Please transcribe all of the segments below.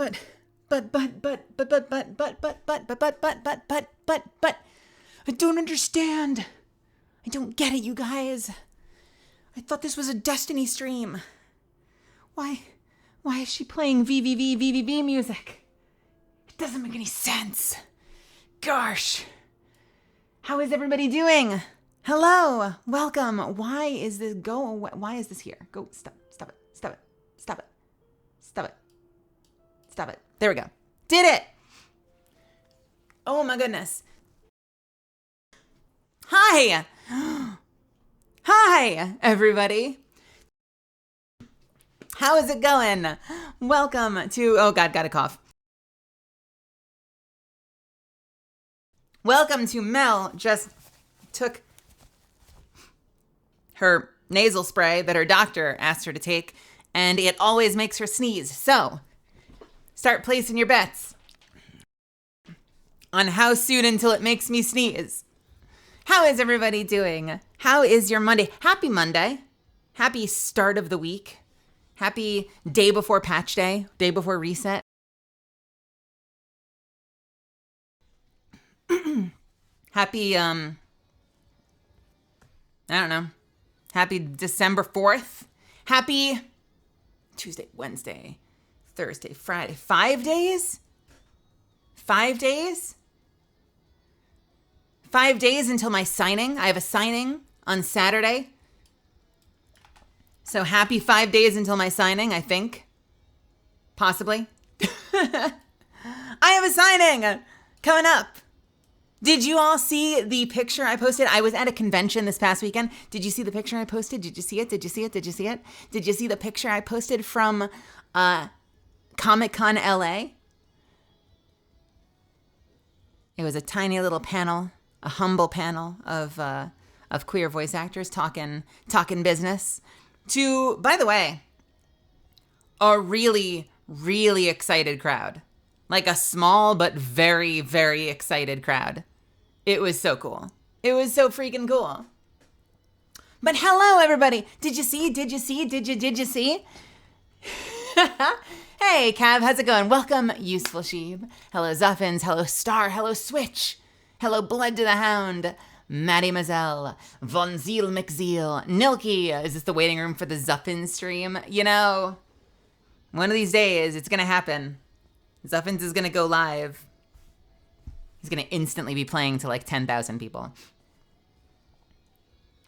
But, I don't understand. I don't get it, you guys. I thought this was a Destiny stream. Why is she playing VVV music? It doesn't make any sense. Gosh. How is everybody doing? Hello, welcome. Why is this here? Go, stop it. There we go. Did it. Oh my goodness. Hi. Hi, everybody. How is it going? Welcome to, oh God, got a cough. Welcome to Mel just took her nasal spray that her doctor asked her to take, and it always makes her sneeze. So, start placing your bets on how soon until it makes me sneeze. How is everybody doing? How is your Monday? Happy Monday. Happy start of the week. Happy day before patch day, day before reset. Happy, I don't know. Happy December 4th. Happy Tuesday, Wednesday, Thursday, Friday. 5 days? 5 days? 5 days until my signing. I have a signing on Saturday. So happy 5 days until my signing, I think. Possibly. I have a signing coming up. Did you all see the picture I posted? I was at a convention this past weekend. Did you see the picture I posted? Did you see it? Did you see it? Did you see it? Did you see the picture I posted from Comic-Con LA? It was a tiny little panel, a humble panel of queer voice actors talking business to, by the way, a really, really excited crowd. Like a small but very, very excited crowd. It was so cool. It was so freaking cool. But hello, everybody. Did you see? Did you see? Hey, Cav, how's it going? Welcome, Useful Sheep. Hello, Zuffins. Hello, Star. Hello, Switch. Hello, Blood to the Hound. Maddie Mazel. Von Zeal McZeal. Nilky. Is this the waiting room for the Zuffin stream? You know, one of these days, it's going to happen. Zuffins is going to go live. He's going to instantly be playing to like 10,000 people.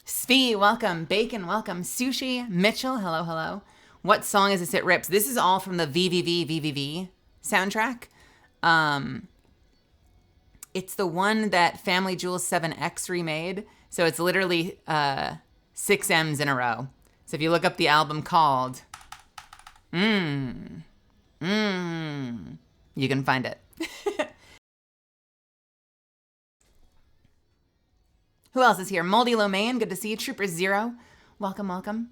Spee, welcome. Bacon, welcome. Sushi, Mitchell, hello. What song is this? It rips. This is all from the VVV soundtrack. It's the one that Family Jewels 7X remade. So it's literally 6 M's in a row. So if you look up the album called you can find it. Who else is here? Moldy Lomain, good to see you. Trooper Zero, welcome.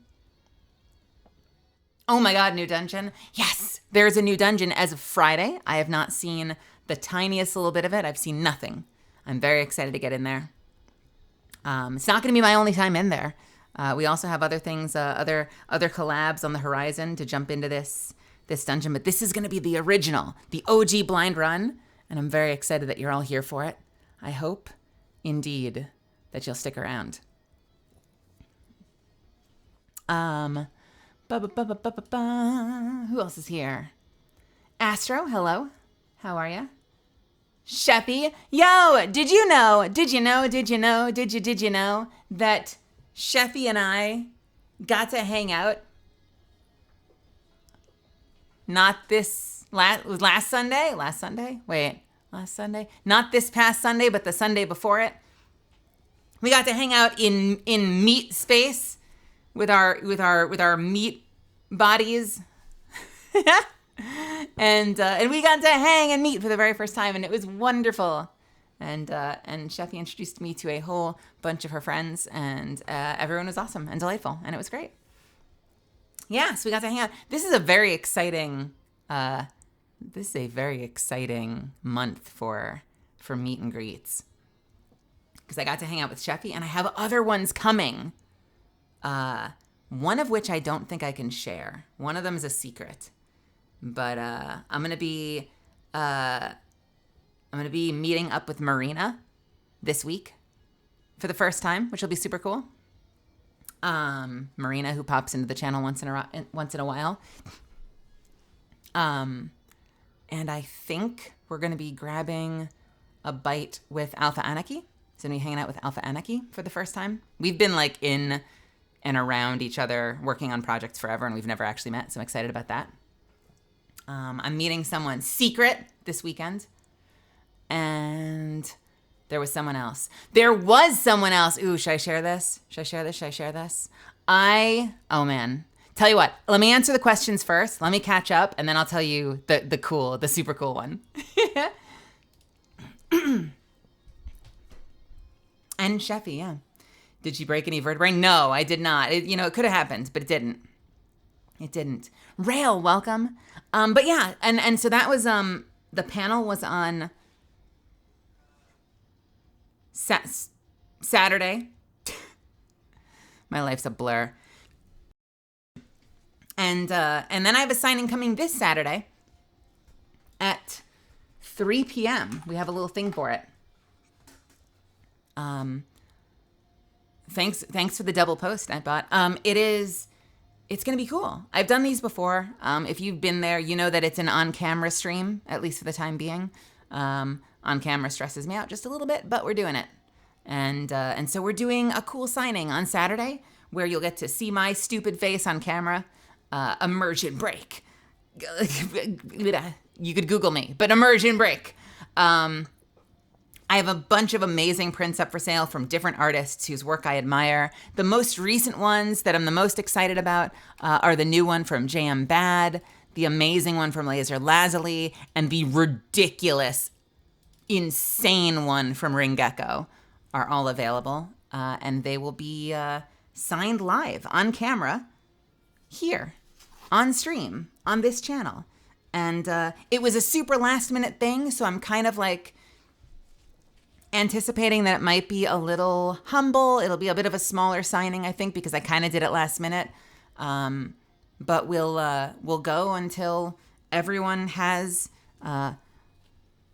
Oh my God, new dungeon. Yes, there's a new dungeon as of Friday. I have not seen the tiniest little bit of it. I've seen nothing. I'm very excited to get in there. It's not going to be my only time in there. We also have other things, other collabs on the horizon to jump into this dungeon, but this is going to be the original, the OG blind run, and I'm very excited that you're all here for it. I hope, indeed, that you'll stick around. Who else is here? Astro, hello. How are ya? Sheppy, yo, did you know that Sheppy and I got to hang out? Not this last Sunday? Last Sunday? Not this past Sunday, but the Sunday before it. We got to hang out in meat space with our meat bodies. and we got to hang and meet for the very first time, and it was wonderful. And Sheffy introduced me to a whole bunch of her friends, and everyone was awesome and delightful, and it was great. Yeah, so we got to hang out. This is a very exciting month for meet and greets, because I got to hang out with Sheffy, and I have other ones coming. One of which I don't think I can share. One of them is a secret. But I'm gonna be meeting up with Marina this week for the first time, which will be super cool. Marina, who pops into the channel once in a while. And I think we're gonna be grabbing a bite with Alpha Anarchy. So I'm gonna be hanging out with Alpha Anarchy for the first time. We've been like in and around each other working on projects forever, and we've never actually met, so I'm excited about that. I'm meeting someone secret this weekend. And there was someone else. Ooh, should I share this? Oh man. Tell you what, let me answer the questions first. Let me catch up, and then I'll tell you the super cool one. And Sheffy, yeah. Did she break any vertebrae? No, I did not. It could have happened, but it didn't. Rail, welcome. But yeah, and so that was the panel was on Saturday. My life's a blur. And then I have a signing coming this Saturday at 3 p.m. We have a little thing for it. Thanks for the double post I bought. It's going to be cool. I've done these before. If you've been there, you know that it's an on-camera stream, at least for the time being. On-camera stresses me out just a little bit, but we're doing it. And so we're doing a cool signing on Saturday where you'll get to see my stupid face on camera. Immersion break. You could Google me, but immersion break. I have a bunch of amazing prints up for sale from different artists whose work I admire. The most recent ones that I'm the most excited about are the new one from JM Bad, the amazing one from Laser Lazuli, and the ridiculous, insane one from Ring Gecko are all available. And they will be signed live on camera here on stream on this channel. And it was a super last minute thing, so I'm kind of like anticipating that it might be a little humble. It'll be a bit of a smaller signing, I think, because I kind of did it last minute. But we'll go until everyone has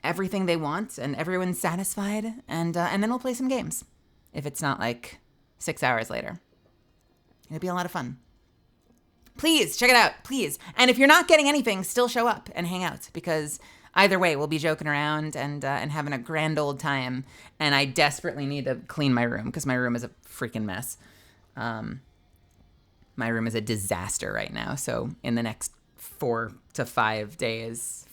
everything they want and everyone's satisfied, and then we'll play some games. If it's not like 6 hours later, it'll be a lot of fun. Please check it out, please. And if you're not getting anything, still show up and hang out, because either way, we'll be joking around and having a grand old time. And I desperately need to clean my room because my room is a freaking mess. My room is a disaster right now. So in the next 4 days,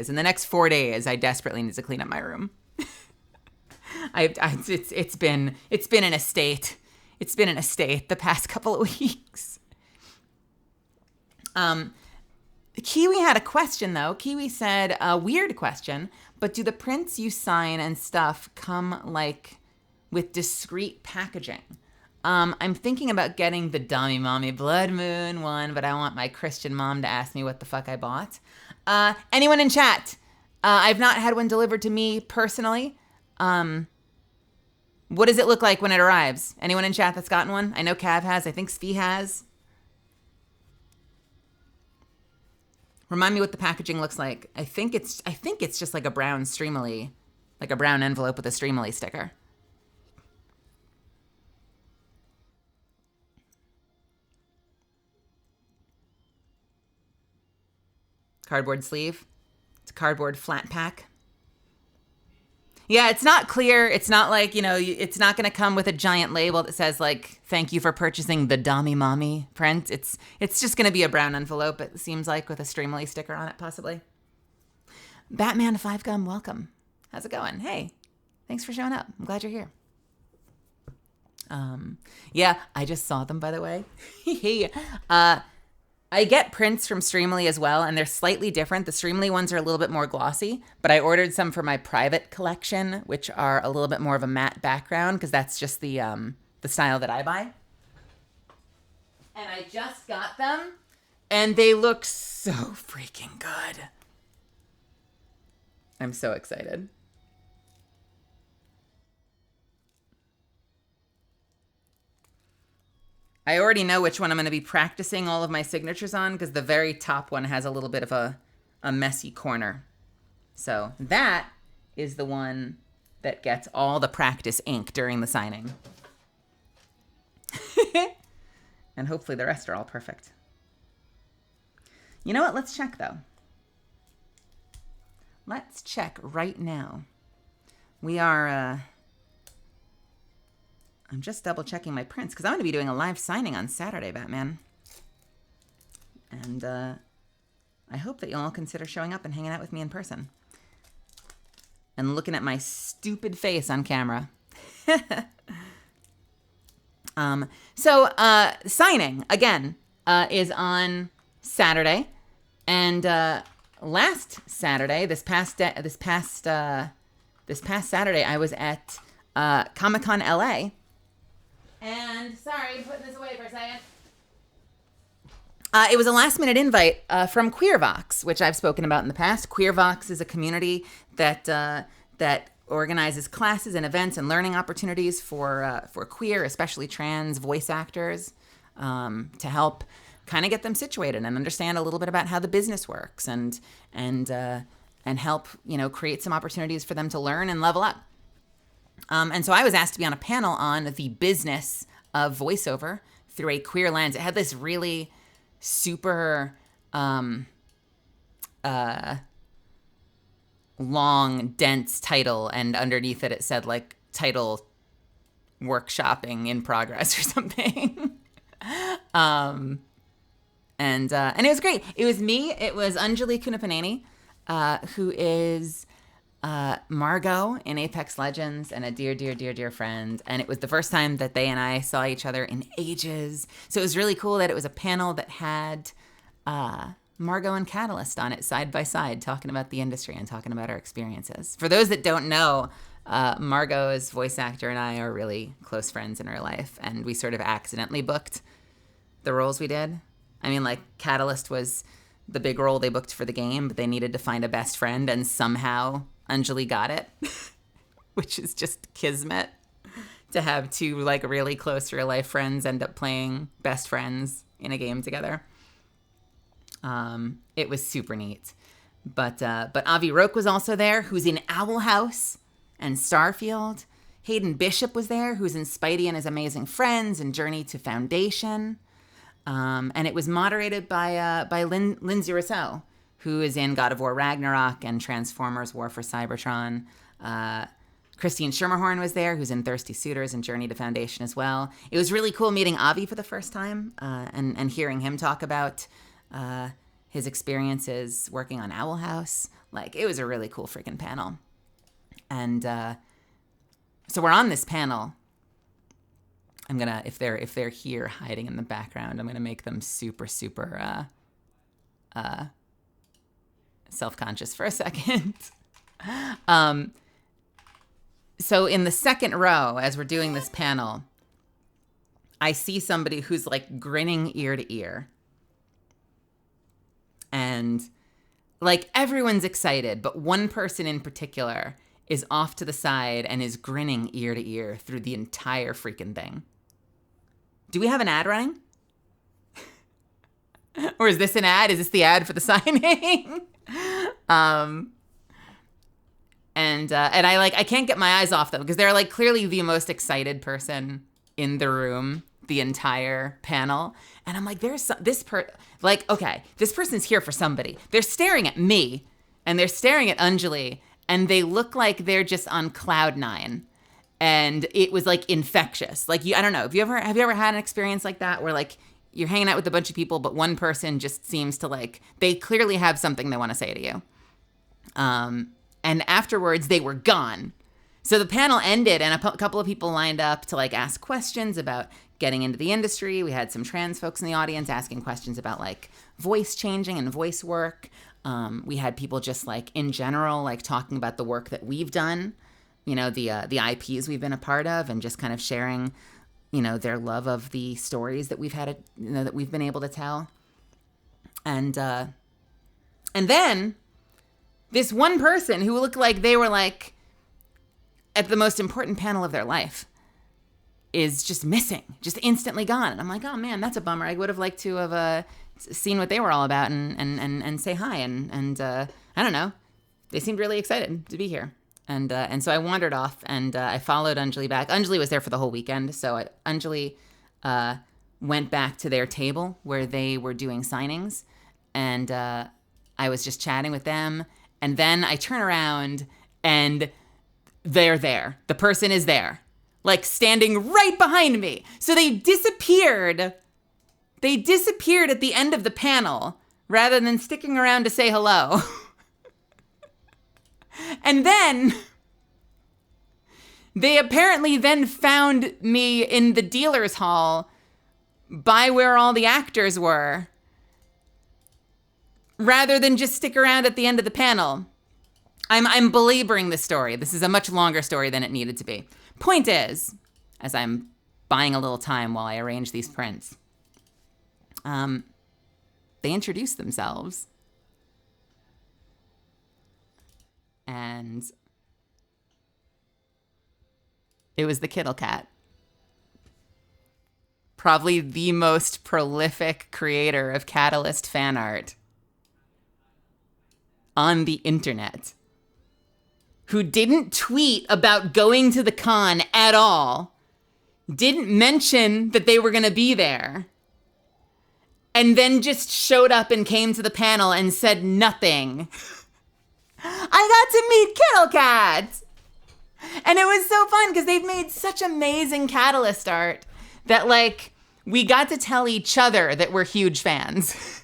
in the next 4 days, I desperately need to clean up my room. It's been in a state. It's been in a state the past couple of weeks. Kiwi had a question, though. Kiwi said, a weird question, but do the prints you sign and stuff come, like, with discreet packaging? I'm thinking about getting the Dummy Mommy Blood Moon one, but I want my Christian mom to ask me what the fuck I bought. Anyone in chat? I've not had one delivered to me personally. What does it look like when it arrives? Anyone in chat that's gotten one? I know Cav has. I think Svi has. Remind me what the packaging looks like. I think it's just like a brown Streamily, like a brown envelope with a Streamily sticker. Cardboard sleeve. It's a cardboard flat pack. Yeah, it's not clear. It's not like, it's not going to come with a giant label that says, like, thank you for purchasing the Dummy Mommy print. It's just going to be a brown envelope, it seems like, with a Streamily sticker on it, possibly. Batman 5 Gum, welcome. How's it going? Hey, thanks for showing up. I'm glad you're here. Yeah, I just saw them, by the way. I get prints from Streamily as well, and they're slightly different. The Streamily ones are a little bit more glossy, but I ordered some for my private collection, which are a little bit more of a matte background, because that's just the style that I buy. And I just got them, and they look so freaking good. I'm so excited. I already know which one I'm going to be practicing all of my signatures on because the very top one has a little bit of a messy corner. So that is the one that gets all the practice ink during the signing. And hopefully the rest are all perfect. You know what? Let's check, though. Let's check right now. We are... I'm just double checking my prints because I'm going to be doing a live signing on Saturday, Batman. And I hope that you'll all consider showing up and hanging out with me in person. And looking at my stupid face on camera. Signing, again, is on Saturday. And last Saturday, this past Saturday, I was at Comic-Con LA. And, sorry, putting this away for a second. It was a last-minute invite from QueerVox, which I've spoken about in the past. QueerVox is a community that organizes classes and events and learning opportunities for queer, especially trans voice actors, to help kind of get them situated and understand a little bit about how the business works and help create some opportunities for them to learn and level up. And so I was asked to be on a panel on the business of voiceover through a queer lens. It had this really super long, dense title, and underneath it said like title workshopping in progress or something. And it was great. It was me. It was Anjali Kunapaneni, who is Margot in Apex Legends and a dear, dear, dear, dear friend. And it was the first time that they and I saw each other in ages. So it was really cool that it was a panel that had Margot and Catalyst on it side by side, talking about the industry and talking about our experiences. For those that don't know, Margot's voice actor and I are really close friends in real life. And we sort of accidentally booked the roles we did. I mean, like, Catalyst was the big role they booked for the game, but they needed to find a best friend, and somehow Anjali got it, which is just kismet to have two, like, really close real-life friends end up playing best friends in a game together. It was super neat. But Avi Roque was also there, who's in Owl House and Starfield. Hayden Bishop was there, who's in Spidey and His Amazing Friends and Journey to Foundation. And it was moderated by Lindsay Rousseau, who is in God of War Ragnarok and Transformers War for Cybertron. Christine Schermerhorn was there, who's in Thirsty Suitors and Journey to Foundation as well. It was really cool meeting Avi for the first time and hearing him talk about his experiences working on Owl House. Like, it was a really cool freaking panel. And so we're on this panel. I'm gonna, if they're here hiding in the background, I'm gonna make them super, super self-conscious for a second. So in the second row, as we're doing this panel, I see somebody who's like grinning ear to ear. And like everyone's excited, but one person in particular is off to the side and is grinning ear to ear through the entire freaking thing. Do we have an ad running? Or is this an ad? Is this the ad for the signing? And I can't get my eyes off them because they're like clearly the most excited person in the room the entire panel. And I'm like, this person's here for somebody. They're staring at me and they're staring at Anjali and they look like they're just on cloud nine. And it was like infectious. Like, I don't know. Have you ever had an experience like that where like you're hanging out with a bunch of people, but one person just seems to like, they clearly have something they want to say to you. And afterwards they were gone. So the panel ended and a couple of people lined up to like ask questions about getting into the industry. We had some trans folks in the audience asking questions about like voice changing and voice work. We had people just like in general, like talking about the work that we've done. You know, the IPs we've been a part of and just kind of sharing, you know, their love of the stories that we've had, that we've been able to tell. And then this one person who looked like they were like at the most important panel of their life is just missing, just instantly gone. And I'm like, oh man, that's a bummer. I would have liked to have seen what they were all about and say hi. And I don't know. They seemed really excited to be here. And so I wandered off and I followed Anjali back. Anjali was there for the whole weekend. So Anjali went back to their table where they were doing signings. And I was just chatting with them. And then I turn around and they're there. The person is there, like standing right behind me. So they disappeared. They disappeared at the end of the panel rather than sticking around to say hello. And then they apparently then found me in the dealer's hall by where all the actors were, rather than just stick around at the end of the panel. I'm belaboring the story. This is a much longer story than it needed to be. Point is, as I'm buying a little time while I arrange these prints, they introduced themselves. And it was the Kittle Cat. Probably the most prolific creator of Catalyst fan art on the internet, who didn't tweet about going to the con at all, didn't mention that they were going to be there, and then just showed up and came to the panel and said nothing. I got to meet Kittle Cat. And it was so fun because they've made such amazing Catalyst art that, like, we got to tell each other that we're huge fans.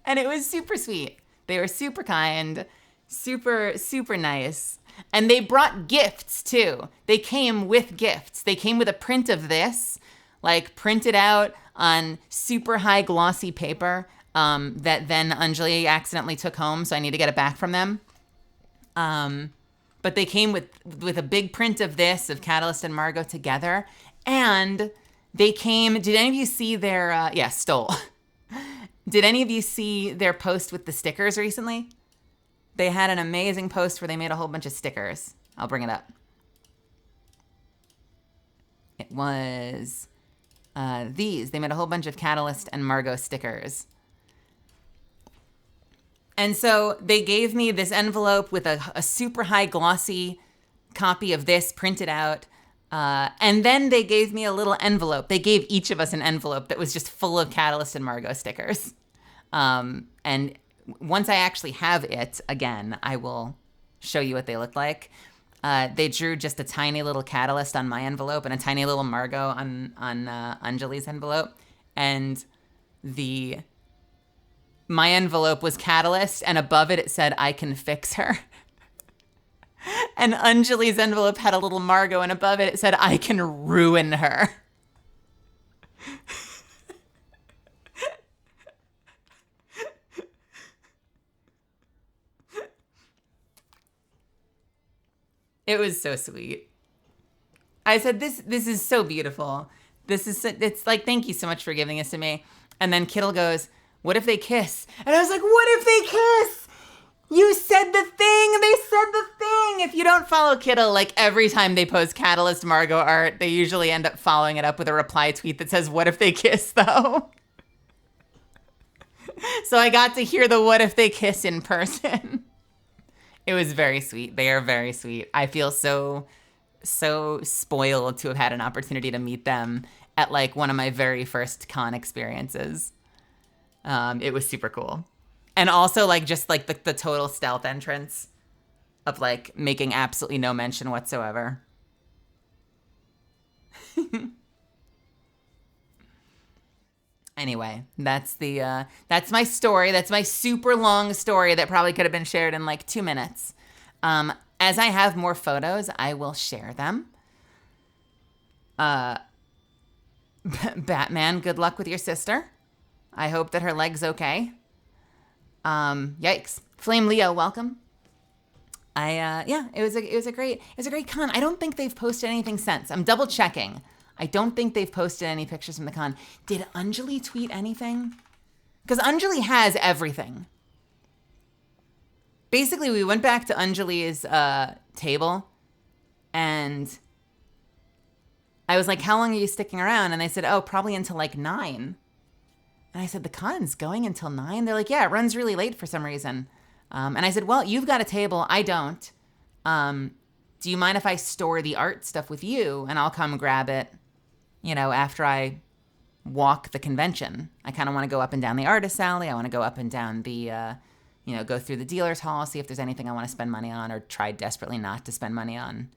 And it was super sweet. They were super kind, super, super nice. And they brought gifts, too. They came with gifts. They came with a print of this, like, printed out on super high glossy paper that then Anjali accidentally took home, so I need to get it back from them. But they came with a big print of this, of Catalyst and Margot together. And they came, did any of you see their, stole. Did any of you see their post with the stickers recently? They had an amazing post where they made a whole bunch of stickers. I'll bring it up. It was these. They made a whole bunch of Catalyst and Margot stickers. And so they gave me this envelope with a super high glossy copy of this printed out. And then they gave me a little envelope. They gave each of us an envelope that was just full of Catalyst and Margot stickers. And once I actually have it again, I will show you what they look like. They drew just a tiny little Catalyst on my envelope and a tiny little Margot on Anjali's envelope. And my envelope was Catalyst, and above it said, "I can fix her." And Anjali's envelope had a little Margot, and above it said, "I can ruin her." It was so sweet. I said, this is so beautiful. It's like, thank you so much for giving this to me. And then Kittle goes, "What if they kiss?" And I was like, what if they kiss? You said the thing. They said the thing. If you don't follow Kittle, like every time they post Catalyst Margot art, they usually end up following it up with a reply tweet that says, "What if they kiss, though?" So I got to hear the "what if they kiss" in person. It was very sweet. They are very sweet. I feel so spoiled to have had an opportunity to meet them at like one of my very first con experiences. It was super cool. And also like just like the total stealth entrance of like making absolutely no mention whatsoever. Anyway, that's my story. That's my super long story that probably could have been shared in like 2 minutes. As I have more photos, I will share them. Batman, good luck with your sister. I hope that her leg's okay. Yikes. Flame Leo, welcome. It was a great con. I don't think they've posted anything since. I'm double checking. I don't think they've posted any pictures from the con. Did Anjali tweet anything? Because Anjali has everything. Basically, we went back to Anjali's table, and I was like, how long are you sticking around? And they said, oh, probably until like 9. And I said, the con's going until 9? They're like, yeah, it runs really late for some reason. And I said, well, you've got a table. I don't. Do you mind if I store the art stuff with you and I'll come grab it, after I walk the convention? I kind of want to go up and down the artist alley. I want to go up and down the, go through the dealer's hall, see if there's anything I want to spend money on or try desperately not to spend money on.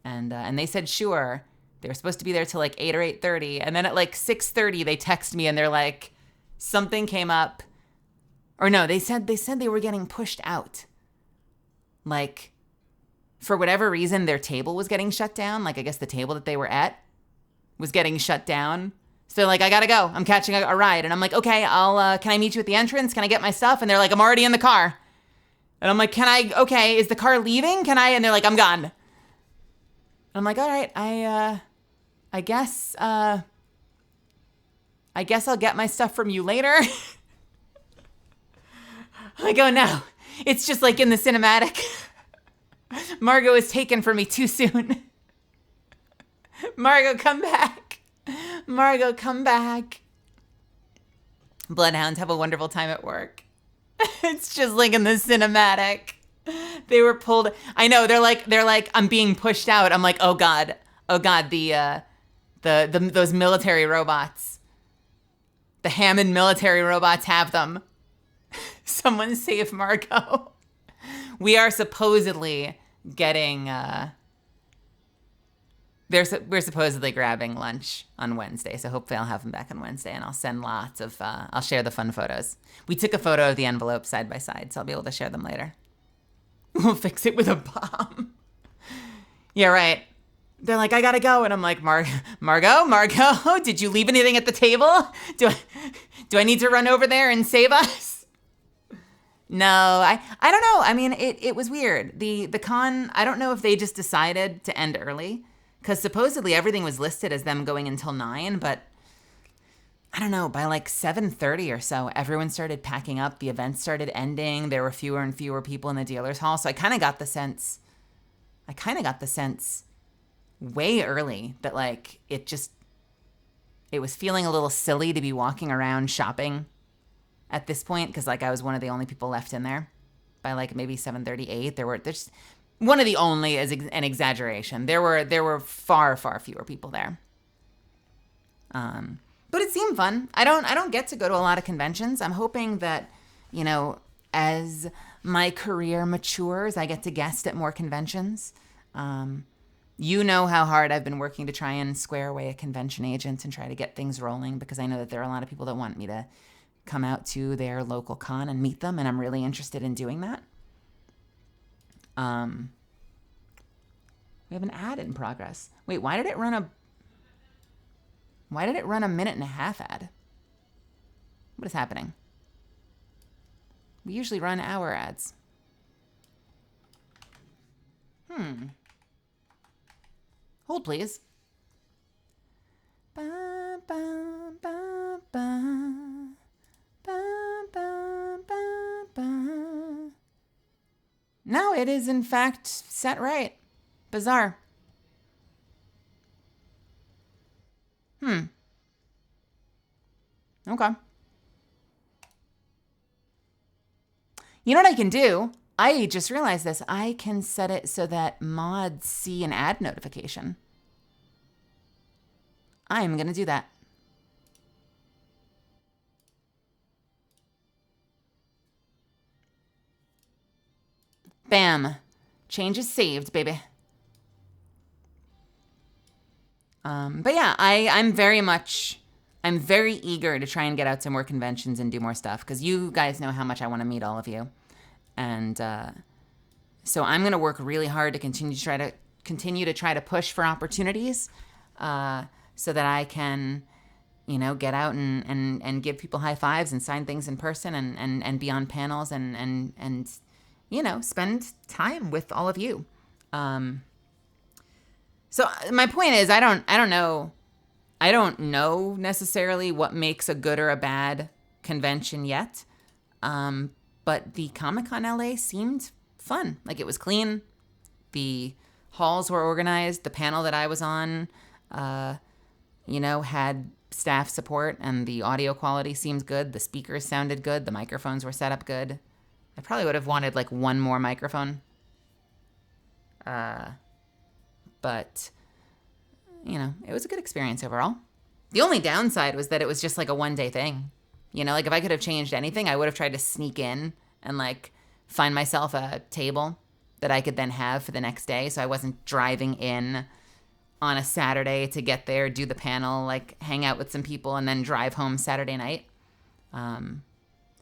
And they said, sure. They were supposed to be there till like 8 or 8:30. And then at like 6:30, they text me and they're like, something came up. Or no, they said they were getting pushed out. Like, for whatever reason, their table was getting shut down. Like, I guess the table that they were at was getting shut down. So they're like, I gotta go. I'm catching a ride. And I'm like, okay, can I meet you at the entrance? Can I get my stuff? And they're like, I'm already in the car. And I'm like, is the car leaving? Can I? And they're like, I'm gone. And I'm like, all right, I guess I'll get my stuff from you later. I go, no, it's just like in the cinematic. Margot is taken from me too soon. Margot, come back. Margot, come back. Bloodhounds, have a wonderful time at work. It's just like in the cinematic. They were pulled. I know, they're like, I'm being pushed out. I'm like, oh God, those military robots. The Hammond military robots have them. Someone save Margot. We are supposedly getting, we're supposedly grabbing lunch on Wednesday. So hopefully I'll have them back on Wednesday and I'll send lots of, I'll share the fun photos. We took a photo of the envelope side by side, so I'll be able to share them later. We'll fix it with a bomb. Yeah, right. They're like, I gotta go. And I'm like, Margot, did you leave anything at the table? Do I need to run over there and save us? No, I don't know. I mean, it was weird. The con, I don't know if they just decided to end early, because supposedly everything was listed as them going until 9, but I don't know, by like 7:30 or so, everyone started packing up. The event started ending. There were fewer and fewer people in the dealer's hall. So I kind of got the sense way early that like it was feeling a little silly to be walking around shopping at this point, because like I was one of the only people left in there by like maybe 7:38. There's one of the only is an exaggeration. There were far fewer people there. But it seemed fun. I don't get to go to a lot of conventions. I'm hoping that, as my career matures, I get to guest at more conventions. You know how hard I've been working to try and square away a convention agent and try to get things rolling, because I know that there are a lot of people that want me to come out to their local con and meet them, and I'm really interested in doing that. We have an ad in progress. Wait, why did it run a minute and a half ad? What is happening? We usually run hour ads. Hold, please. Ba, ba, ba, ba. Ba, ba, ba, ba. No, it is in fact set right. Bizarre. Okay. You know what I can do? I just realized this. I can set it so that mods see an ad notification. I'm going to do that. Bam. Change is saved, baby. But yeah, I'm very eager to try and get out to more conventions and do more stuff, because you guys know how much I want to meet all of you. And so I'm going to work really hard to continue to try to push for opportunities, so that I can, get out and give people high fives and sign things in person and be on panels and spend time with all of you. So my point is, I don't know necessarily what makes a good or a bad convention yet. But the Comic-Con LA seemed fun. Like, it was clean. The halls were organized. The panel that I was on had staff support, and the audio quality seems good. The speakers sounded good. The microphones were set up good. I probably would have wanted like one more microphone. But, it was a good experience overall. The only downside was that it was just like a one-day thing. Like if I could have changed anything, I would have tried to sneak in and like find myself a table that I could then have for the next day. So I wasn't driving in on a Saturday to get there, do the panel, like hang out with some people, and then drive home Saturday night.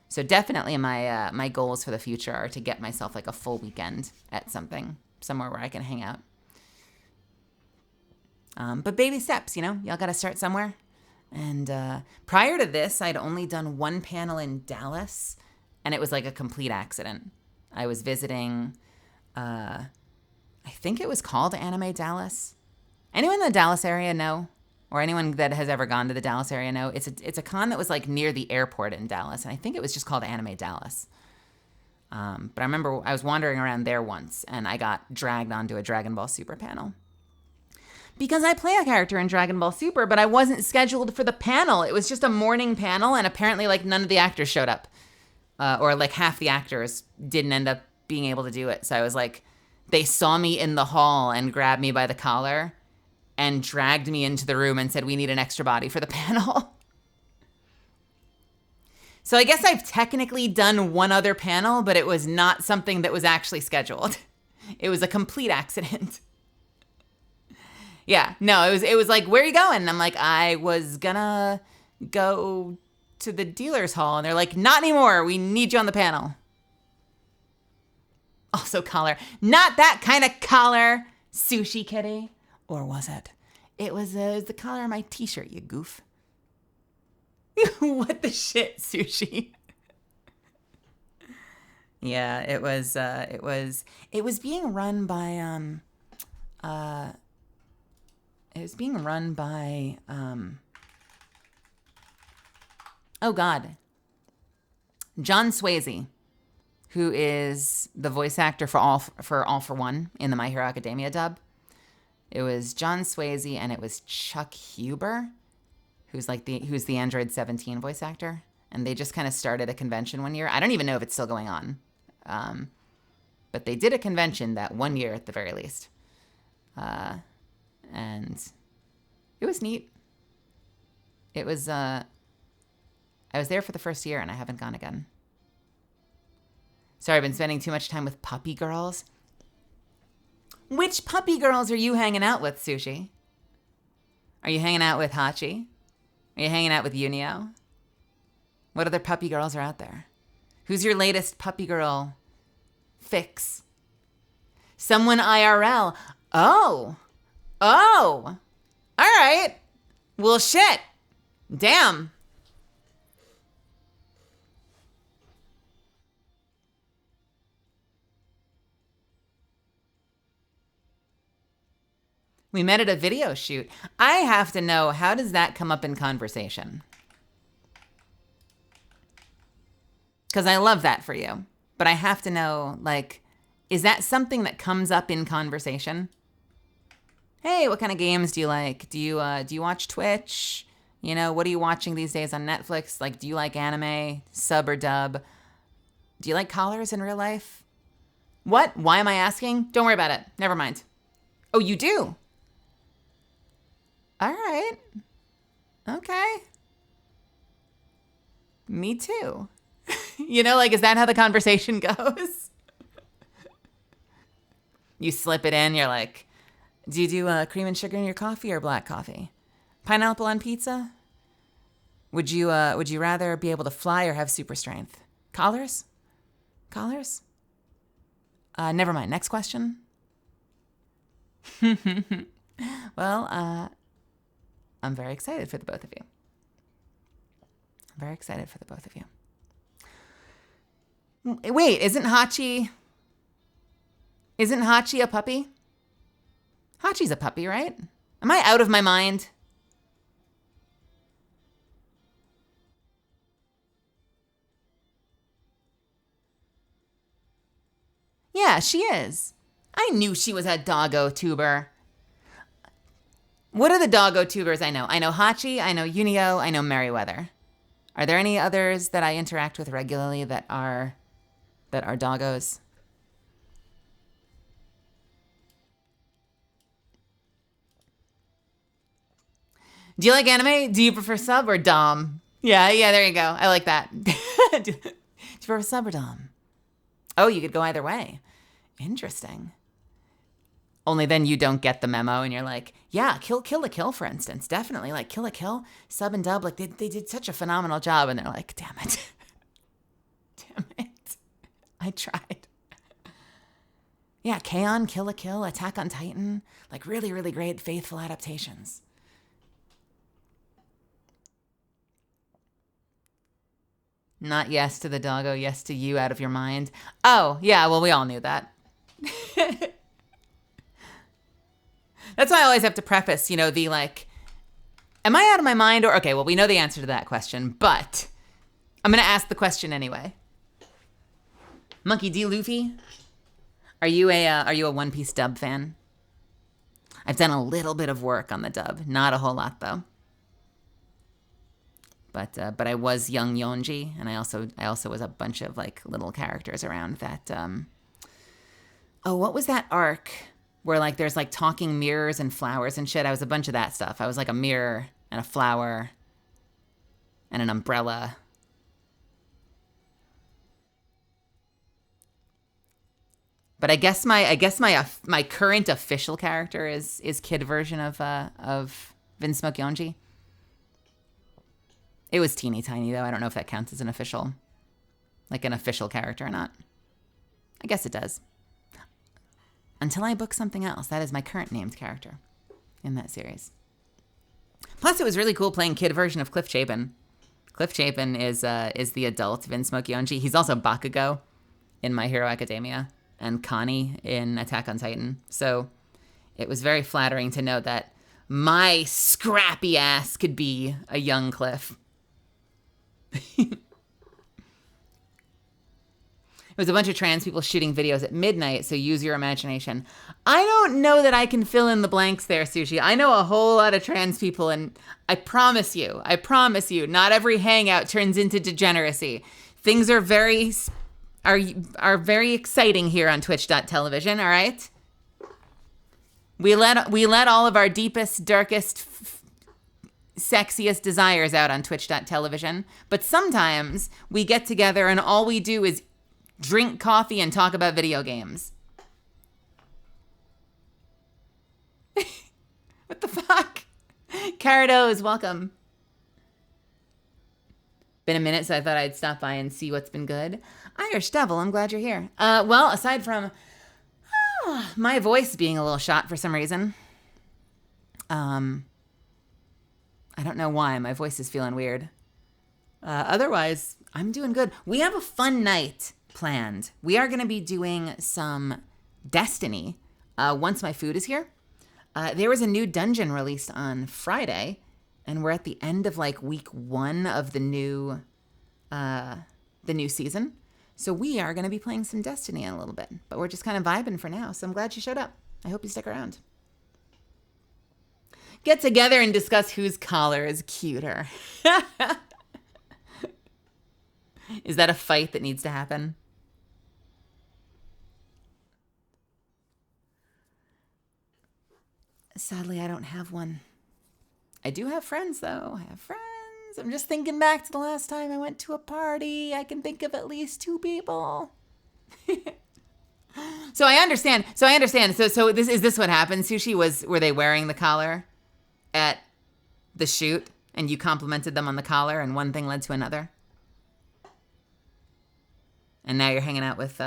So definitely my goals for the future are to get myself like a full weekend at somewhere where I can hang out. But baby steps, y'all got to start somewhere. And prior to this, I'd only done one panel in Dallas, and it was like a complete accident. I was visiting, I think it was called Anime Dallas. Anyone in the Dallas area know? Or anyone that has ever gone to the Dallas area know? It's a con that was like near the airport in Dallas, and I think it was just called Anime Dallas. But I remember I was wandering around there once, and I got dragged onto a Dragon Ball Super panel. Because I play a character in Dragon Ball Super, but I wasn't scheduled for the panel. It was just a morning panel, and apparently like none of the actors showed up. Or like half the actors didn't end up being able to do it. So I was like, they saw me in the hall and grabbed me by the collar and dragged me into the room and said, we need an extra body for the panel. So I guess I've technically done one other panel, but it was not something that was actually scheduled. It was a complete accident. Yeah, no, it was like, where are you going? And I'm like, I was gonna go to the dealer's hall. And they're like, not anymore. We need you on the panel. Also collar. Not that kind of collar, Sushi Kitty. Or was it? It was the collar of my t-shirt, you goof. What the shit, Sushi? Yeah, it was being run by oh God, John Swayze, who is the voice actor for All for One in the My Hero Academia dub. It was John Swayze, and it was Chuck Huber, who's the Android 17 voice actor. And they just kind of started a convention one year. I don't even know if it's still going on. But they did a convention that one year at the very least. And it was neat. It was, I was there for the first year and I haven't gone again. Sorry, I've been spending too much time with puppy girls. Which puppy girls are you hanging out with, Sushi? Are you hanging out with Hachi? Are you hanging out with Yunio? What other puppy girls are out there? Who's your latest puppy girl fix? Someone IRL. Oh. All right. Well, shit. Damn. We met at a video shoot. I have to know, how does that come up in conversation? Because I love that for you. But I have to know, like, is that something that comes up in conversation? Hey, what kind of games do you like? Do you watch Twitch? What are you watching these days on Netflix? Like, do you like anime, sub or dub? Do you like collars in real life? What? Why am I asking? Don't worry about it. Never mind. Oh, you do? All right. Okay. Me too. Is that how the conversation goes? You slip it in, you're like, do you do cream and sugar in your coffee or black coffee? Pineapple on pizza? Would you rather be able to fly or have super strength? Collars? Never mind. Next question. Well, I'm very excited for the both of you. Wait, isn't Hachi a puppy? Hachi's a puppy, right? Am I out of my mind? Yeah, she is. I knew she was a doggo tuber. What are the doggo tubers I know? I know Hachi, I know Unio, I know Merryweather. Are there any others that I interact with regularly that are doggos? Do you like anime? Do you prefer sub or dom? Yeah, there you go. I like that. Do you prefer sub or dom? Oh, you could go either way. Interesting. Only then you don't get the memo and you're like, yeah, Kill la Kill, for instance. Definitely. Like, Kill la Kill, sub and dub, like, they did such a phenomenal job. And they're like, damn it. Damn it. I tried. Yeah, K-On!, Kill la Kill, Attack on Titan. Like, really, really great, faithful adaptations. Not yes to the doggo, yes to you out of your mind. Oh, yeah, well, we all knew that. That's why I always have to preface, the like, am I out of my mind? Or, okay, well, we know the answer to that question, but I'm going to ask the question anyway. Monkey D. Luffy, are you a One Piece dub fan? I've done a little bit of work on the dub. Not a whole lot, though. But I was young Yonji, and I also was a bunch of like little characters around that. What was that arc where like there's like talking mirrors and flowers and shit? I was a bunch of that stuff. I was like a mirror and a flower and an umbrella. But I guess my current official character is kid version of Vince Smoke Yonji. It was teeny tiny, though. I don't know if that counts as an official character or not. I guess it does. Until I book something else. That is my current named character in that series. Plus, it was really cool playing kid version of Cliff Chapin. Cliff Chapin is the adult Vince Smoke Yonji. He's also Bakugo in My Hero Academia and Connie in Attack on Titan. So it was very flattering to know that my scrappy ass could be a young Cliff. It was a bunch of trans people shooting videos at midnight, so use your imagination. I don't know that I can fill in the blanks there, Sushi. I know a whole lot of trans people, and I promise you, not every hangout turns into degeneracy. Things are very exciting here on Twitch.television, all right? We let all of our deepest, darkest, sexiest desires out on Twitch.television, but sometimes we get together and all we do is drink coffee and talk about video games. What the fuck? Carados, welcome. Been a minute, so I thought I'd stop by and see what's been good. Irish Devil, I'm glad you're here. Well, aside from my voice being a little shot for some reason, I don't know why. My voice is feeling weird. Otherwise, I'm doing good. We have a fun night planned. We are going to be doing some Destiny once my food is here. There was a new dungeon released on Friday, and we're at the end of like week 1 of the new season. So we are going to be playing some Destiny in a little bit, but we're just kind of vibing for now. So I'm glad you showed up. I hope you stick around. Get together and discuss whose collar is cuter. Is that a fight that needs to happen? Sadly, I don't have one. I do have friends, though. I have friends. I'm just thinking back to the last time I went to a party. I can think of at least 2 people. So I understand. So is this what happened, Sushi? Were they wearing the collar at the shoot and you complimented them on the collar and one thing led to another? And now you're hanging out with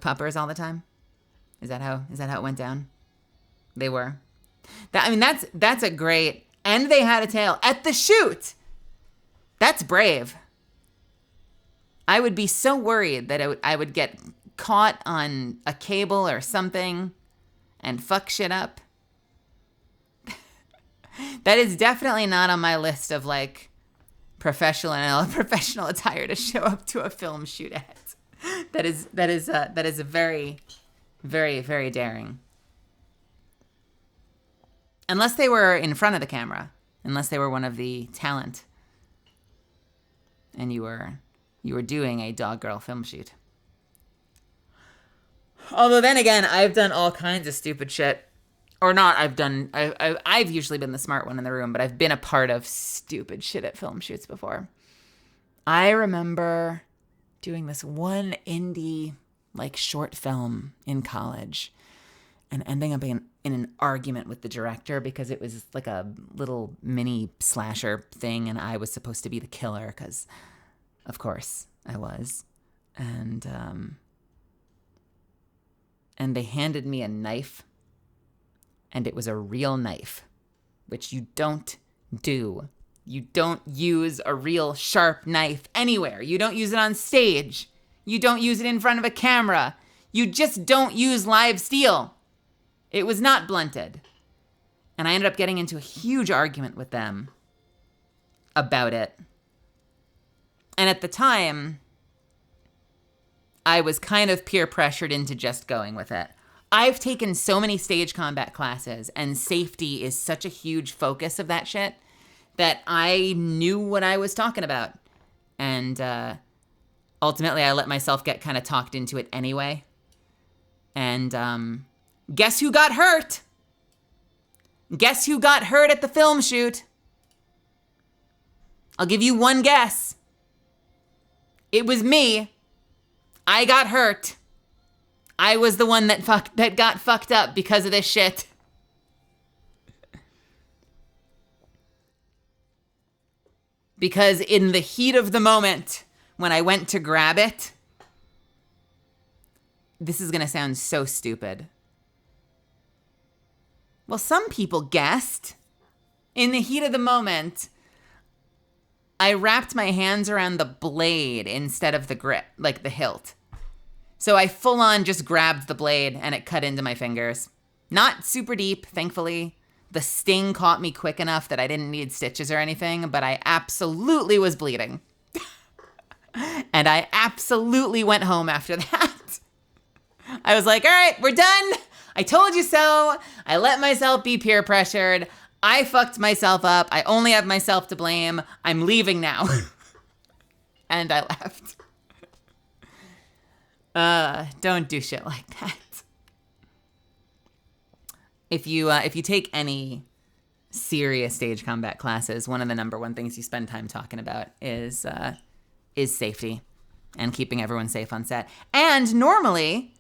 puppers all the time? Is that how it went down? They were. That's a great. And they had a tail at the shoot. That's brave. I would be so worried that I would get caught on a cable or something and fuck shit up. That is definitely not on my list of like professional attire to show up to a film shoot at. That is a very, very, very daring. Unless they were in front of the camera, unless they were one of the talent, and you were doing a dog girl film shoot. Although then again, I've done all kinds of stupid shit. Or not, I've usually been the smart one in the room, but I've been a part of stupid shit at film shoots before. I remember doing this one indie, like, short film in college and ending up in an argument with the director because it was like a little mini slasher thing and I was supposed to be the killer because, of course, I was. And they handed me a knife, and it was a real knife, which you don't do. You don't use a real sharp knife anywhere. You don't use it on stage. You don't use it in front of a camera. You just don't use live steel. It was not blunted. And I ended up getting into a huge argument with them about it. And at the time, I was kind of peer pressured into just going with it. I've taken so many stage combat classes, and safety is such a huge focus of that shit that I knew what I was talking about. And ultimately, I let myself get kind of talked into it anyway. And guess who got hurt? Guess who got hurt at the film shoot? I'll give you one guess. It was me. I got hurt. I was the one that got fucked up because of this shit. Because in the heat of the moment, when I went to grab it, this is going to sound so stupid. Well, some people guessed. In the heat of the moment, I wrapped my hands around the blade instead of the grip, like the hilt. So I full on just grabbed the blade and it cut into my fingers. Not super deep, thankfully. The sting caught me quick enough that I didn't need stitches or anything, but I absolutely was bleeding. And I absolutely went home after that. I was like, all right, we're done. I told you so. I let myself be peer pressured. I fucked myself up. I only have myself to blame. I'm leaving now. And I left. Don't do shit like that. If you take any serious stage combat classes, one of the number one things you spend time talking about is safety and keeping everyone safe on set. And normally,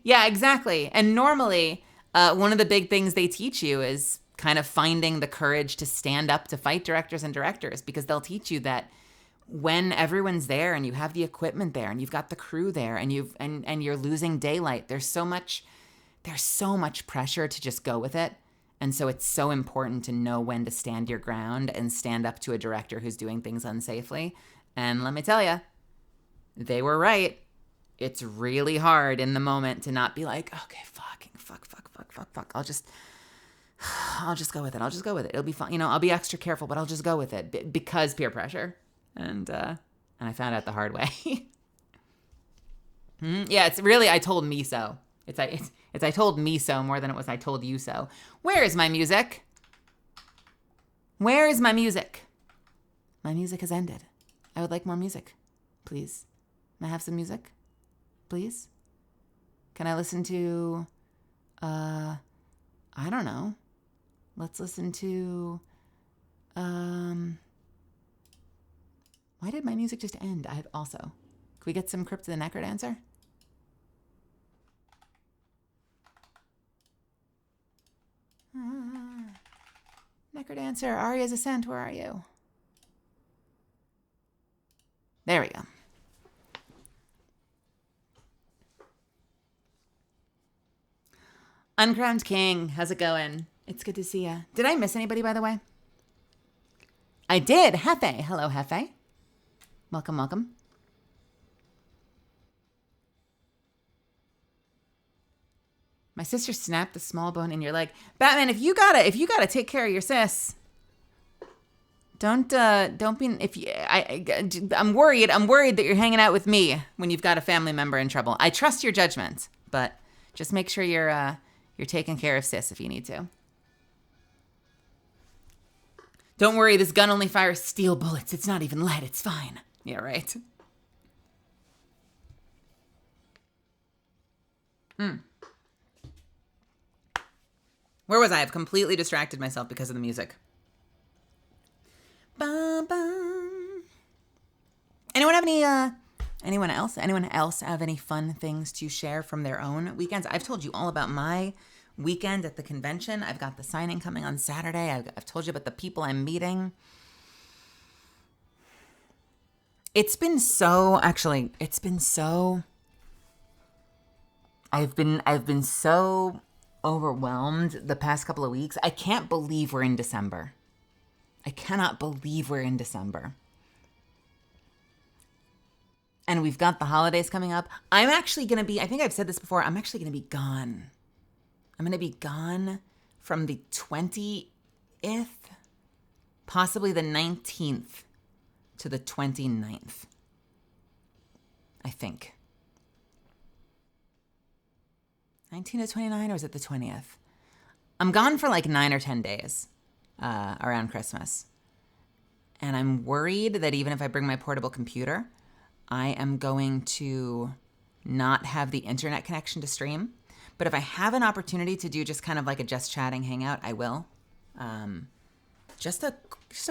yeah, exactly. And normally, one of the big things they teach you is kind of finding the courage to stand up to fight directors and directors, because they'll teach you that when everyone's there and you have the equipment there and you've got the crew there and you're losing daylight, there's so much pressure to just go with it. And so it's so important to know when to stand your ground and stand up to a director who's doing things unsafely. And let me tell you, they were right. It's really hard in the moment to not be like, okay, fuck. I'll just go with it. It'll be fun. I'll be extra careful, but I'll just go with it because peer pressure. And I found out the hard way. Yeah, it's really, I told me so. It's I told me so more than it was I told you so. Where is my music? Where is my music? My music has ended. I would like more music. Please. May I have some music? Please? Can I listen to, I don't know. Let's listen to, why did my music just end? Can we get some Crypt of the Necrodancer? Necrodancer, Arya's Ascent, where are you? There we go. Uncrowned King, how's it going? It's good to see you. Did I miss anybody, by the way? I did. Hefe. Hello, Hefe. Welcome, welcome. My sister snapped the small bone in your leg. Batman, if you gotta take care of your sis, don't be. I'm worried that you're hanging out with me when you've got a family member in trouble. I trust your judgment, but just make sure you're taking care of sis if you need to. Don't worry, this gun only fires steel bullets. It's not even lead. It's fine. Yeah, right. Where was I? I've completely distracted myself because of the music. Bum, bum. Anyone have any, anyone else have any fun things to share from their own weekends? I've told you all about my weekend at the convention. I've got the signing coming on Saturday. I've told you about the people I'm meeting. I've been so overwhelmed the past couple of weeks. I can't believe we're in December. I cannot believe we're in December. And we've got the holidays coming up. I'm actually going to be, I think I've said this before, I'm actually going to be gone. I'm going to be gone from the 20th, possibly the 19th to the 29th, I think. 19 to 29, or is it the 20th? I'm gone for like 9 or 10 days around Christmas. And I'm worried that even if I bring my portable computer, I am going to not have the internet connection to stream. But if I have an opportunity to do just kind of like a just chatting hangout, I will. Just a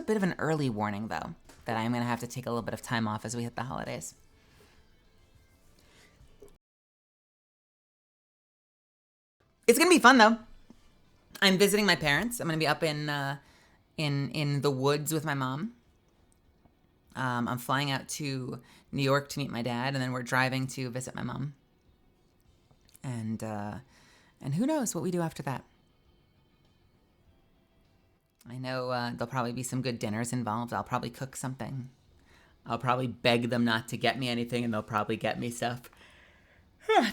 bit of an early warning, though, that I'm going to have to take a little bit of time off as we hit the holidays. It's going to be fun, though. I'm visiting my parents. I'm going to be up in the woods with my mom. I'm flying out to New York to meet my dad, and then we're driving to visit my mom. And who knows what we do after that. I know there'll probably be some good dinners involved. I'll probably cook something. I'll probably beg them not to get me anything, and they'll probably get me stuff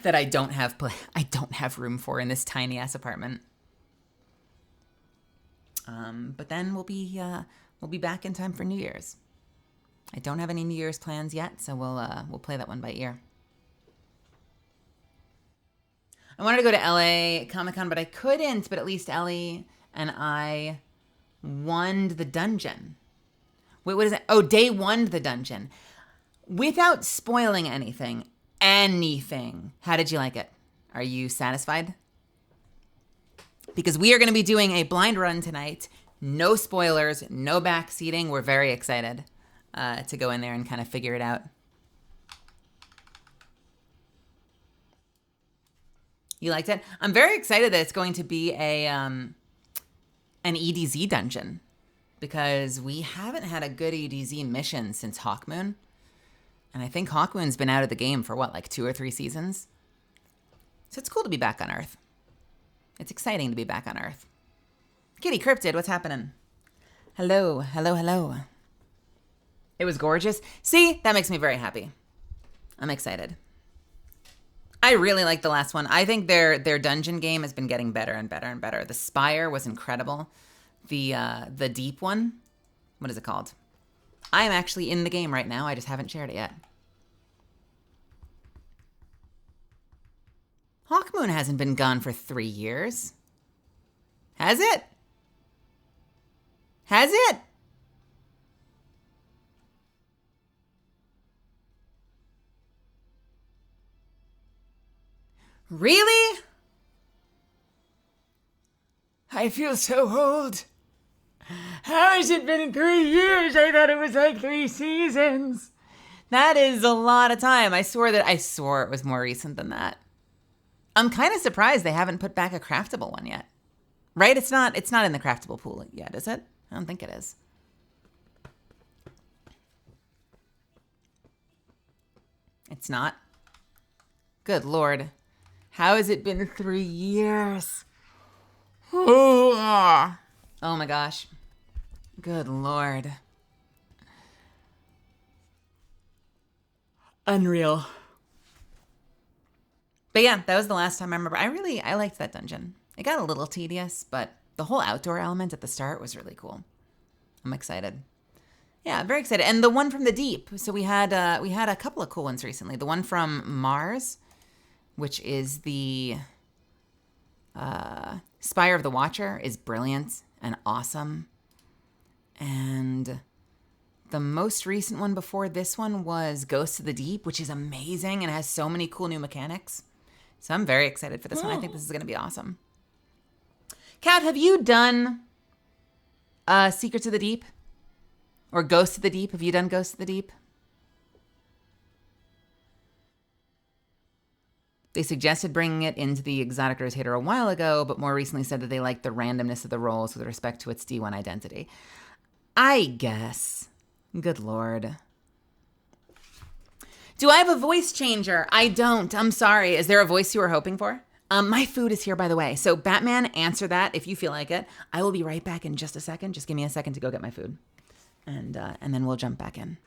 that I don't have room for in this tiny ass apartment. But then we'll be back in time for New Year's. I don't have any New Year's plans yet, so we'll play that one by ear. I wanted to go to LA Comic-Con, but I couldn't. But at least Ellie and I won the dungeon. Wait, what is it? Oh, day one the dungeon. Without spoiling anything. How did you like it? Are you satisfied? Because we are going to be doing a blind run tonight. No spoilers, no backseating. We're very excited to go in there and kind of figure it out. You liked it? I'm very excited that it's going to be an ADZ dungeon, because we haven't had a good ADZ mission since Hawkmoon. And I think Hawkmoon's been out of the game for like 2 or 3 seasons. So it's cool to be back on Earth. It's exciting to be back on Earth. Kitty Cryptid, what's happening? Hello, hello, hello. It was gorgeous. See, that makes me very happy. I'm excited. I really like the last one. I think their dungeon game has been getting better and better and better. The Spire was incredible. The deep one, what is it called? I'm actually in the game right now. I just haven't shared it yet. Hawkmoon hasn't been gone for 3 years. Has it? Has it? Really? I feel so old. How has it been 3 years? I thought it was like 3 seasons. That is a lot of time. I swore it was more recent than that. I'm kind of surprised they haven't put back a craftable one yet. Right? It's not in the craftable pool yet, is it? I don't think it is. It's not? Good Lord. How has it been 3 years? Oh my gosh. Good Lord. Unreal. But yeah, that was the last time I remember. I liked that dungeon. It got a little tedious, but the whole outdoor element at the start was really cool. I'm excited. Yeah, very excited. And the one from the deep. So we had a couple of cool ones recently. The one from Mars, which is the Spire of the Watcher, is brilliant and awesome. And the most recent one before this one was Ghosts of the Deep, which is amazing and has so many cool new mechanics. So I'm very excited for this one. I think this is going to be awesome. Kat, have you done Secrets of the Deep? Or Ghosts of the Deep? Have you done Ghosts of the Deep? They suggested bringing it into the Exotic Rotator a while ago, but more recently said that they liked the randomness of the rolls with respect to its D1 identity. I guess. Good Lord. Do I have a voice changer? I don't. I'm sorry. Is there a voice you were hoping for? My food is here, by the way. So Batman, answer that if you feel like it. I will be right back in just a second. Just give me a second to go get my food. And then we'll jump back in.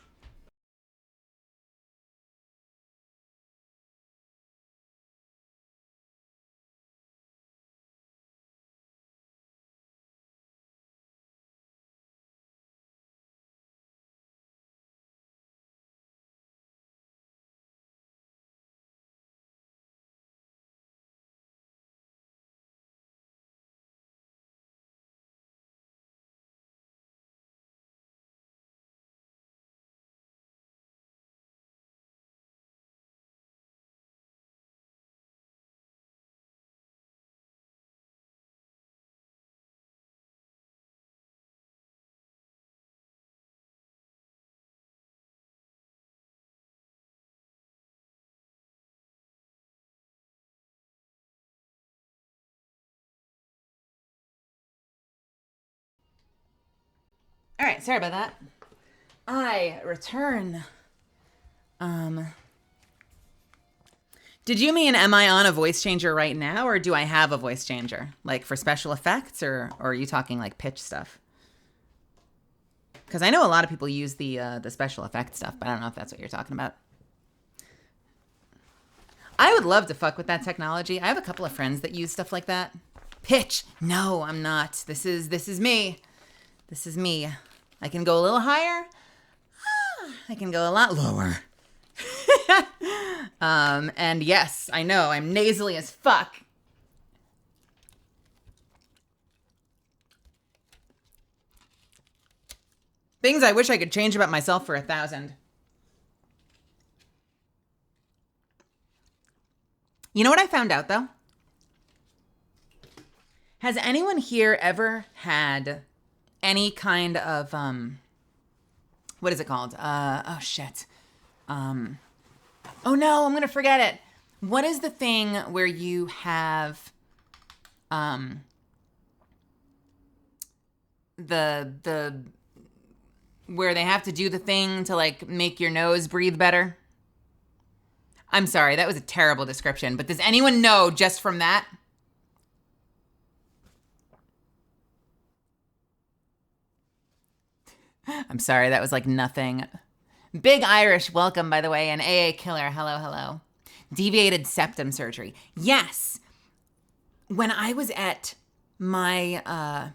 All right, sorry about that. I return. Did you mean am I on a voice changer right now, or do I have a voice changer? Like for special effects, or are you talking like pitch stuff? Because I know a lot of people use the special effects stuff, but I don't know if that's what you're talking about. I would love to fuck with that technology. I have a couple of friends that use stuff like that. Pitch. No, I'm not. This is me. This is me. I can go a little higher. I can go a lot lower. And yes, I know, I'm nasally as fuck. Things I wish I could change about myself for 1,000. You know what I found out, though? Has anyone here ever had any kind of, what is it called? Oh, shit. Oh, no, I'm going to forget it. What is the thing where you have, where they have to do the thing to, like, make your nose breathe better? I'm sorry, that was a terrible description, but does anyone know just from that? I'm sorry, that was like nothing. Big Irish, welcome, by the way, and AA Killer, hello, hello. Deviated septum surgery. Yes. When I was at my,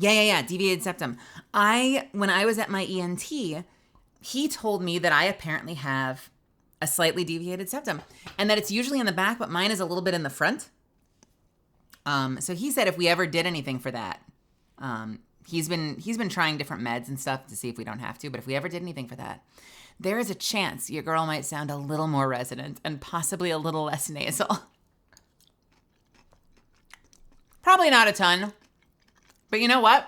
deviated septum. When I was at my ENT, he told me that I apparently have a slightly deviated septum and that it's usually in the back, but mine is a little bit in the front. So he said if we ever did anything for that, he's been trying different meds and stuff to see if we don't have to, but if we ever did anything for that, there is a chance your girl might sound a little more resonant and possibly a little less nasal. Probably not a ton, but you know what?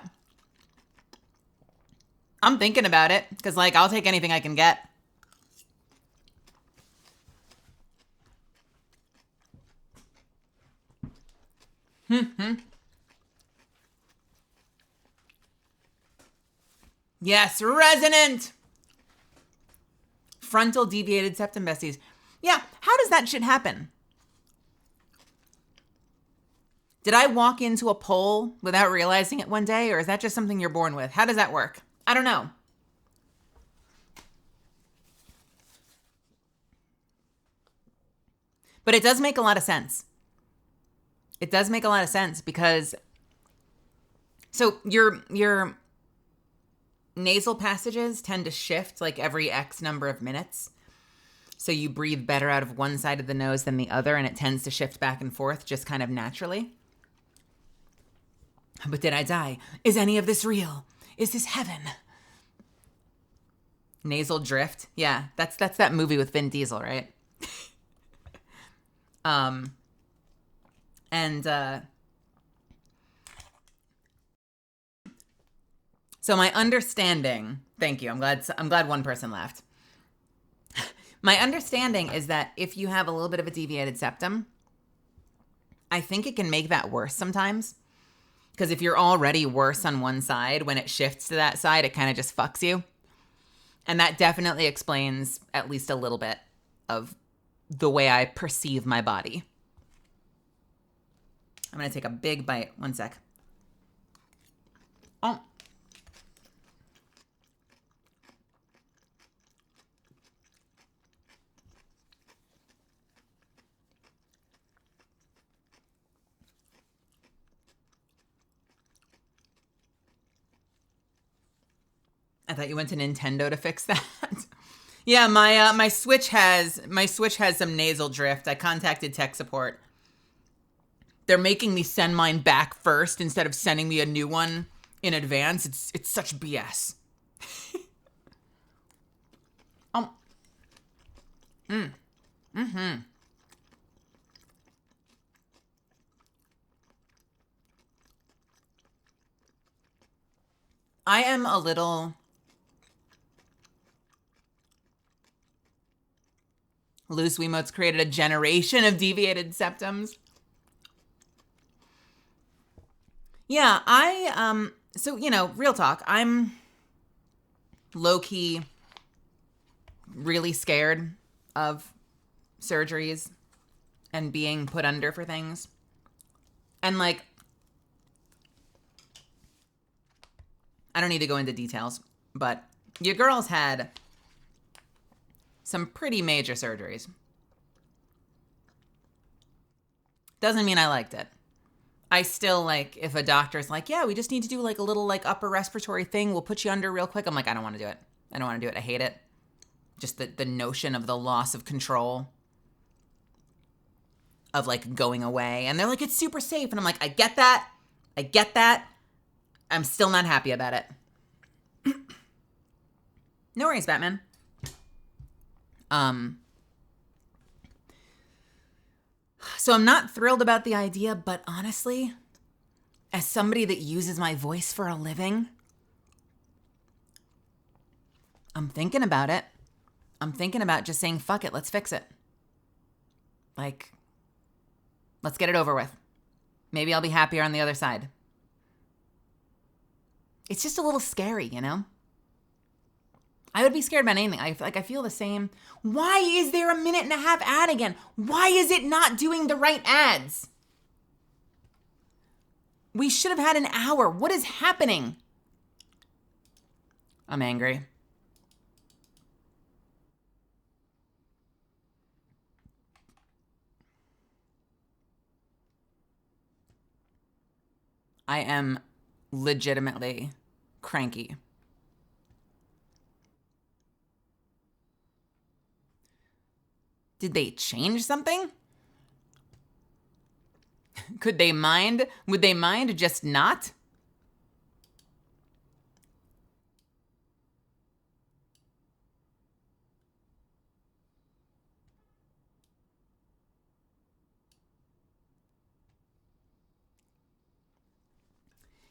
I'm thinking about it because, like, I'll take anything I can get. Yes, resonant. Frontal deviated septum besties. Yeah, how does that shit happen? Did I walk into a pole without realizing it one day, or is that just something you're born with? How does that work? I don't know. But it does make a lot of sense. It does make a lot of sense because so your nasal passages tend to shift like every X number of minutes. So you breathe better out of one side of the nose than the other, and it tends to shift back and forth just kind of naturally. But did I die? Is any of this real? Is this heaven? Nasal drift. Yeah, that's that movie with Vin Diesel, right? And so my understanding, thank you. I'm glad one person laughed. My understanding is that if you have a little bit of a deviated septum, I think it can make that worse sometimes. Because if you're already worse on one side, when it shifts to that side, it kind of just fucks you. And that definitely explains at least a little bit of the way I perceive my body. I'm going to take a big bite. One sec. Oh. I thought you went to Nintendo to fix that. Yeah, my Switch has some nasal drift. I contacted tech support. They're making me send mine back first instead of sending me a new one in advance. It's such BS. I am a little Loose Wiimotes created a generation of deviated septums. Yeah, so, real talk, I'm low-key really scared of surgeries and being put under for things. And, I don't need to go into details, but your girl's had some pretty major surgeries. Doesn't mean I liked it. I still, if a doctor's like, yeah, we just need to do, a little, upper respiratory thing. We'll put you under real quick. I'm like, I don't want to do it. I don't want to do it. I hate it. Just the notion of the loss of control of, going away. And they're like, it's super safe. And I'm like, I get that. I'm still not happy about it. No worries, Batman. So I'm not thrilled about the idea, but honestly, as somebody that uses my voice for a living, I'm thinking about it. I'm thinking about just saying, fuck it, let's fix it. Let's get it over with. Maybe I'll be happier on the other side. It's just a little scary, I would be scared about anything. I feel the same. Why is there a 1.5-minute ad again? Why is it not doing the right ads? We should have had an hour. What is happening? I'm angry. I am legitimately cranky. Did they change something? Would they mind just not?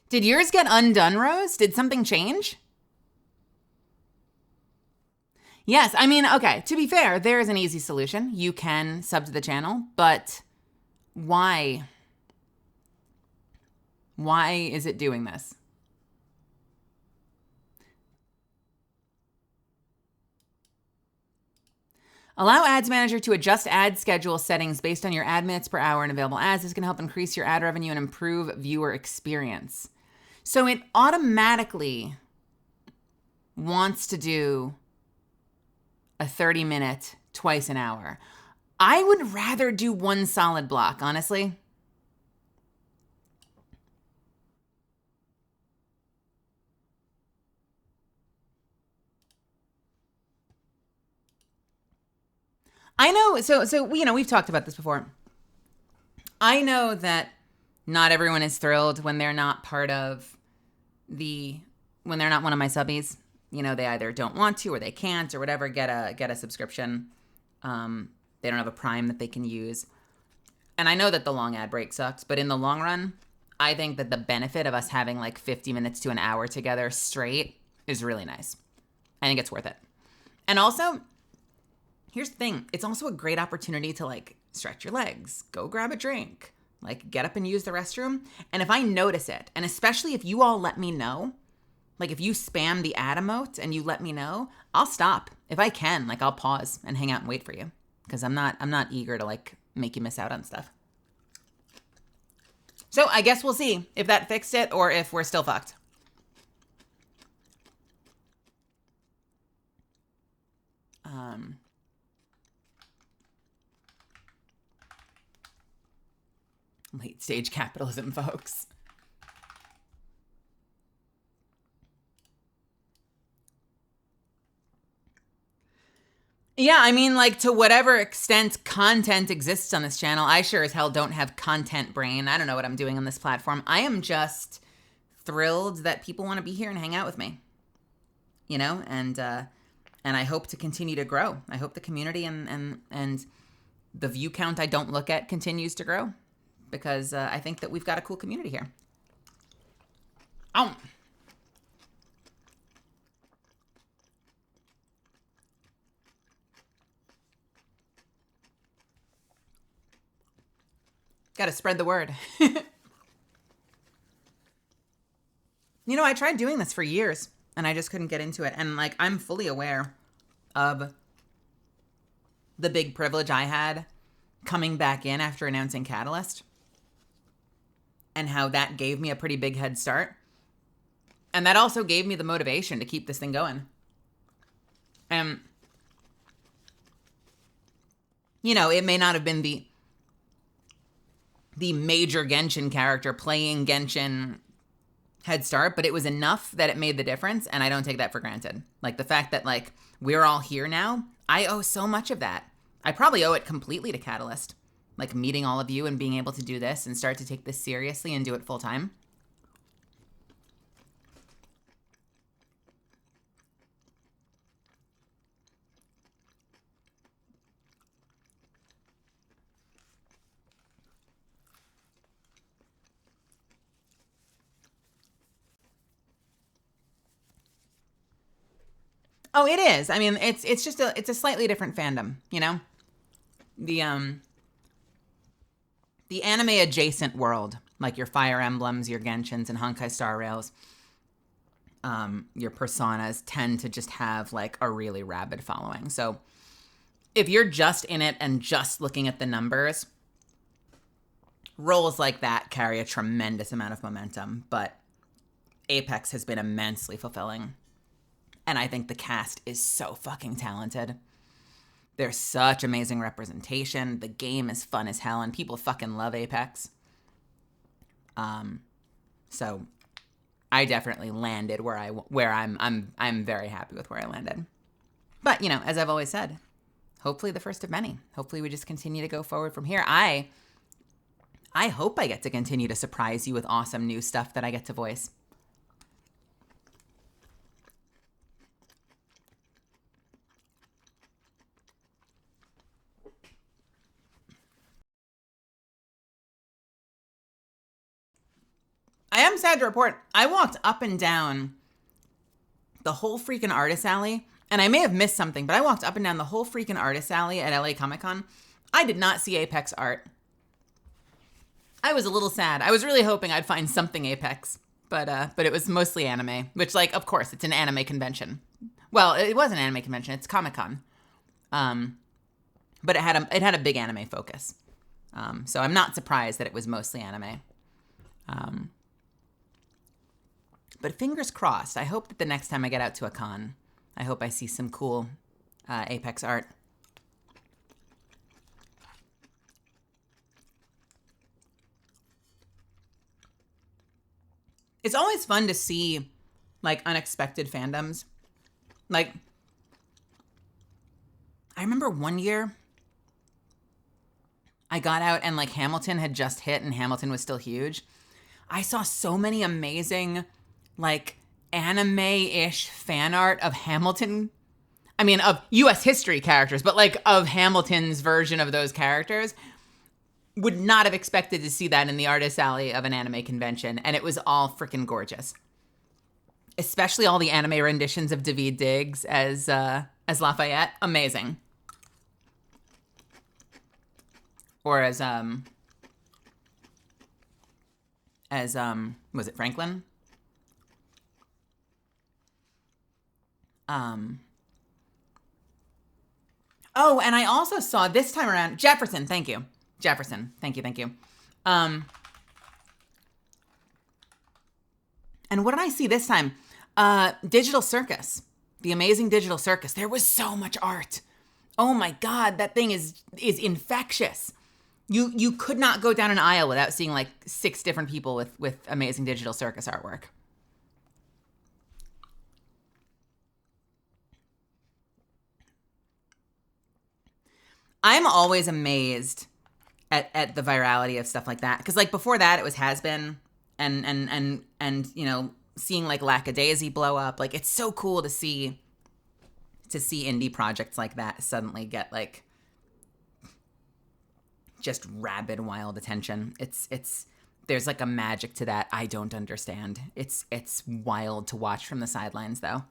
Did yours get undone, Rose? Did something change? Yes, okay, to be fair, there is an easy solution. You can sub to the channel, but why? Why is it doing this? Allow Ads Manager to adjust ad schedule settings based on your ad minutes per hour and available ads. This can help increase your ad revenue and improve viewer experience. So it automatically wants to do a 30-minute twice an hour. I would rather do one solid block, honestly. I know, so we've talked about this before. I know that not everyone is thrilled when they're not part of the when they're not one of my subbies, you know, they either don't want to or they can't or whatever, get a subscription. They don't have a Prime that they can use. And I know that the long ad break sucks, but in the long run, I think that the benefit of us having like 50 minutes to an hour together straight is really nice. I think it's worth it. And also, here's the thing. It's also a great opportunity to like stretch your legs, go grab a drink, like get up and use the restroom. And if I notice it, and especially if you all let me know, like if you spam the ad emote and you let me know, I'll stop. If I can, like I'll pause and hang out and wait for you. Because I'm not eager to like make you miss out on stuff. So I guess we'll see if that fixed it or if we're still fucked. Late stage capitalism, folks. Yeah, I mean, like, to whatever extent content exists on this channel, I sure as hell don't have content brain. I don't know what I'm doing on this platform. I am just thrilled that people want to be here and hang out with me, you know, and I hope to continue to grow. I hope the community and the view count I don't look at continues to grow, because I think that we've got a cool community here. Oh. Got to spread the word. You know, I tried doing this for years and I just couldn't get into it. And like, I'm fully aware of the big privilege I had coming back in after announcing Catalyst and how that gave me a pretty big head start. And that also gave me the motivation to keep this thing going. And, you know, it may not have been the major Genshin character playing Genshin head start, but it was enough that it made the difference, and I don't take that for granted. Like, the fact that, like, we're all here now, I owe so much of that. I probably owe it completely to Catalyst. Like, meeting all of you and being able to do this and start to take this seriously and do it full time. Oh, it is. I mean, it's just it's a slightly different fandom, you know? The anime adjacent world, like your Fire Emblems, your Genshins and Honkai Star Rails, your Personas tend to just have like a really rabid following. So if you're just in it and just looking at the numbers, roles like that carry a tremendous amount of momentum, but Apex has been immensely fulfilling. And I think the cast is so fucking talented. There's such amazing representation. The game is fun as hell, and people fucking love Apex. So I definitely landed where I'm very happy with where I landed. But, you know, as I've always said, hopefully the first of many. Hopefully we just continue to go forward from here. I hope I get to continue to surprise you with awesome new stuff that I get to voice. I am sad to report, I walked up and down the whole freaking artist alley, and I may have missed something, but I walked up and down the whole freaking artist alley at LA Comic Con. I did not see Apex art. I was a little sad. I was really hoping I'd find something Apex, but it was mostly anime, which, like, of course, it's an anime convention. Well, it was an anime convention. It's Comic Con, but it had a big anime focus. So I'm not surprised that it was mostly anime. But fingers crossed. I hope that the next time I get out to a con, I hope I see some cool Apex art. It's always fun to see, like, unexpected fandoms. Like, I remember one year I got out and, like, Hamilton had just hit and Hamilton was still huge. I saw so many amazing, like, anime-ish fan art of Hamilton. I mean, of U.S. history characters, but like of Hamilton's version of those characters. Would not have expected to see that in the artist alley of an anime convention, and it was all freaking gorgeous. Especially all the anime renditions of ADVgg as Lafayette, amazing. Or as was it Franklin? Oh, and I also saw this time around Jefferson. Thank you. Jefferson. Thank you. And what did I see this time? Digital Circus. The Amazing Digital Circus. There was so much art. Oh my God, that thing is infectious. You could not go down an aisle without seeing like 6 different people with Amazing Digital Circus artwork. I'm always amazed at the virality of stuff like that. Because like before that, it was Has Been and you know, seeing like Lackadaisy blow up. Like it's so cool to see indie projects like that suddenly get like just rabid wild attention. It's there's like a magic to that I don't understand. It's wild to watch from the sidelines though.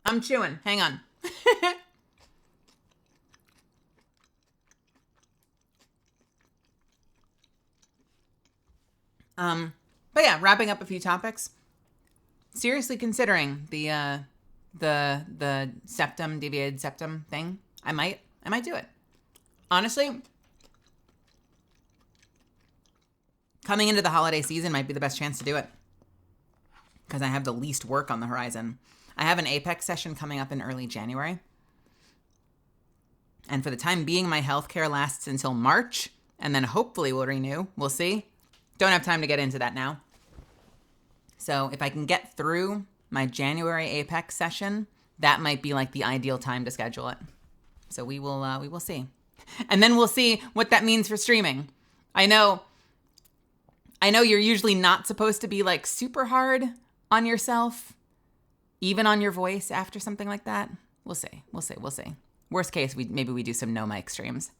I'm chewing. Hang on. But yeah, wrapping up a few topics. Seriously considering the septum, deviated septum thing. I might do it. Honestly, coming into the holiday season might be the best chance to do it. Because I have the least work on the horizon. I have an Apex session coming up in early January. And for the time being, my healthcare lasts until March. And then hopefully we'll renew. We'll see. Don't have time to get into that now. So if I can get through my January Apex session, that might be like the ideal time to schedule it. So we will see. And then we'll see what that means for streaming. I know you're usually not supposed to be like super hard on yourself, even on your voice after something like that. We'll see. Worst case, maybe we do some no mic streams.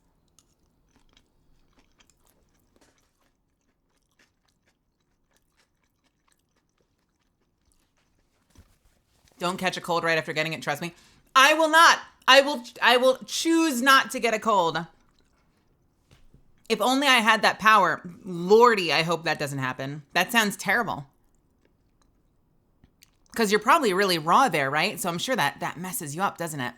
Don't catch a cold right after getting it, trust me. I will not. I will choose not to get a cold. If only I had that power. Lordy, I hope that doesn't happen. That sounds terrible. Because you're probably really raw there, right? So I'm sure that messes you up, doesn't it?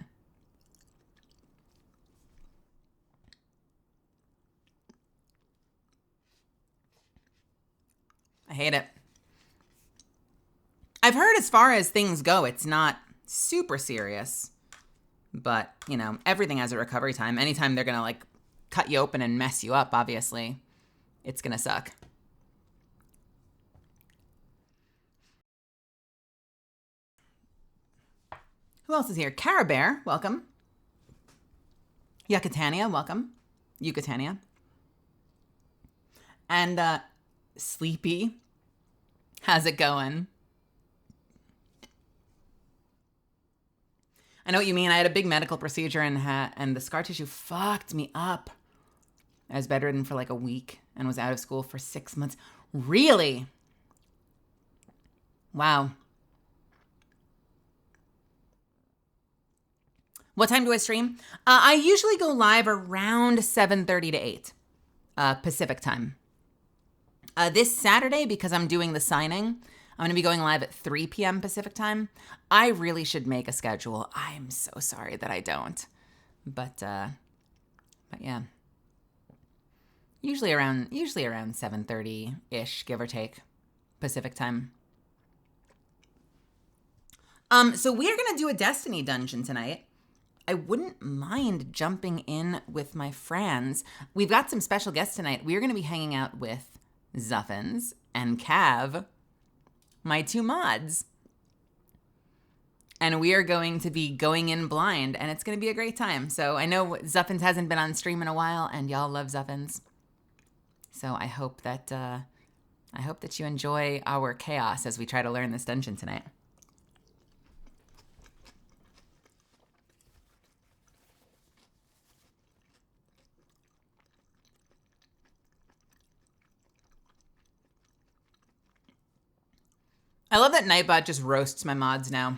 I hate it. I've heard as far as things go, it's not super serious. But, you know, everything has a recovery time. Anytime they're going to, like, cut you open and mess you up, obviously, it's going to suck. Who else is here? Cara Bear, welcome. Yucatania, welcome. Yucatania. And Sleepy, how's it going? I know what you mean. I had a big medical procedure and the scar tissue fucked me up. I was bedridden for like a week and was out of school for 6 months. Really? Wow. What time do I stream? I usually go live around 7:30 to 8 Pacific time. This Saturday, because I'm doing the signing, I'm going to be going live at 3 p.m. Pacific time. I really should make a schedule. I'm so sorry that I don't. But yeah. Usually around 7:30-ish, give or take, Pacific time. So we're going to do a Destiny dungeon tonight. I wouldn't mind jumping in with my friends. We've got some special guests tonight. We're going to be hanging out with Zuffins and Cav, my 2 mods. and we are going to be going in blind, and it's going to be a great time. So I know Zuffins hasn't been on stream in a while, and y'all love Zuffins. So I hope that you enjoy our chaos as we try to learn this dungeon tonight. I love that Nightbot just roasts my mods now.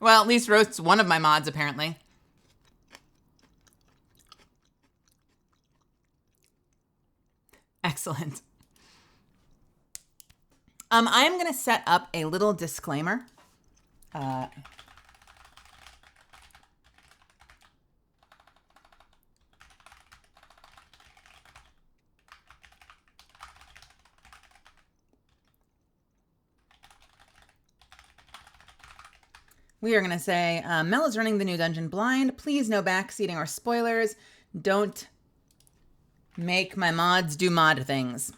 Well, at least roasts one of my mods, apparently. Excellent. I'm going to set up a little disclaimer. We are going to say, Mel is running the new dungeon blind. Please no backseating or spoilers. Don't make my mods do mod things.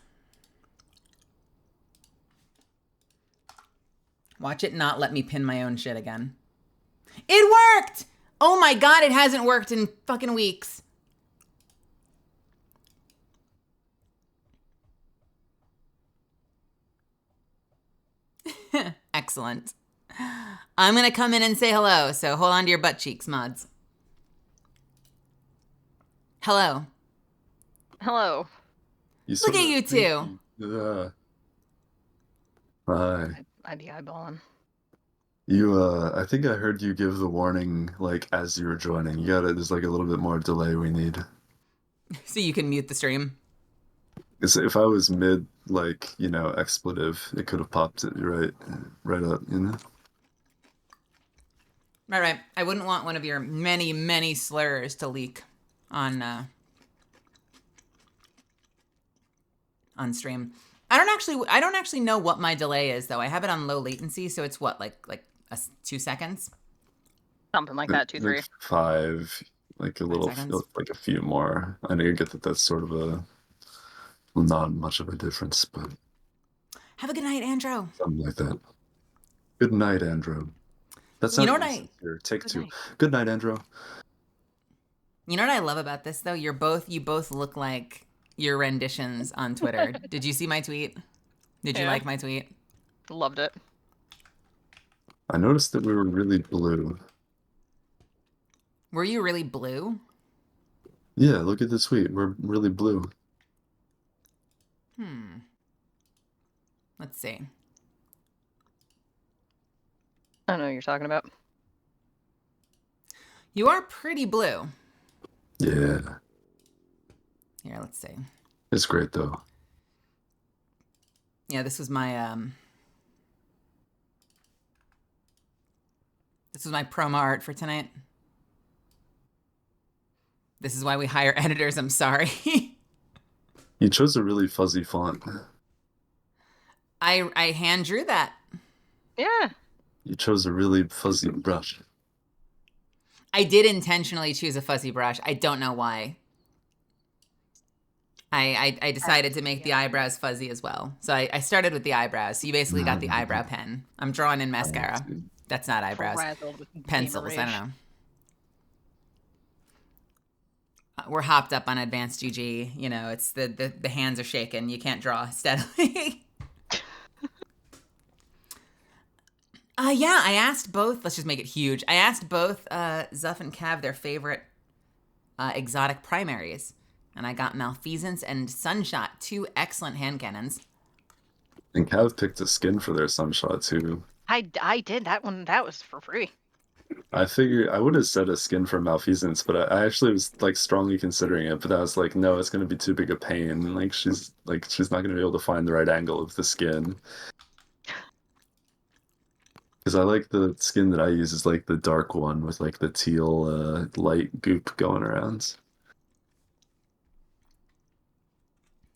Watch it not let me pin my own shit again. It worked! Oh my god, it hasn't worked in fucking weeks. Excellent. I'm going to come in and say hello, so hold on to your butt cheeks, mods. Hello. Hello. Look at you two. Hi. I'd be eyeballing. I think I heard you give the warning, like, as you were joining. There's like a little bit more delay we need. So you can mute the stream. If I was mid, like, expletive, it could have popped it right up, Right. I wouldn't want one of your many, many slurs to leak on stream. I don't actually know what my delay is though. I have it on low latency, so it's what, like 2 seconds? Something like that, 2, 3. Like 5, like a little, like a few more. I know you get that that's sort of not much of a difference, but... Have a good night, Andrew. Something like that. Good night, Andrew. That's not sincere. Take 2. Good night, Andrew. You know what I love about this though? You both look like your renditions on Twitter. Did you see my tweet? Did you like my tweet? Loved it. I noticed that we were really blue. Were you really blue? Yeah, look at the tweet. We're really blue. Let's see. I don't know what you're talking about. You are pretty blue. Yeah. Here, let's see. It's great though. Yeah, this was my promo art for tonight. This is why we hire editors, I'm sorry. You chose a really fuzzy font. I hand drew that. Yeah. You chose a really fuzzy brush. I did intentionally choose a fuzzy brush. I don't know why. I decided to make the eyebrows fuzzy as well. So I started with the eyebrows. So you basically got the eyebrow pen. I'm drawing in mascara. That's not eyebrows. Pencils, I don't know. We're hopped up on advanced GG. It's the hands are shaking. You can't draw steadily. Yeah, I asked both. Let's just make it huge. I asked both Zuff and Cav their favorite exotic primaries. And I got Malfeasance and Sunshot, 2 excellent hand cannons. And Cav picked a skin for their Sunshot too. I did that one. That was for free. I figured I would have said a skin for Malfeasance, but I actually was like strongly considering it. But I was like, no, it's going to be too big a pain. Like she's not going to be able to find the right angle of the skin. Because I like the skin that I use is like the dark one with like the teal light goop going around.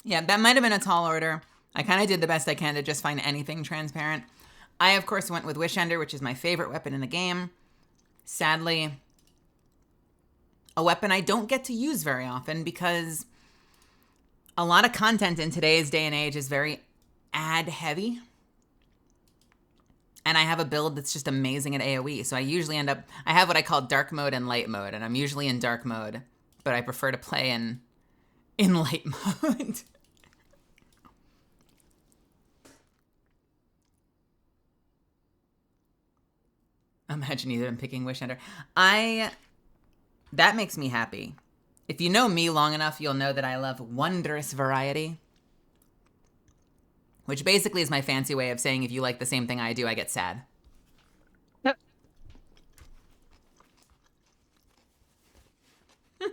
Yeah, that might have been a tall order. I kind of did the best I can to just find anything transparent. I, of course, went with Wishender, which is my favorite weapon in the game. Sadly, a weapon I don't get to use very often because A lot of content in today's day and age is very ad heavy. And I have a build that's just amazing at AoE. So I usually end up, I have what I call dark mode and light mode. And I'm usually in dark mode, but I prefer to play in light mode. Imagine you them picking Wish Ender. That makes me happy. If you know me long enough, you'll know that I love wondrous variety. Which basically is my fancy way of saying if you like the same thing I do, I get sad. Yep. I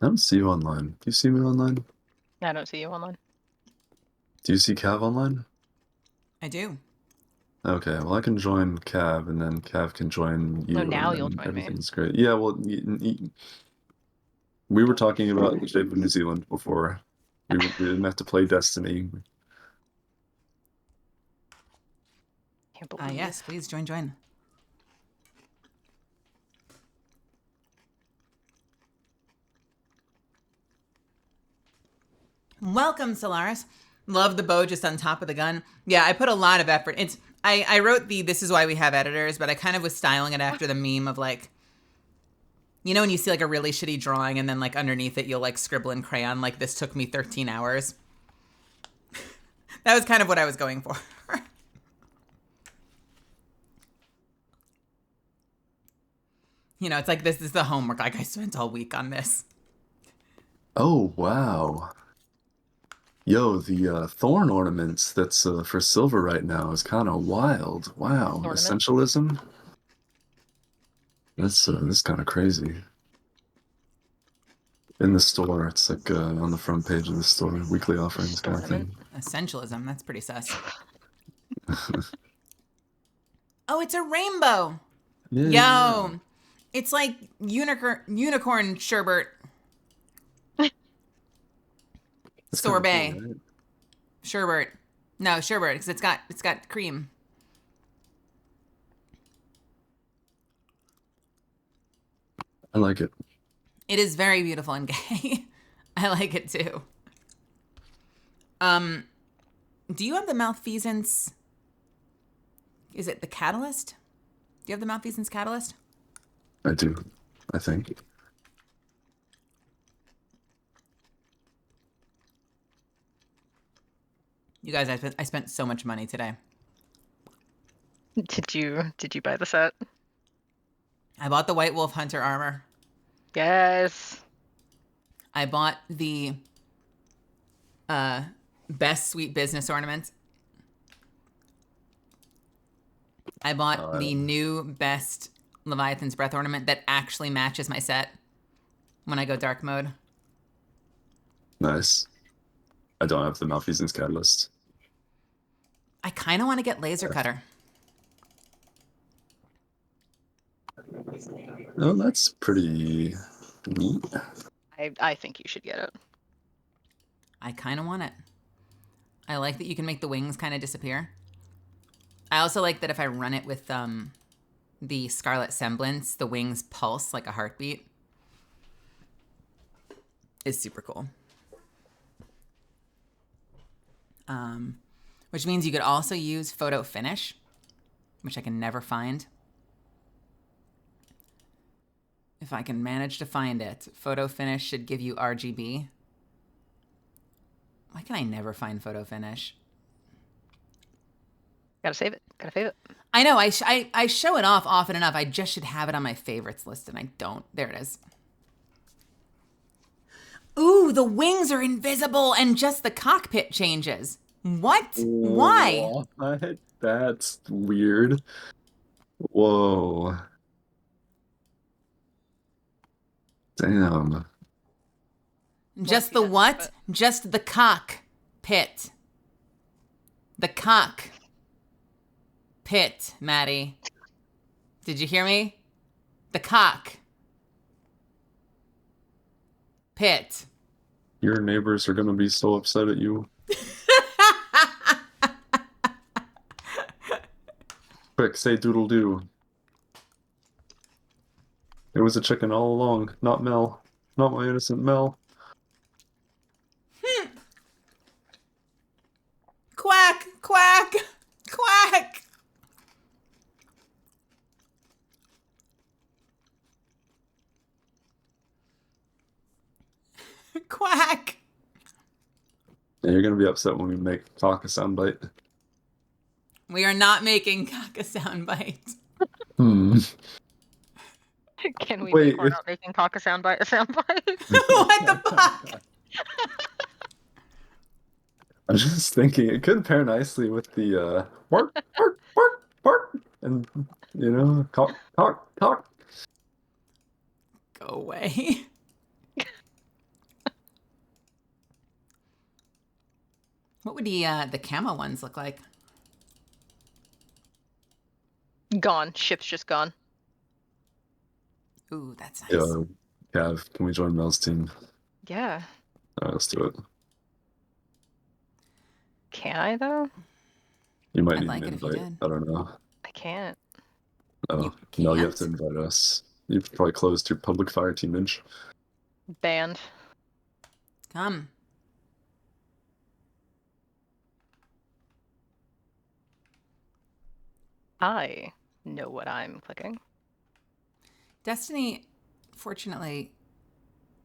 don't see you online. Do you see me online? I don't see you online. Do you see Cav online? I do. Okay, well I can join Cav, and then Cav can join you. No, now and you'll then join me. everything's great. Yeah, well, we were talking about the shape of New Zealand before. We didn't have to play Destiny. Can't believe. Yes, please join. Welcome, Solaris. Love the bow just on top of the gun. Yeah, I put a lot of effort. I wrote this is why we have editors, but I kind of was styling it after the meme of like, you know when you see like a really shitty drawing and then like underneath it you'll like scribble in crayon like this took me 13 hours. That was kind of what I was going for. You know, it's like this is the homework. Like I spent all week on this. Oh, wow. Yo, the thorn ornaments that's for silver right now is kind of wild. Wow, Ornament? essentialism? That's kind of crazy. In the store, it's like on the front page of the store, weekly offerings kind of thing. Essentialism, that's pretty sus. Oh, it's a rainbow. Yeah. Yo, it's like unicorn sherbet. That's kinda Sorbet. cool, right? Sherbet. No, sherbet, because it's got cream. I like it. It is very beautiful and gay. I like it too. Do you have the malfeasance? Is it the catalyst? Do you have the malfeasance catalyst? I do, I think. You guys, I spent so much money today. Did you buy the set? I bought the White Wolf Hunter armor. Yes. I bought the best sweet business ornament. I bought the new best Leviathan's Breath ornament that actually matches my set when I go dark mode. Nice. I don't have the malfeasance catalyst. I kind of want to get laser cutter. Oh, that's pretty neat. I think you should get it. I kind of want it. I like that you can make the wings kind of disappear. I also like that if I run it with the Scarlet Semblance, the wings pulse like a heartbeat. It's super cool. Which means you could also use photo finish, which I can never find. If I can manage to find it, photo finish should give you RGB. Why can I never find photo finish? Gotta save it. Gotta save it. I know, I show it off often enough. I just should have it on my favorites list, and I don't. There it is. Ooh, the wings are invisible, and just the cockpit changes. What? Why? What? That's weird. Whoa. Damn. Just the what? Just the cockpit. The cock pit, Maddie. Did you hear me? The cock pit. Your neighbors are gonna be so upset at you. Quick, say doodle doo. It was a chicken all along, not Mel. Not my innocent Mel. Quack, quack, quack. Quack. Yeah, you're gonna be upset when we make talk a soundbite. We are not making caca soundbite. Hmm. Can we Wait, make we're not making talk a soundbite a soundbite? What the fuck? I was just thinking it could pair nicely with the bark, bark, bark, bark, and talk, talk, talk. Go away. What would the camo ones look like? Gone. Ship's just gone. Ooh, that's nice. Yeah, Cav, can we join Mel's team? Yeah. All right, let's do it. Can I though? You might I'd need like an it if you invite. did. I don't know. I can't. Oh, You no, you have can't? to invite us. You've probably closed your public fire teamage. Banned. Come. I know what I'm clicking. Destiny, fortunately,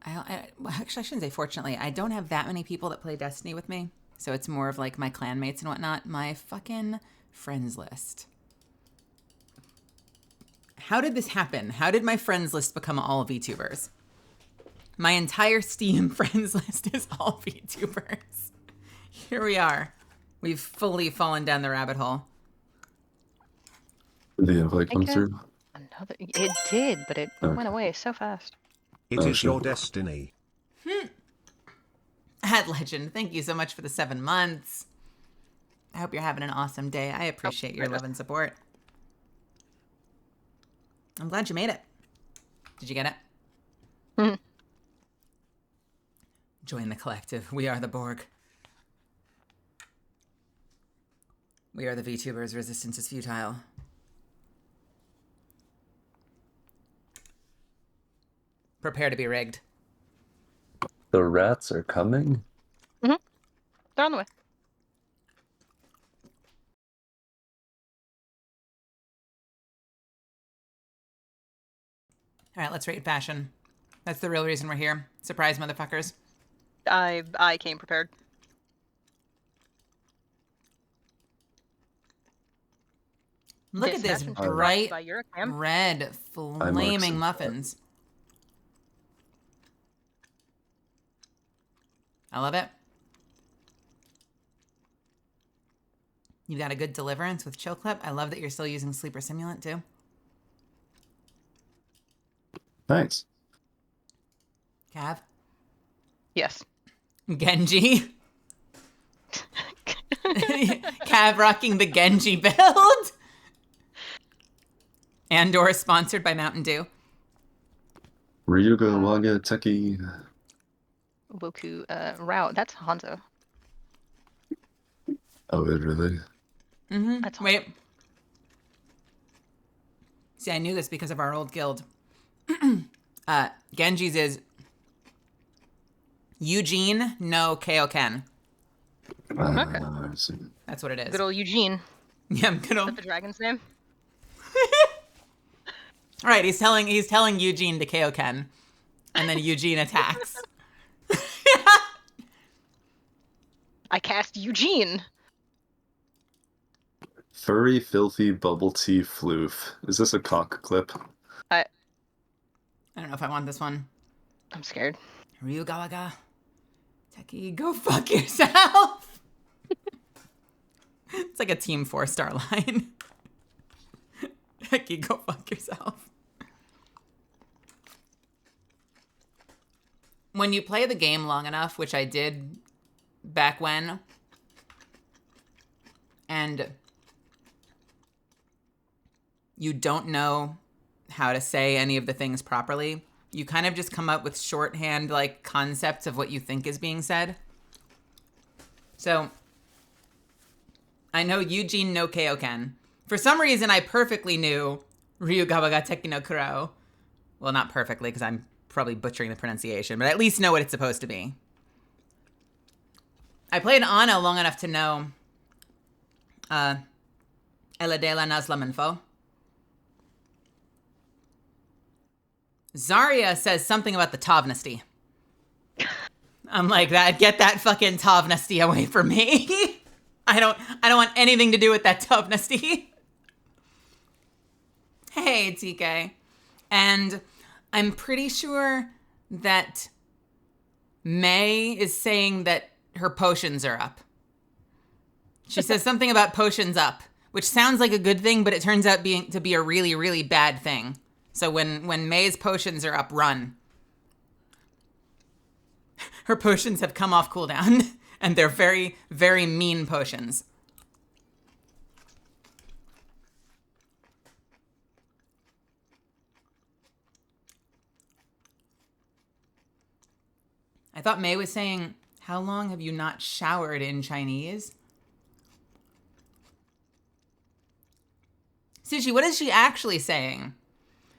well, actually, I shouldn't say fortunately. I don't have that many people that play Destiny with me. So it's more of like my clanmates and whatnot. My fucking friends list. How did this happen? How did my friends list become all VTubers? My entire Steam friends list is all VTubers. Here we are. We've fully fallen down the rabbit hole. Did the invite come through? It did, but it Okay. went away so fast. It Oh, is sure. your destiny. At Legend, thank you so much for the 7 months. I hope you're having an awesome day. I appreciate your love and support. I'm glad you made it. Did you get it? Mhm. Join the collective. We are the Borg. We are the VTubers. Resistance is futile. Prepare to be rigged. The rats are coming? They're on the way. All right, let's rate fashion. That's the real reason we're here. Surprise, motherfuckers. I came prepared. Look at this fashion show brought to you bright by Eurocam. red flaming muffins. I love it. You've got a good deliverance with Chill Clip. I love that you're still using Sleeper Simulant too. Thanks. Cav? Yes. Genji? Cav rocking the Genji build? Andor sponsored by Mountain Dew. Ryuga Waga Teki. Woku Rao. That's Hanzo. Oh, it really? Mm-hmm. That's Wait. See, I knew this because of our old guild. Genji's is Eugene no Kaioken. Okay. I see. That's what it is. Good old Eugene. Yeah, I'm good Is old. that the dragon's name? All right, he's telling Eugene to Kaioken, and then Eugene attacks. I cast Eugene. Furry, filthy, bubble tea floof. Is this a cock clip? I don't know if I want this one. I'm scared. Ryugawaga. Teki, go fuck yourself. It's like a Team 4-star line. Teki, go fuck yourself. When you play the game long enough, which I did back when, and you don't know how to say any of the things properly, you kind of just come up with shorthand like concepts of what you think is being said. So I know Eugene no Kaioken. For some reason I perfectly knew Ryugawa ga Teki no Kuro. Well, not perfectly, because I'm probably butchering the pronunciation, but at least know what it's supposed to be. I played Ana long enough to know Eladela Nazlamenfo. Zarya says something about the Tovnesty. I'm like, get that fucking Tovnesty away from me. I don't want anything to do with that Tovnesty. Hey, TK. And I'm pretty sure that May is saying that her potions are up. She says something about potions up, which sounds like a good thing, but it turns out to be a really, really bad thing. So when May's potions are up, run. Her potions have come off cooldown, and they're very, very mean potions. I thought May was saying, how long have you not showered in Chinese? Sushi, what is she actually saying?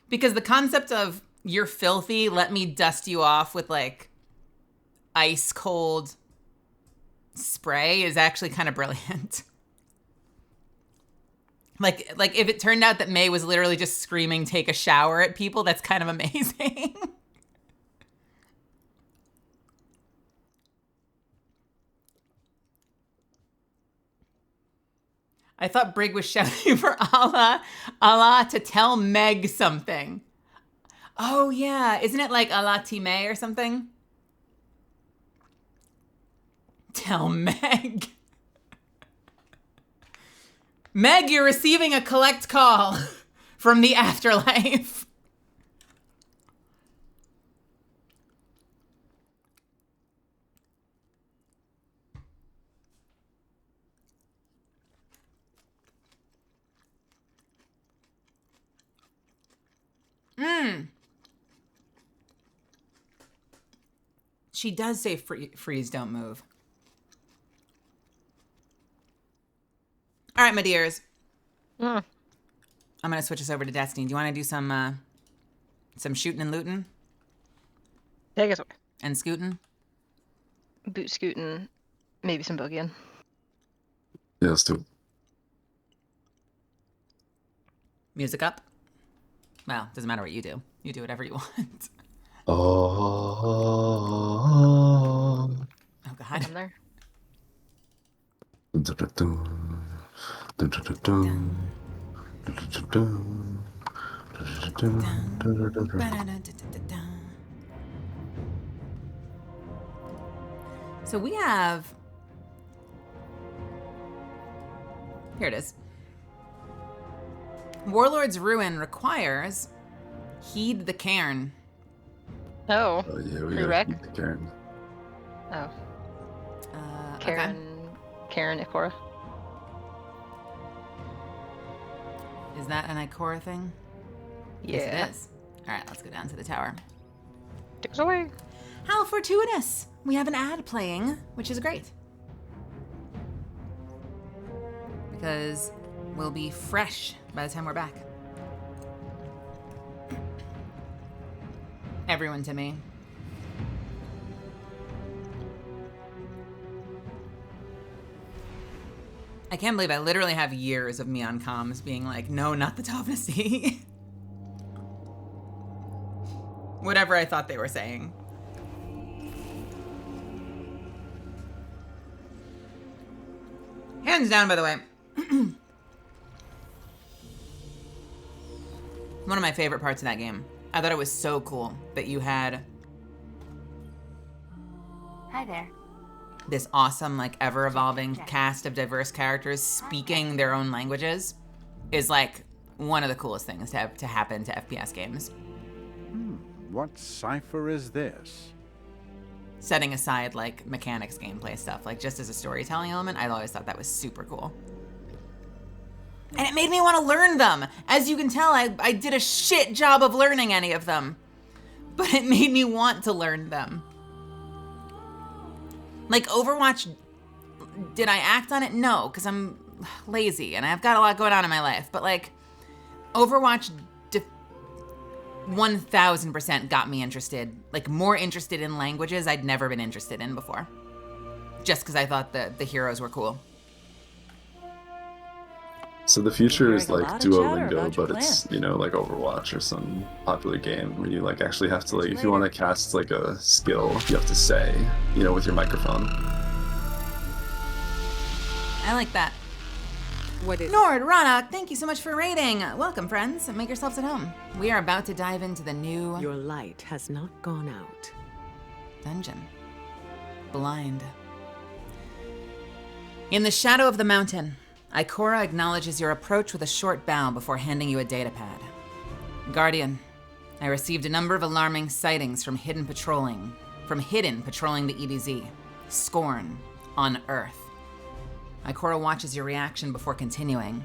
Because the concept of you're filthy, let me dust you off with like ice cold spray is actually kind of brilliant. Like if it turned out that May was literally just screaming take a shower at people, that's kind of amazing. I thought Brig was shouting for Allah to tell Meg something. Oh, yeah. Isn't it like Allah Time or something? Tell Meg. Meg, you're receiving a collect call from the afterlife. She does say freeze, don't move. All right, my dears. I'm going to switch us over to Destiny. Do you want to do some shooting and looting? Take us away. And scooting? Boot scooting, maybe some boogieing. Yeah, let's do it. Music up? Well, doesn't matter what you do. You do whatever you want. Oh. Oh, God. I'm there. So we have... Here it is. Warlord's Ruin requires Heed the Cairn. Oh. Oh yeah, we Pre-rec? gotta keep the Karen. Oh. Okay. Karen Ikora. Is that an Ikora thing? Yeah. Yes, it is. All right, let's go down to the tower. Take us away. How fortuitous! We have an ad playing, which is great. Because we'll be fresh by the time we're back. Everyone to me. I can't believe I literally have years of me on comms being like, no, not the Tovnesty. Whatever I thought they were saying. Hands down, by the way. One of my favorite parts of that game. I thought it was so cool that you had... Hi there. This awesome, like, ever-evolving cast of diverse characters speaking their own languages is, like, one of the coolest things to happen to FPS games. What cipher is this? Setting aside, like, mechanics, gameplay stuff, like, just as a storytelling element, I always thought that was super cool. And it made me want to learn them. As you can tell, I did a shit job of learning any of them. But it made me want to learn them. Like, Overwatch, did I act on it? No, because I'm lazy and I've got a lot going on in my life. But, like, Overwatch 1000% got me interested. Like, more interested in languages I'd never been interested in before. Just because I thought the heroes were cool. So the future is Hearing a like lot of chatter Duolingo, about your but it's, plan. like Overwatch or some popular game where you like actually have to, like, if you want to cast like a skill, you have to say, with your microphone. I like that. What is Nord, Ronak, thank you so much for raiding. Welcome, friends. Make yourselves at home. We are about to dive into the new Your light has not gone out. dungeon. Blind. In the shadow of the mountain, Ikora acknowledges your approach with a short bow before handing you a datapad. Guardian, I received a number of alarming sightings from hidden patrolling the EDZ. Scorn on Earth. Ikora watches your reaction before continuing.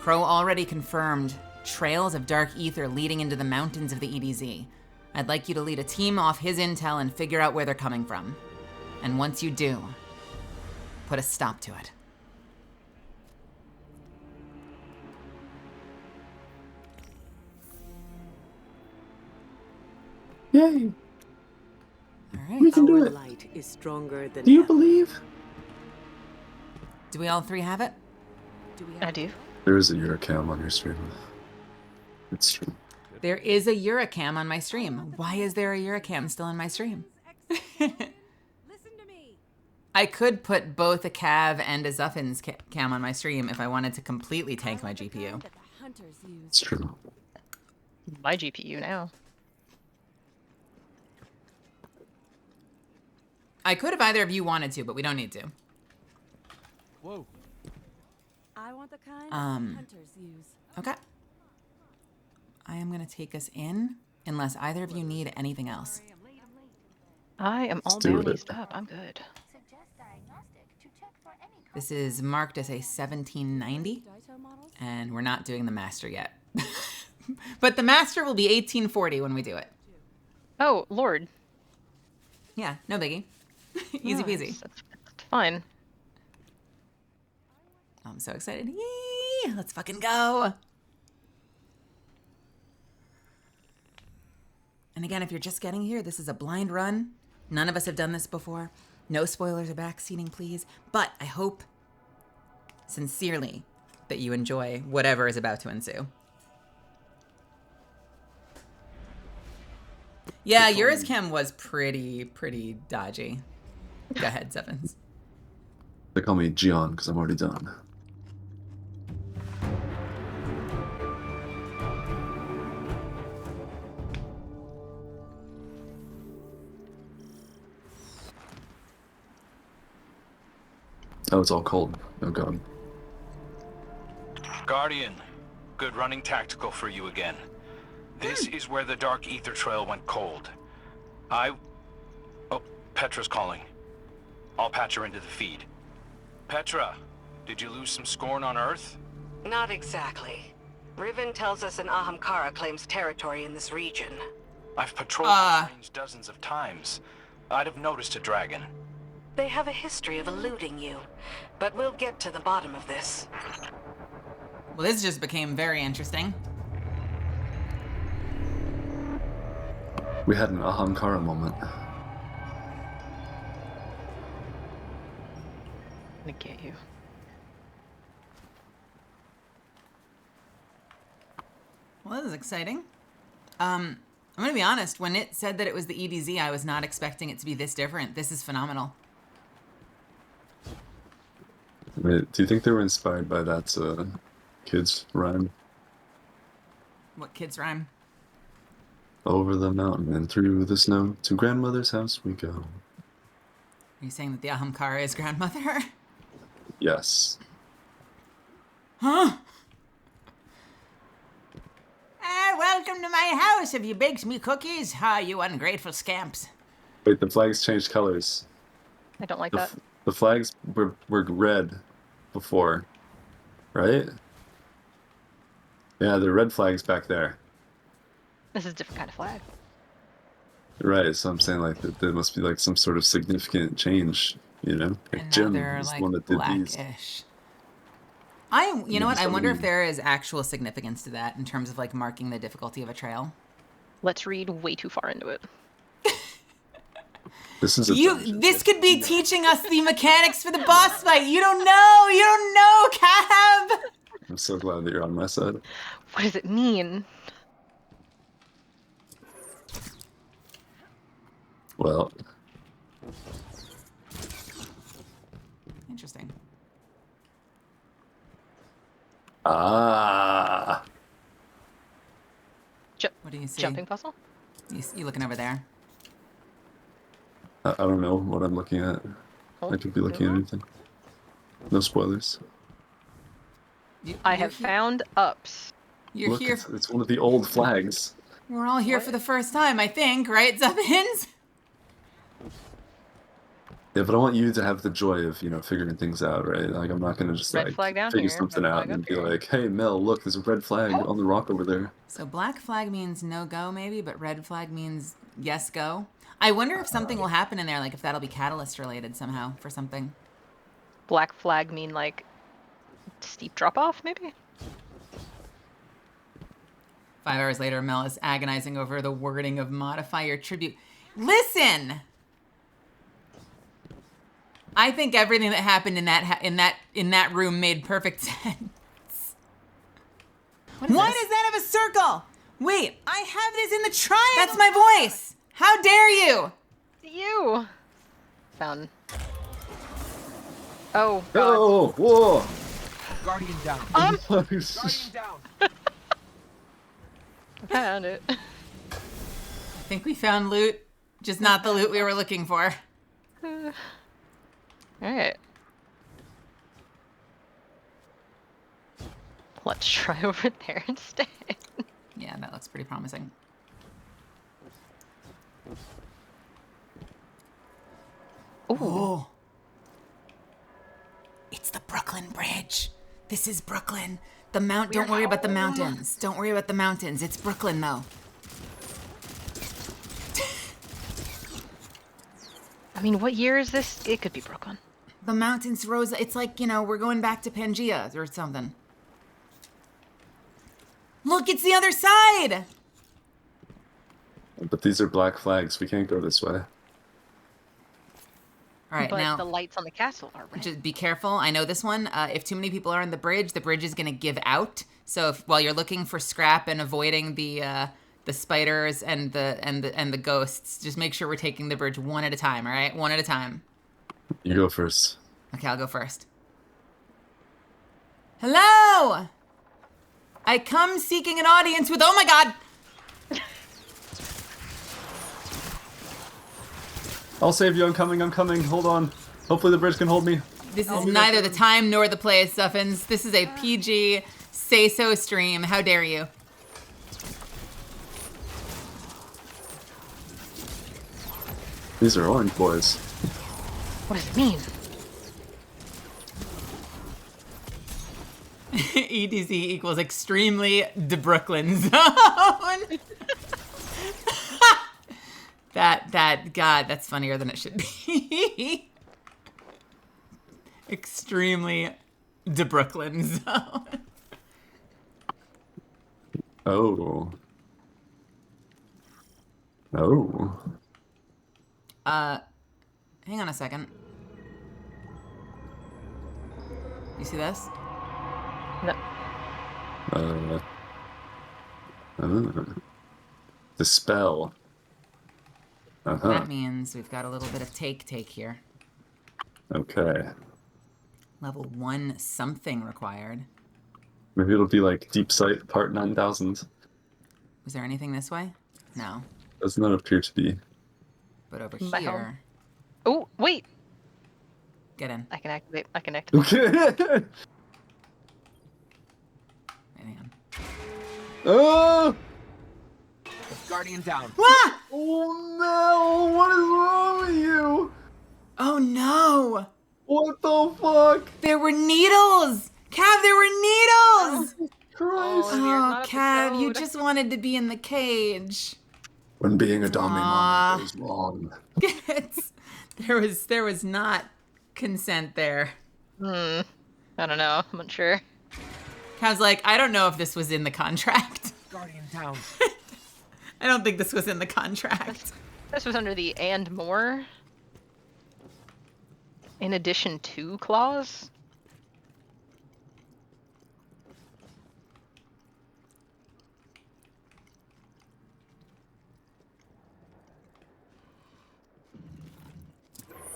Crow already confirmed trails of dark ether leading into the mountains of the EDZ. I'd like you to lead a team off his intel and figure out where they're coming from. And once you do, put a stop to it. Yay! All right. We can do Our it. light is stronger than Do you ever. believe? Do we all three have it? Do we I have do. There is a Eurocam on your stream. It's true. There is a Eurocam on my stream. Why is there a Eurocam still on my stream? Listen to me. I could put both a Cav and a Zuffin's cam on my stream if I wanted to completely tank my GPU. That the hunters use. It's true. My GPU now. I could if either of you wanted to, but we don't need to. Whoa. I want the kind Um, hunters use. Okay. I am going to take us in unless either of you need anything else. I am all Let's do it. bownies up. I'm good. This is marked as a 1790, Daito models? and we're not doing the master yet. But the master will be 1840 when we do it. Oh, Lord. Yeah, no biggie. Easy No, peasy. That's fine. I'm so excited. Yee! Let's fucking go. And again, if you're just getting here, this is a blind run. None of us have done this before. No spoilers or backseating, please. But I hope, sincerely, that you enjoy whatever is about to ensue. Yeah, Eurocam was pretty dodgy. Go ahead, Sevens. They call me Gian because I'm already done. Oh, it's all cold. Oh god. Guardian, good running tactical for you again. This is where the Dark Ether Trail went cold. Oh, Petra's calling. I'll patch her into the feed. Petra, did you lose some scorn on Earth? Not exactly. Riven tells us an Ahamkara claims territory in this region. I've patrolled this range dozens of times. I'd have noticed a dragon. They have a history of eluding you, but we'll get to the bottom of this. Well, this just became very interesting. We had an Ahamkara moment. I'm gonna get you. Well, this is exciting. I'm gonna be honest, when it said that it was the EDZ, I was not expecting it to be this different. This is phenomenal. Wait, do you think they were inspired by that kids rhyme? What kids rhyme? Over the mountain and through the snow, to grandmother's house we go. Are you saying that the Ahamkara is grandmother? Yes. Huh? Welcome to my house. Have you baked me cookies? Ah, you ungrateful scamps. Wait, the flags changed colors. I don't like The, that. the flags were red before, right? Yeah, the red flags back there. This is a different kind of flag. Right, so I'm saying like that there must be like some sort of significant change, you know? Like And now Jim they're is the like one that did these. blackish. You know what? I wonder if there is actual significance to that in terms of like marking the difficulty of a trail. Let's read way too far into it. This is a You. dungeon. This could be teaching us the mechanics for the boss fight. You don't know. You don't know, Cab. I'm so glad that you're on my side. What does it mean? Well, Interesting. ah, What do you see? Jumping puzzle? You looking over there? I don't know what I'm looking at. Oh, I could be looking at anything. No spoilers. I have found ups. You're Look, here. it's one of the old flags. We're all here for the first time, I think, right, Zubbins? Yeah, but I want you to have the joy of, figuring things out, right? Like, I'm not gonna just Red flag down figure here, something red out flag and up be here. like, hey, Mel, look, there's a red flag on the rock over there. So black flag means no go, maybe, but red flag means yes go. I wonder if something will happen in there, like if that'll be catalyst related somehow for something. Black flag mean like steep drop off, maybe? 5 hours later, Mel is agonizing over the wording of modify your tribute. Listen! I think everything that happened in that room made perfect sense. Why does that have a circle? Wait, I have this in the triangle. That's my voice. How dare you? You found. Oh god. Oh, whoa! Guardian down. Guardian down. Found it. I think we found loot, just not the loot we were looking for. Alright. Let's try over there instead. Yeah, that looks pretty promising. Ooh. Oh. It's the Brooklyn Bridge. This is Brooklyn. Don't worry about the mountains. Don't worry about the mountains. It's Brooklyn, though. I mean, what year is this? It could be Brooklyn. The mountains rose. It's like, we're going back to Pangea or something. Look, it's the other side. But these are black flags. We can't go this way. All right, But now the lights on the castle are red. just be careful. I know this one. If too many people are on the bridge is going to give out. So while you're looking for scrap and avoiding the spiders and the ghosts, just make sure we're taking the bridge one at a time. All right, one at a time. You go first. Okay, I'll go first. Hello! I come seeking an audience with, oh my god! I'll save you. I'm coming. Hold on. Hopefully the bridge can hold me. This is neither the time nor the place, Stuffins. This is a PG say-so stream. How dare you? These are orange boys. What does it mean? EDZ equals extremely de Brooklyn zone. God, that's funnier than it should be. Extremely de Brooklyn zone. Oh. Oh. Hang on a second. You see this? No. The spell. Uh-huh. That means we've got a little bit of take here. Okay. Level 1 something required. Maybe it'll be like Deep Sight Part 9000. Was there anything this way? No. Does not appear to be. But over My home. here, Oh, wait! get in. I can activate. I can activate. Okay. Hang on. Oh! Guardian down. Ah! Oh no! What is wrong with you? Oh no! What the fuck? There were needles! Cav, there were needles! Christ! Oh, Cav, you just wanted to be in the cage. When being a dummy Aw. mom goes wrong. There was not consent there. I don't know. I'm not sure. Cav's like, I don't know if this was in the contract. Guardian down. I don't think this was in the contract. This was under the and more. In addition to clause.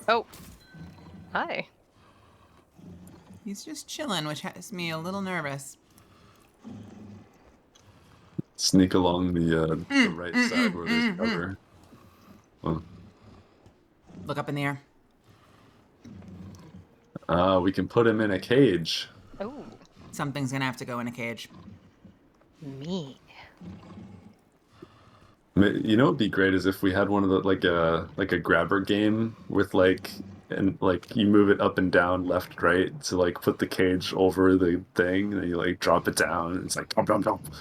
Oh. Hi. He's just chilling, which has me a little nervous. Sneak along the right side where there's cover. Well, Look up in the air. we can put him in a cage. Oh. Something's gonna have to go in a cage. Me. You know, what'd be great is if we had one of the like a grabber game with and you move it up and down, left, right, to like put the cage over the thing, and then you like drop it down, and it's like dump, dump, dump.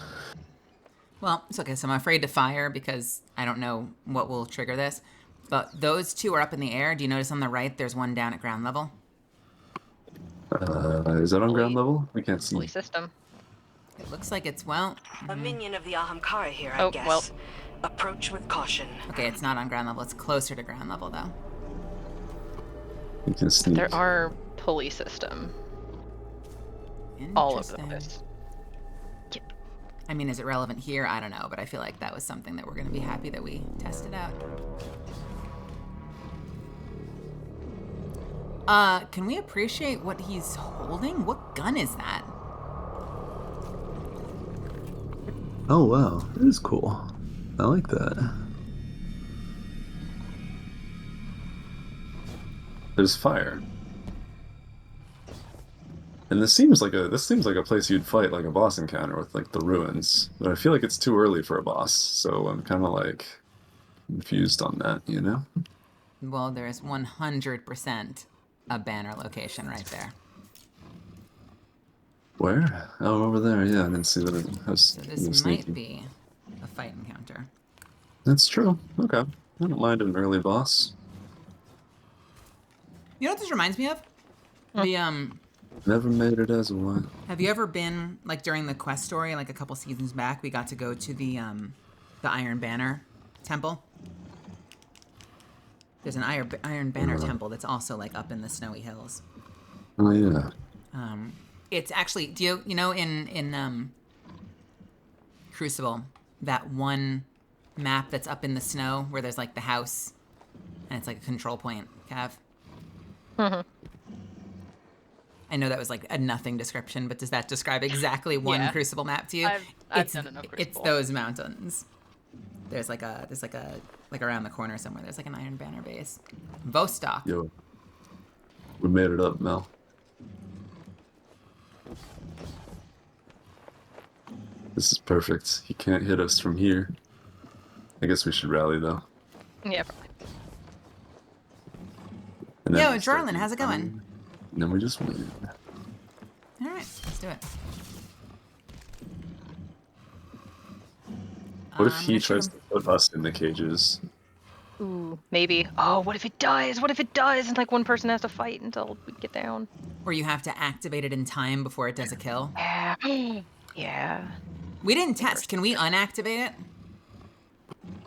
Well, it's okay. So I'm afraid to fire because I don't know what will trigger this. But those two are up in the air. Do you notice on the right there's one down at ground level? Is that on ground level? We can't see. Fully system. It looks like it's, well... A minion of the Ahamkara here, I Oh, guess. well. Approach with caution. Okay, it's not on ground level. It's closer to ground level, though. You can sneak. There are pulley system. All of Interesting. those. I mean, is it relevant here? I don't know, but I feel like that was something that we're going to be happy that we tested out. Can we appreciate what he's holding? What gun is that? Oh wow, that is cool. I like that. There's fire. And this seems like a place you'd fight like a boss encounter with like the ruins. But I feel like it's too early for a boss, so I'm kind of like confused on that, you know? Well, there is 100% a banner location right there. Where? Oh, over there. Yeah, I didn't see that. So this might be a fight encounter. That's true. Okay, I don't mind an early boss. You know what this reminds me of? The Never made it as a one. Have you ever been like during the quest story, like a couple seasons back? We got to go to the Iron Banner temple. There's an Iron Banner temple that's also like up in the snowy hills. Oh yeah. It's actually, do you know in Crucible, that one map that's up in the snow where there's like the house and it's like a control point, Cav? Mhm. I know that was like a nothing description, but does that describe exactly one Yeah. Crucible map to you? I've done enough It's Crucible. those mountains. There's like around the corner somewhere. There's like an Iron Banner base. Vostok. Yo, we made it up, Mel. This is perfect. He can't hit us from here. I guess we should rally though. Yeah, probably. And then Yo, we start Jarlin, how's it going? running, And then we just win. All right, let's do it. What if I'm he gonna shoot tries him. to put us in the cages? Ooh, maybe. Oh, what if it does? What if it does? And like one person has to fight until we get down. Or you have to activate it in time before it does a kill. Yeah. Yeah. We didn't test. Can we unactivate it?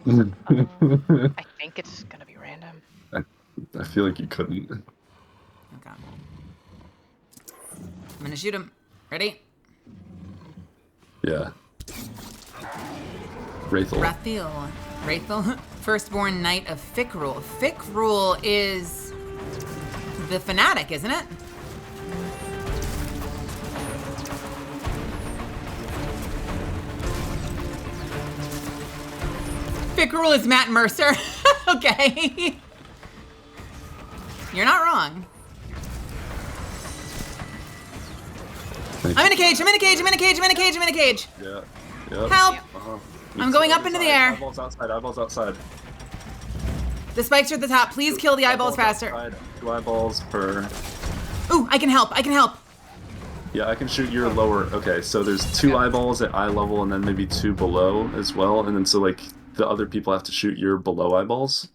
I think it's gonna be random. I feel like you couldn't. Okay. I'm gonna shoot him. Ready? Yeah. Wraithel. Wraithel, firstborn knight of Fikrul. Fikrul is the fanatic, isn't it? Fikrul is Matt Mercer. Okay. You're not wrong. I'm in a cage, I'm in a cage, I'm in a cage, I'm in a cage, I'm in a cage. Yeah. Yep. Help! Uh-huh. I'm going up into the air. Eyeballs outside, eyeballs outside. The spikes are at the top. Please kill the eyeballs faster. Outside. 2 eyeballs per... Ooh, I can help, I can help. Yeah, I can shoot your lower... Okay, so there's 2 eyeballs at eye level and then maybe 2 below as well. And then so, like, the other people have to shoot your below eyeballs.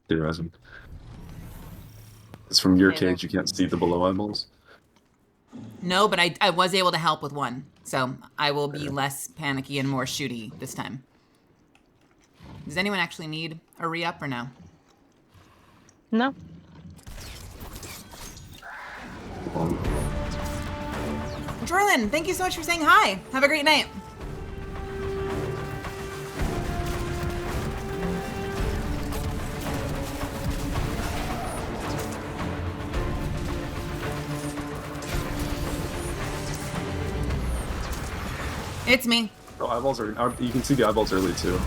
Theorizing. It's from your Amazing. cage, you can't see the below eyeballs. No, but I was able to help with one. So I will be less panicky and more shooty this time. Does anyone actually need a re-up or no? No. Jorlin, thank you so much for saying hi. Have a great night. It's me. Oh, eyeballs are. You can see the eyeballs early too.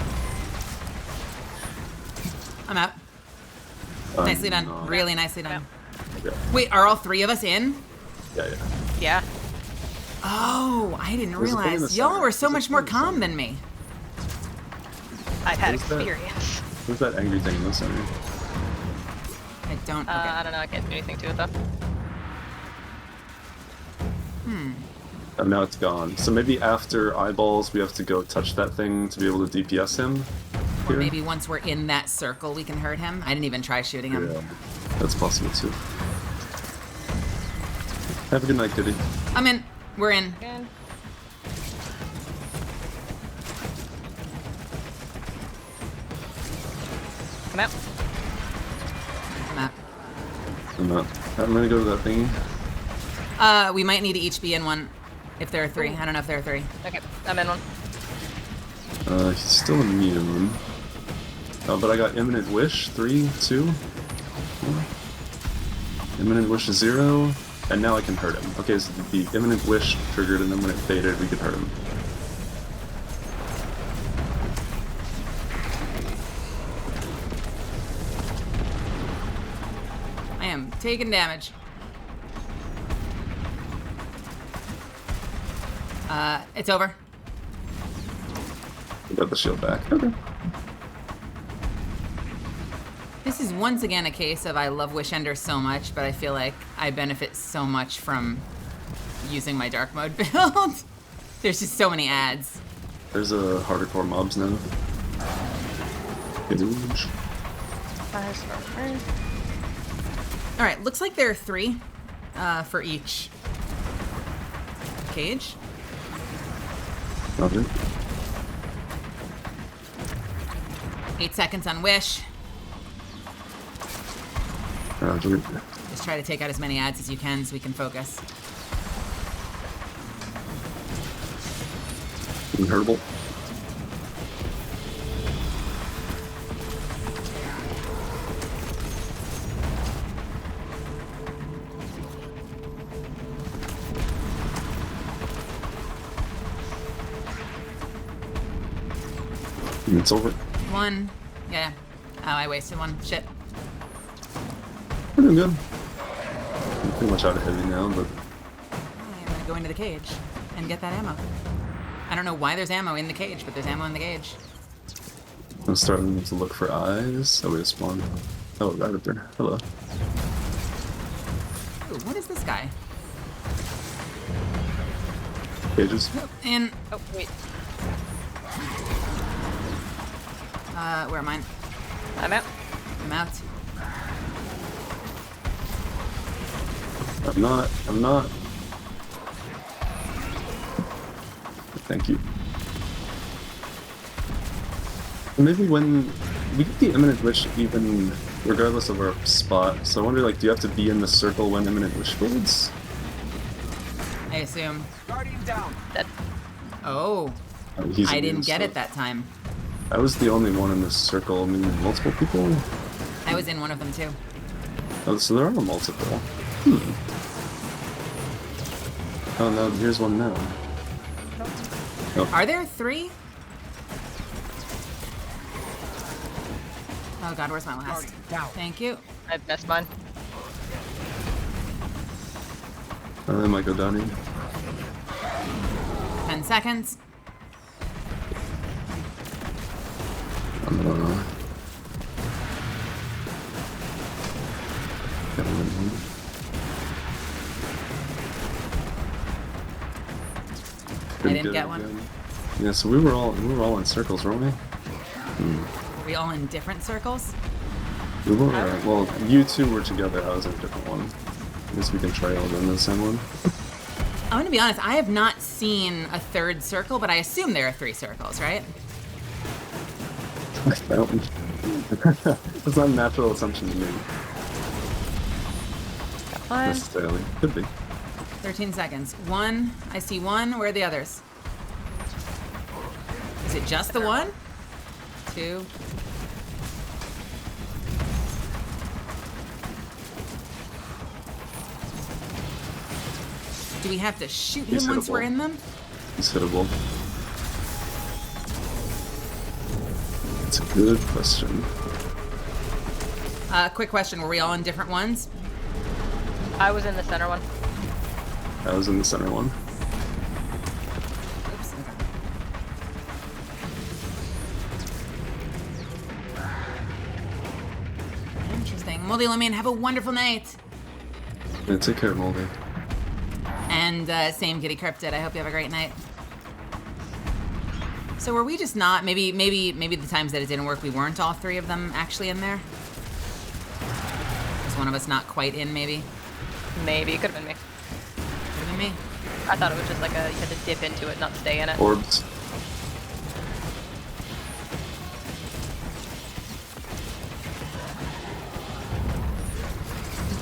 I'm out. Nicely done. No. Really nicely done. Yeah. Wait, are all three of us in? Yeah. Yeah. Oh, I didn't There's a thing in the realize. Y'all center. were so There's a much thing more in the calm center. than me. I've had What is that? experience. Who's that angry thing in the center? I don't. Okay. I don't know. I can't do anything to it though. Oh, now it's gone. So maybe after eyeballs, we have to go touch that thing to be able to DPS him. Or here? maybe once we're in that circle, we can hurt him. I didn't even try shooting him. Yeah, that's possible too. Have a good night, Kitty. I'm in. We're in. Again. Come out. I'm out. I'm gonna go to that thingy. We might need to each be in one if there are three. I don't know if there are three. Okay, I'm in one. He's still immune. But I got Imminent Wish, 3, 2. 1. Imminent Wish is 0, and now I can hurt him. Okay, so the Imminent Wish triggered, and then when it faded, we could hurt him. I am taking damage. It's over. We got the shield back. Okay. This is once again a case of I love Wishender so much, but I feel like I benefit so much from using my dark mode build. There's just so many ads. There's a harder core mobs now. Huge. All right, looks like there are three for each cage. Roger. 8 seconds on Wish. Roger. Just try to take out as many ads as you can so we can focus. Inhurtable. It's over. One. Yeah. Oh, I wasted one. Shit. We're doing good. I'm pretty much out of heavy now, but I'm gonna go into the cage and get that ammo. I don't know why there's ammo in the cage, but there's ammo in the cage. I'm starting to look for eyes. Oh, we just spawned. Oh, right up there. Hello. Ooh, what is this guy? Cages. In. Oh, wait. Where am I? I'm out. I'm out. I'm not. Thank you. Maybe when we get the Imminent Wish even regardless of our spot, so I wonder, like, do you have to be in the circle when Imminent Wish fades? I assume. Guardian down. Dead. Oh. He's I immune, didn't get so- it that time. I was the only one in this circle. I mean, multiple people? I was in one of them too. Oh, so there are multiple. Oh, no, here's one now. Are there three? Oh god, where's my last? Guardian down. Thank you. I missed mine. I might go down here. 10 seconds. I didn't get one. Yeah, so we were all in circles, weren't we? Are we all in different circles? We were. Well, you two were together. I was in a different one. I guess we can try all in the same one. I'm gonna be honest, I have not seen a third circle, but I assume there are 3 circles, right? It's not a natural assumption to me, One. necessarily. Could be. 13 seconds. 1, I see 1, where are the others? Is it just the 1? 2. Do we have to shoot him He's once we're hittable. in them? It's hittable. It's a good question. Quick question, were we all in different ones? I was in the center one. I was in the center one. Oops. Okay. Interesting. Moldy Lemon, have a wonderful night. Yeah, take care, Moldy. And same Kitty Cryptid. I hope you have a great night. So were we just not, maybe the times that it didn't work, we weren't all 3 of them actually in there? Was one of us not quite in, maybe? Maybe. It could have been me. Could have been me. I thought it was just like you had to dip into it, not stay in it. Orbs.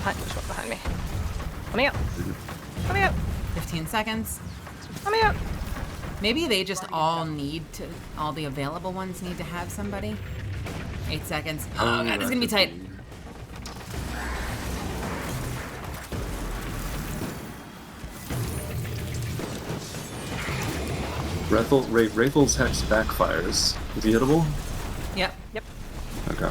There's one behind me. Let me out. Let me out. 15 seconds. Let me out. Maybe they just all all the available ones need to have somebody. 8 seconds. Oh god, this is gonna be tight. Wraithel's Hex backfires. Is he hittable? Yep. Yep. Okay.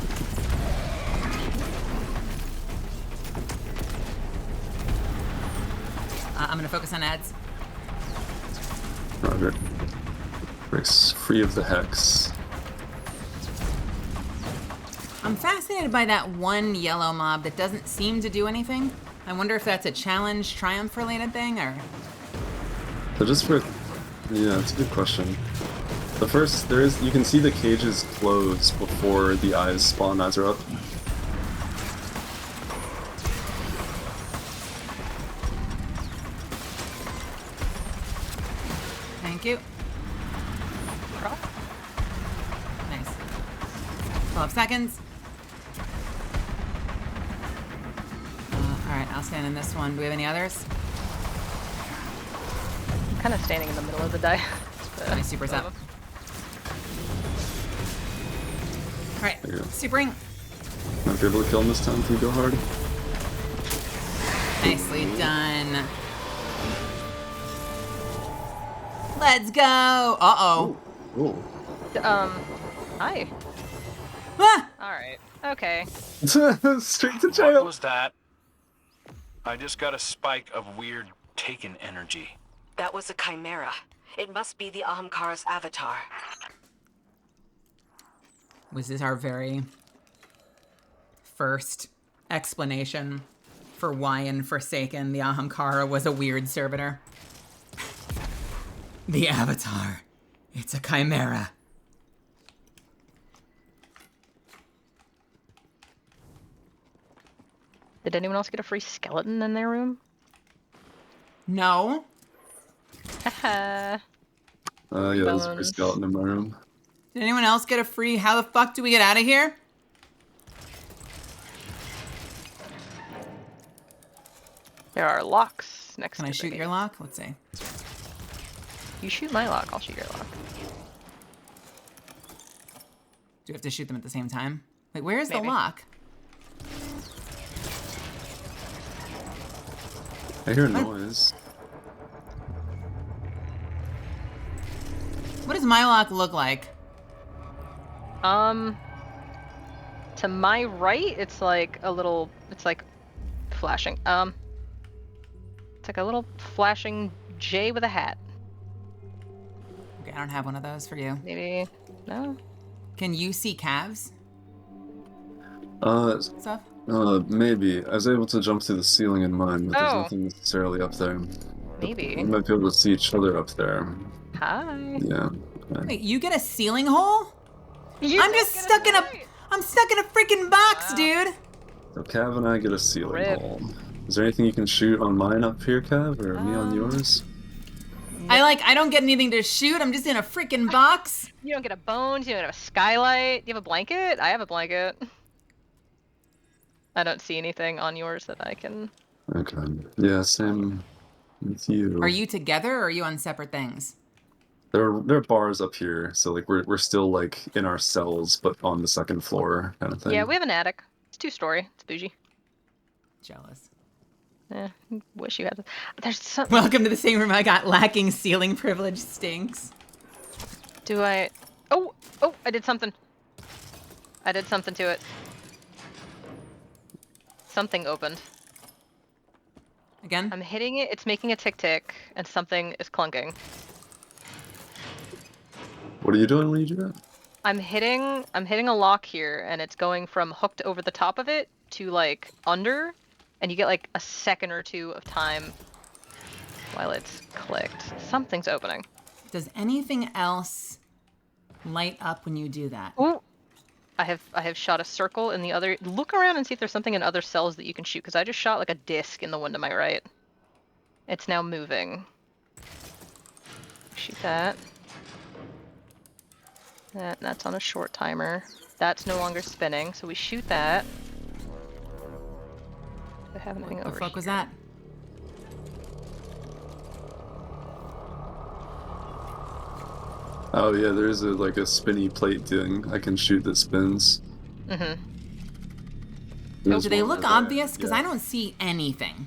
I'm gonna focus on ads. Roger. Breaks free of the Hex. I'm fascinated by that one yellow mob that doesn't seem to do anything. I wonder if that's a challenge, triumph related thing, or... So just for... Yeah, it's a good question. The first, you can see the cages close before the eyes spawn. Eyes are up. Thank you. Nice. 12 seconds. Alright, I'll stand in this one. Do we have any others? Kind of standing in the middle of the die. My super's up. Alright, There you go. supering. Might be able to kill him this time if you go hard. Nicely done. Let's go! Uh-oh. Ooh. Hi. Ah! Alright. Okay. Straight to What jail. was that? I just got a spike of weird taken energy. That was a chimera. It must be the Ahamkara's avatar. Was this our very first explanation for why in Forsaken the Ahamkara was a weird servitor? The Avatar. It's a chimera. Did anyone else get a free skeleton in their room? No. Haha. Yeah, there's a free Bones. skeleton in my room. Did anyone else get a free, how the fuck do we get out of here? There are locks next Can to I the shoot gate. your lock? Let's see. You shoot my lock, I'll shoot your lock. Do we have to shoot them at the same time? Wait, where is the Maybe. lock? I hear a noise. What does my lock look like? To my right, it's like a little, it's like flashing. It's like a little flashing J with a hat. Okay, I don't have one of those for you. Maybe, no? Can you see calves stuff? Maybe. I was able to jump through the ceiling in mine, but Oh. there's nothing necessarily up there. Maybe. We might be able to see each other up there. Hi. Yeah. Okay. Wait, you get a ceiling hole? You I'm did just get it stuck in a right. I'm stuck in a freaking box, Wow. dude. So Cav and I get a ceiling Rip. hole. Is there anything you can shoot on mine up here, Kev, or me on yours? I don't get anything to shoot. I'm just in a freaking box. You don't get a bones, you don't have a skylight. Do you have a blanket? I have a blanket. I don't see anything on yours that I can... Okay. Yeah, same with you. Are you together or are you on separate things? There are bars up here, so like we're still like in our cells, but on the second floor kind of thing. Yeah, we have an attic. It's 2-story. It's bougie. Jealous. Yeah, wish you had. There's some. Welcome to the same room I got. Lacking ceiling privilege stinks. Do I? Oh, I did something. I did something to it. Something opened. Again? I'm hitting it. It's making a tick tick, and something is clunking. What are you doing when you do that? I'm hitting a lock here, and it's going from hooked over the top of it to like under, and you get like a second or two of time while it's clicked. Something's opening. Does anything else light up when you do that? Ooh. I have shot a circle in the other. Look around and see if there's something in other cells that you can shoot, because I just shot like a disc in the one to my right. It's now moving. Shoot that. That's on a short timer. That's no longer spinning, so we shoot that. Do I have anything What over the fuck here? was that? Oh yeah, there's like a spinny plate thing I can shoot that spins. Mm-hmm. There's Do they one look right there, obvious? Because yeah. I don't see anything.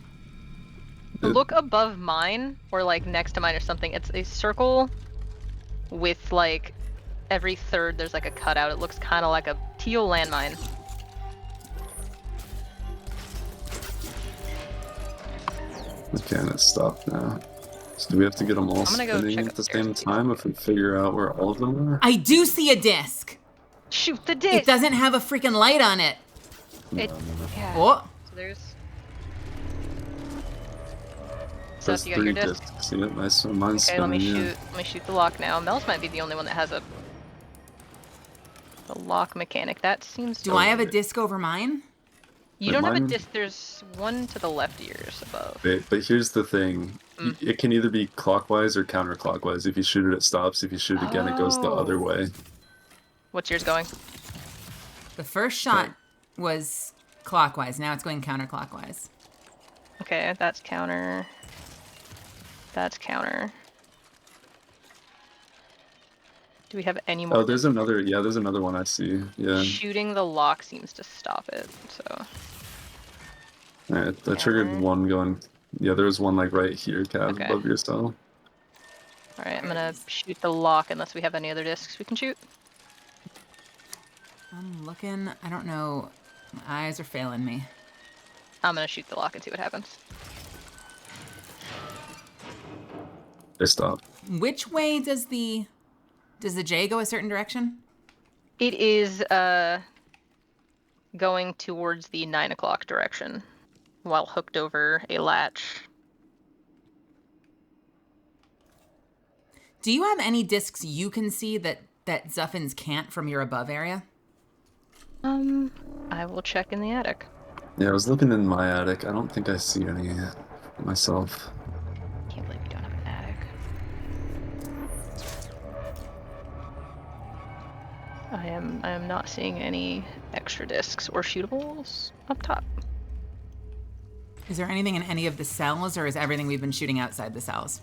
Look above mine, or like next to mine or something. It's a circle with like every third there's like a cutout. It looks kind of like a teal landmine. Okay, and it's stopped now. So do we have to get them all I'm gonna go spinning check at the upstairs same and see time if we figure out where all of them are? I do see a disc. Shoot the disc! It doesn't have a freaking light on it. It, yeah. Oh, So there's. There's Seth, you got your 3 disc? discs. Yep, mine's Okay, spinning. let me yeah. shoot. Let me shoot the lock now. Mel's might be the only one that has a. The lock mechanic. That seems. do I have a disc over mine? You Wait, don't have a mine- disc. There's one to the left of yours above. But here's the thing. It can either be clockwise or counterclockwise. If you shoot it, it stops. If you shoot it again, it goes the other Oh. way. What's yours going? The first shot was clockwise. Now it's going counterclockwise. Okay, that's counter. That's counter. Do we have any more? Oh, there's another. Yeah, there's another one I see. Yeah. Shooting the lock seems to stop it. So. Alright, I triggered Counter. one going. Yeah, there's one like right here, Cav, Okay. above your cell. All right, I'm gonna shoot the lock unless we have any other discs we can shoot. I'm looking. I don't know. My eyes are failing me. I'm gonna shoot the lock and see what happens. They stopped. Which way does the J go a certain direction? It is going towards the 9 o'clock direction while hooked over a latch. Do you have any discs you can see that Zuffins can't from your above area? I will check in the attic. Yeah, I was looking in my attic. I don't think I see any myself. Can't believe we don't have an attic. I am not seeing any extra discs or shootables up top. Is there anything in any of the cells, or is everything we've been shooting outside the cells?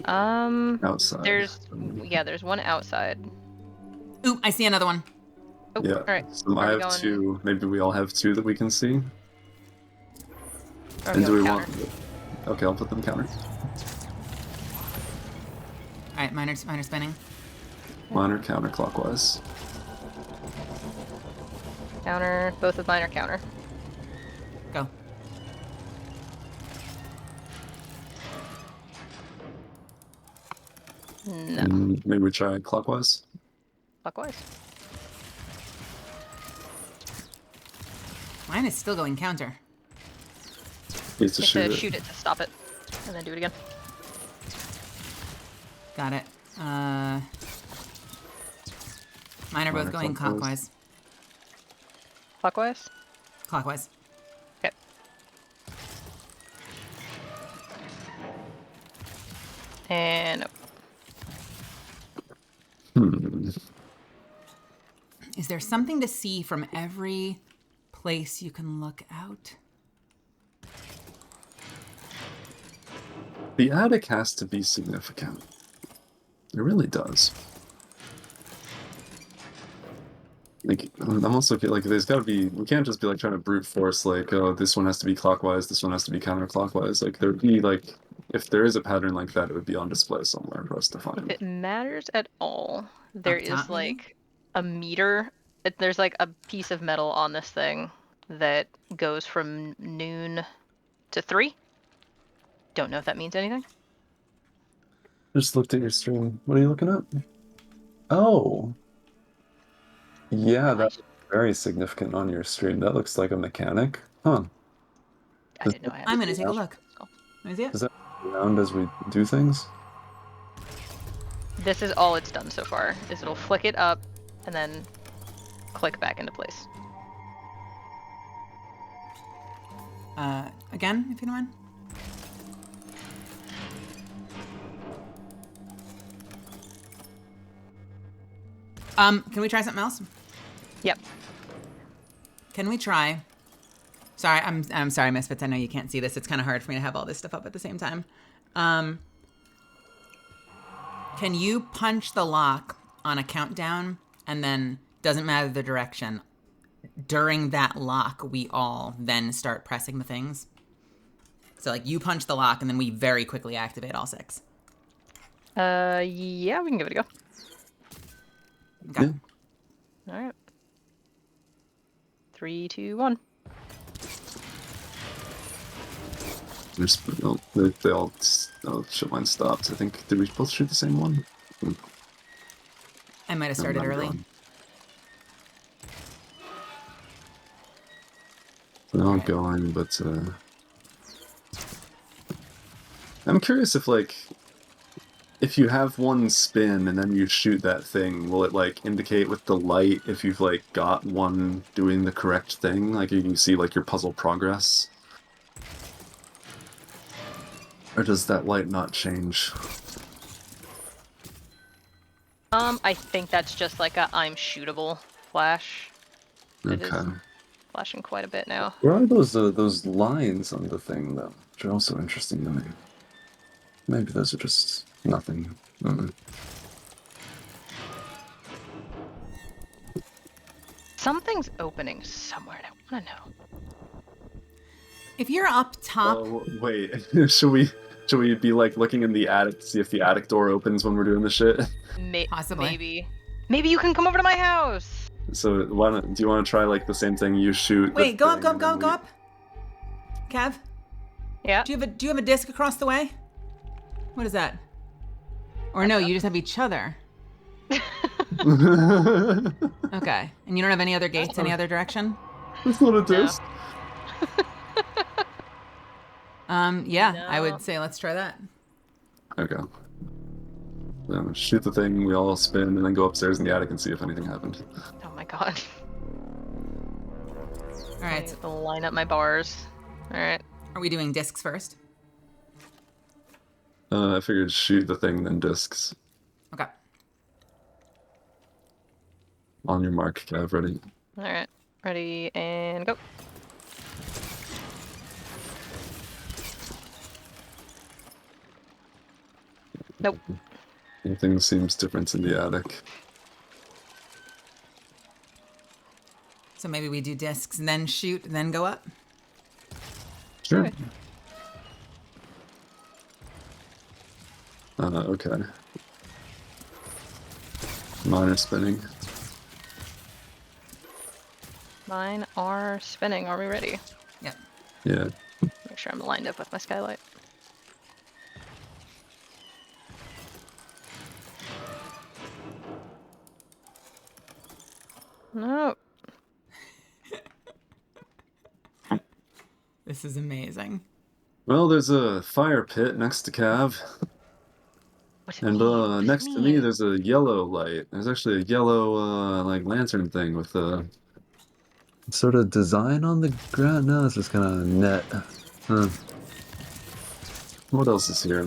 Outside. There's one outside. Ooh, I see another one. Oh, Yeah. all right. So I Are we have going- 2. Maybe we all have 2 that we can see. Are And do we going want? counter? Okay, I'll put them counter. All right, mine are spinning. Mine are counterclockwise. Counter. Both of mine are counter. Go. No. And maybe we try clockwise. Clockwise. Mine is still going counter. Needs to You shoot have it. to shoot it to stop it, and then do it again. Got it. Mine are both going Counterclockwise. clockwise. Clockwise. Clockwise. Okay. And Is there something to see from every place you can look out? The attic has to be significant. It really does. Like, I'm also like, there's got to be. We can't just be like trying to brute force like, oh, this one has to be clockwise, this one has to be counterclockwise. Like, there'd be like, if there is a pattern like that, it would be on display somewhere for us to if find. it matters at all, there Up is top, maybe? like a meter. There's like a piece of metal on this thing that goes from noon to 3. Don't know if that means anything. Just looked at your stream. What are you looking at? Oh, yeah, that's very significant on your stream. That looks like a mechanic. Huh. I didn't know I had. I'm gonna take a look. Let me see it. Does that move around as we do things? This is all it's done so far. Is it'll flick it up and then click back into place. Again, if you don't mind. Can we try something else? Yep. Can we try? Sorry, I'm sorry, Misfits. I know you can't see this. It's kind of hard for me to have all this stuff up at the same time. Can you punch the lock on a countdown and then doesn't matter the direction? During that lock, we all then start pressing the things. So like you punch the lock and then we very quickly activate all 6. Yeah, we can give it a go. Okay. Yeah. All right. 3, 2, 1. There's, oh, they all. Oh shit! Mine stopped. I think. Did we both shoot the same one? I might have started early. They're all going, but I'm curious if like if you have one spin and then you shoot that thing, will it like indicate with the light if you've like got one doing the correct thing? Like you can see like your puzzle progress? Or does that light not change? I think that's just like a I'm shootable flash. It is Okay. flashing quite a bit now. Where are those lines on the thing though? Which are also interesting to me. Maybe those are just nothing. Something's opening somewhere. I want to know. If you're up top, Oh wait, should we be like looking in the attic to see if the attic door opens when we're doing the shit? Possibly. Maybe you can come over to my house. So why don't do you want to try like the same thing? You shoot. wait, go up, go up. Kev, Yeah. do you have a disc across the way? What is that? Or no, you just have each other. Okay, and you don't have any other gates any other direction? That's not a disc. Yeah, No. I would say let's try that. Okay. Shoot the thing. We all spin and then go upstairs in the attic and see if anything happened. Oh my god. All I right, have to line up my bars. All right. are we doing discs first? I figured shoot the thing, then discs. Okay. On your mark, Kev, ready? All right. Ready and go. Nope. Anything seems different in the attic. So maybe we do discs, then shoot, then go up. Sure. Okay. Okay. Mine are spinning. Mine are spinning. Are we ready? Yep. Yeah. Make sure I'm lined up with my skylight. No. This is amazing. Well, there's a fire pit next to Cav. What And next to me, there's a yellow light. There's actually a yellow like lantern thing with a sort of design on the ground. No, it's just kind of net. Huh. What else is here?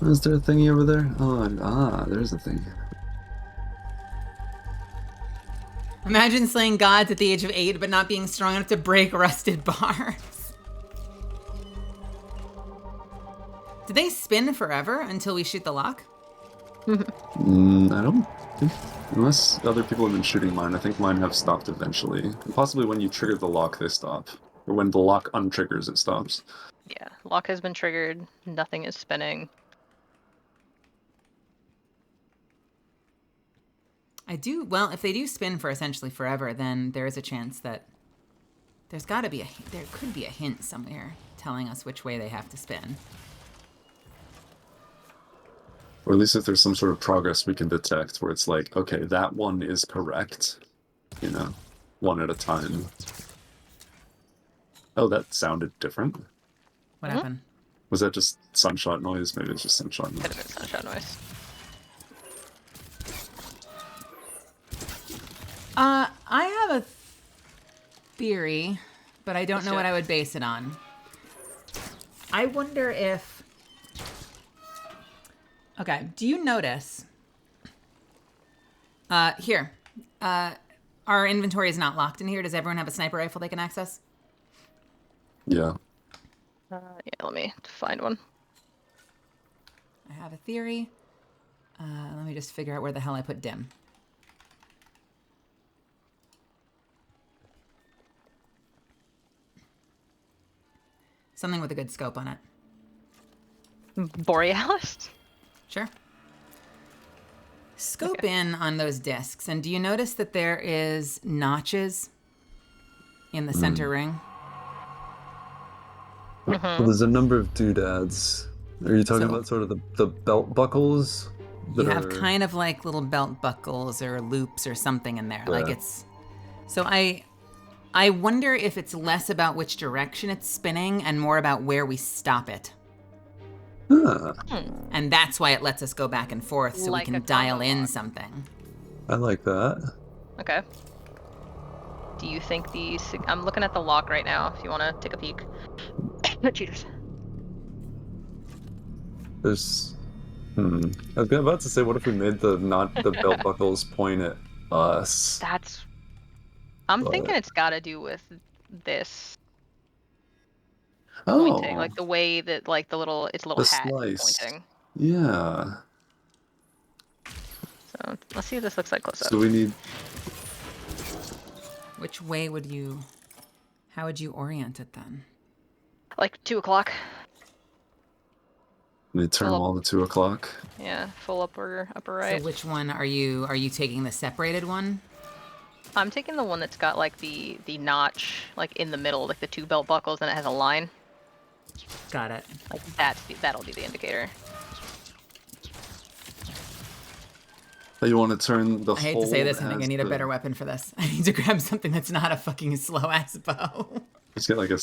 Is there a thingy over there? Oh, there's a thing. Imagine slaying gods at the age of 8, but not being strong enough to break rusted bars. Do they spin forever until we shoot the lock? I don't think, unless other people have been shooting mine, I think mine have stopped eventually. Possibly when you trigger the lock, they stop. Or when the lock untriggers, it stops. Yeah, lock has been triggered. Nothing is spinning. Well, if they do spin for essentially forever, then there is a chance that there could be a hint somewhere telling us which way they have to spin. Or at least if there's some sort of progress we can detect where it's like, okay, that one is correct. You know, one at a time. Oh, that sounded different. What happened? Was that just sunshot noise? Maybe it's just sunshot noise. Could have been sunshot noise. I have a theory, but I don't know what I would base it on. I wonder if... Okay, do you notice... Here. Our inventory is not locked in here. Does everyone have a sniper rifle they can access? Yeah. Yeah, let me find one. I have a theory. Let me just figure out where the hell I put dim. Something with a good scope on it. Borealis? Sure. Scope in on those discs, and do you notice that there is notches in the center ring? Well, there's a number of doodads. Are you talking about sort of the belt buckles? You have kind of like little belt buckles or loops or something in there. Like it's... So I wonder if it's less about which direction it's spinning and more about where we stop it. And that's why it lets us go back and forth so Like we a can dial combo in lock. something. I like that. Okay. Do you think I'm looking at the lock right now, if you want to take a peek. Cheaters. There's... I was about to say, what if we made the belt buckles point at us? I'm thinking it's got to do with this Oh, pointing, like the way that like its little the hat is slice. pointing. Yeah. So let's see what this looks like close up. So we need... Which way would you... How would you orient it then? Like 2 o'clock. We turn them all to 2 o'clock. Yeah, full upper right. So which one are you taking the separated one? I'm taking the one that's got like the notch like in the middle, like the 2 belt buckles, and it has a line. Got it. Like that'll be the indicator. You want to turn the I hate to say this, I think I need a the... better weapon for this. I need to grab something that's not a fucking slow ass bow. Just get like a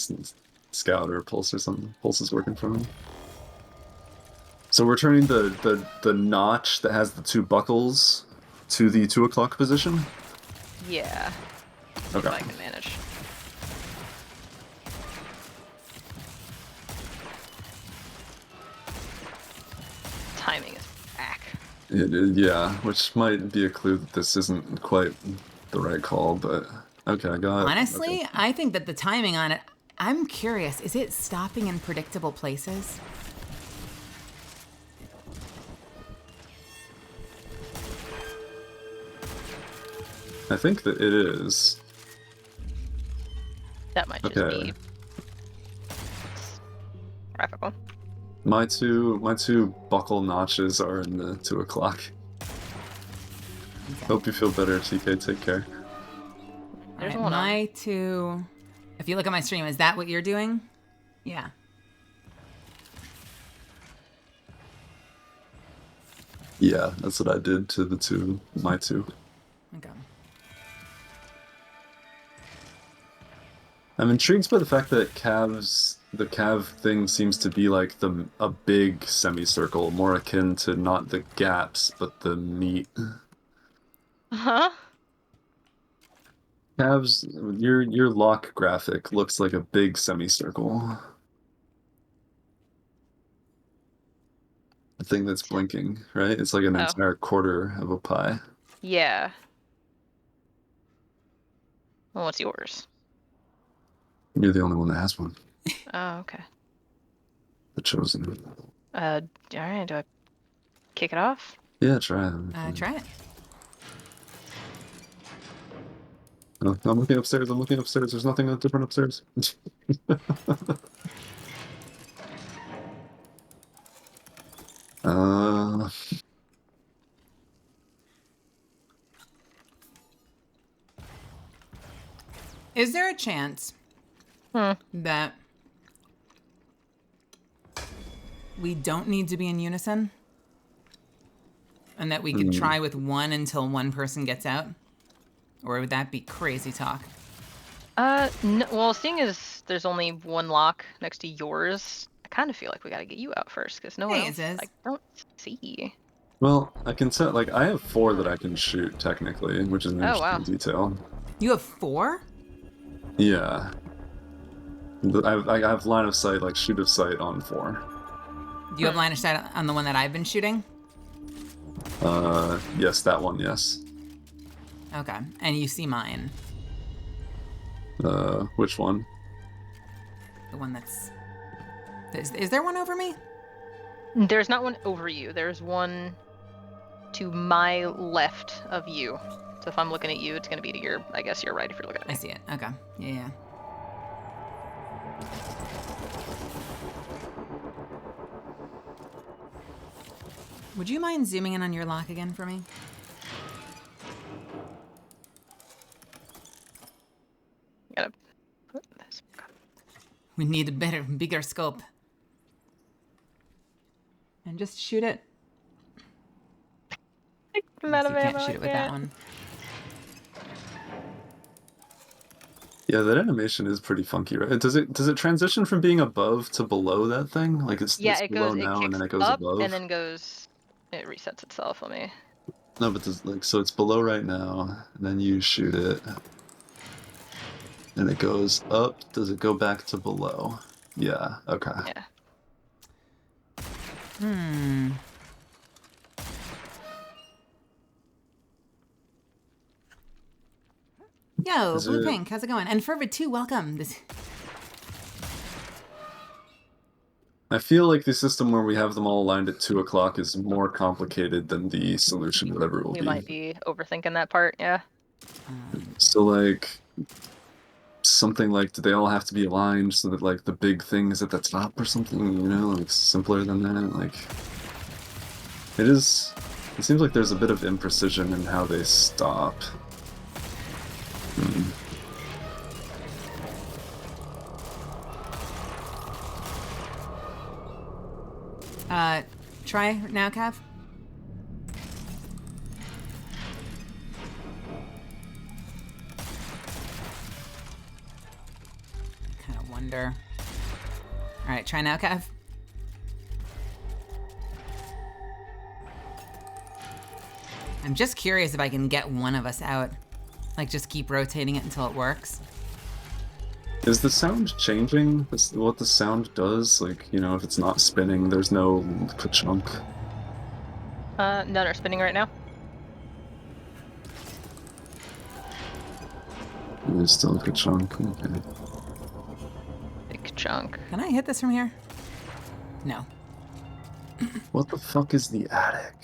scout or a pulse or something. Pulse is working for me. So we're turning the notch that has the 2 buckles to the 2 o'clock position? Yeah. Okay. If I can manage. Timing is back. Yeah, which might be a clue that this isn't quite the right call, but okay, I got it. Honestly, Okay. I think that the timing on it, I'm curious, is it stopping in predictable places? I think that it is. That might just Okay. be graphical. My two buckle notches are in the 2 o'clock. Okay. Hope you feel better, TK. Take care. There's All one on. my 2... If you look at my stream, is that what you're doing? Yeah. Yeah, that's what I did to my 2. Okay. I'm intrigued by the fact that the cav thing seems to be like a big semicircle, more akin to not the gaps, but the meat. Huh? Cavs, your lock graphic looks like a big semicircle. The thing that's blinking, right? It's like an Oh. entire quarter of a pie. Yeah. Well, what's yours? You're the only one that has one. Oh, okay. The chosen. All right. Do I kick it off? Yeah, try. Try it. Oh, I'm looking upstairs. I'm looking upstairs. There's nothing different upstairs. uh, Is there a chance that we don't need to be in unison? And that we could try with one until one person gets out? Or would that be crazy talk? No, well, seeing as there's only one lock next to yours, I kind of feel like we gotta get you out first, because no one else, Is. I don't see. well, I can set, like, I have 4 that I can shoot, technically, which is an Oh, interesting wow. detail. You have 4? Yeah. I have line of sight, like, shoot of sight on 4. Do you have line of sight on the one that I've been shooting? Yes, that one, yes. Okay. And you see mine. Which one? The one that's... Is there one over me? There's not one over you. There's one to my left of you. So if I'm looking at you, it's gonna be to your, I guess, your right if you're looking at me. I see it. Okay. Yeah. Would you mind zooming in on your lock again for me? Gotta put this. We need a bigger scope. And just shoot it. I'm out of You can't ammo, shoot I it with that can't. one. Yeah, that animation is pretty funky, right? Does it transition from being above to below that thing? Like it's Yeah, it's it below goes. It now and kicks then it goes up above? and then goes. It resets itself. Let me. No, but like so it's below right now, and then you shoot it. And it goes up. Does it go back to below? Yeah, okay. Yeah. Yo, Is Blue it- Pink, how's it going? And Fervid too, welcome. I feel like the system where we have them all aligned at 2 o'clock is more complicated than the solution, whatever it will We be. might be overthinking that part. Yeah. So like something like, do they all have to be aligned so that like the big thing is at the top or something, you know, like simpler than that? Like it seems like there's a bit of imprecision in how they stop. Try now, Cav. Kind of wonder. All right, try now, Cav. I'm just curious if I can get one of us out. Like, just keep rotating it until it works. Is the sound changing? What the sound does? Like, you know, if it's not spinning, there's no ka-chunk. None are spinning right now. There's still a ka-chunk. Okay. Big chunk. Can I hit this from here? No. What the fuck is the attic?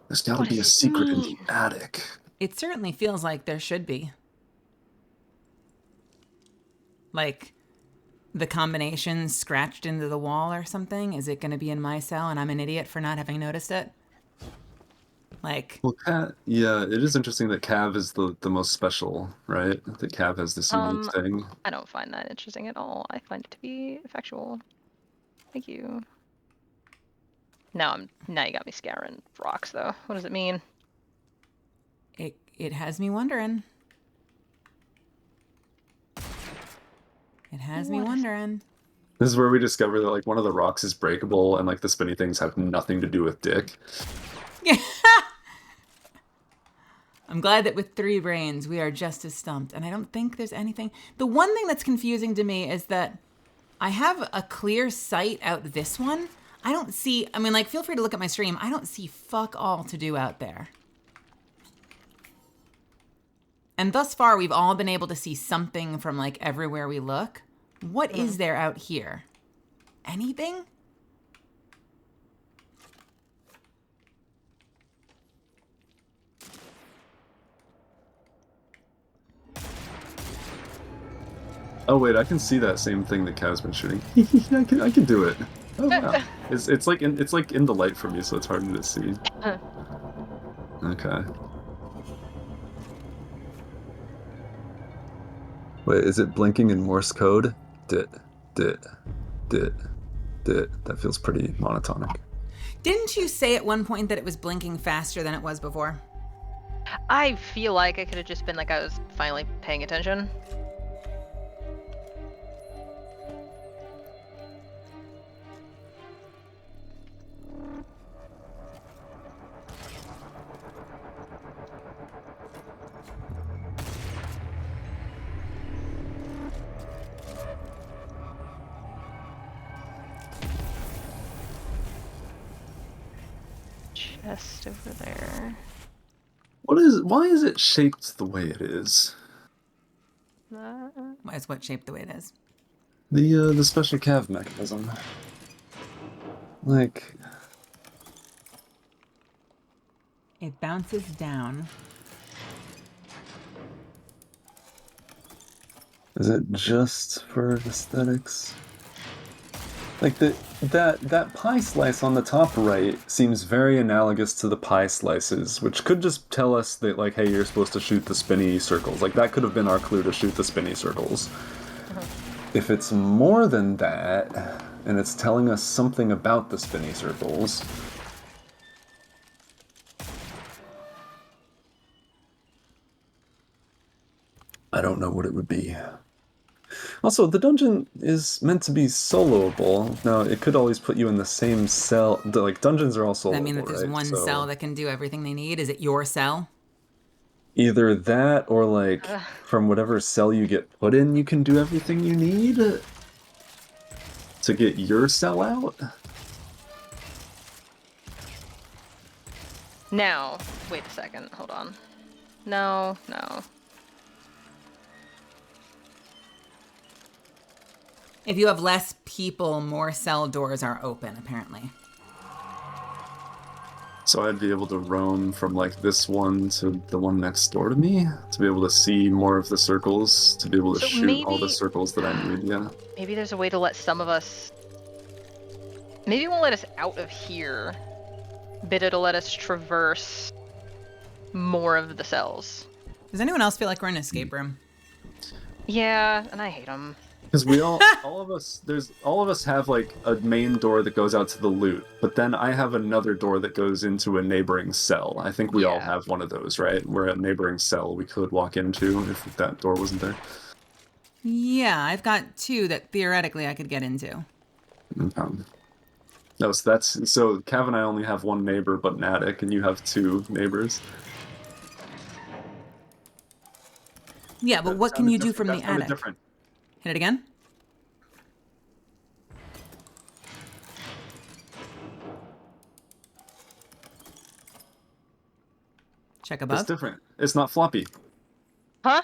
There's gotta What be a does it secret in the mean? attic. It certainly feels like there should be. Like the combination scratched into the wall or something? Is it going to be in my cell and I'm an idiot for not having noticed it? Like, Well, yeah, it is interesting that Cav is the most special, right? That Cav has this unique thing. I don't find that interesting at all. I find it to be factual. Thank you. Now you got me scouring rocks though. What does it mean? it has me wondering. It has me wondering. This is where we discover that like one of the rocks is breakable and like the spinny things have nothing to do with Dick. I'm glad that with 3 brains, we are just as stumped. And I don't think there's anything. The one thing that's confusing to me is that I have a clear sight out this one. I don't see, I mean, like, feel free to look at my stream. I don't see fuck all to do out there. And thus far, we've all been able to see something from, like, everywhere we look. What is there out here? Anything? Oh wait, I can see that same thing that Kav's been shooting. I can do it. Oh wow. It's like in the light for me, so it's harder to see. Okay. Wait, is it blinking in Morse code? Dit. That feels pretty monotonic. Didn't you say at one point that it was blinking faster than it was before? I feel like it could have just been like I was finally paying attention. Chest over there. Why is it shaped the way it is? Why is what shaped the way it is? The special Cav mechanism. Like, It bounces down. is it just for aesthetics? Like that pie slice on the top right seems very analogous to the pie slices, which could just tell us that, like, hey, you're supposed to shoot the spinny circles. Like, that could have been our clue to shoot the spinny circles. If it's more than that, and it's telling us something about the spinny circles, I don't know what it would be. Also, the dungeon is meant to be soloable. Now, it could always put you in the same cell. Like, dungeons are all soloable, Does that mean that there's right? one So cell that can do everything they need? Is it your cell? either that, or, like, from whatever cell you get put in, you can do everything you need to get your cell out? Now, wait a second, hold on. No. If you have less people, more cell doors are open, apparently. So I'd be able to roam from, like, this one to the one next door to me, to be able to see more of the circles, to be able to So shoot all the maybe- circles that I need, yeah. Maybe there's a way to let some of us... Maybe it won't let us out of here, but it'll let us traverse more of the cells. Does anyone else feel like we're in an escape room? Yeah, and I hate them. Because we all of us have, like, a main door that goes out to the loot, but then I have another door that goes into a neighboring cell. I think we all have one of those, right? We're a neighboring cell we could walk into if that door wasn't there. Yeah, I've got two that theoretically I could get into. No, so Cav and I only have one neighbor, but an attic, and you have two neighbors. Yeah, but what can you do from the That's kinda attic? different. Hit it again? Check It's above. different. It's not floppy. Huh?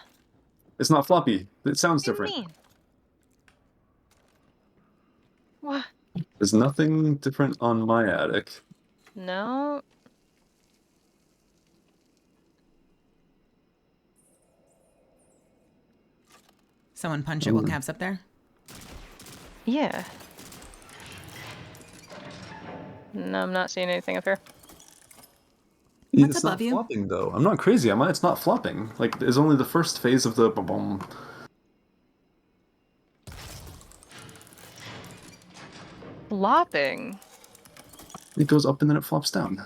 It's not floppy. It sounds What do you different. mean? What? There's nothing different on my attic. No. Someone punch it while Cav's up there. Yeah. No, I'm not seeing anything up here. What's It's above not you? flopping, though. I'm not crazy, am I? It's not flopping. Like, it's only the first phase of the boom. Flopping. It goes up and then it flops down.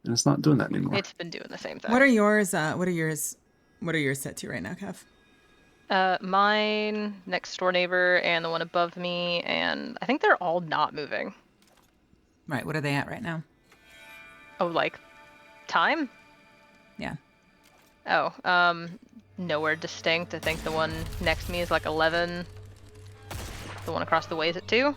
And it's not doing that anymore. It's been doing the same thing. What are yours? What are yours set to right now, Cav? Mine, next door neighbor, and the one above me, and I think they're all not moving. Right. What are they at right now? Oh, like, time? Yeah. Oh, nowhere distinct. I think the one next to me is like 11. The one across the way is at 2.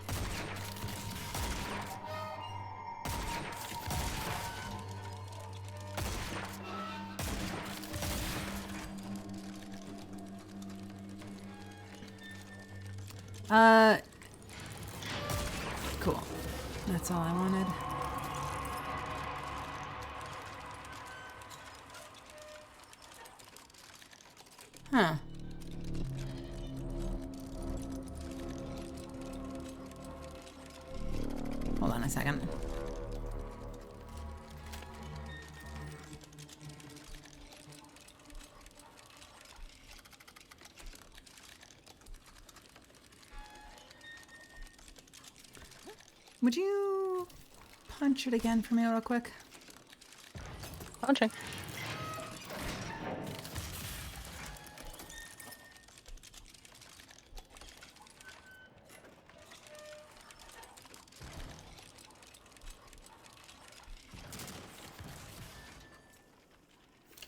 Cool. That's all I wanted. Huh. Hold on a second. Would you punch it again for me real quick? Punching.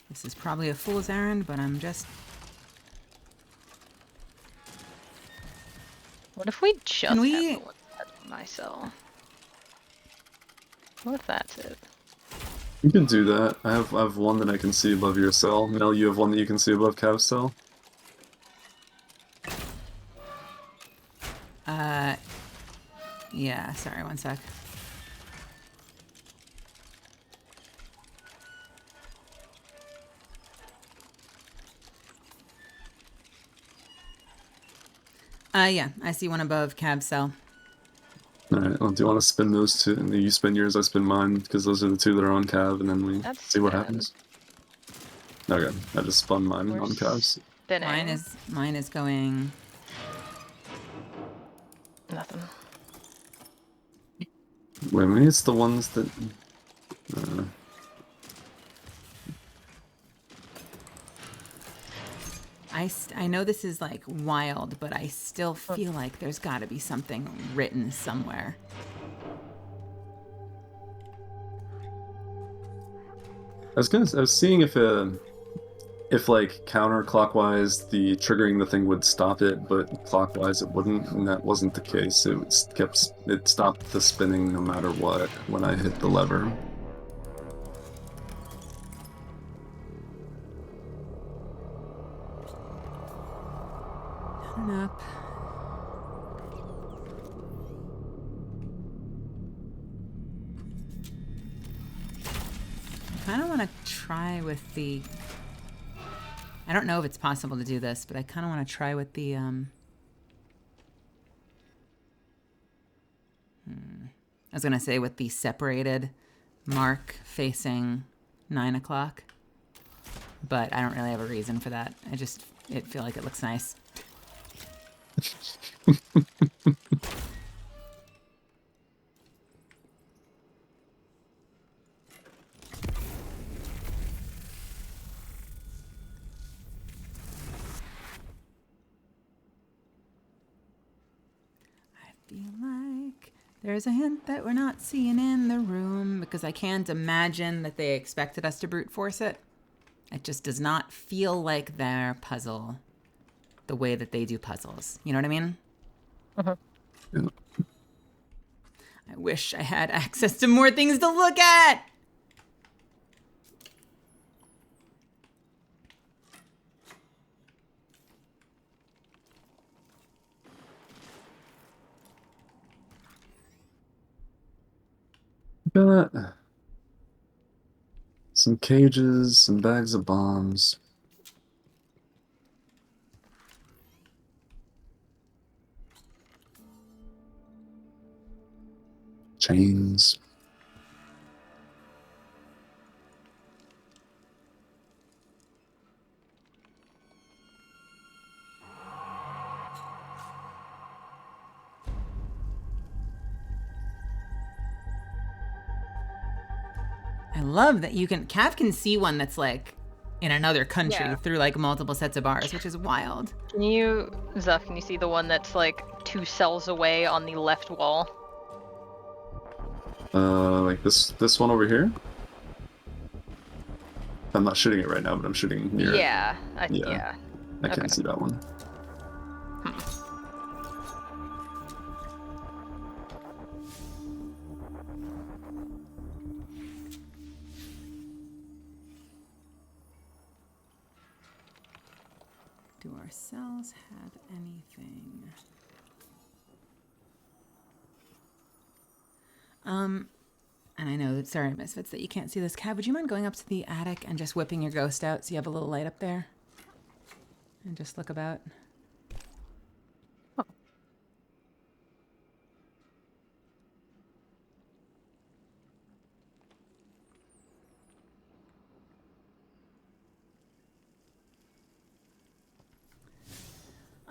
This is probably a fool's errand, but I'm just... What if we just Can we- have the one that's my cell? What if that's it? You can do that. I have one that I can see above your cell. Mel, you have one that you can see above Cav's cell? Yeah, sorry, one sec. Yeah, I see one above Cab cell. Alright, well, do you want to spin those two? And you spin yours, I spin mine, because those are the two that are on Cav, and then we That's see what good. happens. Okay, I just spun mine We're on Cav's. spinning. Mine is going... Nothing. Wait, maybe it's the ones that... I know this is like wild, but I still feel like there's got to be something written somewhere. I was seeing if like counterclockwise the triggering the thing would stop it, but clockwise it wouldn't, and that wasn't the case. It stopped the spinning no matter what when I hit the lever. Turn up. I kind of want to try with the... I don't know if it's possible to do this, but I kind of want to try with the... I was going to say with the separated mark facing 9 o'clock, but I don't really have a reason for that. I feel like it looks nice. I feel like there's a hint that we're not seeing in the room, because I can't imagine that they expected us to brute force it. It just does not feel like their puzzle the way that they do puzzles. You know what I mean? Yeah. I wish I had access to more things to look at! Got some cages, some bags of bombs. Chains. I love that Cav can see one that's like in another country Yeah. through like multiple sets of bars, which is wild. Can you see the one that's like 2 cells away on the left wall? Like this one over here? I'm not shooting it right now, but I'm shooting near it. Yeah. Yeah. I can't see that one. Do our cells have anything? And I know, sorry, Misfits, that you can't see this. Cav, would you mind going up to the attic and just whipping your ghost out so you have a little light up there? And just look about.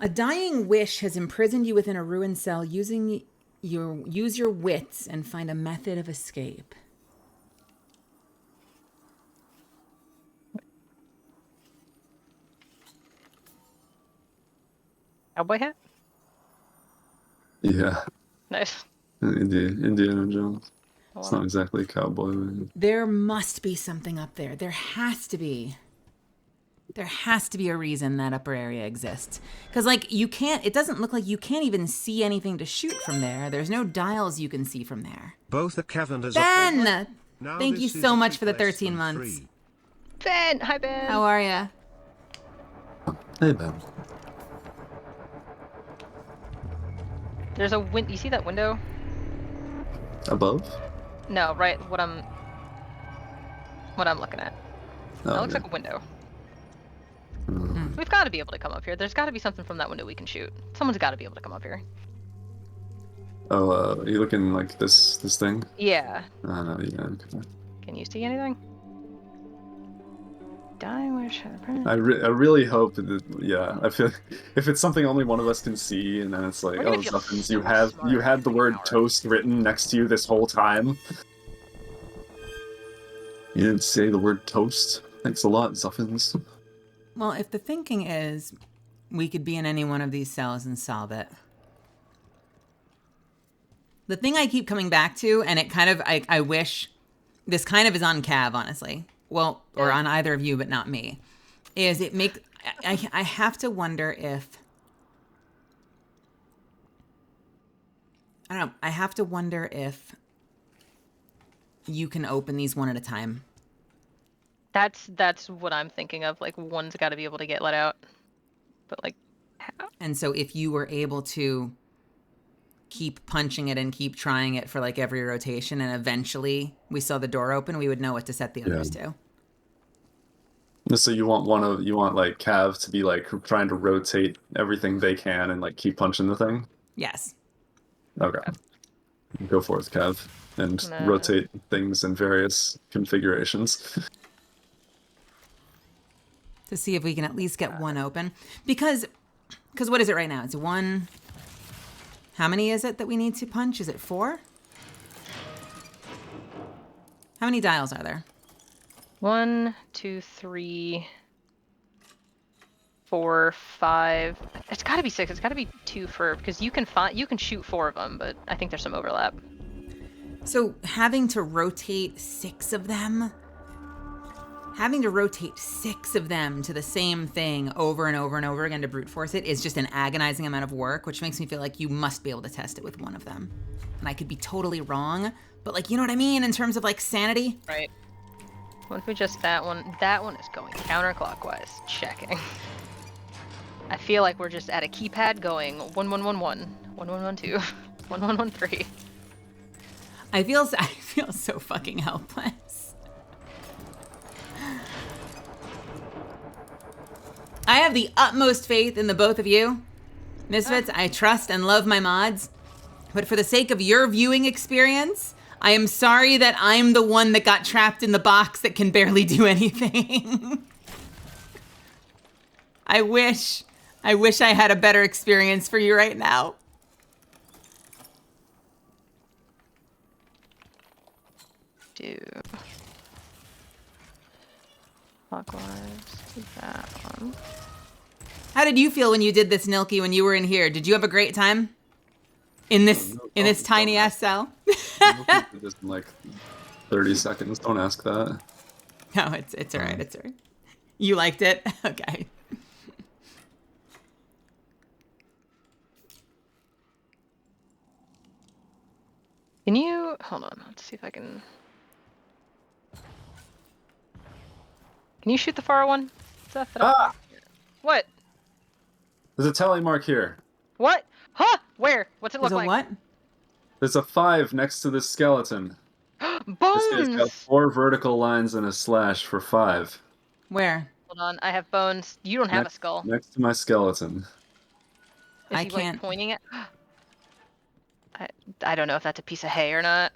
A dying wish has imprisoned you within a ruined cell. Use your wits and find a method of escape. Cowboy hat? Yeah. Nice. Indiana Jones. Oh, It's wow. not exactly a cowboy. There must be something up there. There has to be. There has to be a reason that upper area exists. Because, like, you can't, it doesn't look like you can't even see anything to shoot from there. There's no dials you can see from there. Both are Cavender's. Ben! Now Thank this you is so a much for the tick less 13 than months. 3. Ben! Hi, Ben! How are ya? Hey, Ben. There's a you see that window? Above? No, right, what I'm looking at. Oh, That looks yeah. like a window. Mm. We've got to be able to come up here. There's got to be something from that window we can shoot. Someone's got to be able to come up here. Oh, are you looking like this thing? Yeah. No, yeah. Okay. Can you see anything? Dying wish. I really hope that, yeah, I feel if it's something only one of us can see, and then it's like, We're gonna oh, feel Zuffins, so you had smart the in word an hour. toast written next to you this whole time. You didn't say the word toast. Thanks a lot, Zuffins. Well, if the thinking is we could be in any one of these cells and solve it. The thing I keep coming back to, and it kind of, I wish, this kind of is on Cav, honestly. Well, or on either of you, but not me. Is it make, I have to wonder if, I don't know, I have to wonder if you can open these one at a time. That's what I'm thinking of. Like, one's got to be able to get let out. But, like, how? And so if you were able to keep punching it and keep trying it for like every rotation, and eventually we saw the door open, we would know what to set the others to. So you want like Cav to be like trying to rotate everything they can and like keep punching the thing? Yes. Okay. Go for it, Cav. And rotate things in various configurations. To see if we can at least get one open. Because what is it right now? It's one. How many is it that we need to punch? Is it 4? How many dials are there? 1, 2, 3, 4, 5. It's got to be 6. It's got to be 2 for, because you can shoot 4 of them, but I think there's some overlap. So having to rotate 6 of them to the same thing over and over and over again to brute force it is just an agonizing amount of work, which makes me feel like you must be able to test it with one of them. And I could be totally wrong, but like, you know what I mean in terms of like sanity? Right. What if we just that one is going counterclockwise, checking. I feel like we're just at a keypad going 1111, 1112, 1113. I feel so fucking helpless. I have the utmost faith in the both of you. Misfits, I trust and love my mods. But for the sake of your viewing experience, I am sorry that I'm the one that got trapped in the box that can barely do anything. I wish I had a better experience for you right now. Do clockwise to that one. How did you feel when you did this, Nilky, when you were in here? Did you have a great time? In this tiny ass cell? Just in like 30 seconds. Don't ask that. No, it's all right. It's all right. You liked it? Okay. Can you hold on? Let's see if I can. Can you shoot the far one? Seth, What? There's a tally mark here. What? Huh? Where? What's it look There's a like? what? There's a 5 next to this skeleton. This guy's got Bones! 4 vertical lines and a slash for 5. Where? Hold on, I have bones. You don't have a skull. Next to my skeleton. Is I he can't. like pointing at? I don't know if that's a piece of hay or not.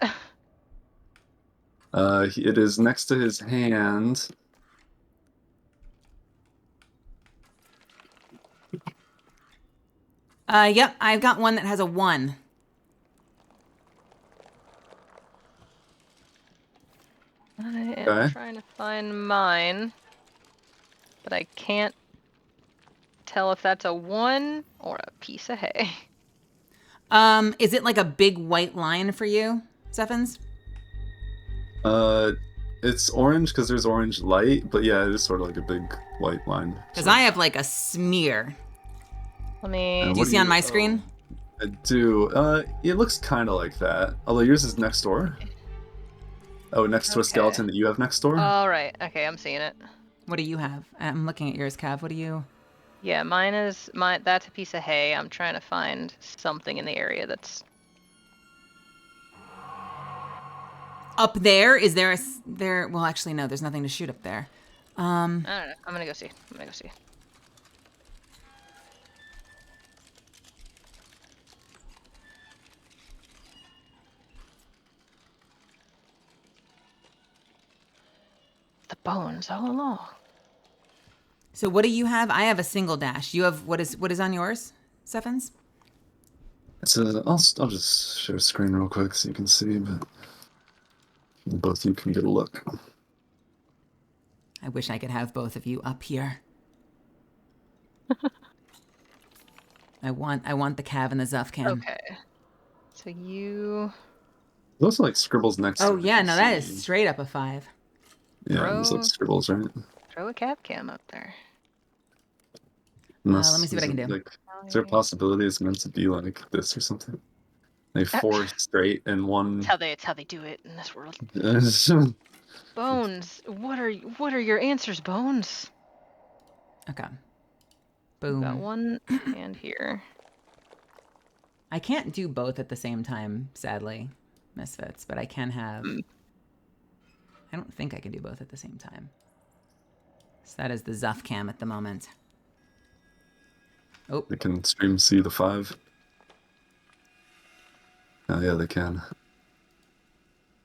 It is next to his hand. Yep, I've got one that has a 1. I am Okay. trying to find mine, but I can't tell if that's a 1 or a piece of hay. Is it like a big white line for you, Zeffins? It's orange because there's orange light, but yeah, it is sort of like a big white line. Because I have like a smear. Let me. Do you see on my screen? I do. It looks kind of like that. Although yours is next door. Oh, next to a skeleton that you have next door? All right. Okay, I'm seeing it. What do you have? I'm looking at yours, Cav. What do you... Yeah, mine is that's a piece of hay. I'm trying to find something in the area that's Up there? Is there there? Well, actually, no. There's nothing to shoot up there. I don't know. I'm gonna go see. The bones all along. So what do you have? I have a single dash. You have what is on yours, Zeffins? I'll just share screen real quick so you can see, but both you can get a look. I wish I could have both of you up here. I want the Cav and the Zuff cam. Okay. So you. Those are like scribbles next to Oh it. yeah, no, that is straight up a 5. Yeah, those like scribbles, right? Throw a cap cam up there. Let me see what I can do. Like, is there a possibility it's meant to be like this or something? Like 4 straight and 1. It's how they do it in this world. Bones. What are your answers, Bones? Okay. We've got Boom. one hand here. I can't do both at the same time, sadly, Misfits, but I can have... I don't think I can do both at the same time. So that is the Zuff cam at the moment. Oh. They can stream see the 5. Oh yeah, they can.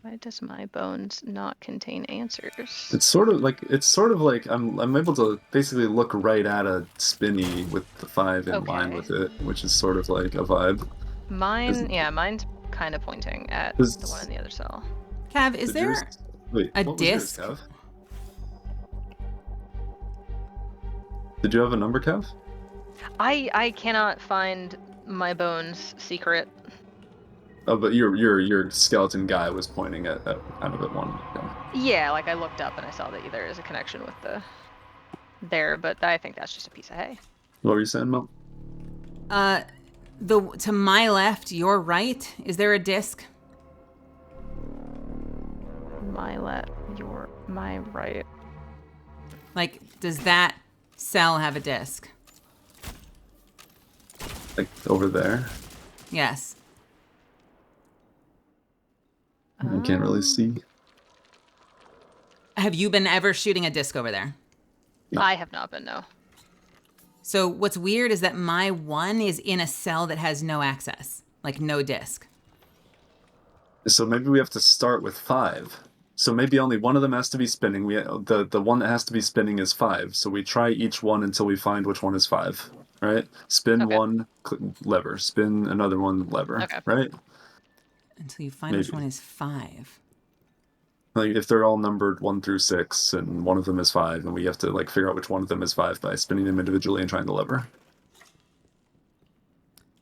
Why does my bones not contain answers? It's sort of like I'm able to basically look right at a spinny with the 5 in line with it, which is sort of like a vibe. Mine's kind of pointing at the one in the other cell. Cav, is there a disc? Yours, Cav? Did you have a number, Cav? I cannot find my bones secret. Oh, but your skeleton guy was pointing at kind of at one. Yeah, like I looked up and I saw that there is a connection with there, but I think that's just a piece of hay. What were you saying, Mo? To my left, your right, is there a disc? My left, my right. Like, does that cell have a disc? Like over there? Yes. I can't really see. Have you been ever shooting a disc over there? No. I have not been, no. So what's weird is that my 1 is in a cell that has no access, like no disc. So maybe we have to start with 5. So maybe only one of them has to be spinning. The one that has to be spinning is 5. So we try each one until we find which one is 5. Right? Spin one lever. Spin another one lever. Okay. Right? Until you find which one is 5. Like if they're all numbered 1 through 6, and one of them is 5, and we have to like figure out which one of them is 5 by spinning them individually and trying the lever.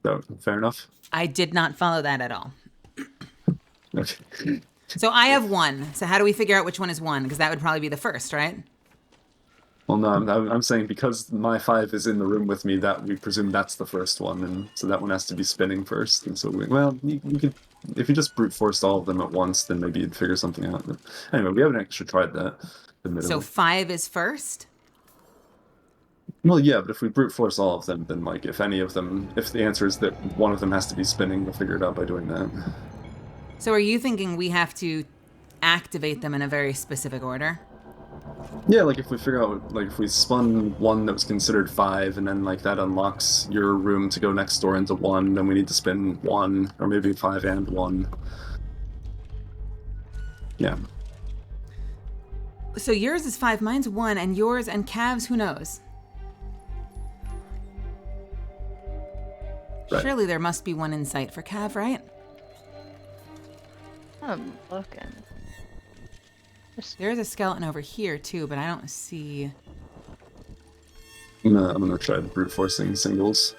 So fair enough. I did not follow that at all. Okay. So I have 1. So how do we figure out which one is 1? Because that would probably be the first, right? Well, no, I'm saying because my 5 is in the room with me, that we presume that's the first one, and so that one has to be spinning first. And so you could, if you just brute forced all of them at once, then maybe you'd figure something out. But anyway, we haven't actually tried that. So 5 is first? Well, yeah, but if we brute force all of them, then like if any of them, if the answer is that one of them has to be spinning, we'll figure it out by doing that. So are you thinking we have to activate them in a very specific order? Yeah, like if we figure out, like if we spun one that was considered 5, and then like that unlocks your room to go next door into 1, then we need to spin 1, or maybe 5 and 1. Yeah. So yours is 5, mine's 1, and yours and Cav's, who knows? Right. Surely there must be one in sight for Cav, right? I'm looking. There's a skeleton over here too, but I don't see. I'm gonna try brute forcing singles.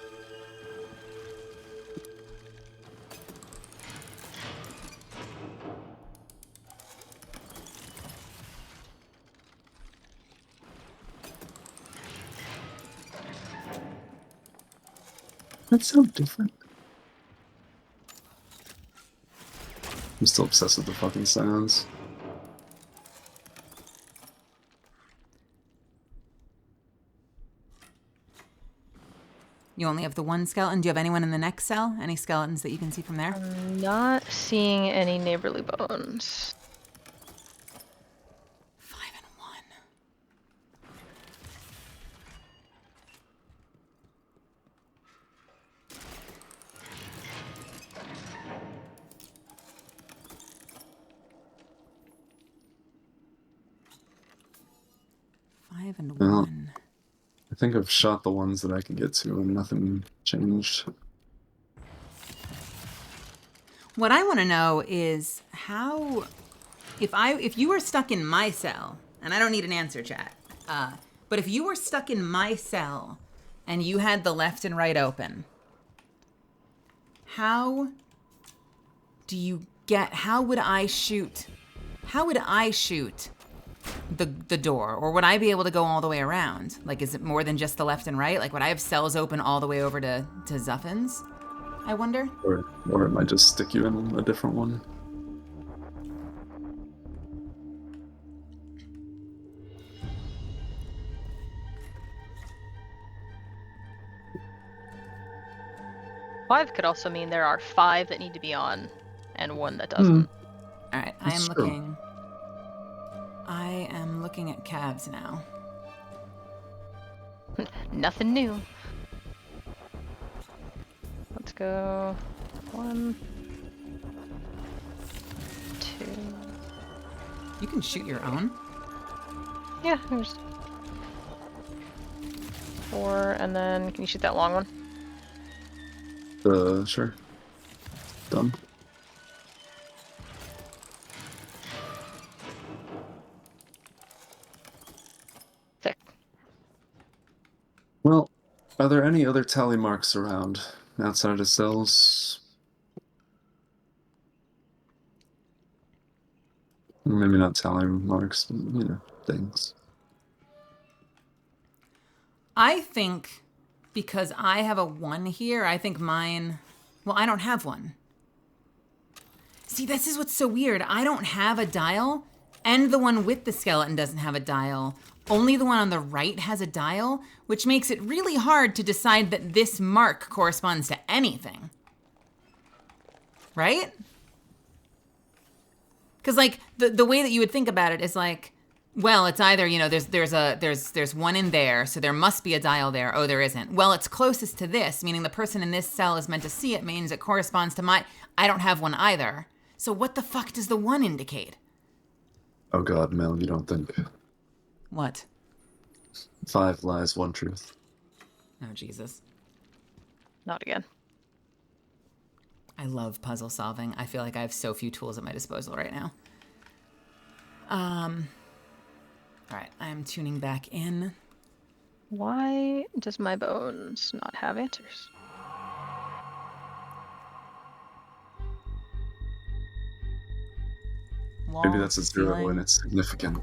That's so different. I'm still obsessed with the fucking sounds. You only have the one skeleton. Do you have anyone in the next cell? Any skeletons that you can see from there? I'm not seeing any neighborly bones. 5 and 1. Five and Well, 1. I think I've shot the ones that I can get to, and nothing changed. What I want to know is how, if you were stuck in my cell, and I don't need an answer, chat, but if you were stuck in my cell and you had the left and right open, how would I shoot the door? Or would I be able to go all the way around? Like, is it more than just the left and right? Like, would I have cells open all the way over to Zuffin's? I wonder. Or it might just stick you in a different one. Five could also mean there are 5 that need to be on, and 1 that doesn't. All right, That's true. I am looking at Cavs now. Nothing new. Let's go 1, 2. You can shoot your own. Yeah, there's 4, and then can you shoot that long one? Sure. Done. Thick. Well, are there any other tally marks around outside of cells? Maybe not tally marks, but, you know, things. I think because I have a 1 here, I think mine... Well, I don't have 1. See, this is what's so weird. I don't have a dial, and the one with the skeleton doesn't have a dial. Only the one on the right has a dial, which makes it really hard to decide that this mark corresponds to anything. Right? Because, like, the way that you would think about it is like, well, it's either, you know, there's one in there, so there must be a dial there. Oh, there isn't. Well, it's closest to this, meaning the person in this cell is meant to see it, means it corresponds to my... I don't have one either. So what the fuck does the 1 indicate? Oh god, Mel, you don't think. What? 5 lies, 1 truth. Oh, Jesus. Not again. I love puzzle solving. I feel like I have so few tools at my disposal right now. All right, I am tuning back in. Why does my bones not have answers? Maybe that's a 0 and it's significant.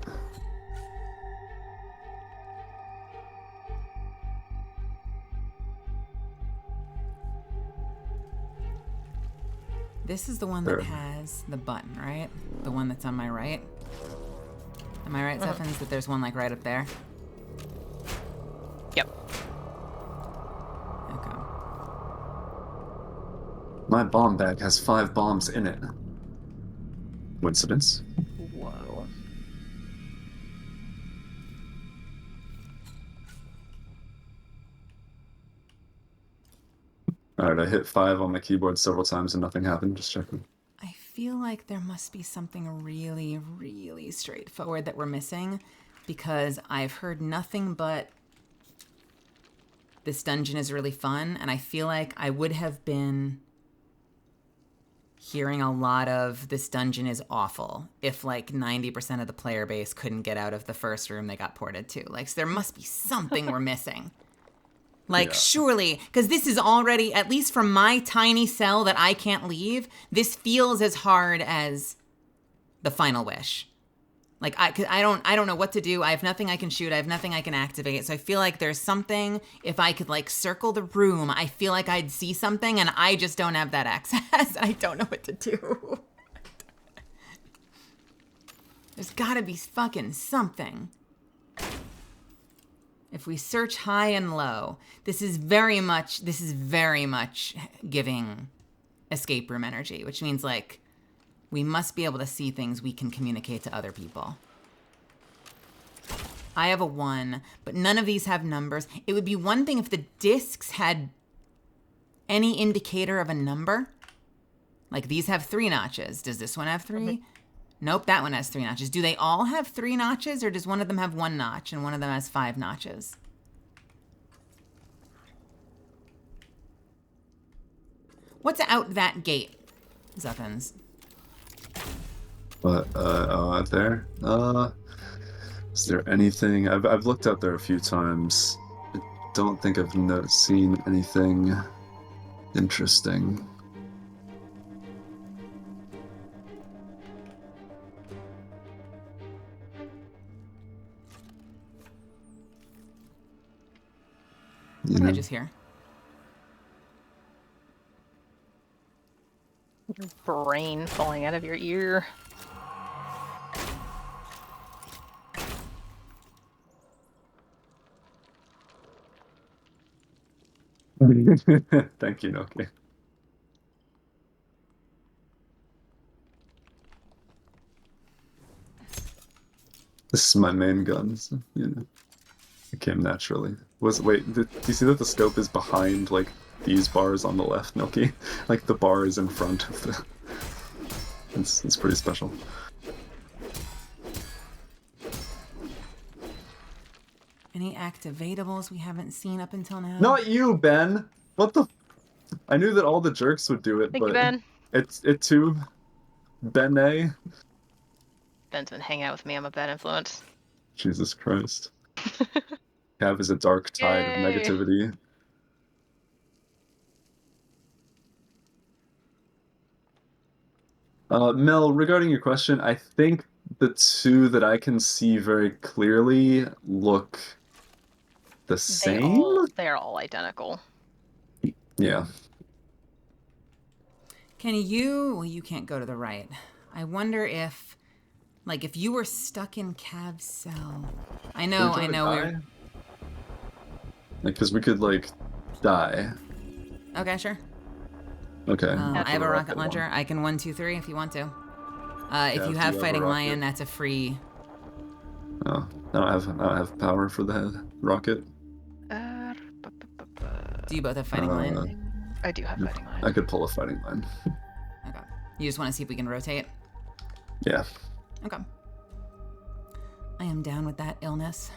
This is the one that has the button, right? The one that's on my right. Am I right, Zeffins, that there's one like right up there? Yep. Okay. My bomb bag has 5 bombs in it. Coincidence? Whoa. Alright, I hit 5 on my keyboard several times and nothing happened. Just checking. I feel like there must be something really, really straightforward that we're missing, because I've heard nothing but this dungeon is really fun, and I feel like I would have been hearing a lot of this dungeon is awful if like 90% of the player base couldn't get out of the first room they got ported to. Like, so there must be something we're missing. Like, Yeah. surely, because this is already, at least from my tiny cell that I can't leave, this feels as hard as the Final Wish. Like, I don't know what to do. I have nothing I can shoot. I have nothing I can activate. So I feel like there's something, if I could like circle the room, I feel like I'd see something, and I just don't have that access. I don't know what to do. There's gotta be fucking something. If we search high and low, this is very much giving escape room energy, which means like we must be able to see things we can communicate to other people. I have a 1, but none of these have numbers. It would be one thing if the discs had any indicator of a number. Like these have 3 notches. Does this one have 3? Nope, that one has 3 notches. Do they all have 3 notches, or does one of them have 1 notch and one of them has 5 notches? What's out that gate, Zuffins? But out there. Is there anything? I've looked out there a few times. I don't think I've seen anything interesting. What did I just hear? Your brain falling out of your ear. Thank you, Noki. This is my main gun, so, you know. It came naturally. Wait, do you see that the scope is behind, like, these bars on the left, Noki? Like, the bar is in front of the... It's pretty special. Any activatables we haven't seen up until now? Not you, Ben! What the... I knew that all the jerks would do it, Thank but... you, Ben. It too... Ben-A? Ben's been hanging out with me. I'm a bad influence. Jesus Christ. Cav is a dark tide of Yay. negativity. Mel, regarding your question, I think the 2 that I can see very clearly look the same? They're all identical. Yeah. Can you... Well, you can't go to the right. I wonder if... Like, if you were stuck in Cav's cell... I know we're... Like, because we could, like, die. Okay, sure. Okay. I have a rocket launcher. I can 1, 2, 3 if you want to. If you have Fighting Lion, that's a free... Oh, I don't have power for the rocket. Do you both have Fighting Lion? I do have Fighting Lion. I could pull a Fighting Line. Okay. You just want to see if we can rotate? Yeah. Okay. I am down with that illness.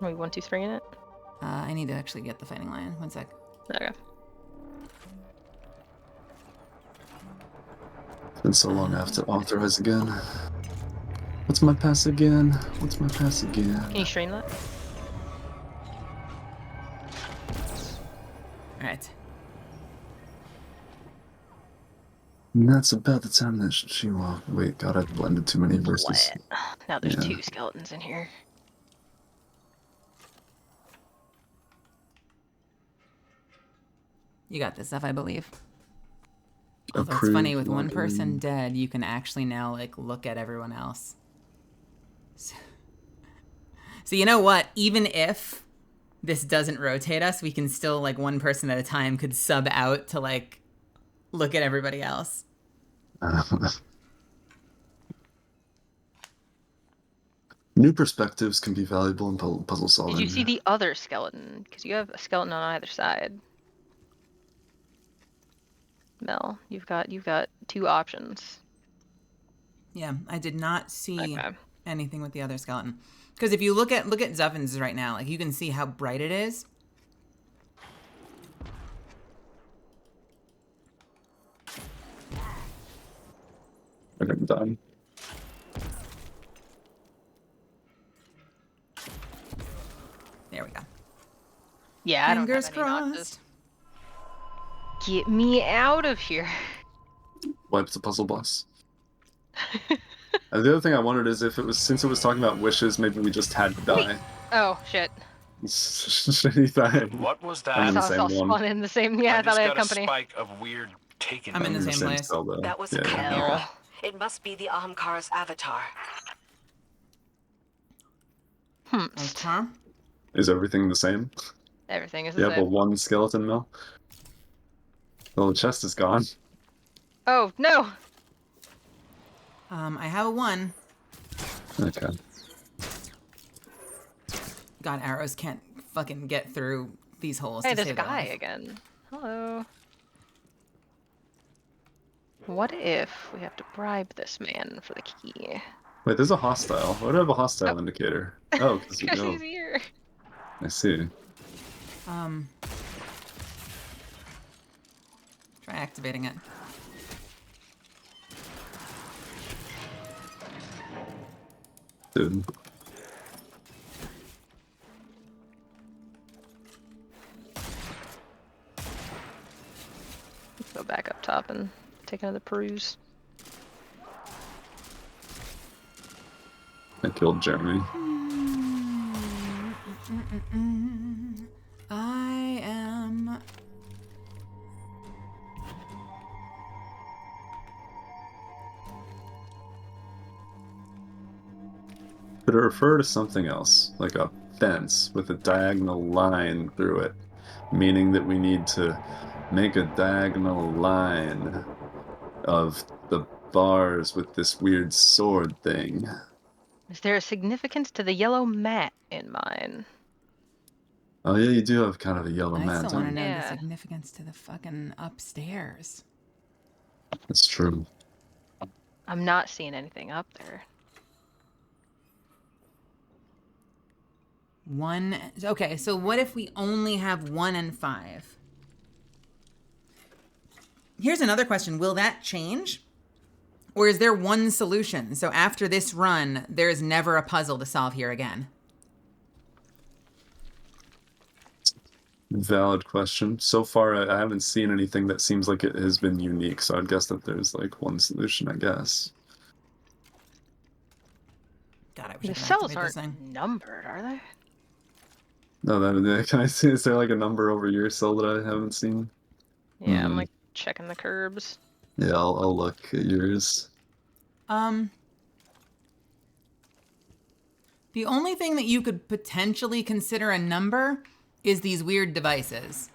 Are we 1, 2, 3 in it? I need to actually get the Fighting Lion. 1 sec. Okay. It's been so long I have to authorize again. What's my pass again? What's my pass again? Can you strain that? Alright. And that's about the time that she walked. Wait, God, I've blended too many verses. Now there's Yeah. 2 skeletons in here. You got this stuff, I believe. Although it's Approved funny, with one login. person dead, you can actually now, like, look at everyone else. So you know what? Even if this doesn't rotate us, we can still, like, one person at a time could sub out to, like, look at everybody else. New perspectives can be valuable in puzzle solving. Did you see the other skeleton? Because you have a skeleton on either side. Mel, you've got 2 options. Yeah, I did not see Okay. anything with the other skeleton. Because if you look at Zuffin's right now, like, you can see how bright it is. I think I'm done. There we go. Yeah, I don't Fingers have any notches. crossed. Get me out of here. Wipes the puzzle boss. And the other thing I wondered is if it was, since it was talking about wishes, maybe we just had to die. Oh shit. Shitty thing. What was that? I'm in the I same saw one. spawn in the same. Yeah, I thought just I had got company. a spike of weird taken. I'm in the same place. cell, though. That was a Yeah. chimera. Hell. It must be the Ahamkara's avatar. Okay. Is everything the same? Everything is the Yeah, same. but one skeleton mill. Well, the chest is gone. Oh no! I have a 1. Okay. God, arrows can't fucking get through these holes Hey, to there's a save their guy life. again. Hello. What if we have to bribe this man for the key? Wait, there's a hostile. Why do I have a hostile indicator? Oh, because Because he's here. I see. Try activating it. Dude. Let's go back up top and take another peruse. I killed Jeremy. I am... Could it refer to something else, like a fence with a diagonal line through it, meaning that we need to make a diagonal line of the bars with this weird sword thing? Is there a significance to the yellow mat in mine? Oh yeah, you do have kind of a yellow I mat, still want to don't you? know the Yeah. significance to the fucking upstairs. That's true. I'm not seeing anything up there. 1... Okay, so what if we only have 1 and 5? Here's another question. Will that change? Or is there one solution? So after this run, there is never a puzzle to solve here again. Valid question. So far, I haven't seen anything that seems like it has been unique, so I'd guess that there's like one solution, I guess. God, I wish I The could cells activate this aren't thing. numbered, are they? No, that can I see? Is there like a number over your cell that I haven't seen? Yeah, I'm like checking the curbs. Yeah, I'll look at yours. The only thing that you could potentially consider a number is these weird devices.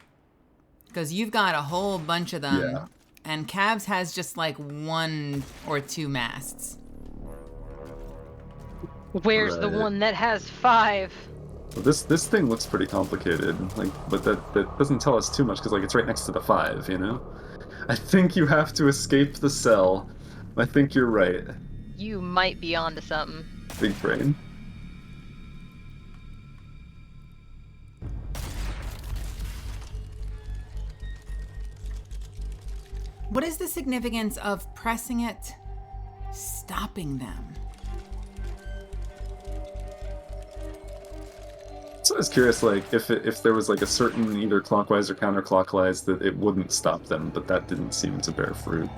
Because you've got a whole bunch of them. Yeah. And Cavs has just like 1 or 2 masts. Where's the Right. one that has 5? Well, this thing looks pretty complicated, like, but that doesn't tell us too much because like it's right next to the 5, you know. I think you have to escape the cell. I think you're right. You might be onto something. Big brain. What is the significance of pressing it, stopping them? So I was curious, like, if there was like a certain either clockwise or counterclockwise that it wouldn't stop them, but that didn't seem to bear fruit.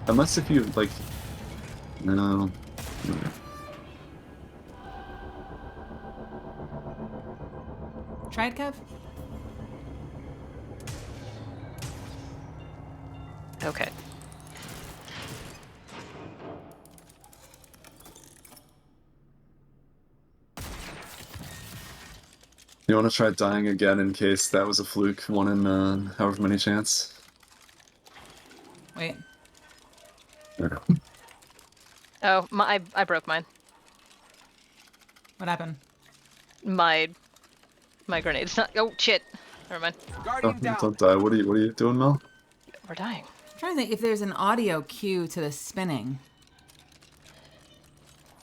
Unless if you like, no. Try it, Kev? Okay. You want to try dying again in case that was a fluke, one in however many chance? Wait. Okay. Oh, I broke mine. What happened? My grenade's not. Oh shit. Never mind. Oh, Guardian down. don't die. What are you doing, Mel? We're dying. I'm trying to think if there's an audio cue to the spinning.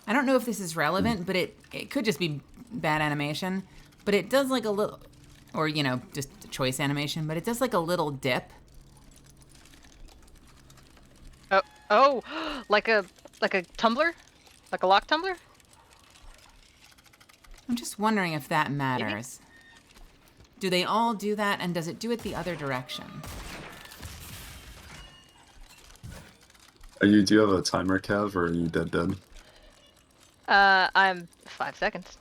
I don't know if this is relevant, but it could just be bad animation. But it does like a little, or you know, just choice animation. But it does like a little dip. Oh, like a tumbler, like a lock tumbler. I'm just wondering if that matters. Do they all do that, and does it do it the other direction? Do you have a timer, Cav, or are you dead? I'm 5 seconds.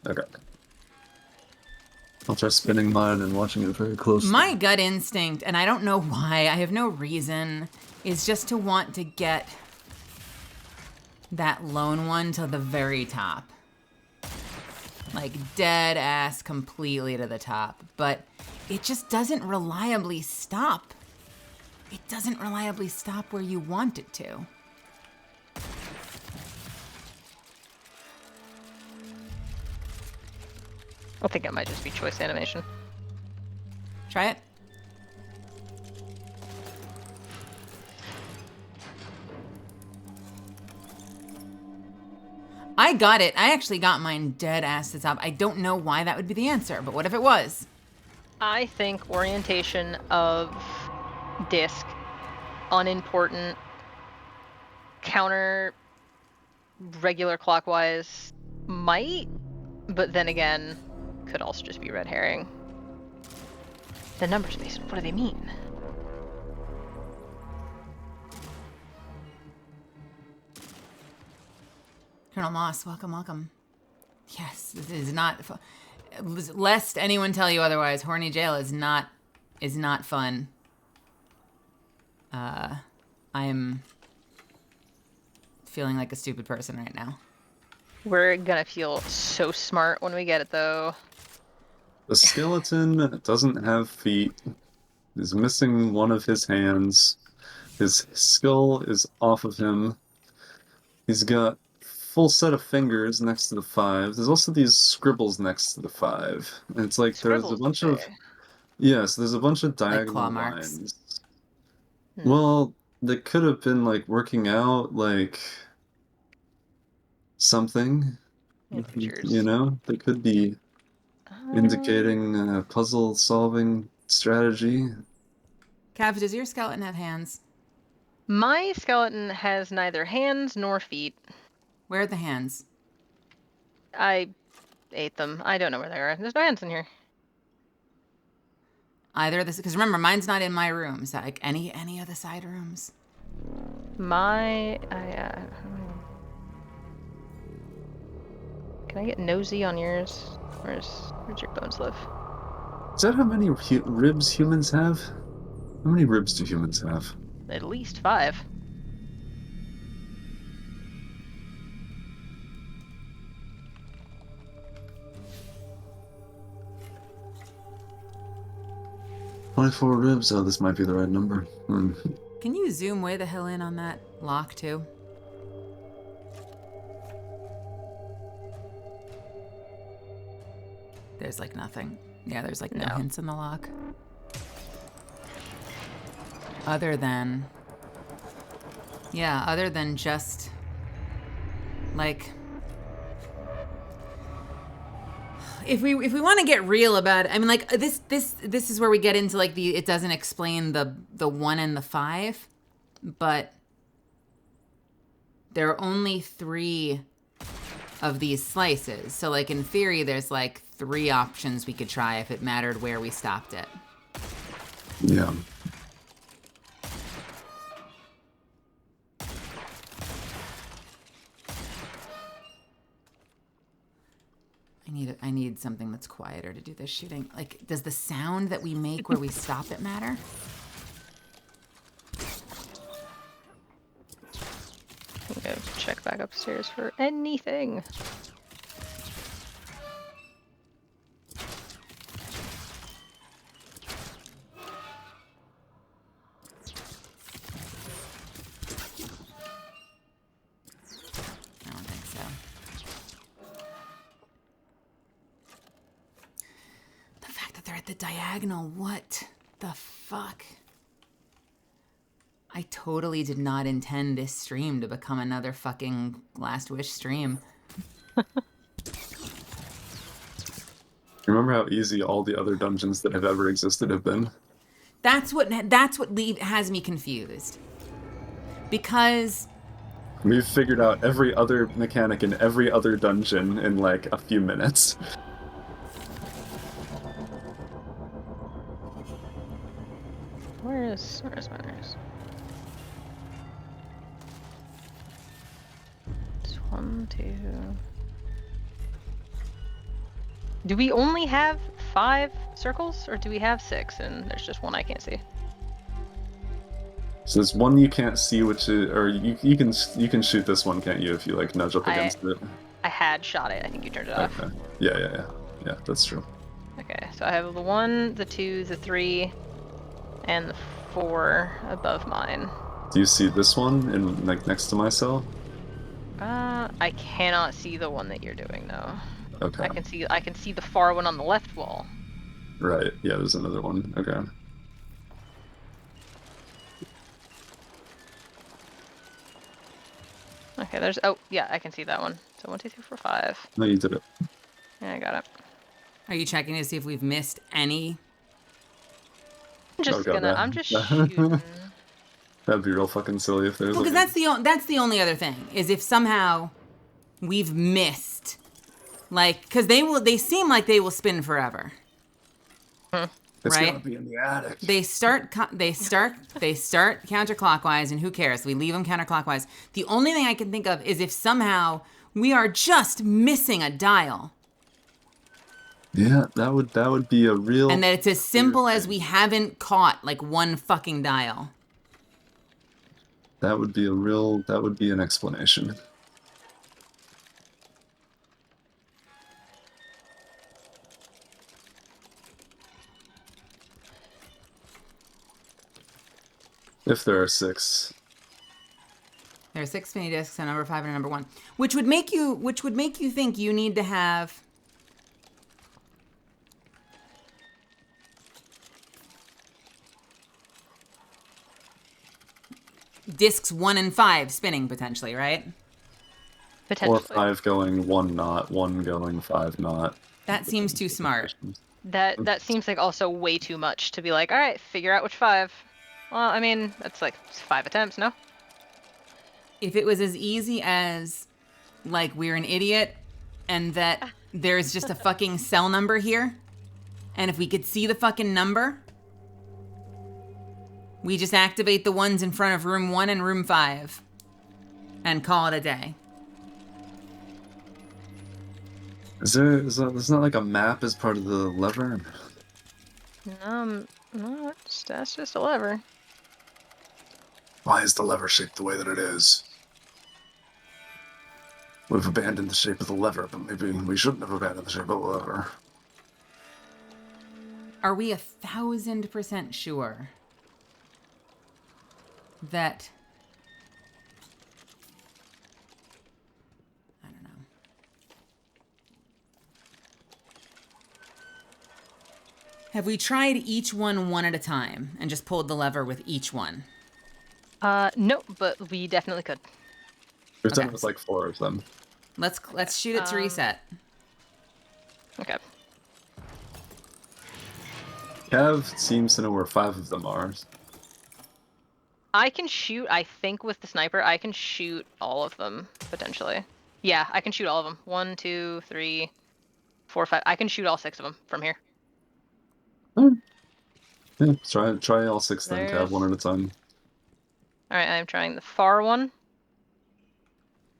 Okay. I'll try spinning mine and watching it very closely. My gut instinct, and I don't know why, I have no reason, is just to want to get that lone one to the very top. Like dead ass completely to the top. But it just doesn't reliably stop. It doesn't reliably stop where you want it to. I think it might just be choice animation. Try it. I got it. I actually got mine dead ass to top. I don't know why that would be the answer, but what if it was? I think orientation of disc, unimportant, counter, regular clockwise, might, but then again, could also just be red herring. The number space, what do they mean? Colonel Moss, welcome, welcome. Yes, this is not lest anyone tell you otherwise, Horny Jail is not fun. I'm feeling like a stupid person right now. We're gonna feel so smart when we get it, though. The skeleton doesn't have feet. He's missing one of his hands. His skull is off of him. He's got full set of fingers next to the 5. There's also these scribbles next to the 5. And it's like there's a bunch of... Yes, there's a bunch of diagonal claw marks. lines. Well, they could have been like working out like something. You know? They could be indicating a puzzle solving strategy. Cav, does your skeleton have hands? My skeleton has neither hands nor feet. Where are the hands? I ate them. I don't know where they are. There's no hands in here. Either of this, because remember, mine's not in my room. Is that like any of the side rooms? Can I get nosy on yours? Where's your bones live? Is that how many ribs humans have? How many ribs do humans have? At least 5. "24 ribs. Oh, this might be the right number. Can you zoom way the hell in on that lock too? There's like nothing. Yeah, there's like no hints in the lock. Other than just like if we want to get real about it, I mean, like this is where we get into like it doesn't explain the 1 and the 5, but there are only 3 of these slices. So like in theory, there's like 3 options we could try if it mattered where we stopped it. Yeah. I need something that's quieter to do this shooting. Like, does the sound that we make where we stop it matter? I'm gonna check back upstairs for anything. at the diagonal. What the fuck? I totally did not intend this stream to become another fucking Last Wish stream. Remember how easy all the other dungeons that have ever existed have been? That's what has me confused. Because We've figured out every other mechanic in every other dungeon in like a few minutes. Where's Mars? It's 1, 2. Do we only have 5 circles, or do we have 6 and there's just one I can't see? So there's one you can't see, which is, or you can shoot this one, can't you? If you like nudge up against it. I had shot it. I think you turned it off. Okay. Yeah. That's true. Okay, so I have the 1, the 2, the 3, and the 4 above mine. Do you see this one in like next to my cell? I cannot see the one that you're doing though. Okay. I can see the far one on the left wall. Right. Yeah, there's another one. Okay. Okay, there's oh yeah, I can see that one. So 1, 2, 3, 4, 5. No, you did it. Yeah, I got it. are you checking to see if we've missed any? I'm just shooting. That'd be real fucking silly if there's. Well, because that's the only other thing is if somehow we've missed, like, because they seem like they will spin forever. It's right? gonna be in the attic. They start counterclockwise, and who cares? We leave them counterclockwise. The only thing I can think of is if somehow we are just missing a dial, Yeah, that would be a real. and that it's as simple as we haven't caught like one fucking dial. That would be an explanation. If there are 6. There are 6 mini discs, a number 5 and a number 1, which would make you think you need to have discs 1 and 5 spinning potentially, right? Potentially. Or 5 going 1 knot, 1 going 5 knot. That seems too smart. That seems like also way too much to be like, all right, figure out which 5. Well, I mean, that's like 5 attempts, no? If it was as easy as, like, we're an idiot and that there's just a fucking cell number here, and if we could see the fucking number, we just activate the ones in front of room 1 and room 5 and call it a day. There's not like a map as part of the lever? No, that's just a lever. Why is the lever shaped the way that it is? We've abandoned the shape of the lever, but maybe we shouldn't have abandoned the shape of the lever. Are we 1,000% sure that... I don't know. Have we tried each one at a time and just pulled the lever with each one? No, but we definitely could. We've done Okay. it with like 4 of them. Let's shoot it to reset. Okay. Cav seems to know where 5 of them are. I can shoot, I think with the sniper, I can shoot all of them, potentially. Yeah, I can shoot all of them. 1, 2, 3, 4, 5. I can shoot all 6 of them from here. Yeah, try all 6 then, There's- Cav, one at a time. Alright, I'm trying the far one.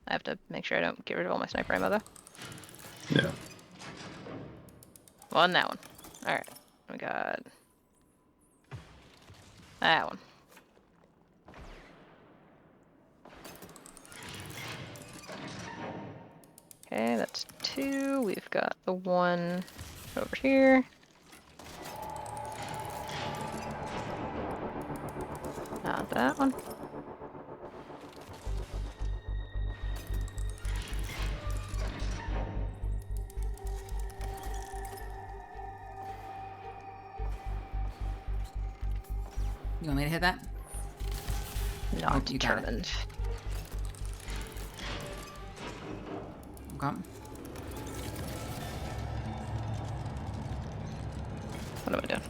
I have to make sure I don't get rid of all my sniper ammo, though. Yeah. Well, and that one. Alright, we got... that one. Okay, that's 2. We've got the one over here. Not that one. You want me to hit that? Not Oh, you got it. determined. Okay. What am I doing?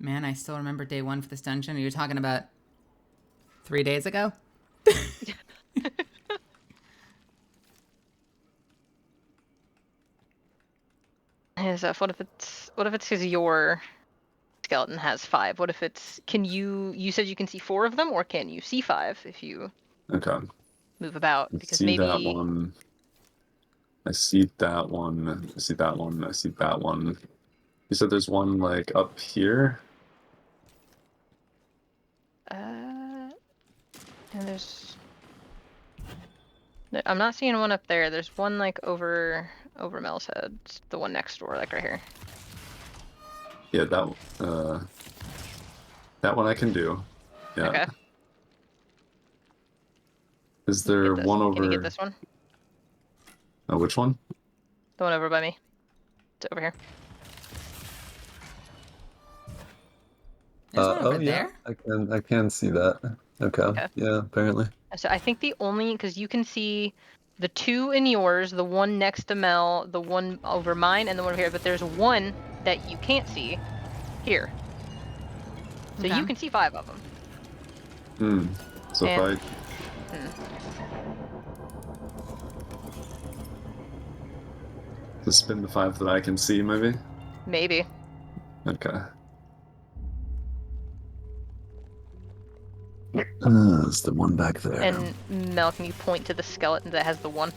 Man, I still remember day 1 for this dungeon. Are you talking about 3 days ago? What if it's because your skeleton has 5? What if it's you said you can see 4 of them, or can you see 5 if you Okay. move about? I Because see maybe that one. I see that one. I see that one. I see that one. You said there's one like up here. and I'm not seeing one up there. There's one like over Mel's head. It's the one next door, like right here. Yeah, that one I can do. Yeah. Okay. Is You can there get this. one Can you get over? this one? Oh, which one? The one over by me. It's over here. There's one over yeah, there. I can see that. Okay. Okay. Yeah, apparently. So I think the only, because you can see the 2 in yours, the one next to Mel, the one over mine, and the one over here, but there's one that you can't see here. So Okay. you can see 5 of them. So And- if I to spin the 5 that I can see, maybe. Maybe. Okay. It's the one back there. And Mel, can you point to the skeleton that has the 1?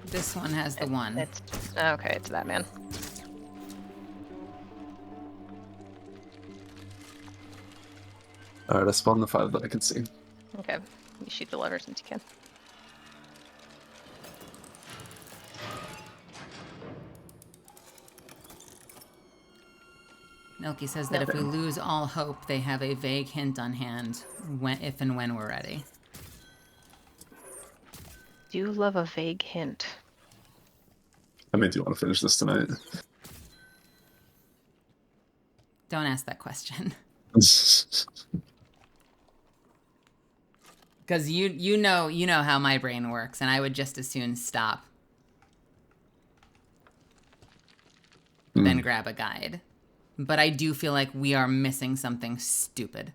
This one has the 1. It's okay. It's that man. All right, I spawned the 5 that I can see. Okay. You shoot the lever since you can. Milky says that if we lose all hope, they have a vague hint on hand if and when we're ready. Do you love a vague hint? I mean, do you want to finish this tonight? Don't ask that question. Because you know how my brain works, and I would just as soon stop than grab a guide. But I do feel like we are missing something stupid.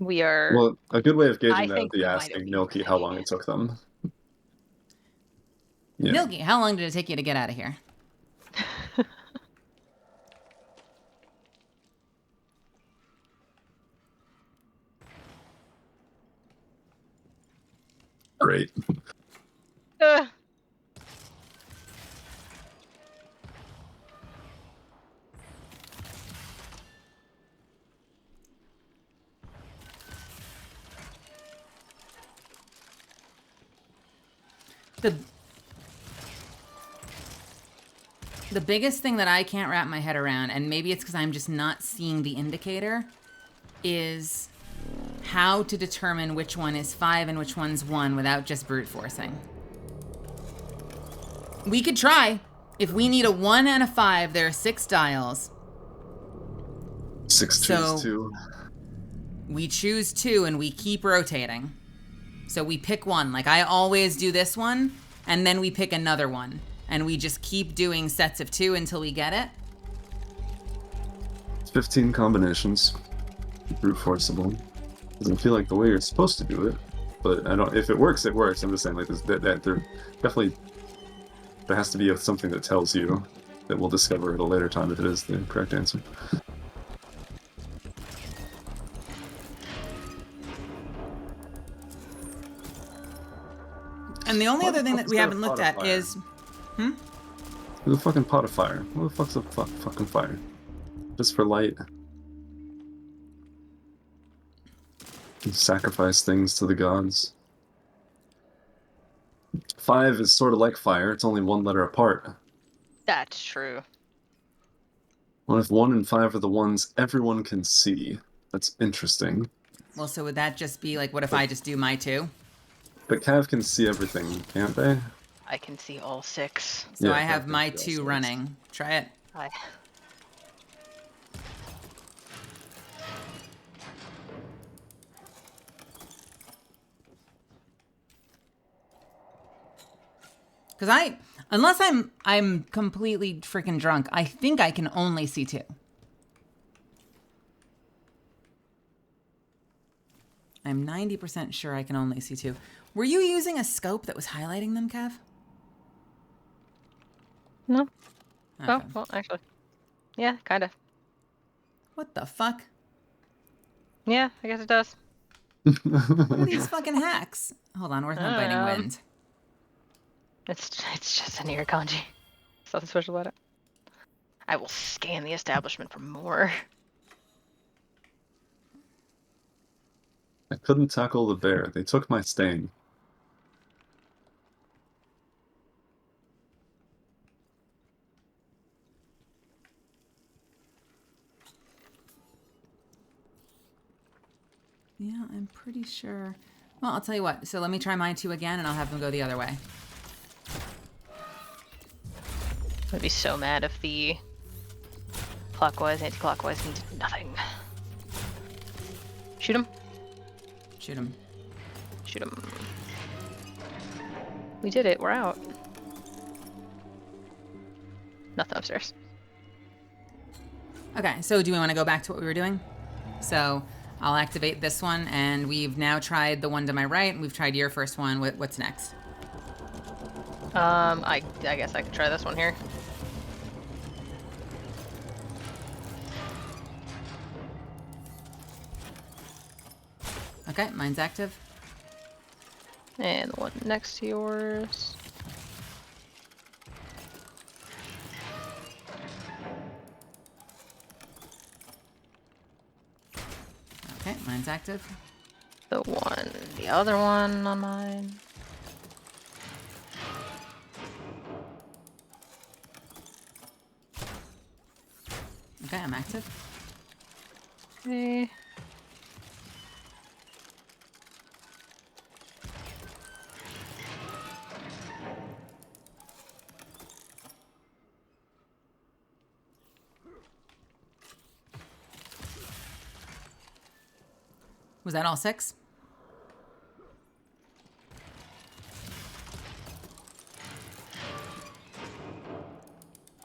We are. Well, a good way of I gauging that think would be we might have asking been Milky how long planning it took them. Yeah. Milky, how long did it take you to get out of here? Great. The biggest thing that I can't wrap my head around, and maybe it's because I'm just not seeing the indicator, is how to determine which one is 5 and which one's 1 without just brute forcing. We could try. If we need a 1 and a 5, there are 6 dials. 6 choose 2. We choose 2 and we keep rotating. So we pick one. Like I always do this one, and then we pick another one. And we just keep doing sets of 2 until we get it. 15 combinations. Brute forcible. Doesn't feel like the way you're supposed to do it, but I don't. If it works, it works. I'm just saying, like, there definitely there has to be something that tells you that we'll discover at a later time if it is the correct answer. And the only other thing that we haven't looked at is... There's a fucking pot of fire. What the fuck's a fucking fire? Just for light. You sacrifice things to the gods. 5 is sort of like fire. It's only 1 letter apart. That's true. What if 1 and 5 are the ones everyone can see? That's interesting. Well, so would that just be like, what if I just do my 2? But Cav can see everything, can't they? I can see all 6. So Yeah, I Cav have can my see all 2 6. running. Try it. I. Because unless I'm completely freaking drunk, I think I can only see 2. I'm 90% sure I can only see 2. Were you using a scope that was highlighting them, Kev? No. Okay. Oh, well, actually. Yeah, kind of. What the fuck? Yeah, I guess it does. What are these fucking hacks? Hold on, where's my biting wind? It's just an ear kanji. There's nothing special about it. I will scan the establishment for more. I couldn't tackle the bear. They took my stain. Yeah, I'm pretty sure. Well, I'll tell you what. So let me try mine 2 again, and I'll have them go the other way. I'd be so mad if the clockwise, anti-clockwise means nothing. Shoot him. Shoot him. Shoot him. We did it. We're out. Nothing upstairs. Okay, so do we want to go back to what we were doing? So I'll activate this one, and we've now tried the one to my right, and we've tried your first one. What's next? I guess I could try this one here. Okay, mine's active. And the one next to yours. Okay, mine's active. The other one on mine. Okay, I'm active. Okay. Was that all 6?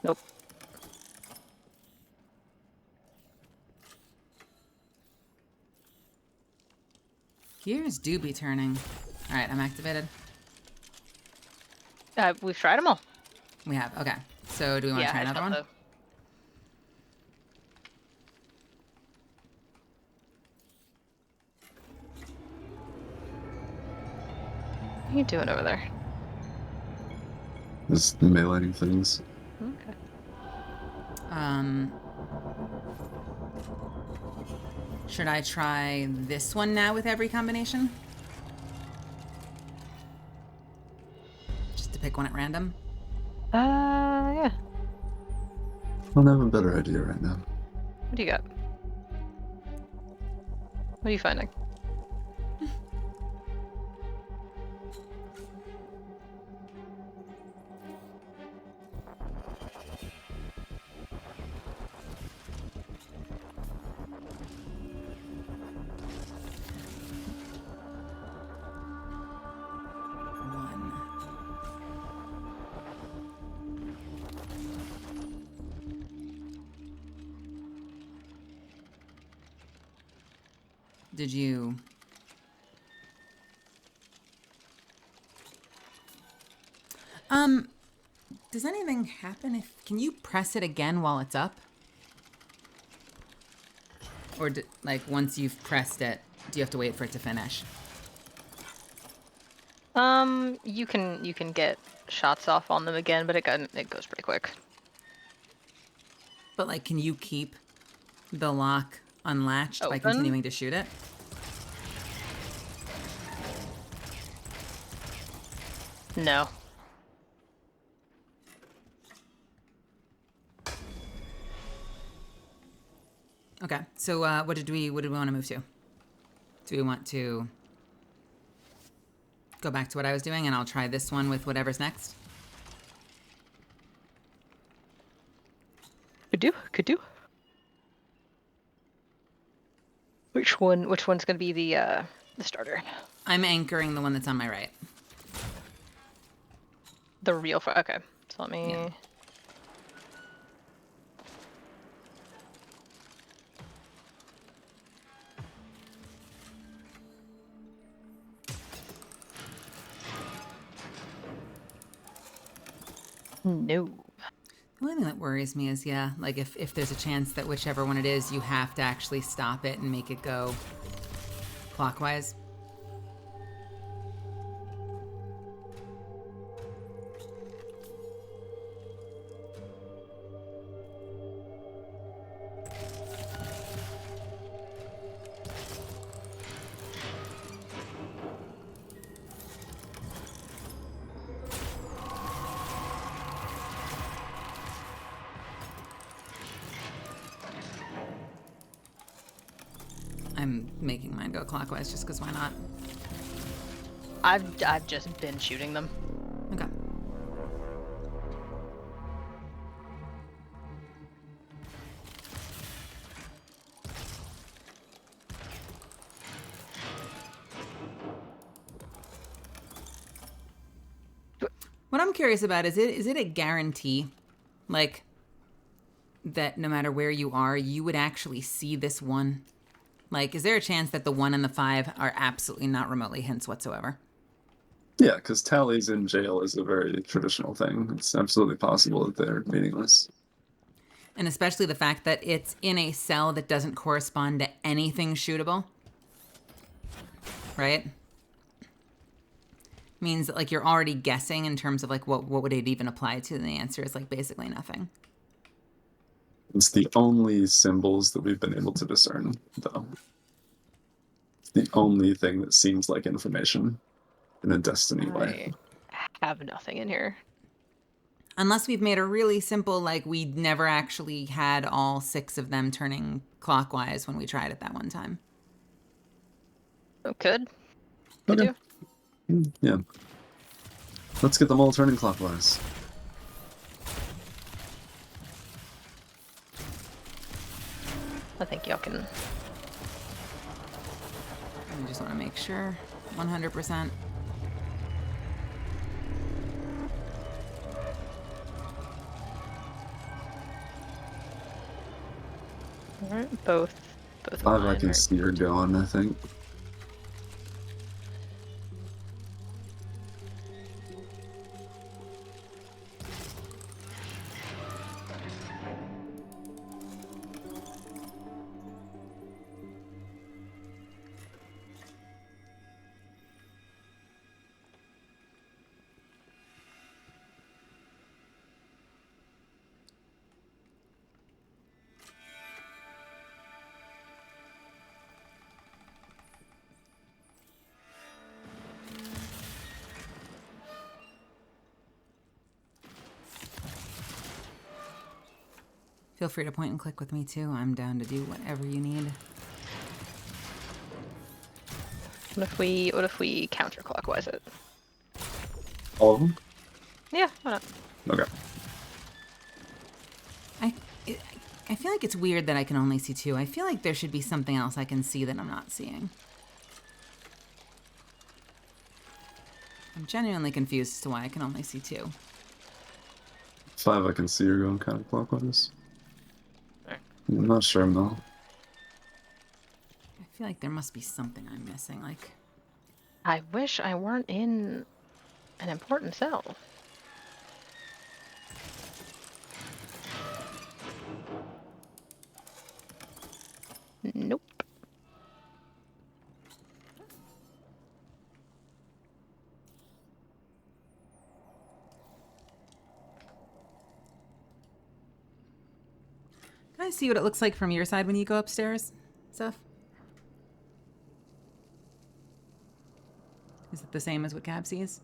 Nope. Gears do be turning. All right, I'm activated. We've tried them all. We have. Okay. So do we want to try I another thought one? so. What are you doing over there? Just meleeing things. Okay. Should I try this one now with every combination? Just to pick one at random? Yeah. I don't have a better idea right now. What do you got? What are you finding? One. Did you... Does anything happen if... Can you press it again while it's up? Or, like, once you've pressed it, do you have to wait for it to finish? You can get shots off on them again, but it goes pretty quick. But, like, can you keep the lock unlatched by Open? continuing to shoot it? No. Okay. So what did we want to move to? Do we want to go back to what I was doing, and I'll try this one with whatever's next? Could do. Which one's gonna be the starter? I'm anchoring the one that's on my right. The real okay. So let me. Yeah. No. The only thing that worries me is, yeah, like if there's a chance that whichever one it is, you have to actually stop it and make it go clockwise. I'm making mine go clockwise just because why not? I've just been shooting them. Okay. What I'm curious about is it a guarantee, like, that no matter where you are, you would actually see this one? Like, is there a chance that the 1 and the 5 are absolutely not remotely hints whatsoever? Yeah, because tallies in jail is a very traditional thing. It's absolutely possible that they're meaningless. And especially the fact that it's in a cell that doesn't correspond to anything shootable. Right? Means that, like, you're already guessing in terms of, like, what would it even apply to? And the answer is, like, basically nothing. It's the only symbols that we've been able to discern, though. The only thing that seems like information in a Destiny way. I have nothing in here. Unless we've made a really simple, like, we never actually had all 6 of them turning clockwise when we tried it that one time. Oh, could Okay. do. Yeah. Let's get them all turning clockwise. I think y'all can. I just want to make sure. 100%. Alright, both. 5 I mine can are see her going, I think. Feel free to point and click with me too. I'm down to do whatever you need. What if we counterclockwise it? All of them? Yeah, why not? Okay. I feel like it's weird that I can only see 2. I feel like there should be something else I can see that I'm not seeing. I'm genuinely confused as to why I can only see 2. 5 I can see her going kind of clockwise. I'm not sure, Mel. I feel like there must be something I'm missing, like... I wish I weren't in an important cell. Nope. Can I see what it looks like from your side when you go upstairs, Seth? Is it the same as what Cab sees?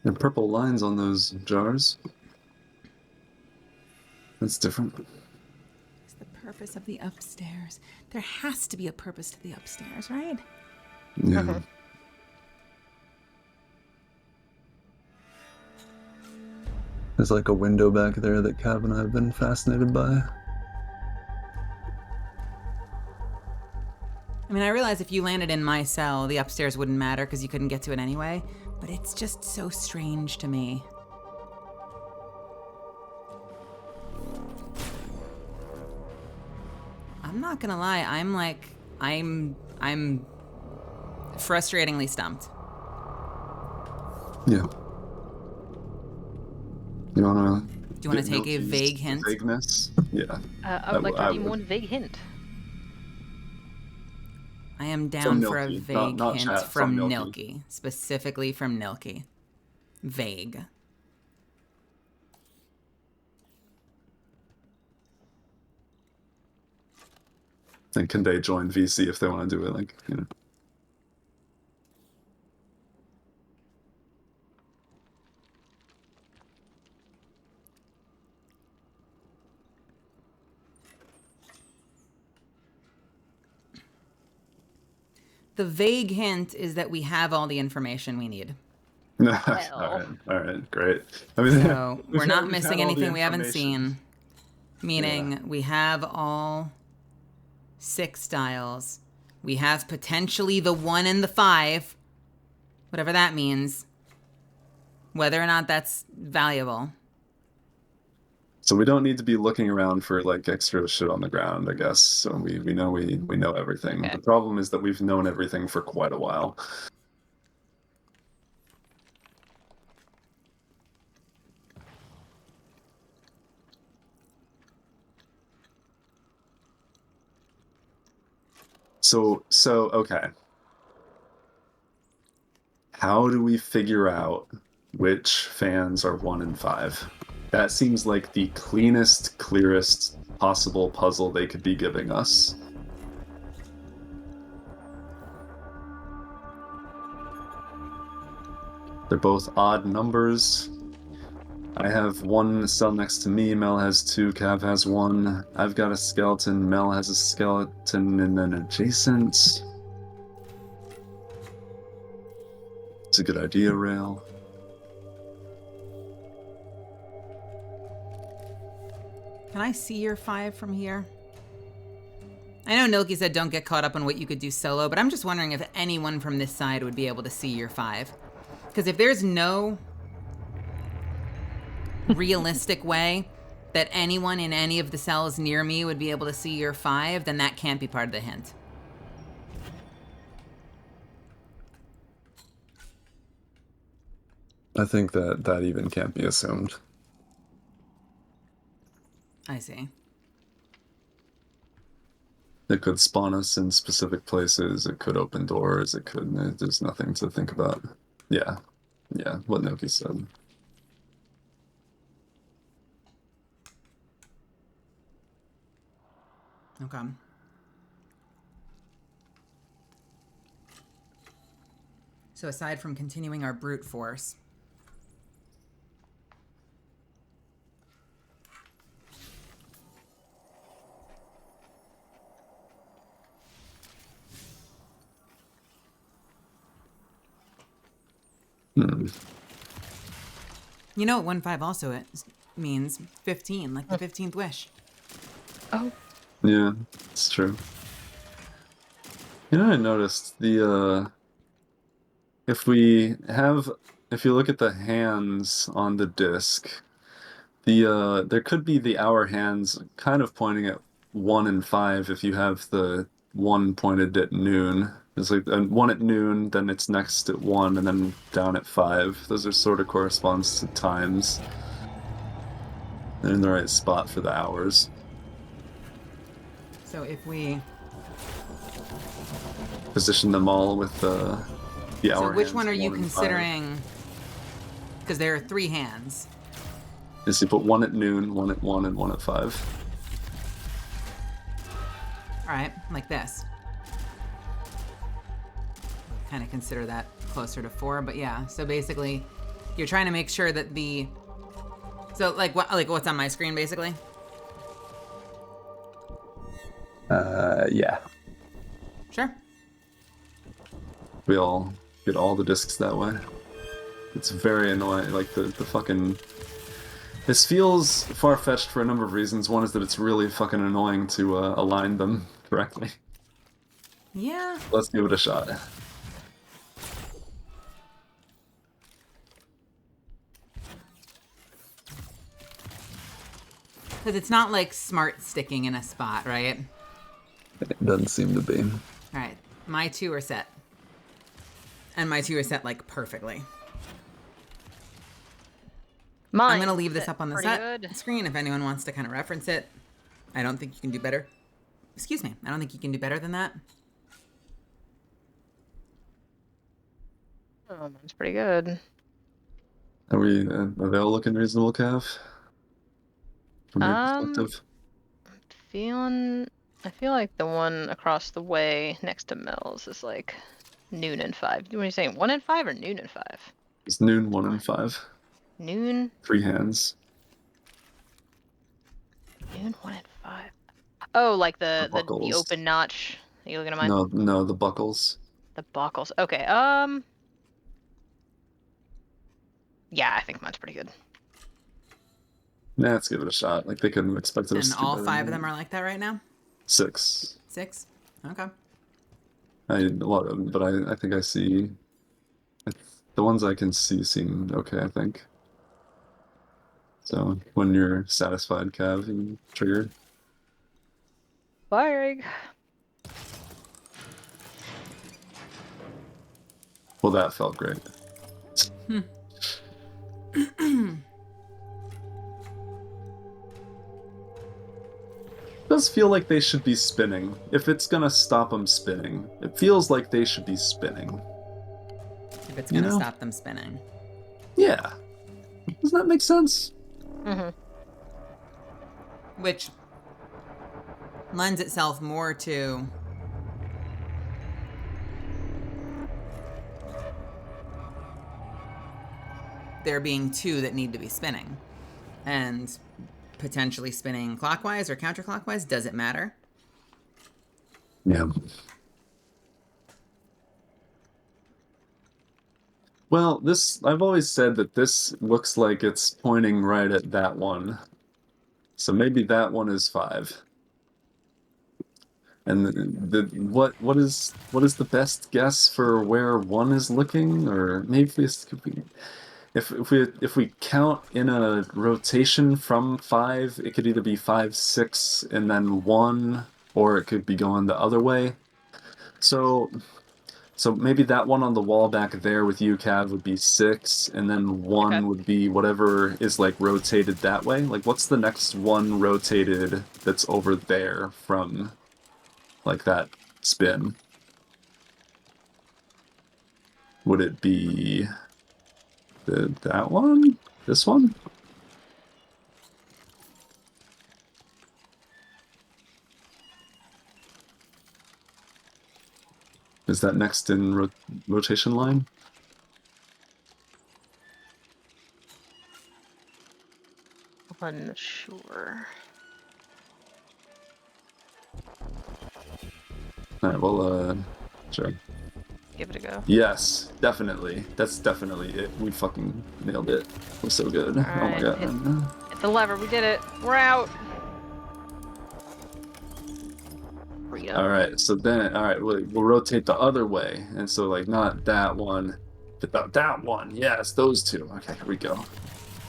There are purple lines on those jars. That's different. What's the purpose of the upstairs? There has to be a purpose to the upstairs, right? Yeah. There's like a window back there that Cav and I have been fascinated by. I mean, I realize if you landed in my cell, the upstairs wouldn't matter because you couldn't get to it anyway, but it's just so strange to me. I'm not gonna lie, I'm frustratingly stumped. Yeah. You wanna? Do you want to take a vague hint? Vagueness. Yeah. I would like to redeem one vague hint. I am down for a Nilky. vague Not hint chat, from from Nilky. Specifically from Nilky. Vague. And can they join VC if they want to do it? Like, you know. The vague hint is that we have all the information we need. all right, great. I mean, So we're not we've missing had all the anything we haven't information. seen. Meaning we have all 6 styles. We have potentially the 1 and the 5. Whatever that means. Whether or not that's valuable. So we don't need to be looking around for like extra shit on the ground, I guess. So we know we know everything. Okay. The problem is that we've known everything for quite a while. So okay. How do we figure out which fans are 1 and 5? That seems like the cleanest, clearest possible puzzle they could be giving us. They're both odd numbers. I have 1 cell next to me, Mel has 2, Cav has 1. I've got a skeleton, Mel has a skeleton, and then adjacent. It's a good idea, Rail. Can I see your 5 from here? I know Nilky said don't get caught up on what you could do solo, but I'm just wondering if anyone from this side would be able to see your 5. Because if there's no realistic way that anyone in any of the cells near me would be able to see your 5, then that can't be part of the hint. I think that even can't be assumed. I see. It could spawn us in specific places, it could open doors, it could... There's nothing to think about. Yeah, what Noki said. Okay. So aside from continuing our brute force, you know what 1-5 also means? 15, like the 15th wish. Oh. Yeah, it's true. You know, I noticed the if you look at the hands on the disc, there could be the hour hands kind of pointing at 1 and 5 if you have the 1 pointed at noon. It's like 1 at noon, then it's next at 1, and then down at 5. Those are sort of corresponds to times. They're in the right spot for the hours. So if we... Position them all with the hour So which hands, one are you 1 and 5. considering? Because there are 3 hands. Is you put 1 at noon, 1 at 1, and 1 at 5. All right, like this. Kind of consider that closer to 4, but yeah. So basically, you're trying to make sure that the... So like what's on my screen, basically? Yeah. Sure. We all get all the discs that way. It's very annoying. Like the fucking. This feels far-fetched for a number of reasons. One is that it's really fucking annoying to align them correctly. Yeah. Let's give it a shot. Because it's not like smart sticking in a spot, right? It doesn't seem to be. All right. My 2 are set. And my 2 are set, like, perfectly. Mine. I'm going to leave this up on the pretty set good. screen if anyone wants to kind of reference it. I don't think you can do better. Excuse me. I don't think you can do better than that. Oh, mine's pretty good. Are they all looking reasonable, Cav? From your perspective? I feel like the one across the way next to Mel's is like noon and 5. What are you saying? 1 and 5 or noon and 5? It's noon, 1 and 5. Noon, 3 hands. noon, 1 and 5. Oh, like the buckles. open notch. Are you looking at mine? No, the buckles. The buckles. Okay. Yeah, I think mine's pretty good. Nah, let's give it a shot. Like, they couldn't have expected us And to do all better 5 of than them that. are like that right now? 6. 6? Okay. A lot of them, but I think I see... The ones I can see seem okay, I think. So, when you're satisfied, Cav, you can trigger. Firing. Well, that felt great. Does feel like they should be spinning. If it's gonna stop them spinning, it feels like they should be spinning. If it's going to stop them spinning. Yeah. Does that make sense? Mm-hmm. Which lends itself more to there being 2 that need to be spinning. And potentially spinning clockwise or counterclockwise. Does it matter? Yeah. Well, I've always said that this looks like it's pointing right at that one. So maybe that one is 5. And what is the best guess for where 1 is looking? Or maybe if we count in a rotation from 5, it could either be 5, 6, and then 1, or it could be going the other way. So maybe that one on the wall back there with you, Cav, would be 6, and then 1 Okay. would be whatever is like rotated that way. Like, what's the next one rotated that's over there from like that spin? Would it be that one? This one? Is that next in rotation line? Unsure. Alright, well, sure. Give it a go. Yes, definitely. That's definitely it. We fucking nailed it. We're so good. Oh my Alright, god. Hit the lever. We did it. We're out. Freedom. Alright, so then, alright, we'll rotate the other way. And so, like, not that one, but that one. Yes, those two. Okay, here we go.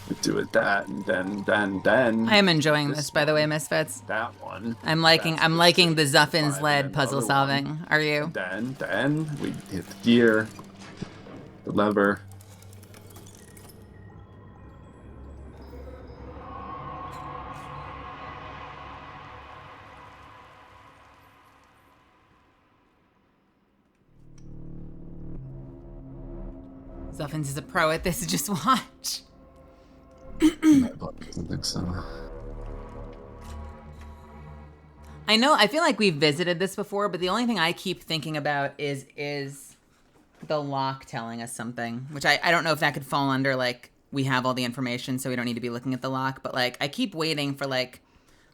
We do it that, and then. I am enjoying this, by the way, Misfits. That one. I'm liking the Zuffins 5, led and then the puzzle other solving. one. Are you? Then we hit the gear, the lever. Zuffins is a pro at this. Just watch. I don't think so. I know. I feel like we've visited this before, but the only thing I keep thinking about is the lock telling us something, which I don't know if that could fall under like we have all the information, so we don't need to be looking at the lock. But like I keep waiting for like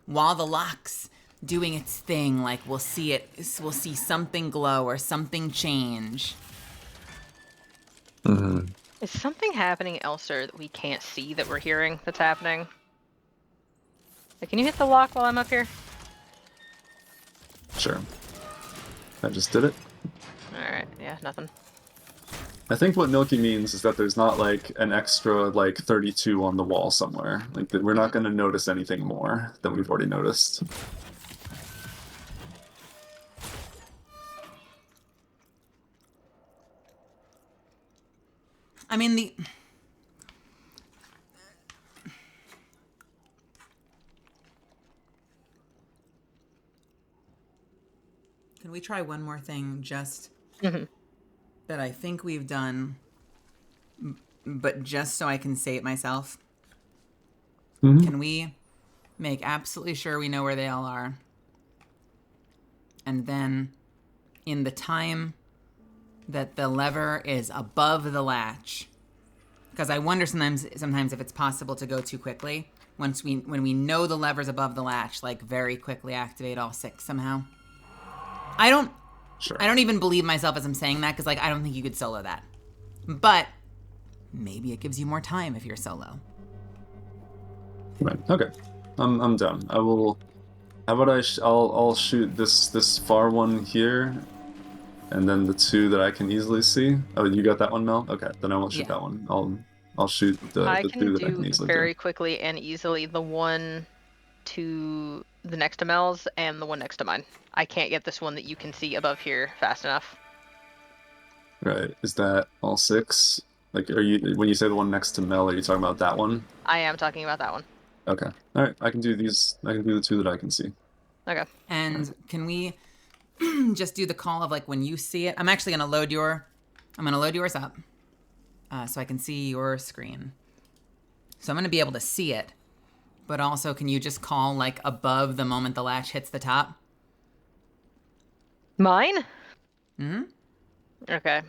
while the lock's doing its thing. Like we'll see something glow or something change. Mm-hmm. Is something happening elsewhere that we can't see that we're hearing that's happening? Like, can you hit the lock while I'm up here? Sure. I just did it. Alright, yeah, nothing. I think what Milky means is that there's not like an extra like 32 on the wall somewhere. Like that we're not going to notice anything more than we've already noticed. I mean, can we try one more thing just that I think we've done, but just so I can say it myself? Mm-hmm. Can we make absolutely sure we know where they all are? And then in the time that the lever is above the latch, because I wonder sometimes if it's possible to go too quickly. When we know the lever's above the latch, like very quickly activate all 6 somehow. I don't even believe myself as I'm saying that, because like I don't think you could solo that. But maybe it gives you more time if you're solo. Right. Okay. I'm done. I will. How about I'll shoot this far one here, and then the 2 that I can easily see. Oh, you got that one, Mel? Okay. Then I won't shoot that one. I'll shoot I the can 2 that I do can easily very do. quickly and easily the one to the next to Mel's and the one next to mine. I can't get this one that you can see above here fast enough. Right. Is that all 6? Like, are you when you say the one next to Mel, are you talking about that one? I am talking about that one. Okay. All right. I can do these. I can do the 2 that I can see. Okay. And can we just do the call of like when you see it? I'm actually gonna load yours up, so I can see your screen. So I'm gonna be able to see it, but also can you just call like above the moment the latch hits the top? Mine? Mm-hmm. Okay.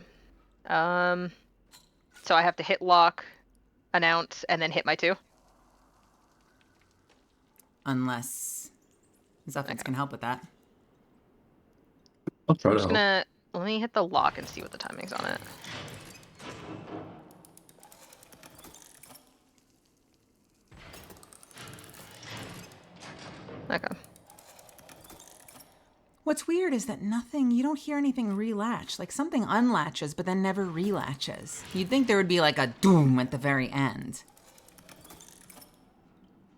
So I have to hit lock, announce, and then hit my 2? Unless Zuffins can help with that. I'll try I'm to just help. gonna let me hit the lock and see what the timing's on it. Okay. What's weird is that you don't hear anything relatch. Like something unlatches, but then never relatches. You'd think there would be like a doom at the very end.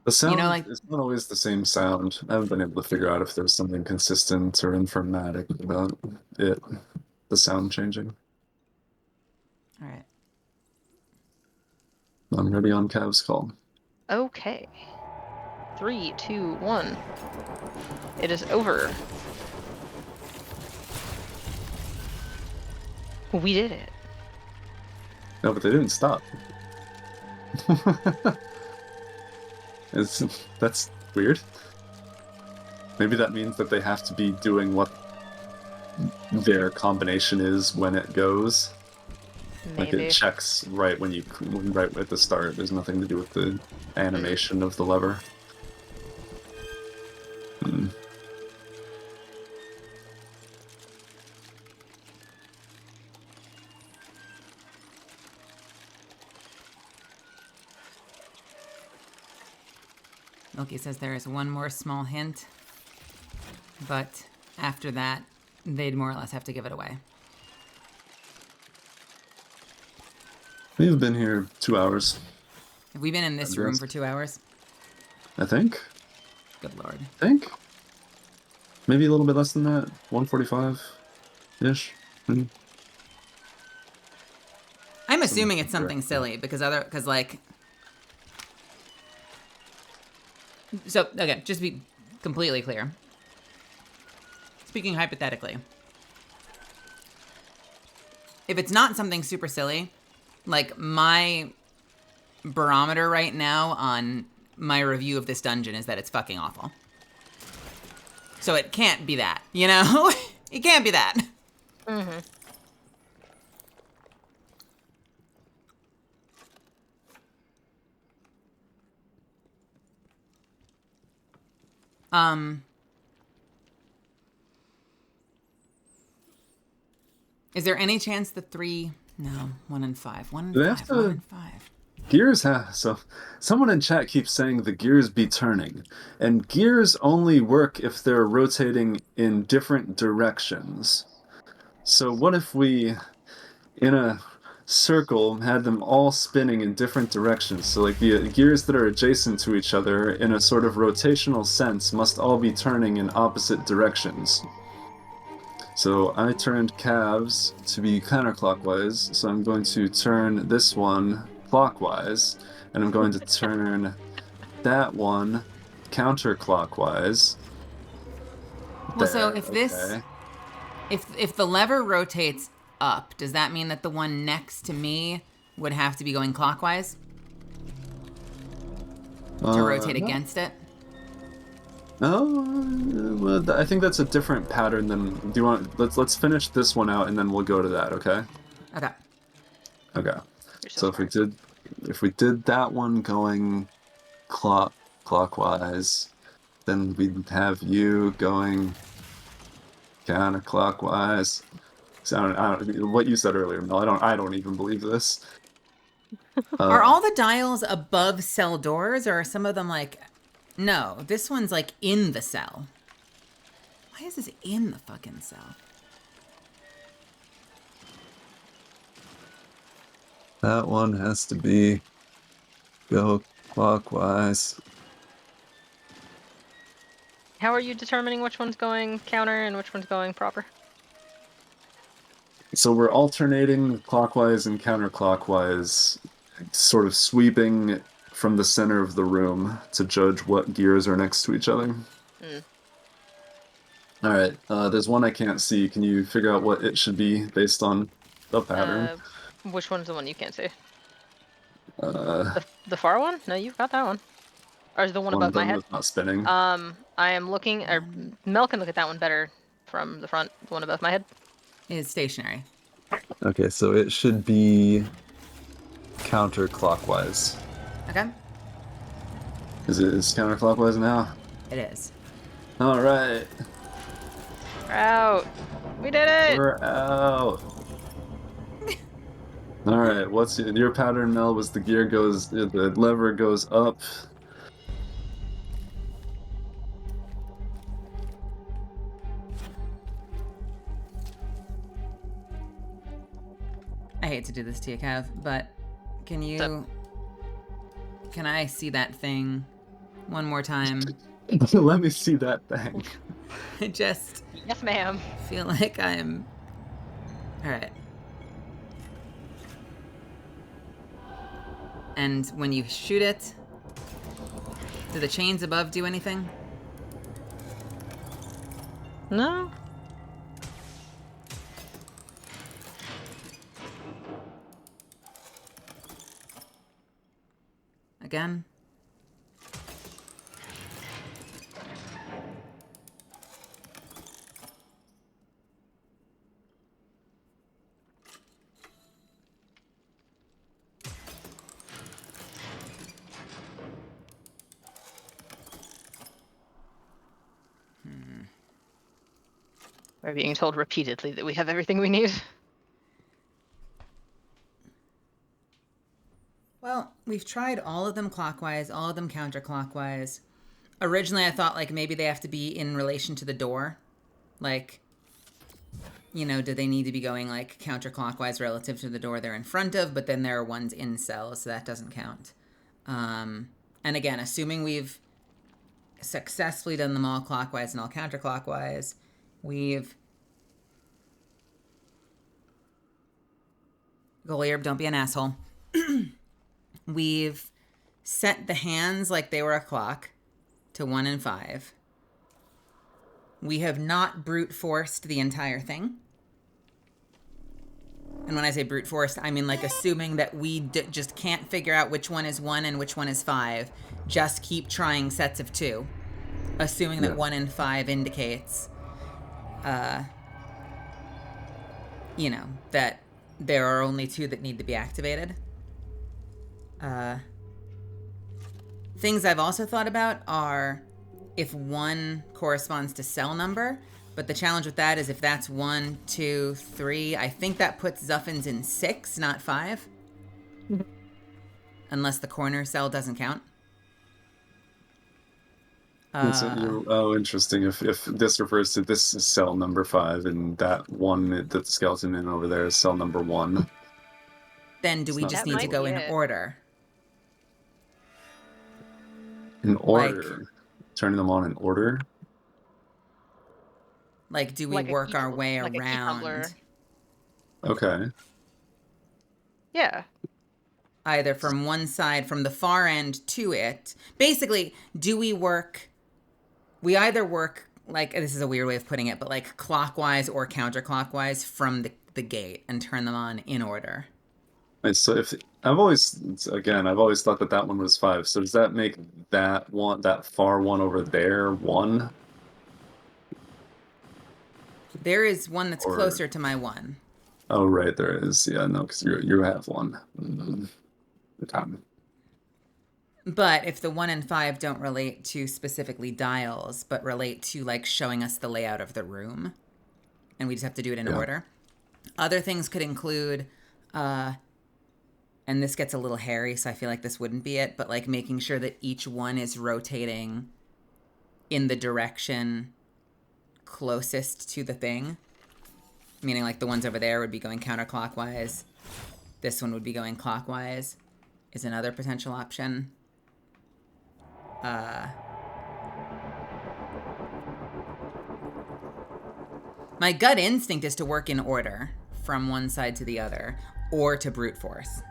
The sound like is not always the same sound. I haven't been able to figure out if there's something consistent or informatic about it, the sound changing. All right. I'm ready on Cav's call. Okay. 3, 2, 1. It is over. We did it. No, but they didn't stop. That's weird. Maybe that means that they have to be doing what their combination is when it goes. Like Maybe. it checks right right at the start. There's nothing to do with the animation of the lever. Milky says there is one more small hint, but after that, they'd more or less have to give it away. We've been here 2 hours. Have we been in this room for 2 hours? I think. Good lord. I think. Maybe a little bit less than that. 145-ish. Mm-hmm. I'm assuming it's something silly because So, okay, just to be completely clear. Speaking hypothetically, if it's not something super silly, like my barometer right now on my review of this dungeon is that it's fucking awful. So it can't be that, you know? It can't be that. Mm-hmm. Is there any chance the 3? No, 1 and 5. 1 and Do they 5. have to- 1 and 5. Gears have so someone in chat keeps saying the gears be turning, and gears only work if they're rotating in different directions. So what if we, in a circle, had them all spinning in different directions? So like the gears that are adjacent to each other in a sort of rotational sense must all be turning in opposite directions. So I turned calves to be counterclockwise, so I'm going to turn this one clockwise, and I'm going to turn that one counterclockwise. Well, so There, if this, okay. if the lever rotates up, does that mean that the one next to me would have to be going clockwise to rotate No. against it? No, well, I think that's a different pattern than. Do you want? Let's finish this one out, and then we'll go to that. Okay. Okay. Okay. You're So smart. if we did that one going clockwise, then we'd have you going counterclockwise. So I don't, what you said earlier, Mel. I don't even believe this. Are all the dials above cell doors, or are some of them like... No, this one's like in the cell. Why is this in the fucking cell? That one has to be go clockwise. How are you determining which one's going counter and which one's going proper? So we're alternating clockwise and counterclockwise, sort of sweeping from the center of the room to judge what gears are next to each other. Alright, there's one I can't see. Can you figure out what it should be based on the pattern? Which one's the one you can't see? Uh, The far one? No, you've got that one. Or is the one one above my button head? that's not spinning. I am looking, or Mel can look at that one better from the front, the one above my head. It's stationary. Okay, so it should be counterclockwise. Okay? Is counterclockwise now? It is. Alright, We're out. We did it! we're out. Alright, what's your pattern, Mel? Was the lever goes up. I hate to do this to you, Kev, but can I see that thing one more time? Let me see that thing. I just Yes, ma'am. feel like I'm... Alright. And when you shoot it, do the chains above do anything? No? Again? We're being told repeatedly that we have everything we need. Well, we've tried all of them clockwise, all of them counterclockwise. Originally, I thought, like, maybe they have to be in relation to the door. Like, you know, do they need to be going, like, counterclockwise relative to the door they're in front of? But then there are ones in cells, so that doesn't count. And again, assuming we've successfully done them all clockwise and all counterclockwise, we've... Goliarb, don't be an asshole. We've set the hands like they were a clock to 1 and 5. We have not brute forced the entire thing. And when I say brute forced, I mean like assuming that we just can't figure out which one is 1 and which one is 5. Just keep trying sets of 2. Assuming that 1 and 5 indicates, you know, that there are only 2 that need to be activated. Things I've also thought about are if 1 corresponds to cell number, But the challenge with that is if that's 1, 2, 3, I think that puts Zuffins in 6, not 5. Unless the corner cell doesn't count. Oh, interesting. If this refers to this is cell number 5, and that one that the skeleton in over there is cell number 1. Then do we It's just not need to might go be in it. order? In order, turning them on in order. Like, do we Like a work key- our way like a key around? tumbler. Okay. Yeah. Either from one side, from the far end to it. Basically, do we work... We either work, like, this is a weird way of putting it, but like clockwise or counterclockwise from the gate and turn them on in order. Right, so if I've always thought that one was 5. So does that make that far one over there 1? There is one that's Or- closer to my 1. Oh, right, there is. Yeah, no, because you have 1. The time. But if the 1 and 5 don't relate to specifically dials, but relate to like showing us the layout of the room, and we just have to do it in order. Other things could include, and this gets a little hairy, so I feel like this wouldn't be it, but like making sure that each one is rotating in the direction closest to the thing. Meaning like the ones over there would be going counterclockwise. This one would be going clockwise is another potential option. My gut instinct is to work in order from one side to the other, or to brute force.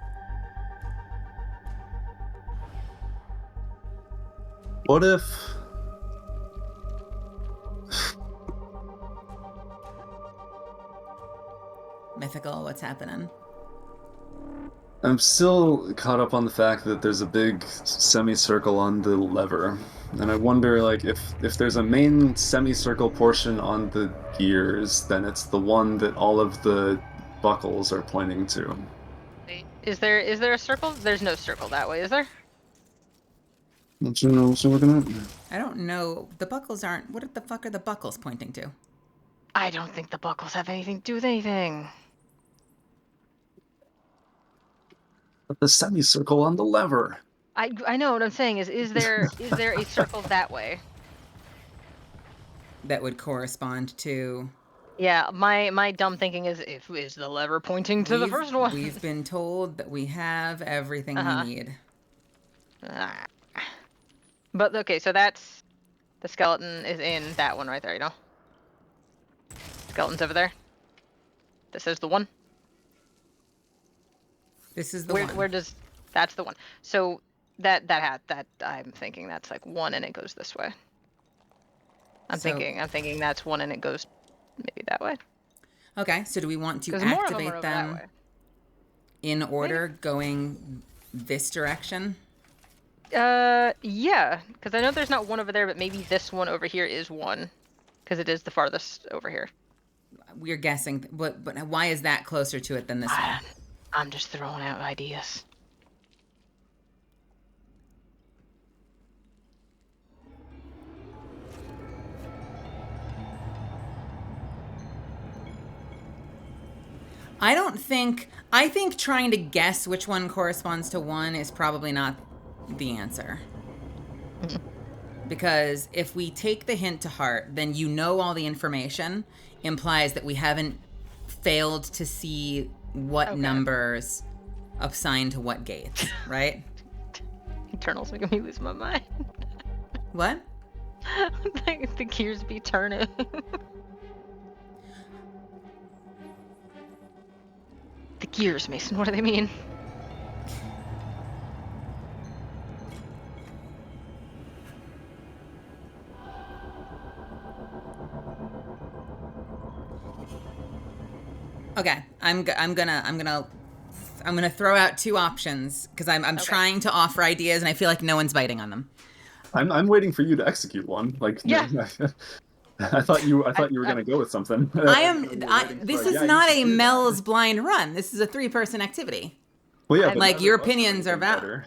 What if... Mythical, what's happening? I'm still caught up on the fact that there's a big semicircle on the lever. And I wonder, like, if there's a main semicircle portion on the gears, then it's the one that all of the buckles are pointing to. Wait, is there a circle? There's no circle that way, is there? What you looking at? I don't know. The buckles aren't... What the fuck are the buckles pointing to? I don't think the buckles have anything to do with anything. But the semicircle on the lever. I know what I'm saying is there a circle that way? That would correspond to... Yeah, my dumb thinking is is the lever pointing to the first one? We've been told that we have everything we need. Ah. But okay, so that's the skeleton is in that one right there, you know? Skeleton's over there. This is the one. This is the one. Where does that's the one. So that I'm thinking that's like 1 and it goes this way. I'm thinking that's 1 and it goes maybe that way. Okay, so do we want to 'Cause more of them are activate over that them way. in order going this direction? Yeah, because I know there's not one over there, but maybe this one over here is 1, because it is the farthest over here. We're guessing, but why is that closer to it than this one? I'm just throwing out ideas. I think trying to guess which one corresponds to 1 is probably not the answer. Because if we take the hint to heart, then you know all the information implies that we haven't failed to see what numbers assigned to what gates, right? Eternal's making me lose my mind. What? Like the gears be turning. The gears, Mason, what do they mean? Okay, I'm gonna throw out 2 options because I'm trying to offer ideas and I feel like no one's biting on them. I'm waiting for you to execute one. Like, Yeah. I thought you were gonna go with something. This is not a Mel's blind run. This is a 3-person activity. Well, yeah, but Like, neither your of us know opinions are anything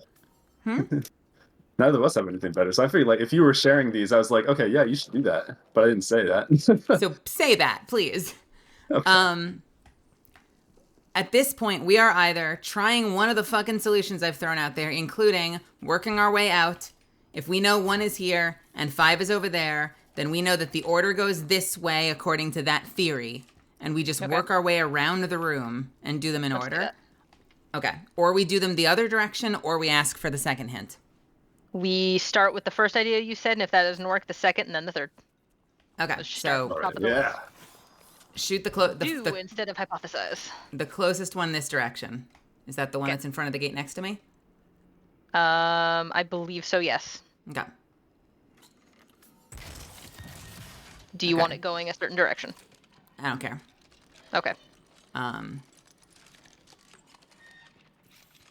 valid. better. Neither of us have anything better. So I figured, like, if you were sharing these, I was like, okay, yeah, you should do that. But I didn't say that. So say that, please. Okay. At this point, we are either trying one of the fucking solutions I've thrown out there, including working our way out. If we know 1 is here and 5 is over there, then we know that the order goes this way according to that theory. And we just work our way around the room and do them in Let's do order. that. Okay. Or we do them the other direction, or we ask for the second hint. We start with the first idea you said, and if that doesn't work, the second, and then the third. Okay. Let's start So with All top right, of the yeah. list. shoot Do instead of hypothesize. the closest one this direction. Is that the one Okay. that's in front of the gate next to me? I believe so, yes. Okay. Do you Okay. want it going a certain direction? I don't care. Okay.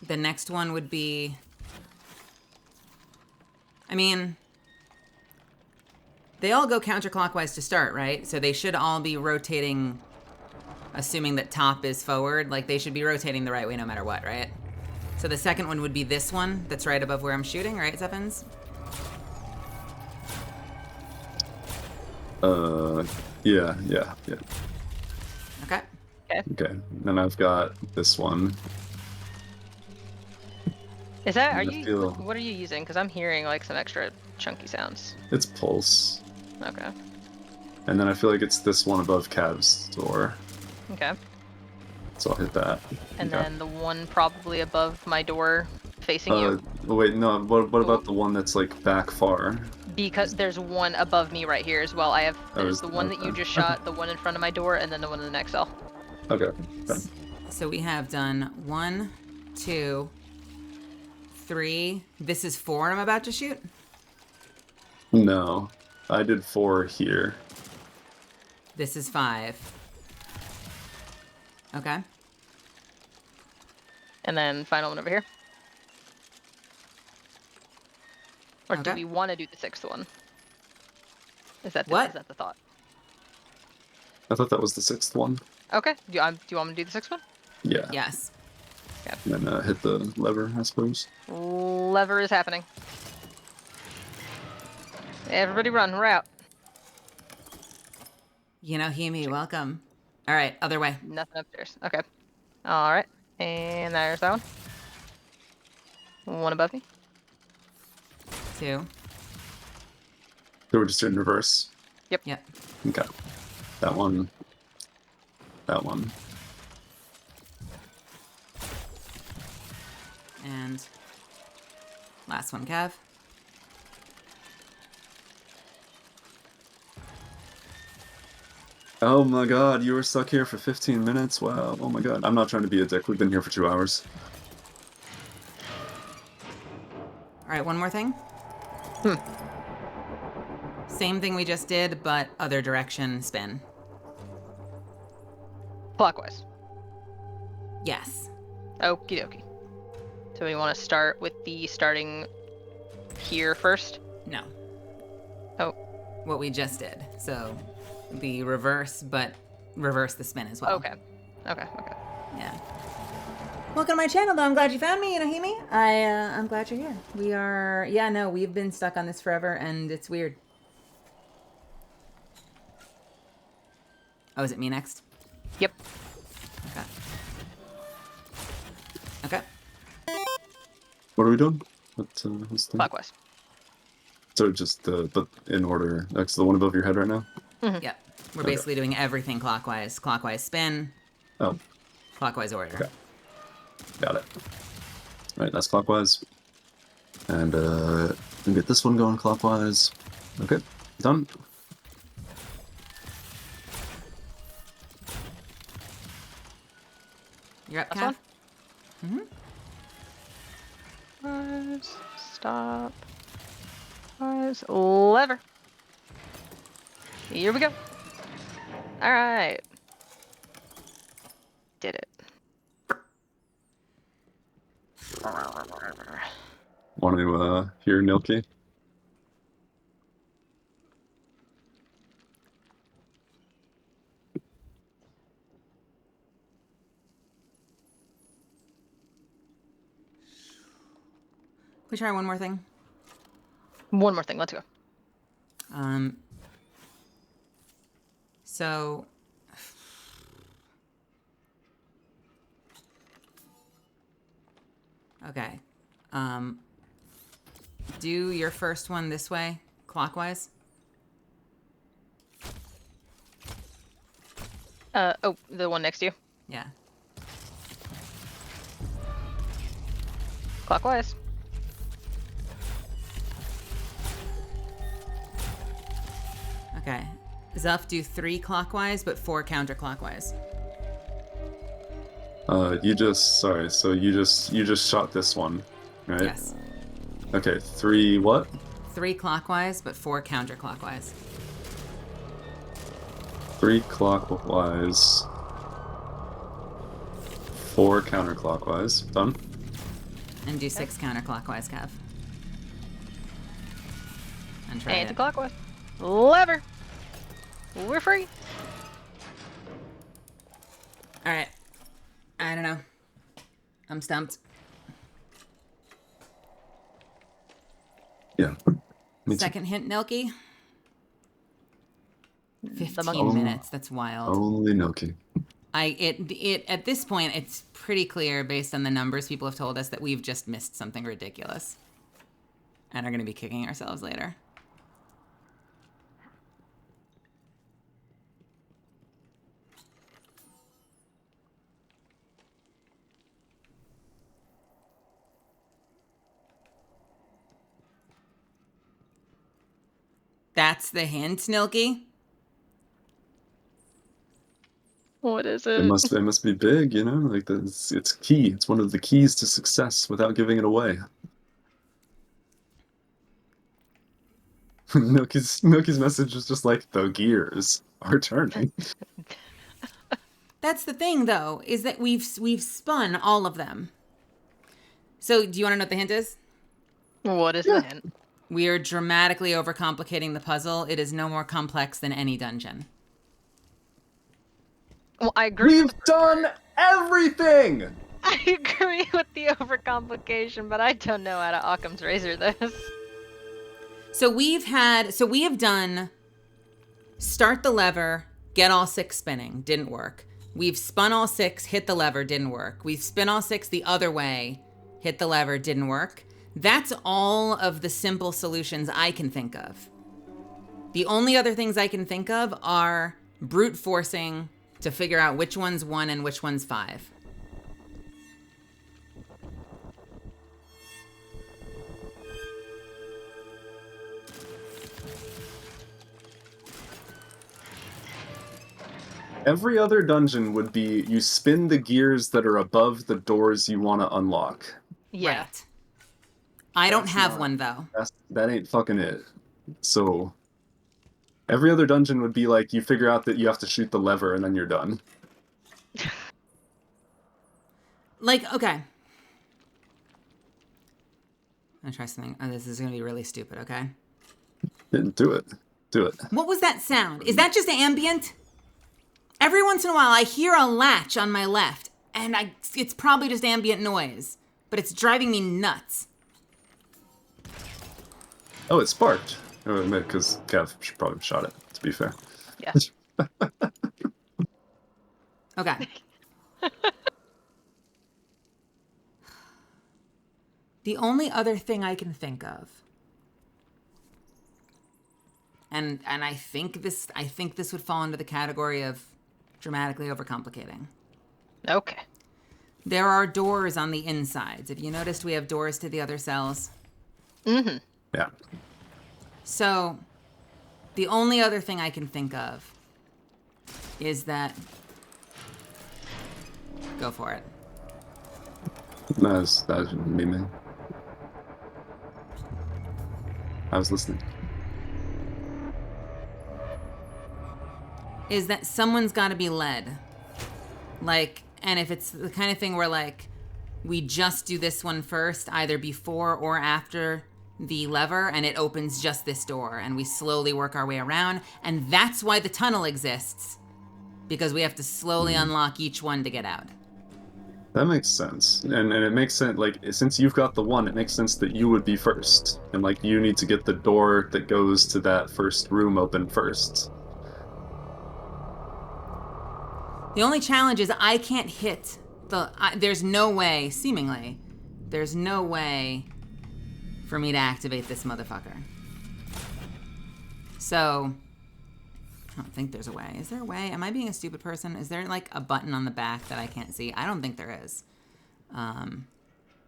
The next one would be, I mean, they all go counterclockwise to start, right? So they should all be rotating, assuming that top is forward. Like, they should be rotating the right way no matter what, right? So the second one would be this one that's right above where I'm shooting, right, Zephins? Yeah. Okay. Okay. Then I've got this one. Is that, I are you, feel- what are you using? Because I'm hearing like some extra chunky sounds. It's pulse. Okay. And then I feel like it's this one above Cav's door. Okay. So I'll hit that. And Okay. then the one probably above my door facing you. Wait, no, what about the one that's like back far? Because there's one above me right here as well. I have, there's is- the one that you okay. just shot, the one in front of my door, and then the one in the next cell. Okay. Done. So we have done 1, 2, 3. This is 4 I'm about to shoot? No. I did 4 here. This is 5. Okay. And then final one over here. Or do Okay. we want to do the sixth one? Is that the, What? Is that the thought? I thought that was the 6th one. Okay. Do you want me to do the sixth one? Yeah. Yes. And then hit the lever, I suppose. Lever is happening. Everybody run, we're out. You know, Himi, welcome. All right, other way. Nothing upstairs. Okay. Alright. And there's that one. One above me. 2. So we're just in reverse. Yep. Okay. That one. That one. And last one, Cav. Oh my god, you were stuck here for 15 minutes? Wow. Oh my god. I'm not trying to be a dick. We've been here for 2 hours. All right, one more thing. Same thing we just did, but other direction spin. Clockwise. Yes. Okie dokie. So we want to start with the starting here first? No. Oh. What we just did. So the reverse, but reverse the spin as well. Okay. Okay. Yeah. Welcome to my channel, though. I'm glad you found me, Nahimi. I'm glad you're here. We are, yeah, no, we've been stuck on this forever, and it's weird. Oh, is it me next? Yep. Okay. Okay. What are we doing? What's the... Clockwise. So just but in order. That's the one above your head right now? Yep. We're Okay. basically doing everything clockwise. Clockwise spin, Oh, clockwise order. Okay. got it. Alright, that's clockwise. And get this one going clockwise. Okay, done. You're up, Last Cav? one? Pause. Stop. Pause. Lever. Here we go. Alright. Did it. Want to hear Nilki? Can we try one more thing? One more thing. Let's go. So okay. Do your first one this way, clockwise. Oh, the one next to you. Yeah. Clockwise. Okay. Zuff, do 3 clockwise, but 4 counterclockwise. So you just shot this one, right? Yes. Okay, 3 what? 3 clockwise, but 4 counterclockwise. 3 clockwise, 4 counterclockwise. Done. And do 6 counterclockwise, Kev. And try it. Anti-clockwise. Lever. We're free. All right. I don't know. I'm stumped. Yeah. Me too. Second hint, Nilky. monkey. 15 minutes. That's wild. Only Noki. It at this point, it's pretty clear based on the numbers people have told us that we've just missed something ridiculous, and are going to be kicking ourselves later. That's the hint, Nilky. What is it? It must be big, you know. Like it's key. It's one of the keys to success without giving it away. Noki's message is just like the gears are turning. That's the thing, though, is that we've spun all of them. So, do you want to know what the hint is? What is the hint? We are dramatically overcomplicating the puzzle. It is no more complex than any dungeon. Well, I agree. We've done everything. I agree with the overcomplication, but I don't know how to Occam's razor this. So we have done start the lever, get all 6 spinning, didn't work. We've spun all 6, hit the lever, didn't work. We've spin all 6 the other way, hit the lever, didn't work. That's all of the simple solutions I can think of. The only other things I can think of are brute forcing to figure out which one's 1 and which one's 5. Every other dungeon would be you spin the gears that are above the doors you want to unlock. Yeah. Right. I don't That's have not- one, though. That ain't fucking it. So every other dungeon would be like you figure out that you have to shoot the lever and then you're done. Like, okay. I'm gonna try something. Oh, this is gonna be really stupid, okay? Do it. Do it. What was that sound? Is that just ambient? Every once in a while, I hear a latch on my left, and it's probably just ambient noise, but it's driving me nuts. Oh, it sparked. Because Kev probably shot it, to be fair. Yeah. Okay. The only other thing I can think of, and I think this would fall into the category of dramatically overcomplicating. Okay. There are doors on the insides. Have you noticed we have doors to the other cells? Mm-hmm. Yeah. So, the only other thing I can think of is that... Go for it. That was me, man. I was listening. Is that someone's got to be led. Like, and if it's the kind of thing where, like, we just do this one first, either before or after the lever, and it opens just this door, and we slowly work our way around, and that's why the tunnel exists, because we have to slowly unlock each one to get out. That makes sense. And it makes sense, like, since you've got the one, it makes sense that you would be first. And, like, you need to get the door that goes to that first room open first. The only challenge is I can't hit there's no way, seemingly, there's no way for me to activate this motherfucker. So, I don't think there's a way. Is there a way? Am I being a stupid person? Is there like a button on the back that I can't see? I don't think there is.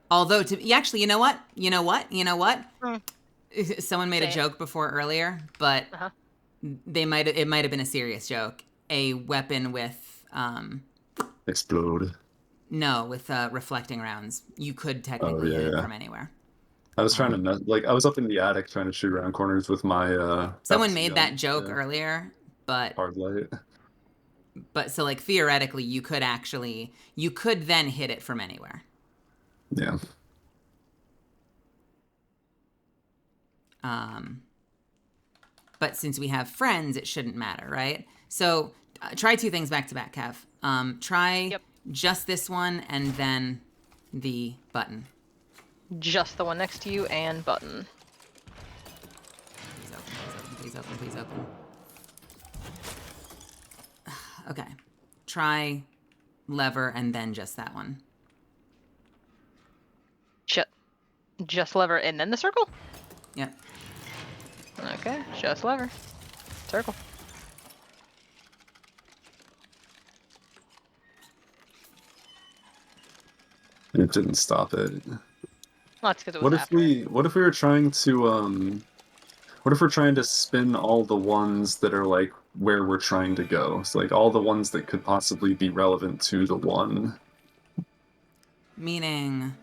Although, actually, you know what? Someone made a joke before earlier, but it might have been a serious joke. A weapon with Explode. no, with reflecting rounds. You could technically hit it from anywhere. I was trying to I was up in the attic trying to shoot around corners with my someone made that joke earlier, but hard light. But so like theoretically you could then hit it from anywhere. Yeah. But since we have friends, it shouldn't matter, right? So try two things back to back, Kev. Try just this one and then the button. Just the one next to you and button. Please open, please open. Okay. Try lever and then just that one. Just lever and then the circle? Yep. Okay, just lever. Circle. It didn't stop it. Well, that's because it was after. What if we were trying to what if we're trying to spin all the ones that are like where we're trying to go? So like all the ones that could possibly be relevant to the one. Meaning,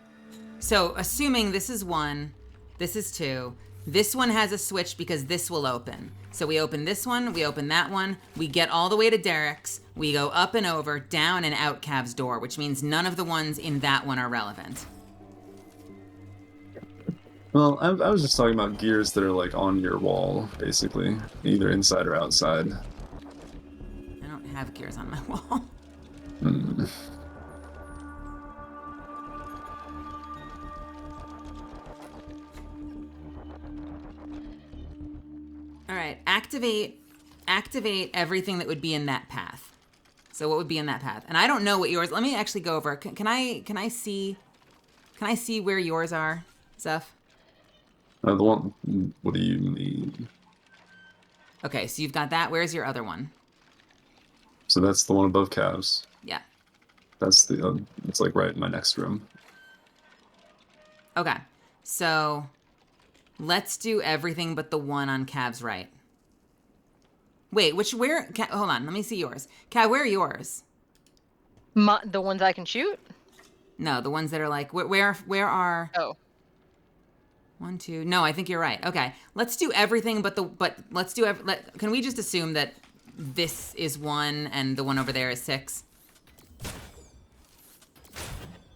so assuming this is 1, this is 2, this one has a switch because this will open. So we open this one, we open that one, we get all the way to Derek's, we go up and over, down and out Cav's door, which means none of the ones in that one are relevant. Well, I was just talking about gears that are like on your wall, basically, either inside or outside. I don't have gears on my wall. All right, activate everything that would be in that path. So what would be in that path? And I don't know what yours. Let me actually go over. Can I see where yours are, Zeph? The one. What do you mean? Okay, so you've got that. Where's your other one? So that's the one above Cavs. Yeah. That's the. It's like right in my next room. Okay, so let's do everything but the one on Cav's right. Wait, hold on, let me see yours. Cav, where are yours? The ones I can shoot? No, the ones that are like, where are... Oh. 1, 2... No, I think you're right. Okay, let's do everything can we just assume that this is 1 and the one over there is 6?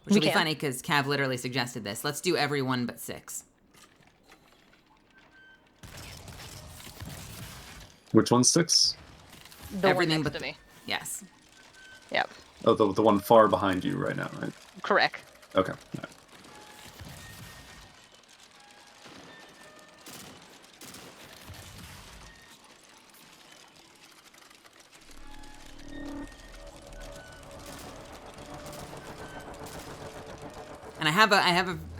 Which will be funny because Cav literally suggested this. Let's do every one but 6. Which one's 6? Everything one next but to me. Yes. Yep. Oh, the one far behind you right now, right? Correct. Okay. All right. And I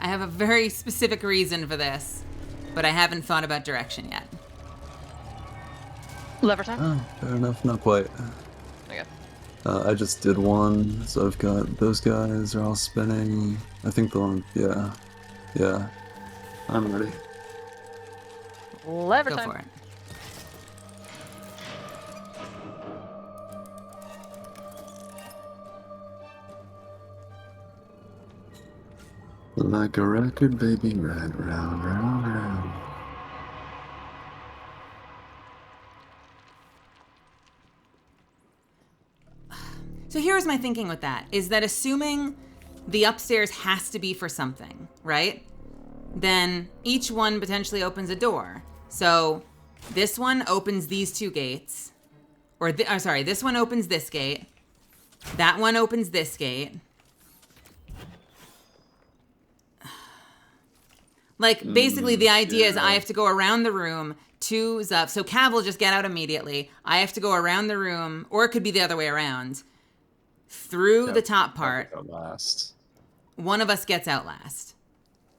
have a very specific reason for this, but I haven't thought about direction yet. Lever time? Oh, fair enough, not quite. Okay. I just did one, so I've got those guys are all spinning. I think the one, yeah. I'm ready. Lever Go time. for it. Like a record, baby, right round, round, round. So here's my thinking with that, is that assuming the upstairs has to be for something, right? Then each one potentially opens a door. So this one opens these 2 gates. This one opens this gate. That one opens this gate. Like, basically, the idea is I yeah. have to go around the room to Zuff. So Cav will just get out immediately. I have to go around the room, or it could be the other way around, through the top part. At last. One of us gets out last.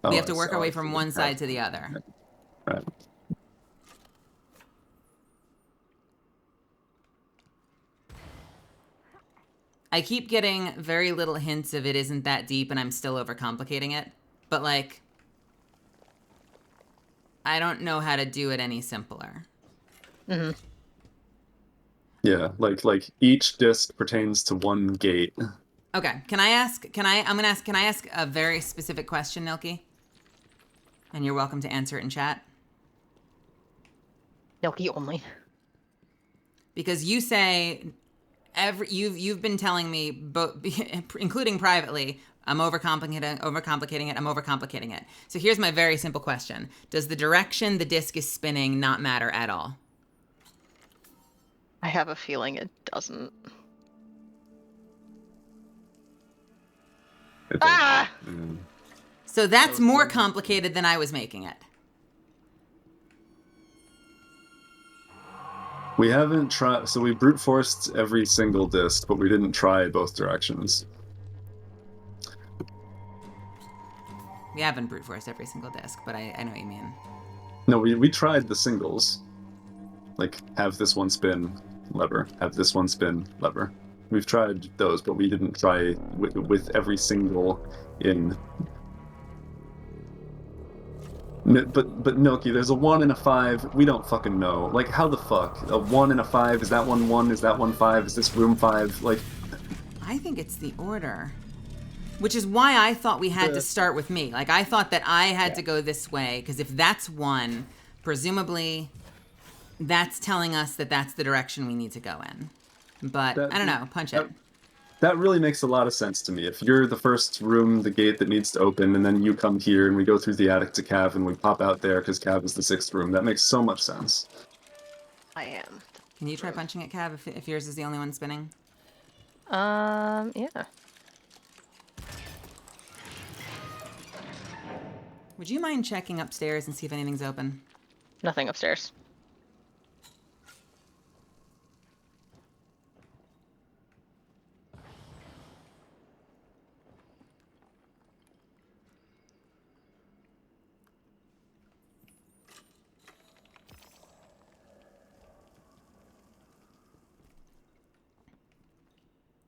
Oh, We have to I work see. our Oh, way I from see. one side to the Yeah. other. Right. I keep getting very little hints of it isn't that deep and I'm still overcomplicating it. But, like, I don't know how to do it any simpler. Mm-hmm. Yeah, like each disc pertains to one gate. Okay, can I ask a very specific question, Nilki? And you're welcome to answer it in chat. Milky only. Because you say you've been telling me, both, including privately, I'm overcomplicating it. So here's my very simple question. Does the direction the disc is spinning not matter at all? I have a feeling it doesn't. Ah! Mm. So that's more complicated than I was making it. We haven't tried, so we brute forced every single disc, but we didn't try both directions. We haven't brute forced every single disc, but I know what you mean. No, we tried the singles. Like, have this one spin, lever. Have this one spin, lever. We've tried those, but we didn't try with every single in. But Milky, there's a 1 and a 5. We don't fucking know. Like, how the fuck? A 1 and a 5? Is that one 1? Is that one 5? Is this room 5? Like, I think it's the order. Which is why I thought we had to start with me. Like, I thought that I had to go this way, because if that's 1, presumably that's telling us that that's the direction we need to go in. But, I don't know. Punch it. That really makes a lot of sense to me. If you're the first room, the gate that needs to open, and then you come here and we go through the attic to Cav and we pop out there because Cav is the 6th room, that makes so much sense. I am. Can you try punching it, Cav, if yours is the only one spinning? Yeah. Would you mind checking upstairs and see if anything's open? Nothing upstairs.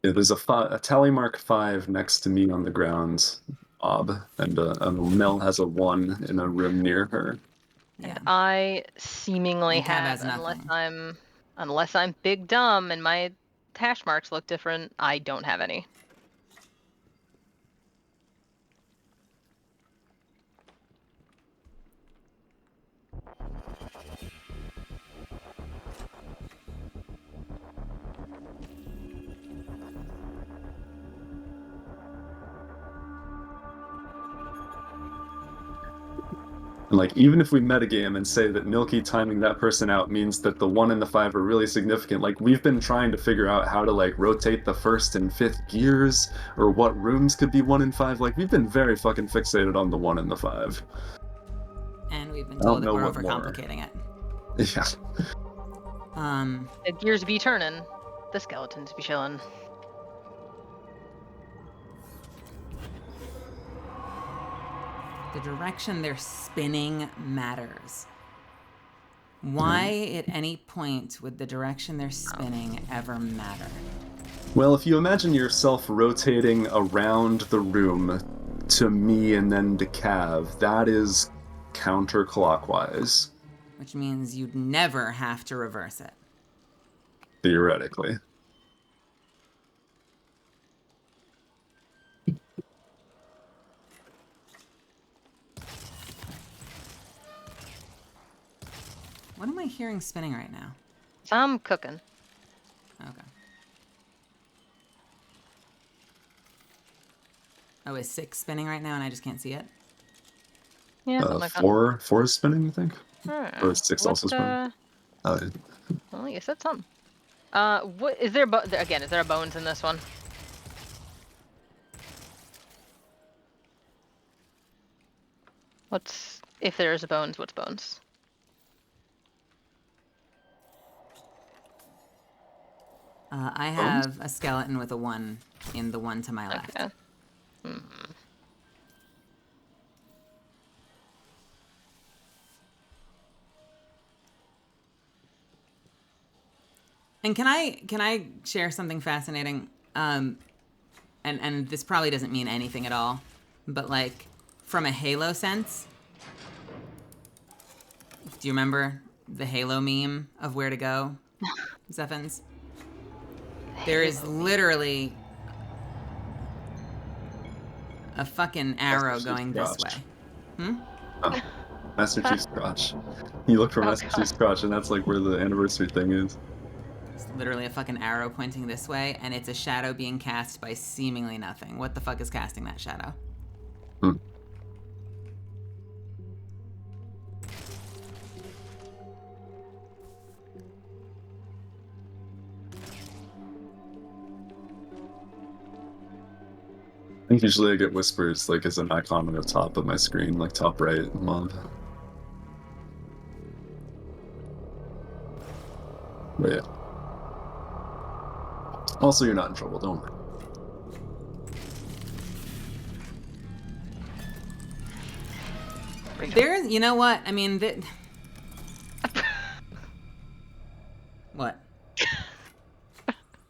Yeah, there's a tally mark 5 next to me on the ground, and Mel has a 1 in a room near her. Yeah. And I seemingly And Cav have, has nothing. unless I'm big dumb and my hash marks look different, I don't have any. And like, even if we metagame and say that Milky timing that person out means that the 1 and the 5 are really significant, like, we've been trying to figure out how to, like, rotate the 1st and 5th gears, or what rooms could be 1 and 5. Like, we've been very fucking fixated on the 1 and the 5. And we've been told that we're overcomplicating it. Yeah. The gears be turning, the skeletons be chilling. The direction they're spinning matters. Why at any point would the direction they're spinning ever matter? Well, if you imagine yourself rotating around the room to me and then to Cav, that is counterclockwise. Which means you'd never have to reverse it. Theoretically. What am I hearing spinning right now? I'm cooking. Okay. Oh, is 6 spinning right now and I just can't see it? Yeah, something like that. 4 is spinning, I think? Alright. Or is 6 also spinning? Well, you said something. What is there? Again, is there a bones in this one? What's if there's bones? What's bones? I have a skeleton with a 1 in the one to my left. Okay. And can I share something fascinating? And this probably doesn't mean anything at all, but like from a Halo sense, do you remember the Halo meme of where to go, Zeffins? There is literally a fucking arrow going this way. Oh, Master Chief's crotch. You look for Master Chief's crotch, and that's like where the anniversary thing is. It's literally a fucking arrow pointing this way, and it's a shadow being cast by seemingly nothing. What the fuck is casting that shadow? I think usually I get whispers like as an icon on the top of my screen, like top right mob. But yeah. Also, you're not in trouble, don't worry. There's, you know what? I mean, what?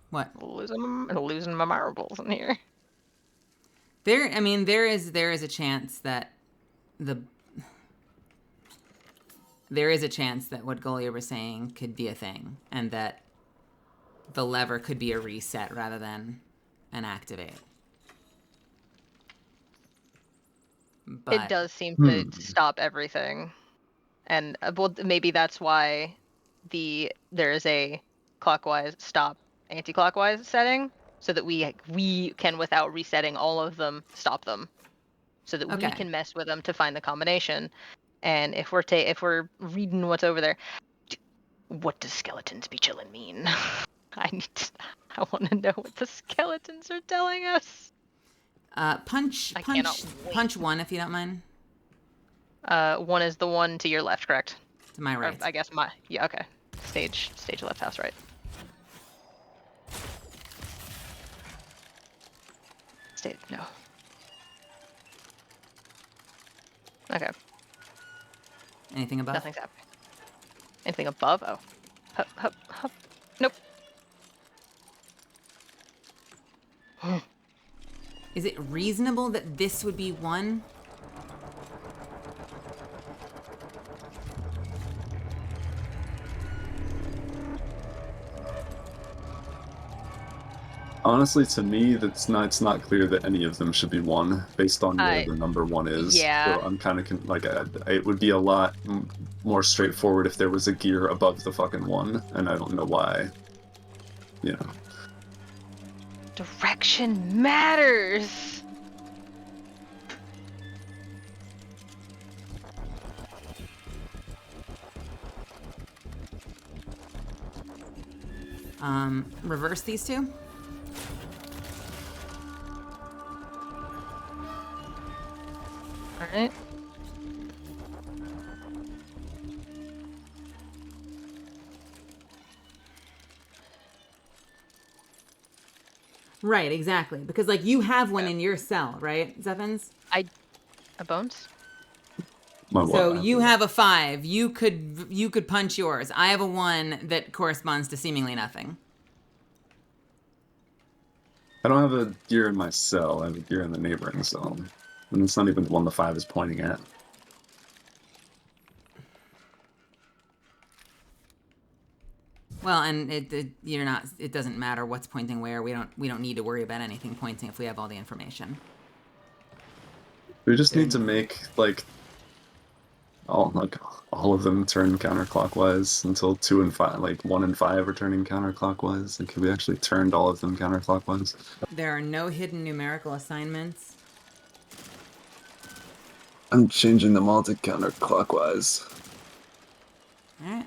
What? Losing my marbles in here. There, I mean, there is a chance that there is a chance that what Golia was saying could be a thing, and that the lever could be a reset rather than an activate. But It does seem to stop everything, and well, maybe that's why there is a clockwise stop, anti-clockwise setting, so that we can, without resetting all of them, stop them, so that we can mess with them to find the combination. And if we're reading what's over there, what does skeletons be chillin' mean? I want to know what the skeletons are telling us. punch 1 if you don't mind. 1 is the one to your left, correct? To my right. Or, I guess yeah, okay. Stage left, house right. No. Okay. Anything above? Nothing's happening. Anything above? Oh. Hup, hup, hup. Nope. Is it reasonable that this would be 1? Honestly, to me, it's not clear that any of them should be 1 based on where the number 1 is. Yeah. So I'm kind of like, it would be a lot more straightforward if there was a gear above the fucking 1, and I don't know why. You know. Direction matters. Reverse these 2? Alright. Right, exactly. Because like you have 1 in your cell, right, Zeffins? A bones? So you have a 5. You could punch yours. I have a 1 that corresponds to seemingly nothing. I don't have a gear in my cell. I have a gear in the neighboring cell. And it's not even the one the 5 is pointing at. Well, and it doesn't matter what's pointing where. We don't need to worry about anything pointing if we have all the information. We just need to make all of them turn counterclockwise until 2 and 5, like 1 and 5 are turning counterclockwise. Like, we actually turned all of them counterclockwise. There are no hidden numerical assignments. I'm changing them all to counterclockwise. All right.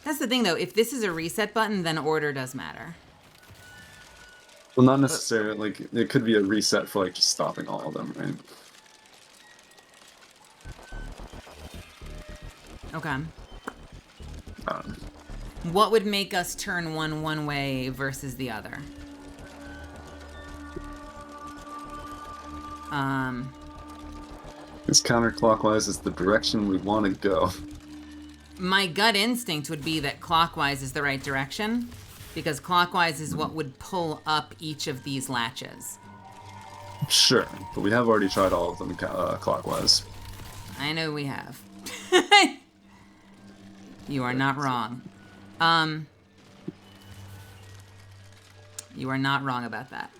That's the thing, though. If this is a reset button, then order does matter. Well, not necessarily. Like, it could be a reset for like just stopping all of them, right? Okay. Um, What would make us turn one way versus the other? Because counterclockwise is the direction we want to go. My gut instinct would be that clockwise is the right direction, because clockwise is what would pull up each of these latches. Sure, but we have already tried all of them clockwise. I know we have. You are not wrong. You are not wrong about that.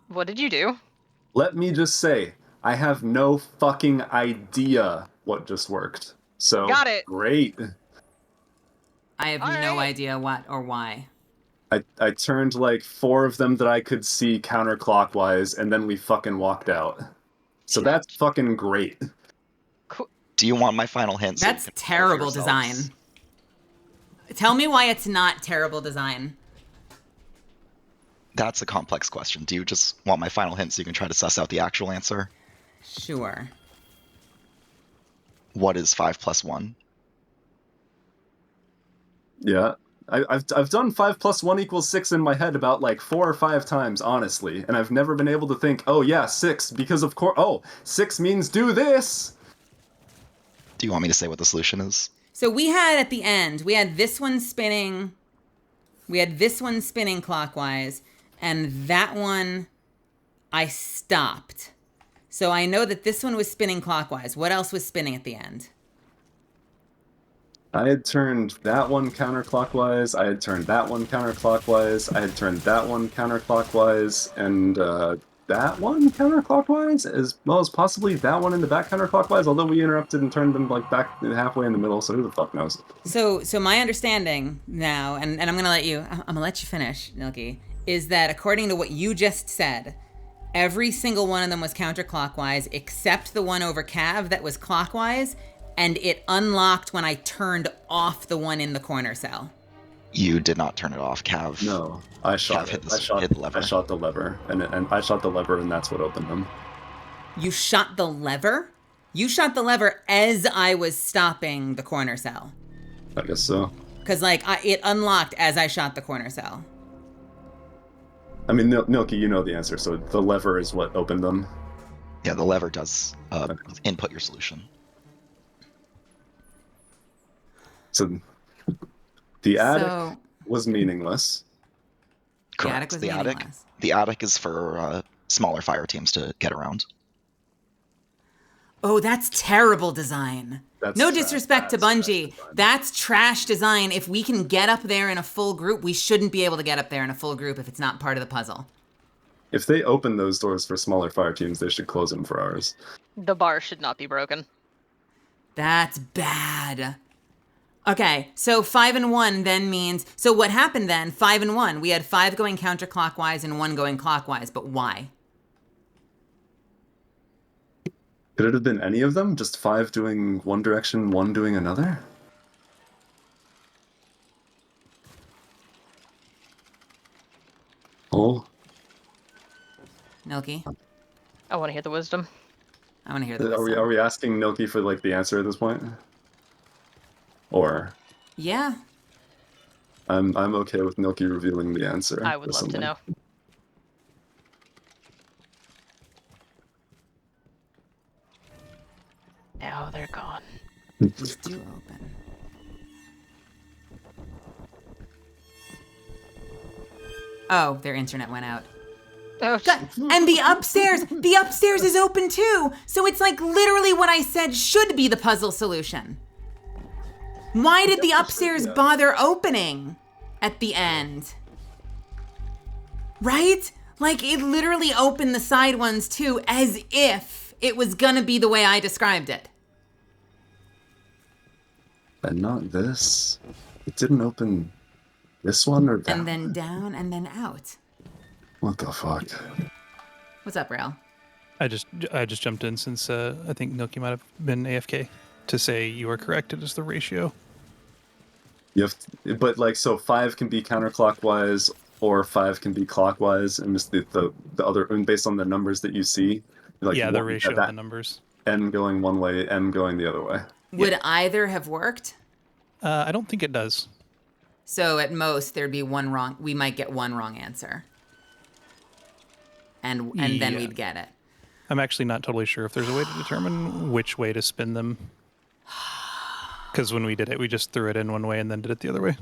What did you do? Let me just say, I have no fucking idea what just worked. So Got it. Great. I have All no right. idea what or why. I turned like 4 of them that I could see counterclockwise, and then we fucking walked out. So that's fucking great. Do you want my final hint? so you That's can roll for terrible yourselves? design. Tell me why it's not terrible design. That's a complex question. Do you just want my final hint so you can try to suss out the actual answer? Sure. What is 5 plus 1? Yeah. I've done 5 plus 1 equals 6 in my head about like 4 or 5 times, honestly, and I've never been able to think, oh yeah, 6, because of course, oh, 6 means do this! Do you want me to say what the solution is? So we had at the end, we had this one spinning. We had this one spinning clockwise, and that one I stopped. So I know that this one was spinning clockwise. What else was spinning at the end? I had turned that one counterclockwise, I had turned that one counterclockwise, I had turned that one counterclockwise, and that one counterclockwise, as well as possibly that one in the back counterclockwise, although we interrupted and turned them like back halfway in the middle, so who the fuck knows? So my understanding now, and I'm gonna let you finish, Nilki, is that according to what you just said, every single one of them was counterclockwise except the one over Cav that was clockwise, and it unlocked when I turned off the one in the corner cell. You did not turn it off, Cav. No, I shot Cav it. hit the lever. I shot the lever, and I shot the lever, and that's what opened them. You shot the lever? You shot the lever as I was stopping the corner cell. I guess so. Because, it unlocked as I shot the corner cell. I mean, Nilki, you know the answer, so the lever is what opened them. Yeah, the lever does input your solution. So the attic was meaningless. Correct. The attic was meaningless. The attic is for smaller fire teams to get around. Oh, that's terrible design. No disrespect to Bungie. That's trash design. If we can get up there in a full group, we shouldn't be able to get up there in a full group if it's not part of the puzzle. If they open those doors for smaller fire teams, they should close them for ours. The bar should not be broken. That's bad. Okay, so 5 and 1 then means... So what happened then, 5 and 1? We had 5 going counterclockwise and 1 going clockwise, but why? Could it have been any of them? Just 5 doing one direction, 1 doing another? Oh. Nilki? I want to hear the wisdom. I want to hear the wisdom. Are we asking Nilki for like the answer at this point? Or Yeah. I'm okay with Nilki revealing the answer. I would love to know. Now they're gone. These do open. Oh, their internet went out. Oh, And the upstairs is open too. So it's like literally what I said should be the puzzle solution. Why did the upstairs bother opening at the end? Right? Like it literally opened the side ones too, as if It was gonna be the way I described it. And not this. It didn't open this one or that And then one? down and then out. What the fuck? What's up, Rail? I just jumped in since I think Milky might have been AFK to say you are correct. It is the ratio. You have but like, so 5 can be counterclockwise or 5 can be clockwise, and just the other, and based on the numbers that you see, like Yeah, the one- ratio of that the numbers. N going one way, N going the other way. Would either have worked? I don't think it does. So at most there'd be one wrong. We might get one wrong answer, and then Yeah. we'd get it. I'm actually not totally sure if there's a way to determine which way to spin them. Because when we did it, we just threw it in one way and then did it the other way.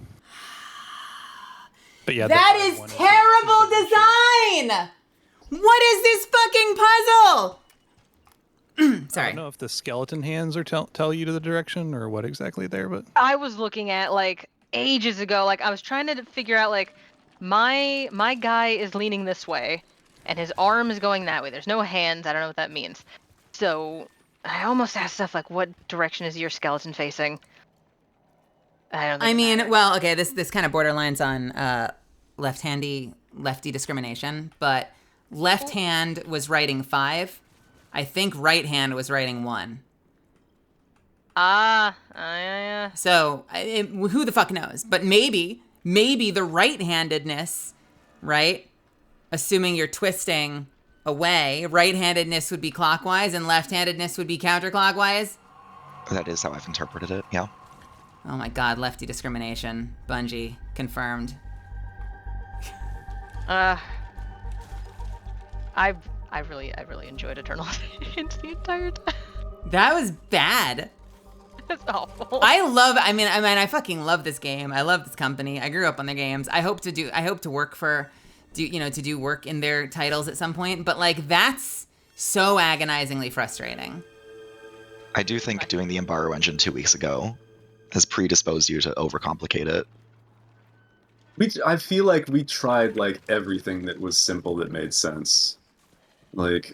But yeah, That is terrible design. What is this fucking puzzle? I Sorry. don't know if the skeleton hands are tell you to the direction or what exactly there, but I was looking at like ages ago. Like I was trying to figure out like my guy is leaning this way, and his arm is going that way. There's no hands. I don't know what that means. So I almost asked stuff like, "What direction is your skeleton facing?" I don't. Think I it mean, matters. well, okay, this kind of borderlines on lefty discrimination, but left hand was writing 5. I think right hand was writing 1. Yeah. So who the fuck knows? But maybe the right-handedness, right? Assuming you're twisting away, right-handedness would be clockwise and left-handedness would be counterclockwise. That is how I've interpreted it, yeah. Oh my god, lefty discrimination. Bungie, confirmed. I really enjoyed Eternal Visions the entire time. That was bad. It's awful. I mean, I fucking love this game. I love this company. I grew up on their games. I hope to work to do work in their titles at some point, but like that's so agonizingly frustrating. I do think doing the Embargo engine 2 weeks ago has predisposed you to overcomplicate it. I feel like we tried like everything that was simple that made sense. Like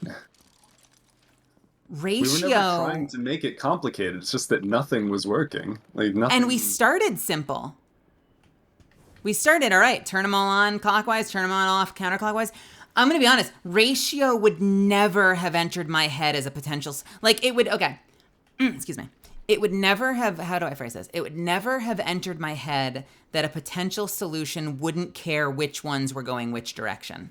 Ratio. We were never trying to make it complicated. It's just that nothing was working. Like nothing. And we started simple. We started, all right, turn them all on clockwise, turn them on off counterclockwise. I'm going to be honest, ratio would never have entered my head as a potential, like it would, okay, excuse me. It would never have, how do I phrase this? It would never have entered my head that a potential solution wouldn't care which ones were going which direction.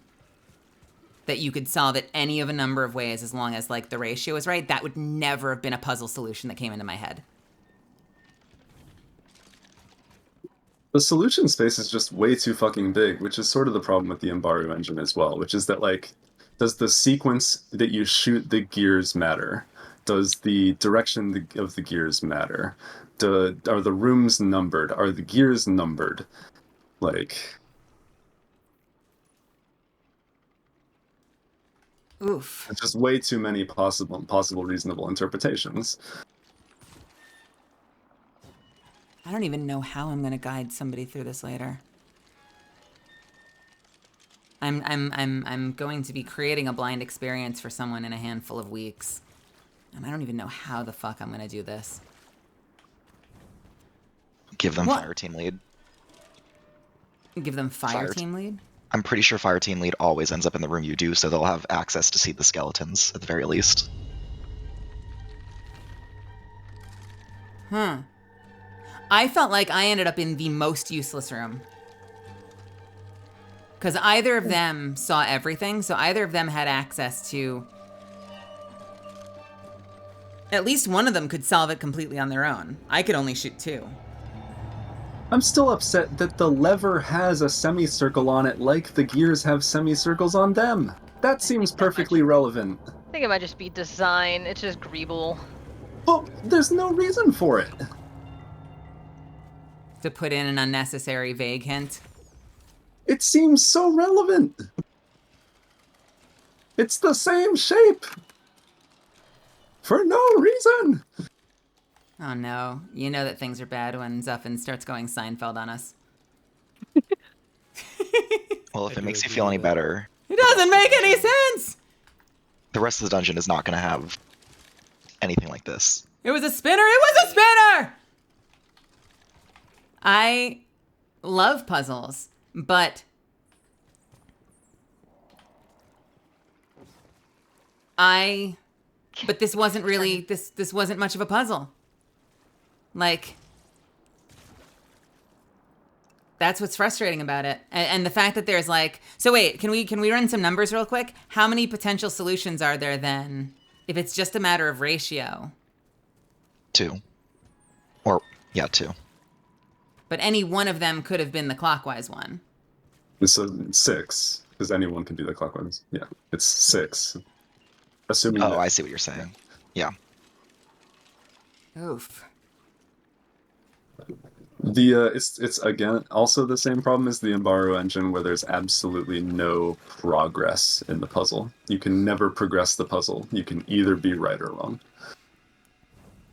That you could solve it any of a number of ways as long as like the ratio is right. That would never have been a puzzle solution that came into my head. The solution space is just way too fucking big, which is sort of the problem with the Embargo engine as well, which is that like, does the sequence that you shoot the gears matter? Does the direction of the gears matter? Are the rooms numbered? Are the gears numbered? Like... Oof. It's just way too many possible reasonable interpretations. I don't even know how I'm going to guide somebody through this later. I'm going to be creating a blind experience for someone in a handful of weeks. And I don't even know how the fuck I'm going to do this. Give them What? Fire Team Lead. Give them fire team lead? I'm pretty sure Fire Team Lead always ends up in the room you do, so they'll have access to see the skeletons, at the very least. Huh. I felt like I ended up in the most useless room. Because either of them saw everything, so either of them had access to... At least one of them could solve it completely on their own. I could only shoot 2. I'm still upset that the lever has a semicircle on it like the gears have semicircles on them. That seems perfectly relevant. I think it might just be design. It's just greeble. But there's no reason for it. To put in an unnecessary vague hint. It seems so relevant. It's the same shape. For no reason. Oh no. You know that things are bad when Zuffin starts going Seinfeld on us. Well, if it makes you feel any better, It doesn't make any sense! the rest of the dungeon is not going to have anything like this. It was a spinner. It was a spinner. I love puzzles, but this wasn't really this wasn't much of a puzzle. Like, that's what's frustrating about it. And the fact that there's like, so wait, can we run some numbers real quick? How many potential solutions are there then if it's just a matter of ratio? 2. Or, yeah, 2. But any one of them could have been the clockwise one. So 6, because anyone can do the clockwise. Yeah, it's 6. Assuming. Oh, I see what you're saying. Yeah. Oof. It's again also the same problem as the Embargo engine, where there's absolutely no progress in the puzzle. You can never progress the puzzle. You can either be right or wrong.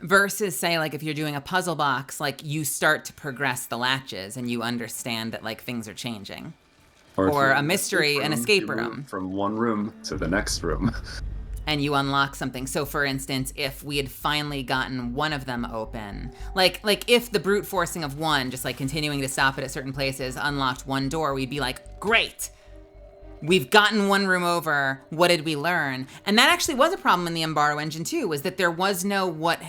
Versus, say, like, if you're doing a puzzle box, like, you start to progress the latches and you understand that, like, things are changing. Or a mystery, an escape room. From one room to the next room. And you unlock something. So, for instance, if we had finally gotten one of them open, like if the brute forcing of one, just like continuing to stop it at certain places, unlocked one door, we'd be like, great, we've gotten one room over. What did we learn? And that actually was a problem in the Embargo engine too, was that there was no what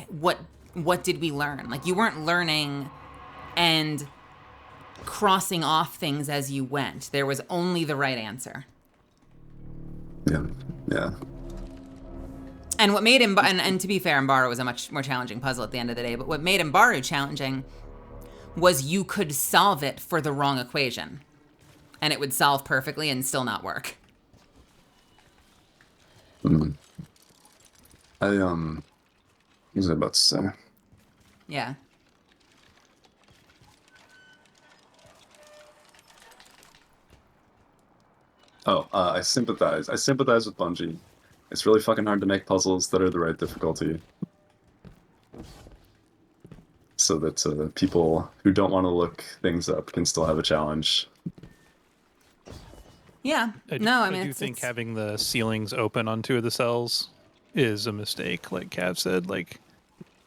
did we learn? Like, you weren't learning and crossing off things as you went. There was only the right answer. Yeah. And what made him, and to be fair, Embargo was a much more challenging puzzle at the end of the day, but what made Embargo challenging was you could solve it for the wrong equation. And it would solve perfectly and still not work. What was I about to say? Yeah. Oh, I sympathize. I sympathize with Bungie. It's really fucking hard to make puzzles that are the right difficulty. So that people who don't want to look things up can still have a challenge. Yeah. I do think having the ceilings open on 2 of the cells is a mistake, like Cav said. Like,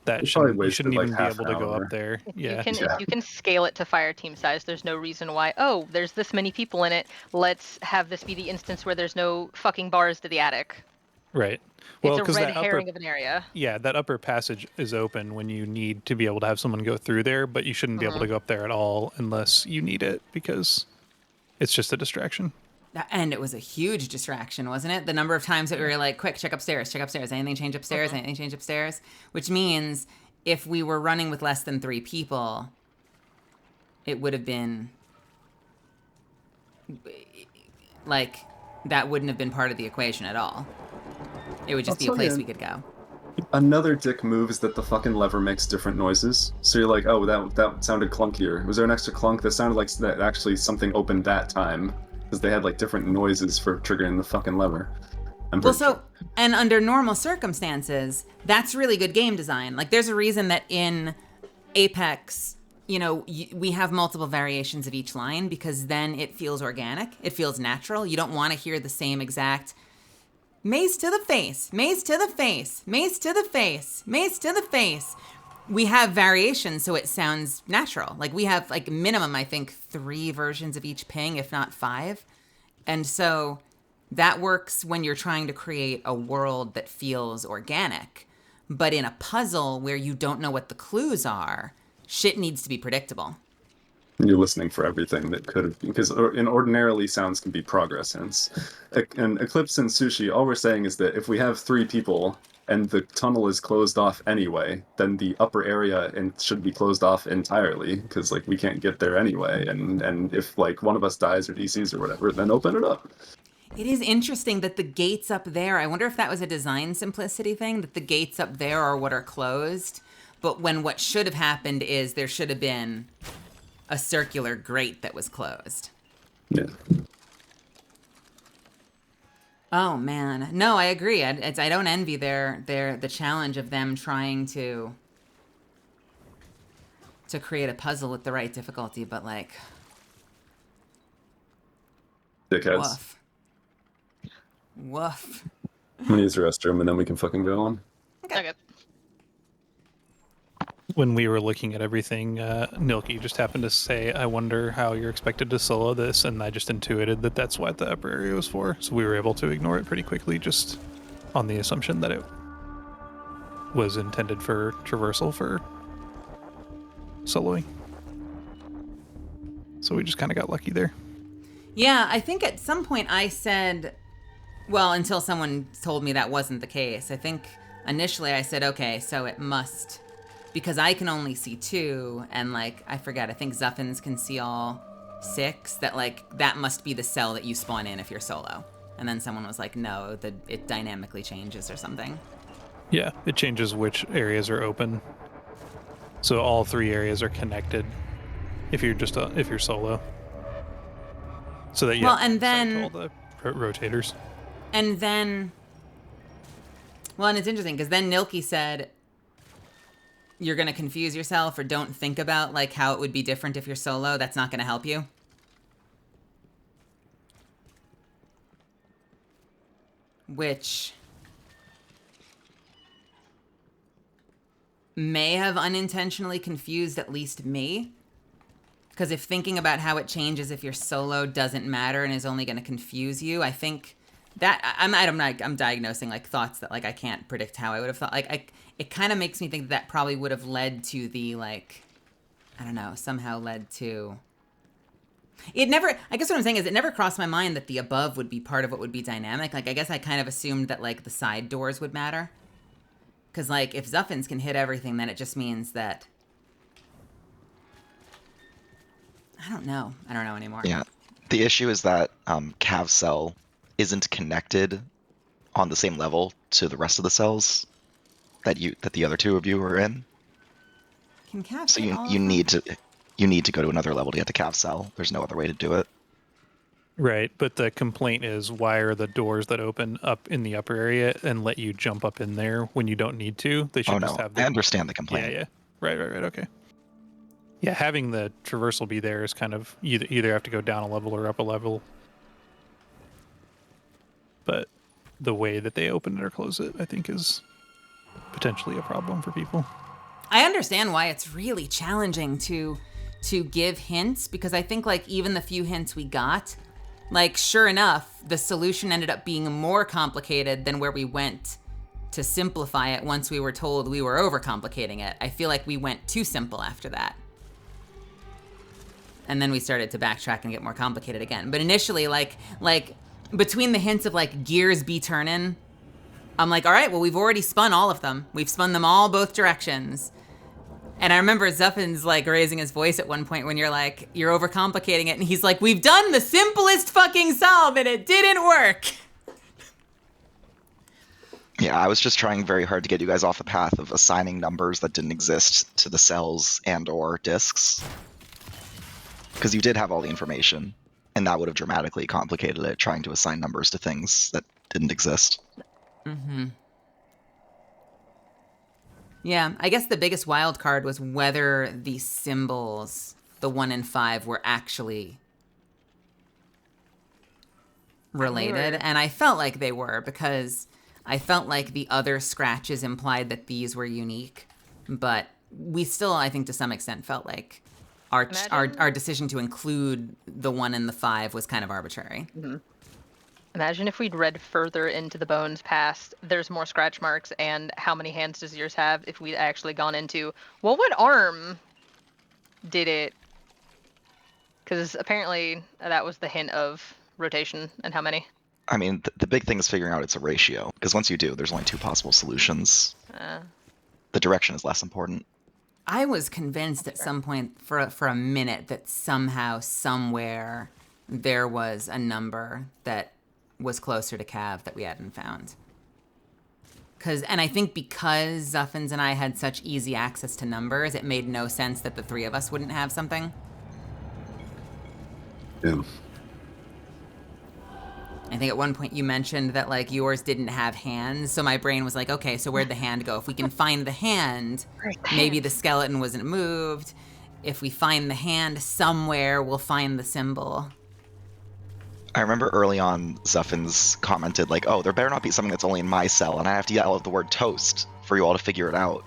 that you shouldn't even be able to go up there. Yeah. If you can scale it to fire team size, there's no reason why, oh, there's this many people in it, let's have this be the instance where there's no fucking bars to the attic. Right. Well, it's a red herring of an area. Yeah, that upper passage is open when you need to be able to have someone go through there, but you shouldn't be able to go up there at all unless you need it, because it's just a distraction. And it was a huge distraction, wasn't it? The number of times that we were like, quick, check upstairs, anything change upstairs, anything change upstairs? Which means if we were running with less than 3 people, it would have been, like, that wouldn't have been part of the equation at all. It would just be a place we could go. Another dick move is that the fucking lever makes different noises. So you're like, oh, that sounded clunkier. Was there an extra clunk that sounded like that actually something opened that time? Because they had like different noises for triggering the fucking lever. And under normal circumstances, that's really good game design. Like, there's a reason that in Apex, you know, we have multiple variations of each line, because then it feels organic. It feels natural. You don't want to hear the same exact mace to the face, mace to the face, mace to the face, mace to the face. We have variations, so it sounds natural. Like, we have, like, minimum, I think, 3 versions of each ping, if not 5. And so that works when you're trying to create a world that feels organic. But in a puzzle where you don't know what the clues are, shit needs to be predictable. You're listening for everything that could have, because ordinarily sounds can be progress hints. And Eclipse and Sushi, all we're saying is that if we have 3 people and the tunnel is closed off anyway, then the upper area should be closed off entirely, because like we can't get there anyway. And if like one of us dies or DCs or whatever, then open it up. It is interesting that the gates up there, I wonder if that was a design simplicity thing, that the gates up there are what are closed. But when what should have happened is there should have been a circular grate that was closed. Yeah. Oh man, no, I agree. I don't envy the challenge of them trying to create a puzzle with the right difficulty, but like, dickheads. Woof. I'm gonna use the restroom and then we can fucking go on. Okay. when we were looking at everything, Nilki just happened to say, I wonder how you're expected to solo this, and I just intuited that that's what the upper area was for, so we were able to ignore it pretty quickly, just on the assumption that it was intended for traversal for soloing. So we just kind of got lucky there. Yeah, I think at some point I said, well, until someone told me that wasn't the case. I think initially I said, okay, so it must, because I can only see 2, and like, I forget, I think Zuffins can see all 6, that like, that must be the cell that you spawn in if you're solo. And then someone was like, no, that it dynamically changes or something. Yeah, it changes which areas are open. So all 3 areas are connected if you're solo. So that well, and then all the rotators. And then, well, and it's interesting because then Nilki said, you're going to confuse yourself or don't think about like how it would be different if you're solo. That's not going to help you. Which may have unintentionally confused at least me. Because if thinking about how it changes if you're solo doesn't matter and is only going to confuse you, I think that I'm diagnosing like thoughts that like I can't predict how I would have thought. Like it kind of makes me think that probably would have led to the like, I don't know, somehow led to. It never. I guess what I'm saying is it never crossed my mind that the above would be part of what would be dynamic. Like I guess I kind of assumed that like the side doors would matter. Because like if Zuffins can hit everything, then it just means that. I don't know anymore. Yeah, the issue is that Cav cell isn't connected on the same level to the rest of the cells that the other 2 of you are in. Can Cav so hit all you of need them? you need to go to another level to get to Cav cell. There's no other way to do it. Right, but the complaint is why are the doors that open up in the upper area and let you jump up in there when you don't need to? They should just have the. I understand the complaint. Yeah. Right. Okay. Yeah, having the traversal be there is kind of either have to go down a level or up a level. But the way that they open it or close it, I think, is potentially a problem for people. I understand why it's really challenging to give hints, because I think like even the few hints we got, like sure enough, the solution ended up being more complicated than where we went to simplify it once we were told we were overcomplicating it. I feel like we went too simple after that. And then we started to backtrack and get more complicated again. But initially, like between the hints of like gears be turning, I'm like, all right, well, we've already spun all of them. We've spun them all both directions. And I remember Zuffins like raising his voice at one point when you're like, you're overcomplicating it. And he's like, we've done the simplest fucking solve and it didn't work. Yeah, I was just trying very hard to get you guys off the path of assigning numbers that didn't exist to the cells and or disks. Because you did have all the information, and that would have dramatically complicated it, trying to assign numbers to things that didn't exist. Mm-hmm. Yeah, I guess the biggest wild card was whether the symbols, the 1 and 5, were actually related. And I felt like they were, because I felt like the other scratches implied that these were unique. But we still, I think, to some extent felt like our decision to include the 1 and the 5 was kind of arbitrary. Mm-hmm. Imagine if we'd read further into the bones past there's more scratch marks and how many hands does yours have if we'd actually gone into what arm did it, because apparently that was the hint of rotation and how many. I mean, the big thing is figuring out it's a ratio, because once you do, there's only 2 possible solutions. The direction is less important. I was convinced at some point for a minute that somehow, somewhere, there was a number that was closer to Cav that we hadn't found. And I think because Zuffins and I had such easy access to numbers, it made no sense that the 3 of us wouldn't have something. Yeah. I think at one point you mentioned that like yours didn't have hands, so my brain was like, okay, so where'd the hand go? If we can find the hand, maybe the skeleton wasn't moved. If we find the hand somewhere, we'll find the symbol. I remember early on, Zuffins commented like, oh, there better not be something that's only in my cell, and I have to yell out the word toast for you all to figure it out.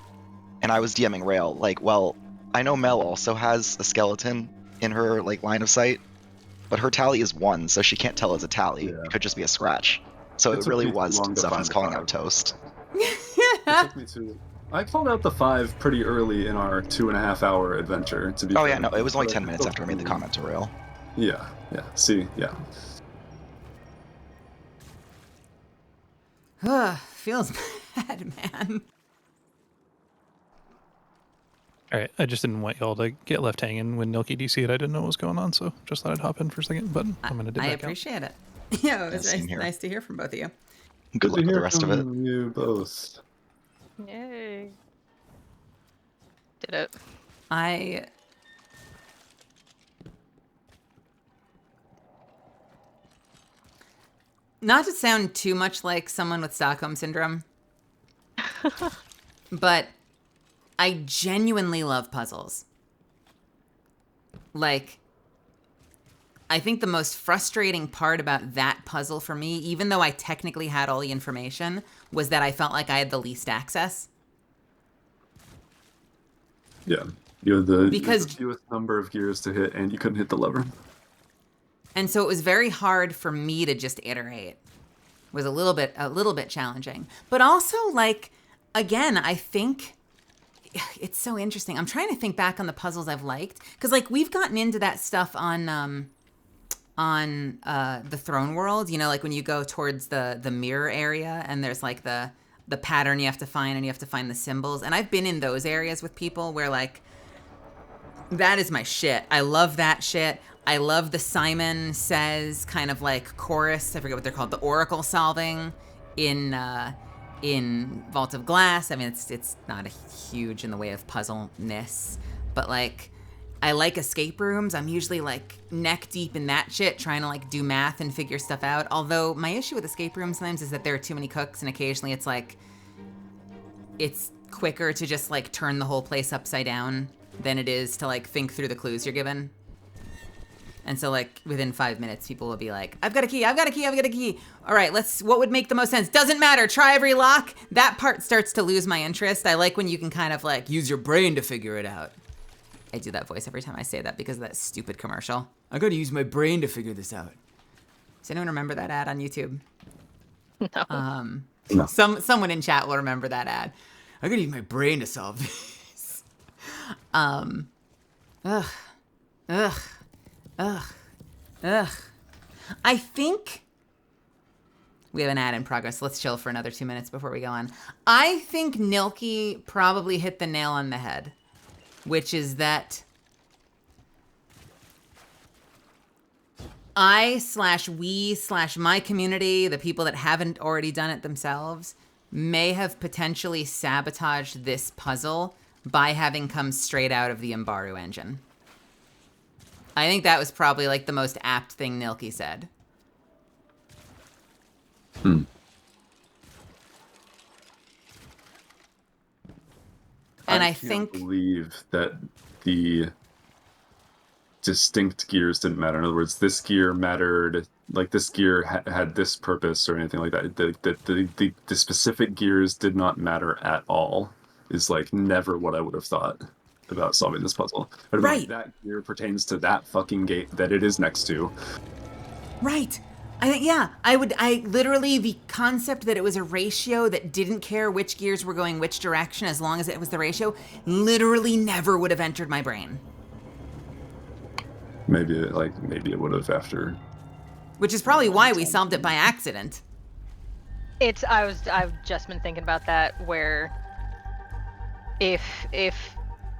and I was DMing Rail, like, well, I know Mel also has a skeleton in her like line of sight, but her tally is 1, so she can't tell it's a tally. Yeah. It could just be a scratch. So it It took really me too was long to find Zephyrs the calling 5. out Toast. It took me too. I called out the 5 pretty early in our 2.5-hour adventure. To be Oh fair. yeah, no, it was only But 10 it's minutes still after I made the funny. comment to Rail. Yeah, yeah. See, yeah. Feels bad, man. All right, I just didn't want y'all to get left hanging when Nilky DC'd. I didn't know what was going on, so just thought I'd hop in for a second, but I'm going to dip I back out. appreciate it. Yeah, it was same here. nice to hear from both of you. Good luck to with the hear rest of it. from you both. Yay. Did it. I not to sound too much like someone with Stockholm syndrome, but I genuinely love puzzles. Like, I think the most frustrating part about that puzzle for me, even though I technically had all the information, was that I felt like I had the least access. Yeah, you had the Because- fewest number of gears to hit, and you couldn't hit the lever. And so it was very hard for me to just iterate. It was a little bit challenging. But also, like, again, I think it's so interesting. I'm trying to think back on the puzzles I've liked, because like we've gotten into that stuff on the throne world, you know, like when you go towards the mirror area and there's like the pattern you have to find and you have to find the symbols. And I've been in those areas with people where like that is my shit. I love that shit. I love the Simon Says kind of like chorus. I forget what they're called. The oracle solving in Vault of Glass. I mean, it's not a huge in the way of puzzle-ness, but like I like escape rooms. I'm usually like neck deep in that shit, trying to like do math and figure stuff out. Although my issue with escape rooms sometimes is that there are too many cooks, and occasionally it's like it's quicker to just like turn the whole place upside down than it is to like think through the clues you're given. And so like within 5 minutes, people will be like, I've got a key, I've got a key, I've got a key. All right, what would make the most sense? Doesn't matter, try every lock. That part starts to lose my interest. I like when you can kind of like use your brain to figure it out. I do that voice every time I say that because of that stupid commercial. I gotta use my brain to figure this out. Does anyone remember that ad on YouTube? No. No. Someone in chat will remember that ad. I gotta use my brain to solve this. Ugh. I think we have an ad in progress. Let's chill for another 2 minutes before we go on. I think Nilky probably hit the nail on the head, which is that I/we/my community, the people that haven't already done it themselves, may have potentially sabotaged this puzzle by having come straight out of the Imbaru engine. I think that was probably like the most apt thing Nilky said. Hmm. And I can't think believe that the distinct gears didn't matter. In other words, this gear mattered, like this gear had this purpose or anything like that. The specific gears did not matter at all. Is like never what I would have thought about solving this puzzle. I'd be like, Right. that gear pertains to that fucking gate that it is next to. Right. I think, yeah, I literally, the concept that it was a ratio that didn't care which gears were going which direction as long as it was the ratio, literally never would have entered my brain. Maybe it would have after. Which is probably why we solved it by accident. I've just been thinking about that, where if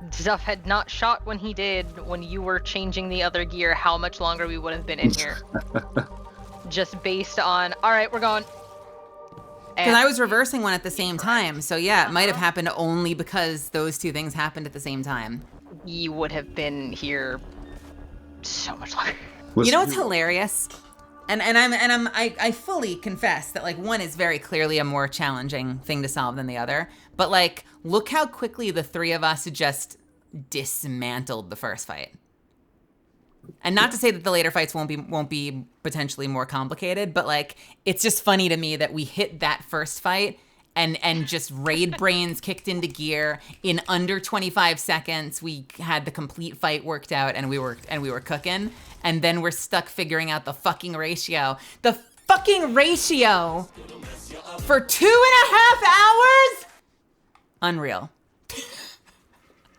Zuff had not shot when he did, when you were changing the other gear, how much longer we would have been in here. Just based on, all right, we're going. Because I was reversing one at the same time. So yeah, it might have happened only because those two things happened at the same time. You would have been here so much longer. You know what's hilarious? And I fully confess that like one is very clearly a more challenging thing to solve than the other. But like, look how quickly the three of us just dismantled the first fight. And not to say that the later fights won't be potentially more complicated, but like it's just funny to me that we hit that first fight and just raid brains kicked into gear. In under 25 seconds, we had the complete fight worked out, and we were cooking. And then we're stuck figuring out the fucking ratio. The fucking ratio for 2.5 hours? Unreal.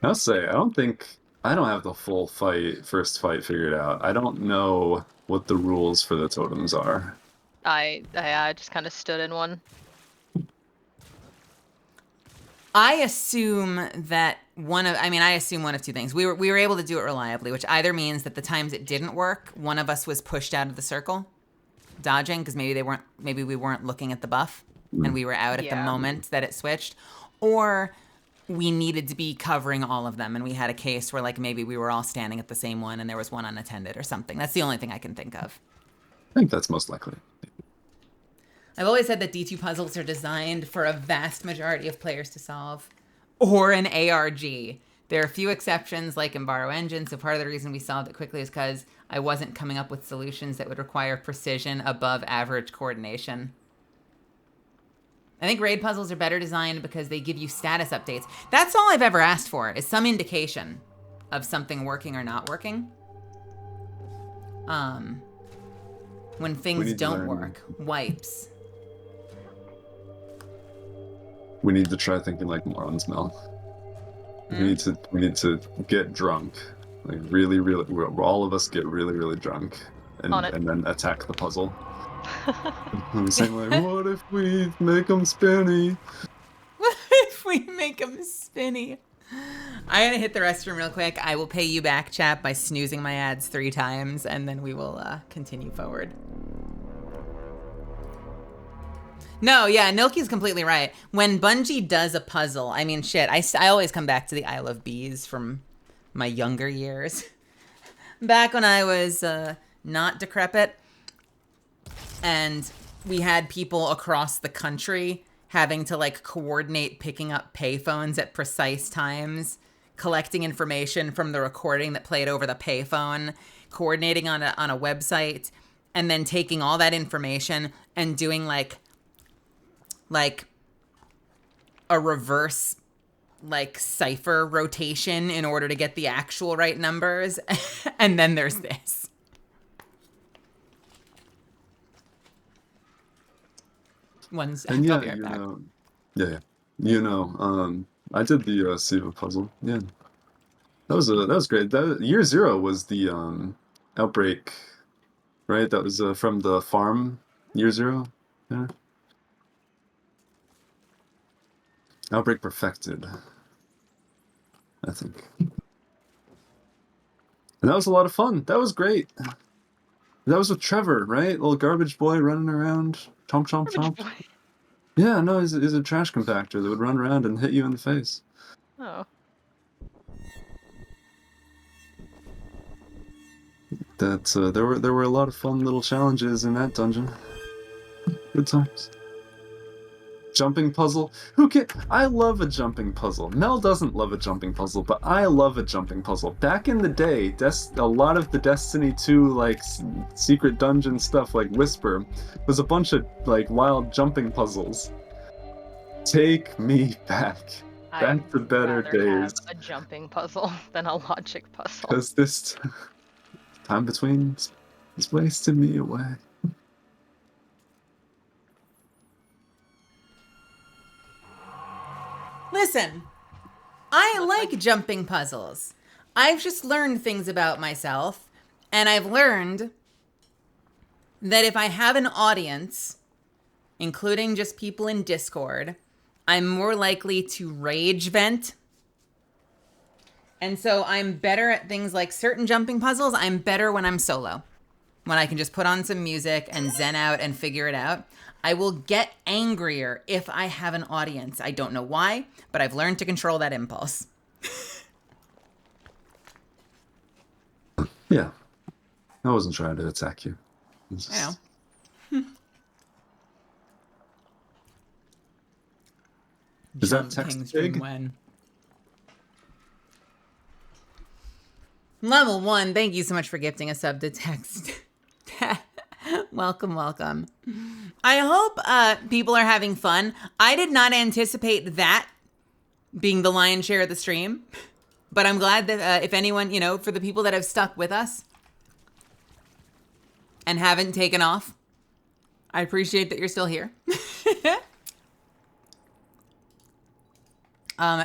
I'll say, I don't have the full first fight figured out. I don't know what the rules for the totems are. I just kind of stood in one. I assume one of two things. We were able to do it reliably, which either means that the times it didn't work, one of us was pushed out of the circle, dodging, because maybe we weren't looking at the buff, and we were out at the moment that it switched, or we needed to be covering all of them, and we had a case where like maybe we were all standing at the same one and there was one unattended or something. That's the only thing I can think of. I think that's most likely. I've always said that D2 puzzles are designed for a vast majority of players to solve, or an ARG. There are a few exceptions, like in Borrow Engine, so part of the reason we solved it quickly is because I wasn't coming up with solutions that would require precision above average coordination. I think raid puzzles are better designed because they give you status updates. That's all I've ever asked for, is some indication of something working or not working. When things don't work, wipes. We need to try thinking like morons, Mel. We need to get drunk, like really, all of us get really, really drunk, and then attack the puzzle. I'm saying like, what if we make them spinny? What if we make them spinny? I gotta hit the restroom real quick. I will pay you back, chat, by snoozing my ads 3 times, and then we will continue forward. No, yeah, Nilky's completely right. When Bungie does a puzzle, I mean, shit, I always come back to the Isle of Bees from my younger years. Back when I was not decrepit, and we had people across the country having to like coordinate picking up payphones at precise times, collecting information from the recording that played over the payphone, coordinating on a website, and then taking all that information and doing like a reverse like cipher rotation in order to get the actual right numbers. And then there's this. And yeah, I did the Siva puzzle. Yeah, that was great. Year 0 was the outbreak, right? That was from the farm. Year 0. Yeah. Outbreak perfected, I think. And that was a lot of fun. That was great. That was with Trevor, right? Little garbage boy running around. Chomp, chomp, chomp. Yeah, no, he's a trash compactor that would run around and hit you in the face. Oh. There were a lot of fun little challenges in that dungeon. Good times. Jumping puzzle. I love a jumping puzzle. Mel doesn't love a jumping puzzle, but I love a jumping puzzle. Back in the day, a lot of the Destiny 2 like secret dungeon stuff, like Whisper, was a bunch of like wild jumping puzzles. Take me back. Back to better days. Have a jumping puzzle than a logic puzzle. Because this time between is wasting me away. Listen, I like jumping puzzles. I've just learned things about myself, and I've learned that if I have an audience, including just people in Discord, I'm more likely to rage vent. And so I'm better at things like certain jumping puzzles. I'm better when I'm solo, when I can just put on some music and zen out and figure it out. I will get angrier if I have an audience. I don't know why, but I've learned to control that impulse. Yeah. I wasn't trying to attack you. I know. Is that text big? When? Level 1, thank you so much for gifting a sub to text. Welcome, welcome. I hope people are having fun. I did not anticipate that being the lion's share of the stream, but I'm glad that if anyone, for the people that have stuck with us and haven't taken off, I appreciate that you're still here.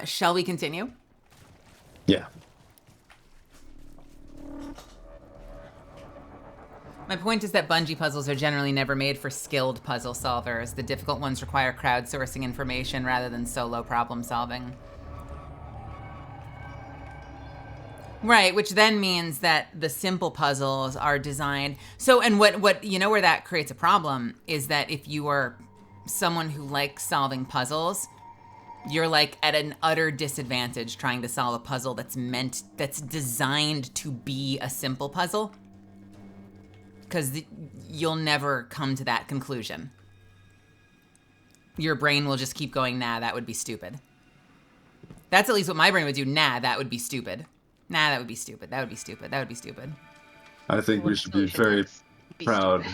Shall we continue? Yeah. My point is that Bungie puzzles are generally never made for skilled puzzle solvers. The difficult ones require crowdsourcing information rather than solo problem solving. Right, which then means that the simple puzzles are designed. So, and what where that creates a problem is that if you are someone who likes solving puzzles, you're like at an utter disadvantage trying to solve a puzzle that's designed to be a simple puzzle. Because you'll never come to that conclusion. Your brain will just keep going, nah, that would be stupid. That's at least what my brain would do. Nah, that would be stupid. Nah, that would be stupid. That would be stupid. That would be stupid. I think we should be very proud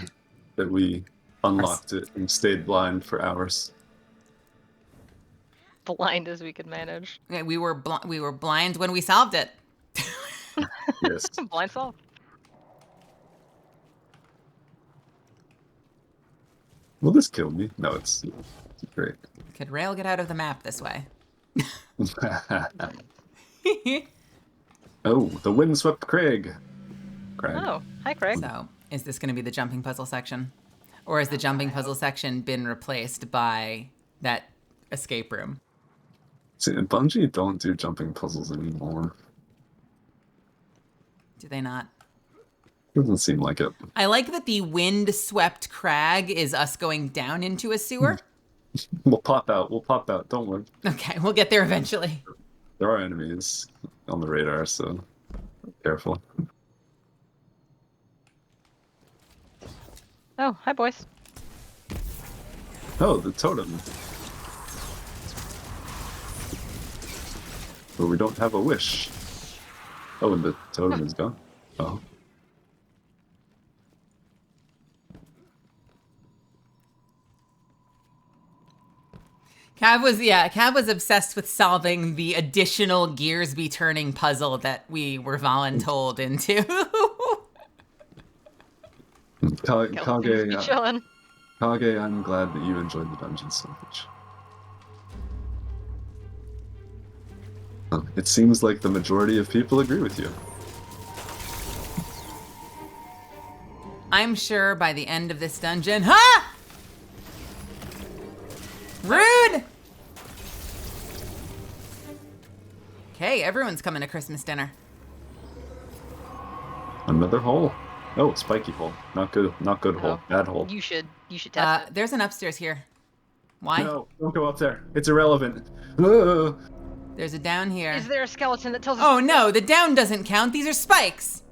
that we unlocked it and stayed blind for hours. Blind as we could manage. Yeah, we were blind when we solved it. Yes. Blind solve. Will this kill me? No, it's great. Could Rail get out of the map this way? Oh, the windswept Craig. Oh, hi, Craig. So, is this going to be the jumping puzzle section? Or has the jumping puzzle section been replaced by that escape room? See, Bungie don't do jumping puzzles anymore. Do they not? Doesn't seem like it. I like that the wind-swept crag is us going down into a sewer. We'll pop out. We'll pop out. Don't worry. Okay, we'll get there eventually. There are enemies on the radar, so careful. Oh, hi, boys. Oh, the totem. But we don't have a wish. Oh, and the totem is gone. Oh. Cav was obsessed with solving the additional gears be turning puzzle that we were voluntold into. Kage, I'm glad that you enjoyed the dungeon so much. It seems like the majority of people agree with you. I'm sure by the end of this dungeon, ha! Rude! Okay, everyone's coming to Christmas dinner. Another hole. Oh, spiky hole. Not good. Not good hole. Bad hole. You should test it. There's an upstairs here. Why? No, don't go up there. It's irrelevant. Ugh. There's a down here. Is there a skeleton that tells us? Oh no, the down doesn't count. These are spikes.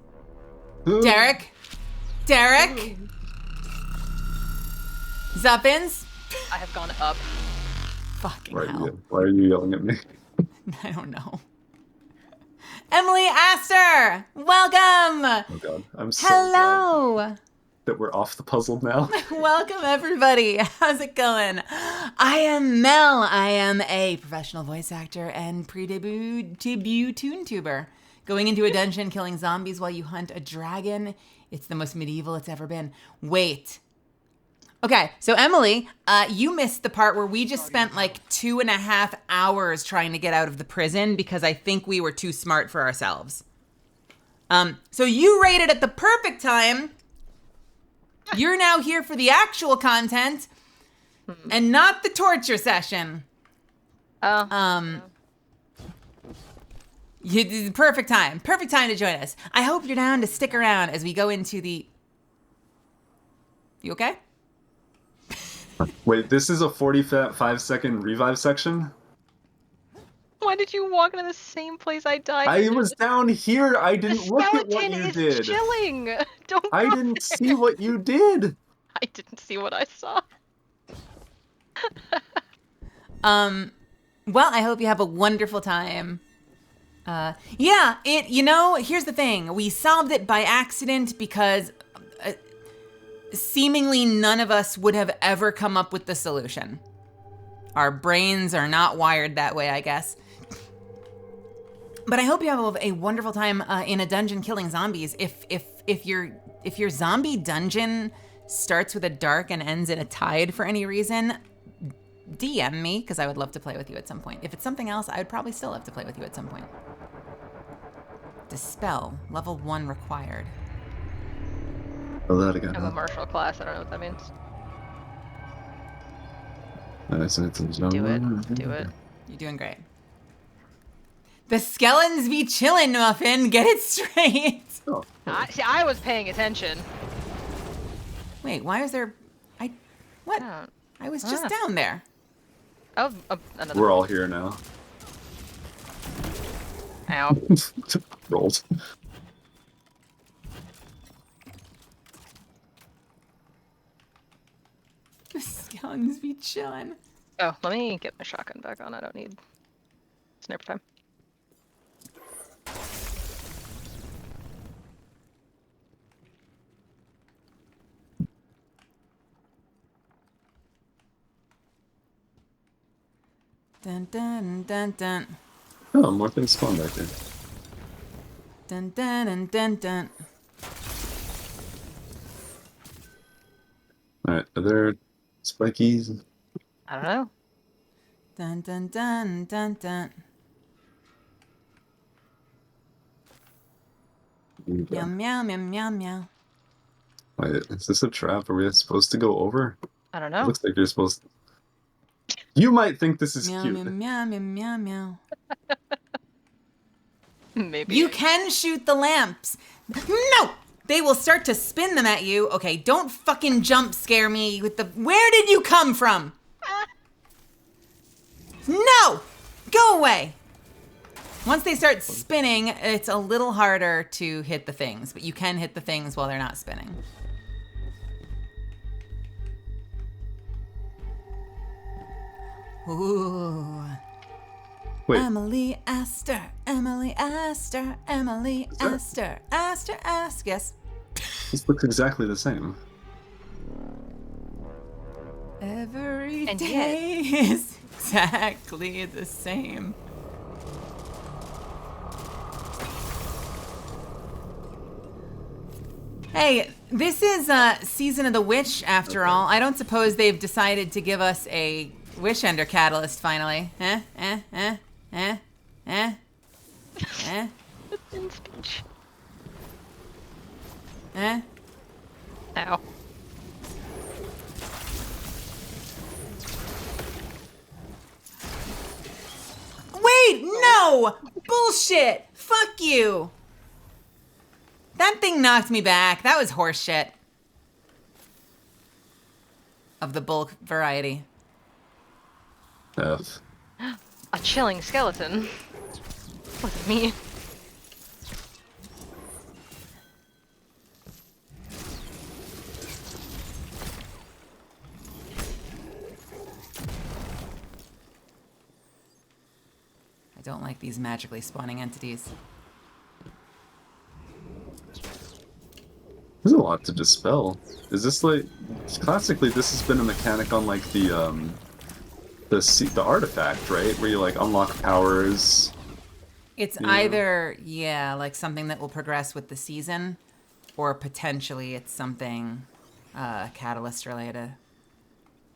Derek? Zuppins? I have gone up. Fucking hell. Why are you yelling at me? I don't know. Emily Astor! Welcome! Oh god, I'm so Hello! glad that we're off the puzzle now. Welcome everybody. How's it going? I am Mel. I am a professional voice actor and pre-debut TuneTuber. Going into a dungeon, killing zombies while you hunt a dragon. It's the most medieval it's ever been. Wait. Okay, so Emily, you missed the part where we just spent like 2.5 hours trying to get out of the prison because I think we were too smart for ourselves. So you rated at the perfect time. You're now here for the actual content and not the torture session. Perfect time to join us. I hope you're down to stick around as we go into the... You okay? Wait, this is a 45-second revive section? Why did you walk into the same place I died? I was down here. I didn't look at what you is did. Chilling. Don't. I didn't see what you did. I didn't see what I saw. Well, I hope you have a wonderful time. Here's the thing. We solved it by accident because seemingly none of us would have ever come up with the solution. Our brains are not wired that way, I guess. But I hope you have a wonderful time in a dungeon killing zombies. If your zombie dungeon starts with a dark and ends in a tide for any reason, DM me, because I would love to play with you at some point. If it's something else, I would probably still love to play with you at some point. Dispel, level 1 required. Oh, that again. I'm a martial class. I don't know what that means. Do it. Do it. You're doing great. The skeletons be chillin', Muffin. Get it straight. Oh. I was paying attention. Wait, why is there... What? I was just down there. Oh, another. We're all here now. Ow. Rolled. The skeletons be chillin'. Oh, let me get my shotgun back on. I don't need sniper time. Dun dun dun dun. Oh, more things spawn back there. Dun dun dun dun dun. Alright, are there spikies? I don't know. Dun dun dun dun dun. Meow meow meow meow meow. Wait, is this a trap? Are we supposed to go over? I don't It know. looks like you're supposed to... You might think this is Meow cute. meow meow meow meow meow. Maybe. You can shoot the lamps. No! They will start to spin them at you. Okay, don't fucking jump scare me with the... Where did you come from? No! Go away! Once they start spinning, it's a little harder to hit the things, but you can hit the things while they're not spinning. Ooh. Wait. Emily Astor, Emily Astor, Emily Astor, Astor, Astor, yes. This looks exactly the same. Every And day is exactly the same. Hey, this is Season of the Witch, after all. I don't suppose they've decided to give us a Wish Ender catalyst finally. Eh? In speech. Eh? Ow. Wait, no! Bullshit! Fuck you! That thing knocked me back. That was horseshit. Of the bulk variety. F. A chilling skeleton. Wasn't me. I don't like these magically spawning entities. There's a lot to dispel. Is this like... Classically, this has been a mechanic on like the artifact, right? Where you like unlock powers. It's either, yeah, like something that will progress with the season, or potentially it's something catalyst related.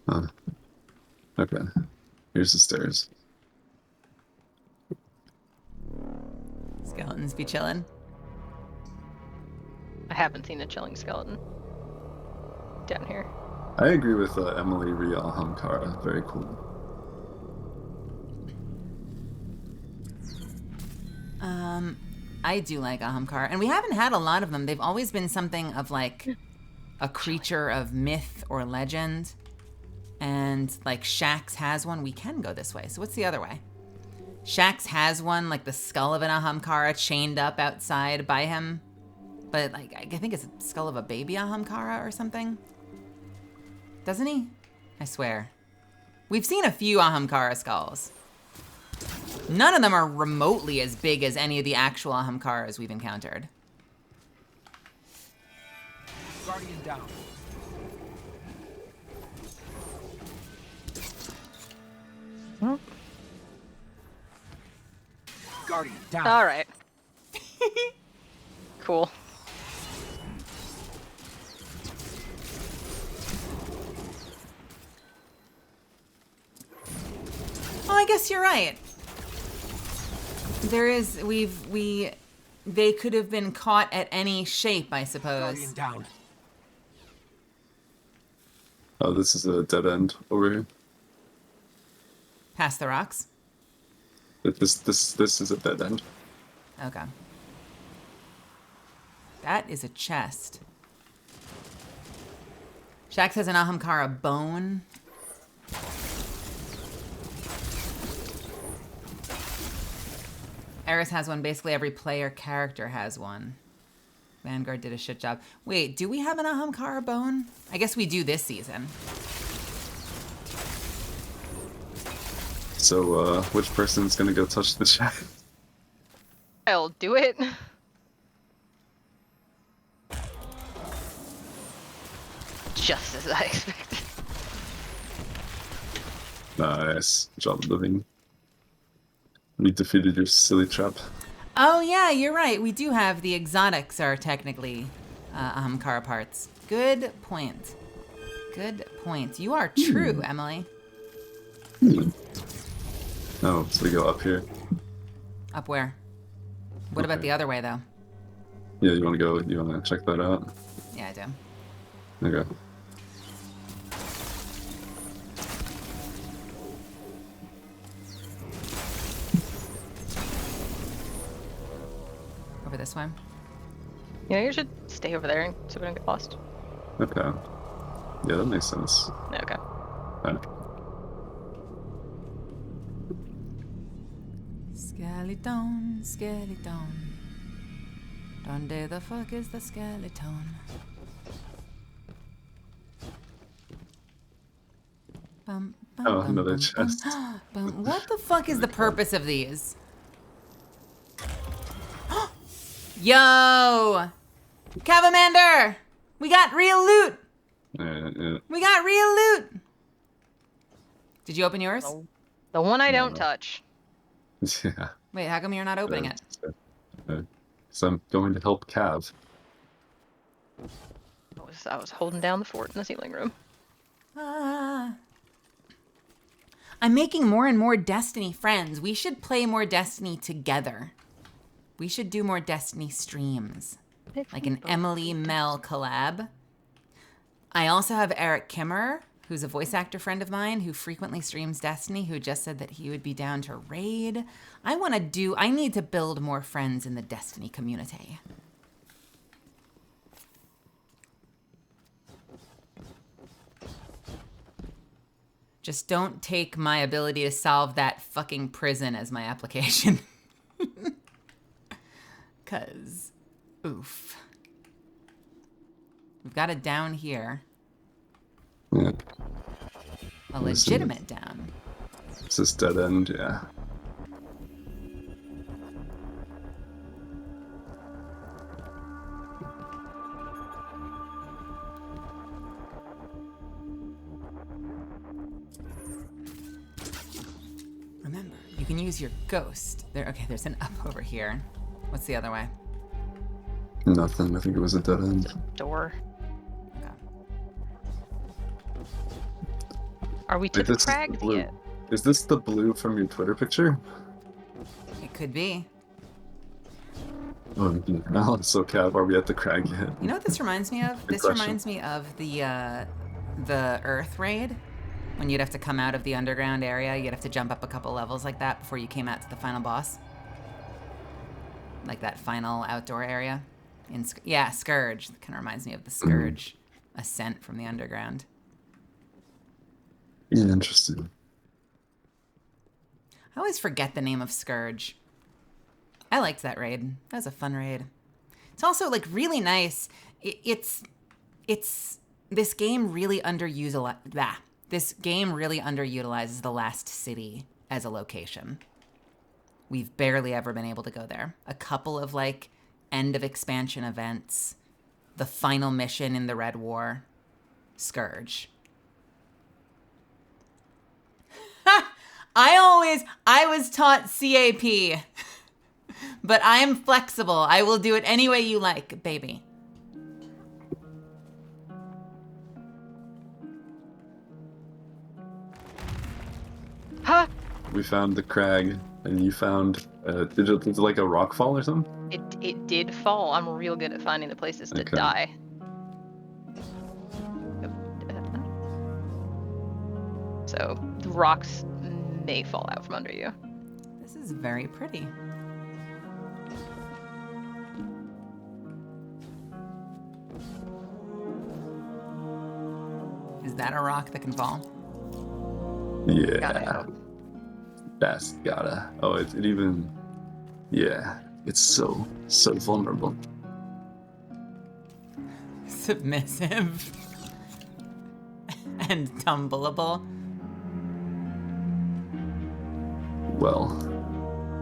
Huh. Okay. Here's the stairs. Skeletons be chillin'. I haven't seen a chilling skeleton down here. I agree with Emily Ria Hamkara. Very cool. I do like Ahamkara, and we haven't had a lot of them. They've always been something of like a creature of myth or legend, and like Shax has one. We can go this way. So what's the other way? Shax has one, like the skull of an Ahamkara chained up outside by him, but like I think it's a skull of a baby Ahamkara or something. Doesn't he? I swear. We've seen a few Ahamkara skulls. None of them are remotely as big as any of the actual Ahamkaras we've encountered. Guardian down. Guardian down. All right. Cool. Oh, I guess you're right. There is, they could have been caught at any shape, I suppose. Guardian down. Oh, this is a dead end over here. Past the rocks? This is a dead end. Okay. That is a chest. Shax has an Ahamkara bone. Eris has one. Basically, every player character has one. Vanguard did a shit job. Wait, do we have an Ahamkara bone? I guess we do this season. So, which person's gonna go touch the chat? I'll do it. Just as I expected. Nice job, living. We defeated your silly trap. Oh, yeah, you're right. We do have the exotics are technically Ahamkara parts. Good point. Good point. You are true, Emily. Oh, so we go up here. Up where? What about the other way, though? Yeah, you wanna check that out? Yeah, I do. Okay. Over this way? Yeah, you should stay over there so we don't get lost. Okay. Yeah, that makes sense. Okay. Alright. Skeleton, skeleton. Donde the fuck is the skeleton? Bum, bum, Oh, bum, another bum, chest. bum, bum. What the fuck is the purpose of these? Yo! Cavamander! We got real loot! Yeah. We got real loot! Did you open yours? The one I don't touch. Yeah. Wait, how come you're not opening it? So I'm going to help Cav. I was holding down the fort in the ceiling room. Ah. I'm making more and more Destiny friends. We should play more Destiny together. We should do more Destiny streams. Like an Emily Mel collab. I also have Eric Kimmer, who's a voice actor friend of mine who frequently streams Destiny, who just said that he would be down to raid. I need to build more friends in the Destiny community. Just don't take my ability to solve that fucking prison as my application. 'Cause, oof. We've got it down here. Yeah. A legitimate down. It's this dead end, yeah. Remember, you can use your ghost. Okay, there's an up over here. What's the other way? Nothing. I think it was a dead end. Door. Okay. Are we to Wait, the this is crags the blue. yet? Is this the blue from your Twitter picture? It could be. Oh, no. So, Cav, are we at the crag yet? You know what this reminds me of? Good This question. reminds me of the Earth raid. When you'd have to come out of the underground area, you'd have to jump up a couple levels like that before you came out to the final boss. Like that final outdoor area. Yeah, Scourge. That kind of reminds me of the Scourge ascent from the underground. Yeah, interesting. I always forget the name of Scourge. I liked that raid. That was a fun raid. It's also like really nice. It's this game really This game really underutilizes the last city as a location. We've barely ever been able to go there. A couple of like end of expansion events, the final mission in the Red War, Scourge. I was taught CAP, but I am flexible. I will do it any way you like, baby. Huh? We found the crag, and you found, did it like a rock fall or something? It did fall. I'm real good at finding the places to Okay. die. So the rocks may fall out from under you. This is very pretty. Is that a rock that can fall? Yeah. Gotta That's gotta. Oh, it even. Yeah. It's so vulnerable. Submissive. And tumbleable. Well.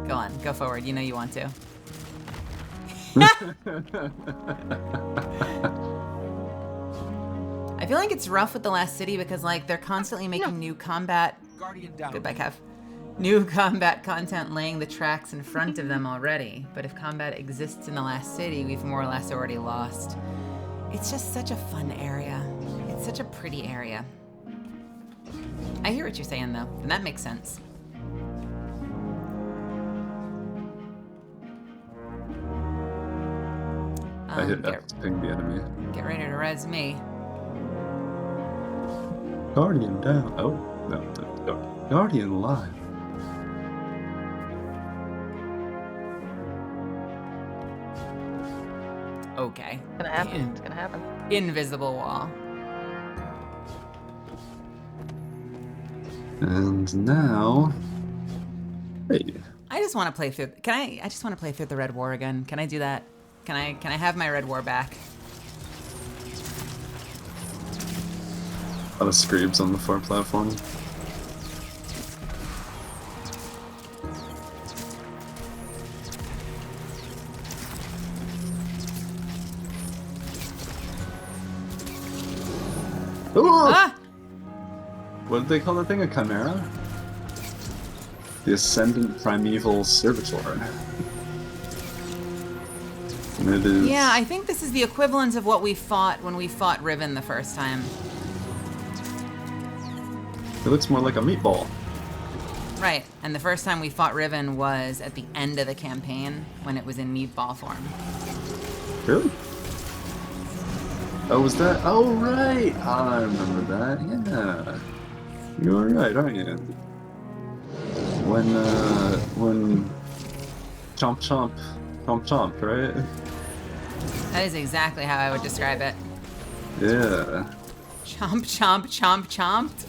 Go on, go forward. You know you want to. I feel like it's rough with the last city because like they're constantly making new combat. Guardian down. Goodbye, Kev. New combat content laying the tracks in front of them already. But if combat exists in the last city, we've more or less already lost. It's just such a fun area. It's such a pretty area. I hear what you're saying though, and that makes sense. I hit F to ping the enemy. Get ready to res me. Guardian down. Oh, no. Guardian alive. Okay. It's gonna happen. It's gonna happen. Invisible wall. And now. Hey. I just want to play through. I just want to play through the Red War again. Can I do that? Can I have my Red War back? A lot of screams on the far platform. Ooh! Ah! What did they call that thing? A chimera? The Ascendant Primeval Servitor. And it is... Yeah, I think this is the equivalent of what we fought when we fought Riven the first time. It looks more like a meatball. Right, and the first time we fought Riven was at the end of the campaign when it was in meatball form. Really? Oh, was that? Oh, right! I remember that, yeah. You were right, aren't you? When... Chomp chomp. Chomp chomp, right? That is exactly how I would describe it. Yeah. Chomp, chomp, chomp, chomped.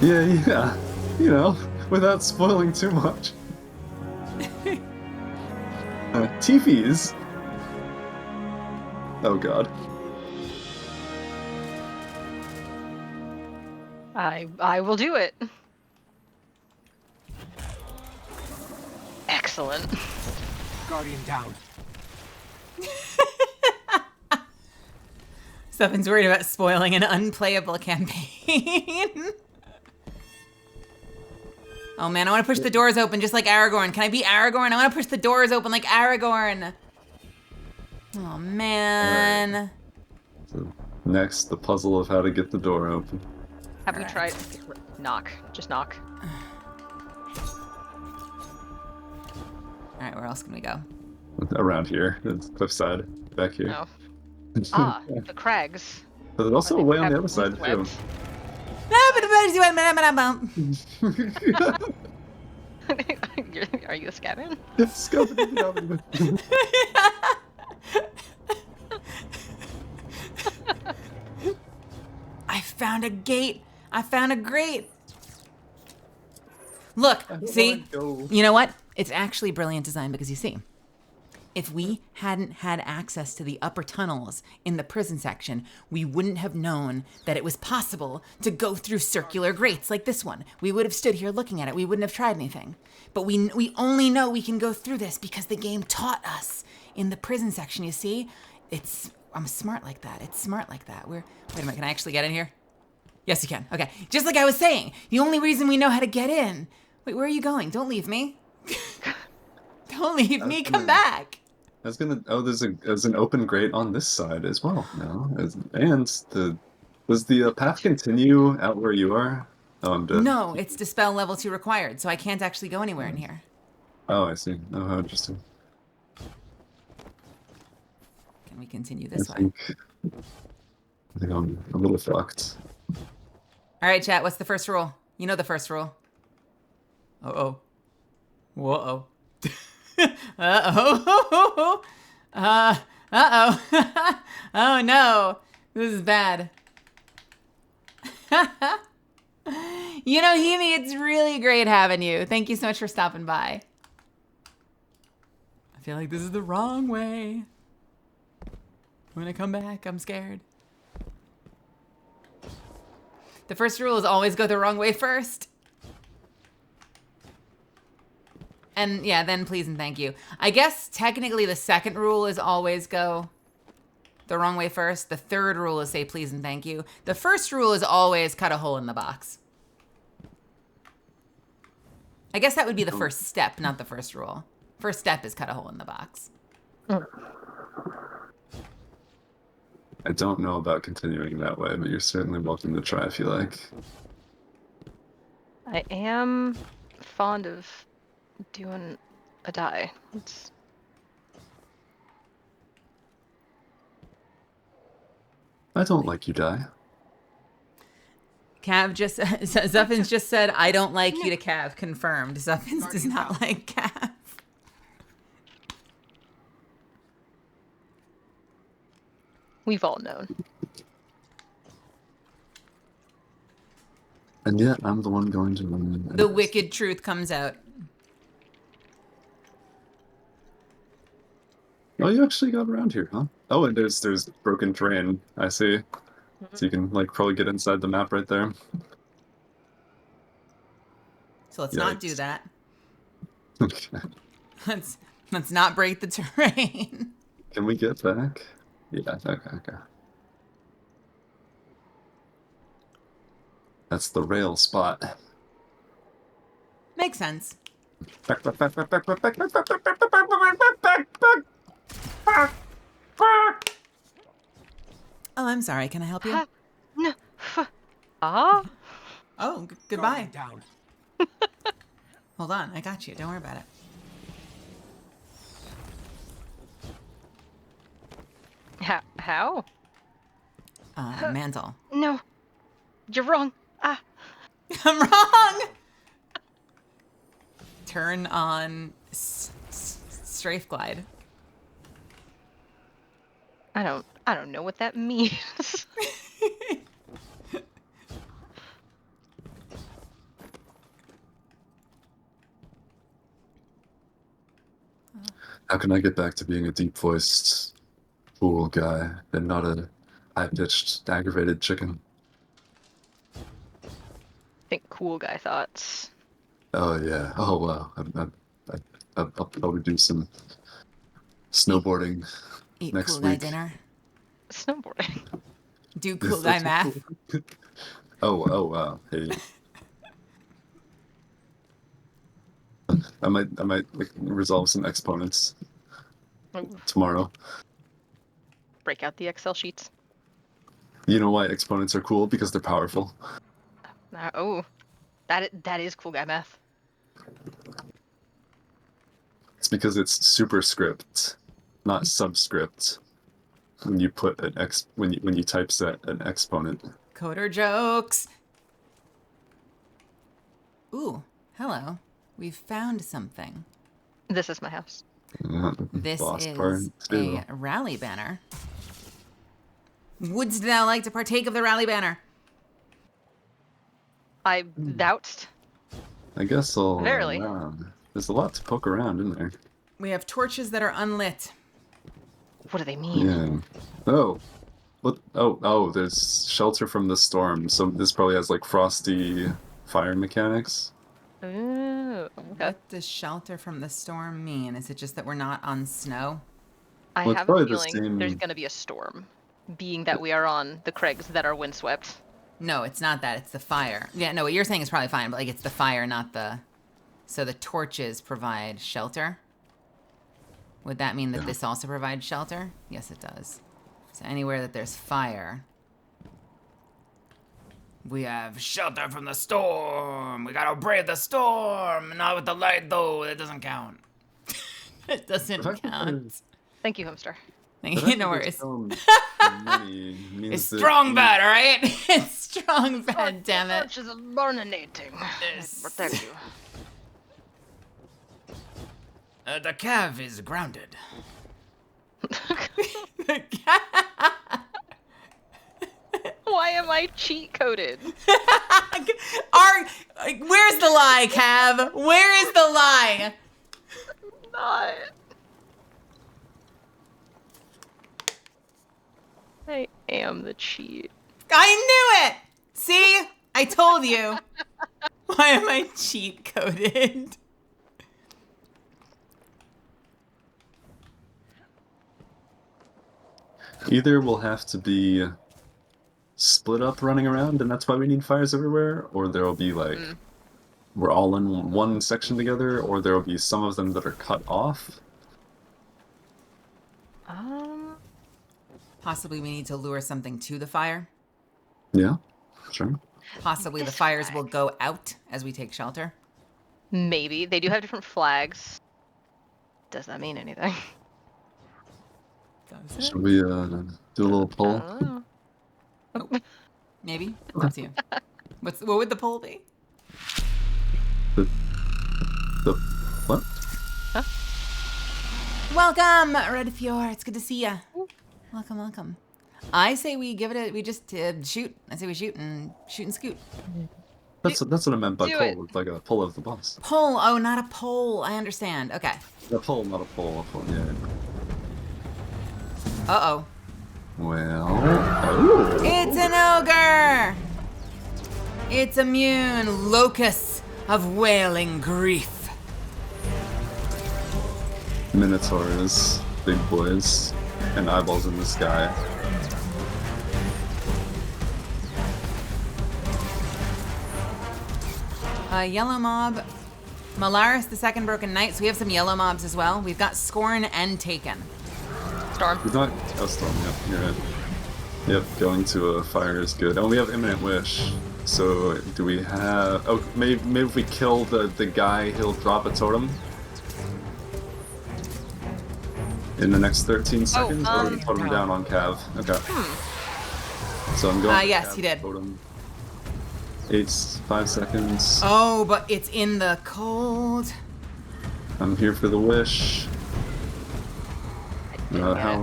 Yeah. You know, without spoiling too much. Teepees. Oh god. I will do it. Excellent. Guardian down. Stephen's worried about spoiling an unplayable campaign. Oh man, I want to push the doors open just like Aragorn. Can I be Aragorn? I want to push the doors open like Aragorn. Oh man. Right. So next, the puzzle of how to get the door open. Have we tried? Knock. Just knock. Alright, where else can we go? Around here. It's cliffside. Back here. No. Ah, the crags. But there's also a way on the other side, too. Are you a scabbin? I found a gate. I found a grate. Look, see? You know what? It's actually brilliant design because you see, if we hadn't had access to the upper tunnels in the prison section, we wouldn't have known that it was possible to go through circular grates like this one. We would have stood here looking at it. We wouldn't have tried anything. But we only know we can go through this because the game taught us in the prison section, you see? I'm smart like that. It's smart like that. Wait a minute, can I actually get in here? Yes, you can. Okay. Just like I was saying, the only reason we know how to get in. Wait, where are you going? Don't leave me. Don't leave me. Come back. I was gonna. Oh, there's an open grate on this side as well. No, does the path continue out where you are? Oh, I'm dead. No, it's dispel level 2 required, so I can't actually go anywhere in here. Oh, I see. Oh, how interesting. Can we continue this way? I think I'm a little fucked. All right, chat. What's the first rule? You know the first rule. Uh-oh. Whoa. Uh-oh. Uh-oh. Oh, no. This is bad. You know, Hemi, it's really great having you. Thank you so much for stopping by. I feel like this is the wrong way. When I come back, I'm scared. The first rule is always go the wrong way first. And yeah, then please and thank you. I guess technically the second rule is always go the wrong way first. The third rule is say please and thank you. The first rule is always cut a hole in the box. I guess that would be the first step, not the first rule. First step is cut a hole in the box. I don't know about continuing that way, but you're certainly welcome to try if you like. I am fond of doing a die. I don't like you, die. Cav just, Zuffins just said, I don't like you to Cav. Confirmed. Zuffins does not like Cav. We've all known. And yet, I'm the one going to run. The wicked truth comes out. Oh, you actually got around here, huh? Oh, and there's broken terrain. I see. So you can like probably get inside the map right there. So let's not do that. Okay. Let's not break the terrain. Can we get back? Yeah. Okay. That's the rail spot. Makes sense. Back. Oh, I'm sorry. Can I help you? No. Oh, goodbye. Down. Hold on. I got you. Don't worry about it. How? Mantle. No. You're wrong. I'm wrong. Turn on strafe glide. I don't know what that means. How can I get back to being a deep-voiced fool guy and not a high-pitched, aggravated chicken? Think cool guy thoughts. Oh yeah. Oh wow. I'll probably do some snowboarding Eat next cool week. guy dinner. Snowboarding. Do cool guy math. Oh wow. Hey. I might like resolve some exponents tomorrow. Break out the Excel sheets. You know why exponents are cool? Because they're powerful. That is cool guy math. It's because it's superscript, not subscript. When you put an when you typeset an exponent. Coder jokes. Ooh, hello. We've found something. This is my house. This Lost is part two. a rally banner. Wouldst thou like to partake of the rally banner? I doubted. I guess I'll. Verily. There's a lot to poke around in there. We have torches that are unlit. What do they mean? Yeah. Oh. What? Oh. There's shelter from the storm. So this probably has like frosty fire mechanics. Ooh, okay. What does shelter from the storm mean? Is it just that we're not on snow? I Well, it's have a probably the feeling same- there's going to be a storm, being that we are on the crags that are windswept. No, it's not that. It's the fire. Yeah, no, what you're saying is probably fine, but like it's the fire, not the. So the torches provide shelter. Would that mean that this also provides shelter? Yes, it does. So anywhere that there's fire, we have shelter from the storm. We gotta brave the storm. Not with the light, though. It doesn't count. It doesn't count. Thank you, Homestar. Thank you. No worries. It's It's strong bad, all right? It's strong bad, damn it. Which is burning-nating. Protect you. The cav is grounded. Why am I cheat coded? Where's the lie, Cav? Where is the lie? Not. I am the cheat. I knew it! See? I told you. Why am I cheat coded? Either we'll have to be split up running around, and that's why we need fires everywhere, or there will be like we're all in one section together, or there will be some of them that are cut off. Possibly we need to lure something to the fire. Yeah, sure. Possibly the fires will go out as we take shelter. Maybe. They do have different flags. Does that mean anything? Should we do a little poll? Nope. Maybe. Up to you. What would the poll be? The what? Huh? Welcome, Red Fjord. It's good to see ya. Welcome, welcome. I say we give it we just shoot. I say we shoot and scoot. That's what I meant by Do poll, like a pull of the boss. Poll. Oh, not a poll. I understand. Okay. A poll, not a poll. A poll, yeah. Uh-oh. Well... Oh. It's an ogre! It's immune, locus of wailing grief. Minotaurs, big boys, and eyeballs in the sky. Yellow mob. Malaris, the second broken knight. So we have some yellow mobs as well. We've got Scorn and Taken. Storm. We've got Storm, yep, you're right. Yep, going to a fire is good. Oh, we have Imminent Wish. So, do we have... Oh, maybe if we kill the guy, he'll drop a totem? In the next 13 seconds? Or we totem down on Cav? Okay. So I'm going yes, Cav he did. Totem. 5 seconds. Oh, but it's in the cold. I'm here for the wish. How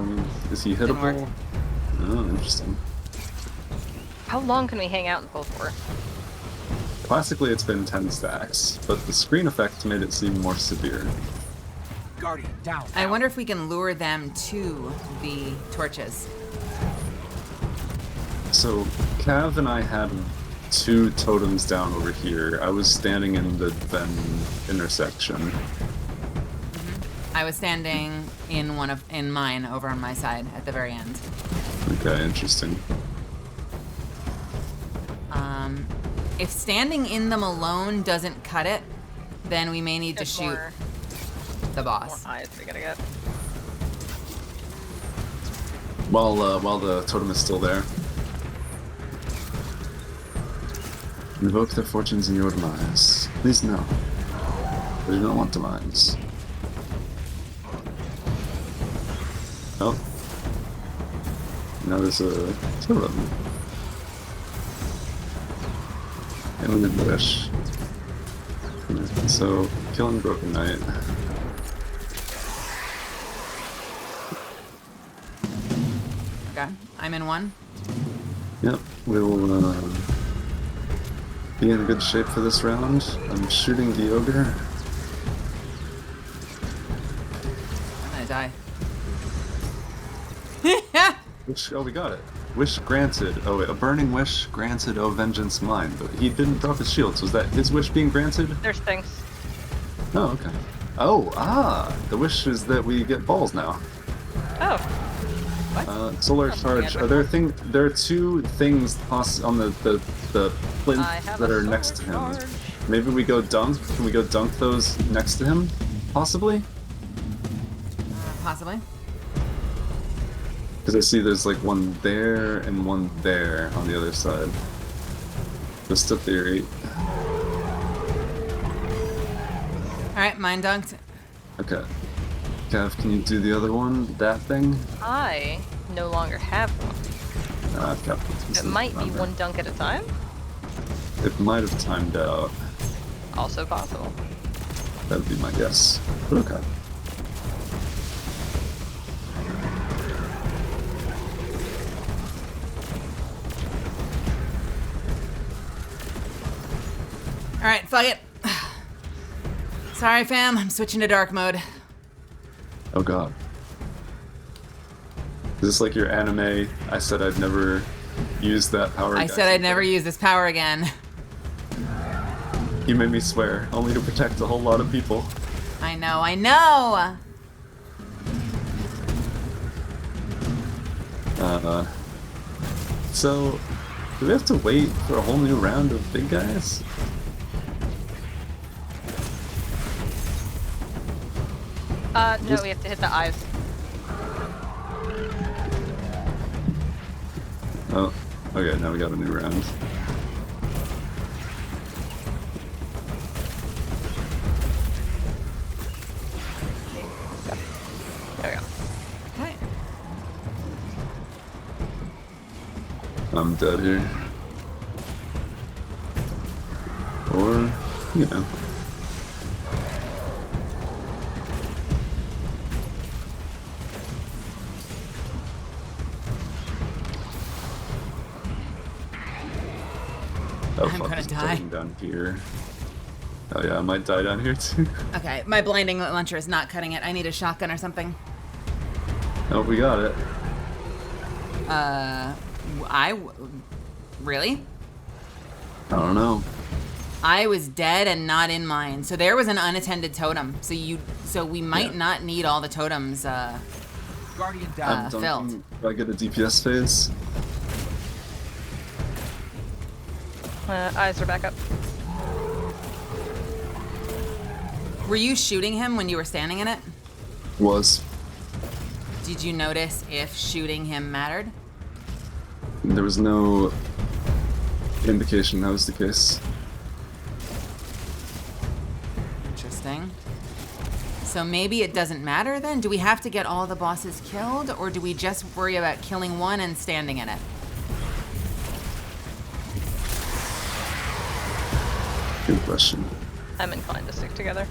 is he hittable? Oh, interesting. How long can we hang out in cold for? Classically, it's been 10 stacks, but the screen effect made it seem more severe. Guardian, down. I wonder if we can lure them to the torches. So, Cav and I had 2 totems down over here. I was standing in the then intersection. I was standing in mine over on my side at the very end. Okay, interesting. If standing in them alone doesn't cut it, then we may need to shoot the boss. More eyes we gotta get. While the totem is still there. Invoke their fortunes in your demise. Please no. I do not want demise. Oh. Now there's a totem. And the wish. So, killing Broken Knight. Okay, I'm in one. Yep, we will be in good shape for this round. I'm shooting the ogre. I'm gonna die. Oh, we got it. Wish granted. Oh, wait, a burning wish granted. Oh, vengeance mine. But he didn't drop his shields. Was that his wish being granted? There's things. Oh, okay. Oh, the wish is that we get balls now. Oh. Solar charge. Are there there are two things on the plinth I have that a are next to solar him. charge. Maybe we go dunk. Can we go dunk those next to him? Possibly. Possibly. Because I see there's like one there and one there on the other side. Just a theory. Alright, mine dunked. Okay. Cav, can you do the other one? That thing? I no longer have one. It might be one dunk at a time. It might have timed out. Also possible. That would be my guess. But okay. Alright, fuck it. Sorry, fam. I'm switching to dark mode. Oh god. Is this like your anime? I said I'd never use that power. I said I'd never use this power again. You made me swear, only to protect a whole lot of people. I know, I know! So, do we have to wait for a whole new round of big guys? No, we have to hit the eyes. Oh, okay, now we got a new round. There we go. Okay. I'm dead here. Or, you know. Oh, I'm fuck, gonna it's die. down here. Oh yeah, I might die down here too. Okay, my blinding launcher is not cutting it. I need a shotgun or something. Oh, we got it. Really? I don't know. I was dead and not in mine. So there was an unattended totem. So we might not need all the totems Guardian down. filled. Do I get a DPS phase? Eyes are back up. Were you shooting him when you were standing in it? Was. Did you notice if shooting him mattered? There was no indication that was the case. Interesting. So maybe it doesn't matter then? Do we have to get all the bosses killed, or do we just worry about killing one and standing in it? Good question. I'm inclined to stick together.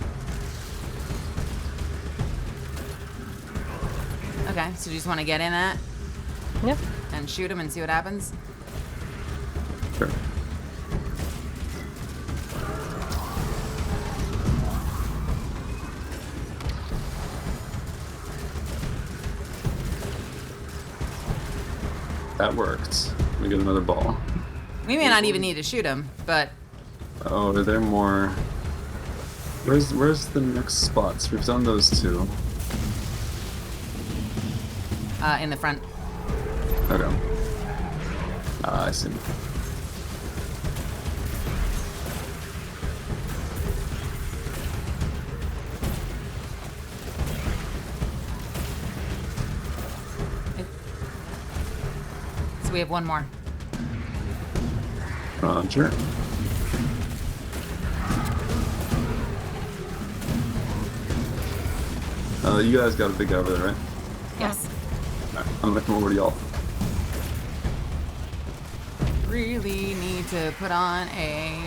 Okay, so you just want to get in that Yep. and shoot him and see what happens? Sure. That worked. We get another ball. We may not even need to shoot him, but Oh, are there more? Where's the next spots? We've done those two. in the front. Okay. I see. So we have one more. Roger. You guys got a big guy over there, right? Yes. Alright, I'm gonna come over to y'all. Really need to put on a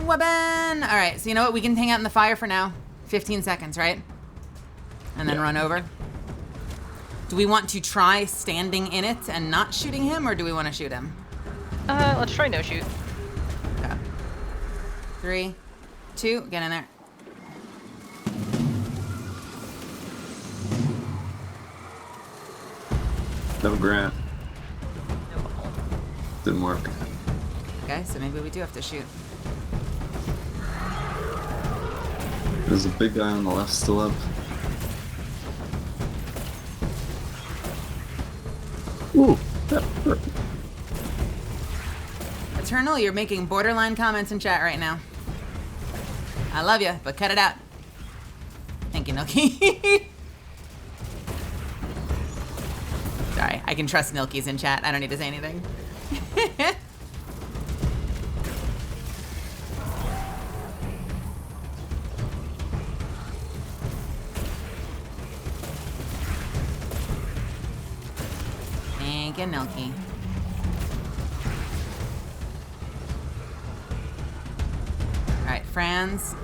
weapon. All right, so you know what? We can hang out in the fire for now. 15 seconds, right? And then run over. Do we want to try standing in it and not shooting him, or do we want to shoot him? Let's try no shoot. Okay. 3, 2, get in there. No Grant. No ball. Didn't work. Okay, so maybe we do have to shoot. There's a big guy on the left still up. Ooh, that hurt. Eternal, you're making borderline comments in chat right now. I love you, but cut it out. Thank you, Nilky. Sorry, I can trust Nilky's in chat. I don't need to say anything. Thank you, Nilky. All right, Franz.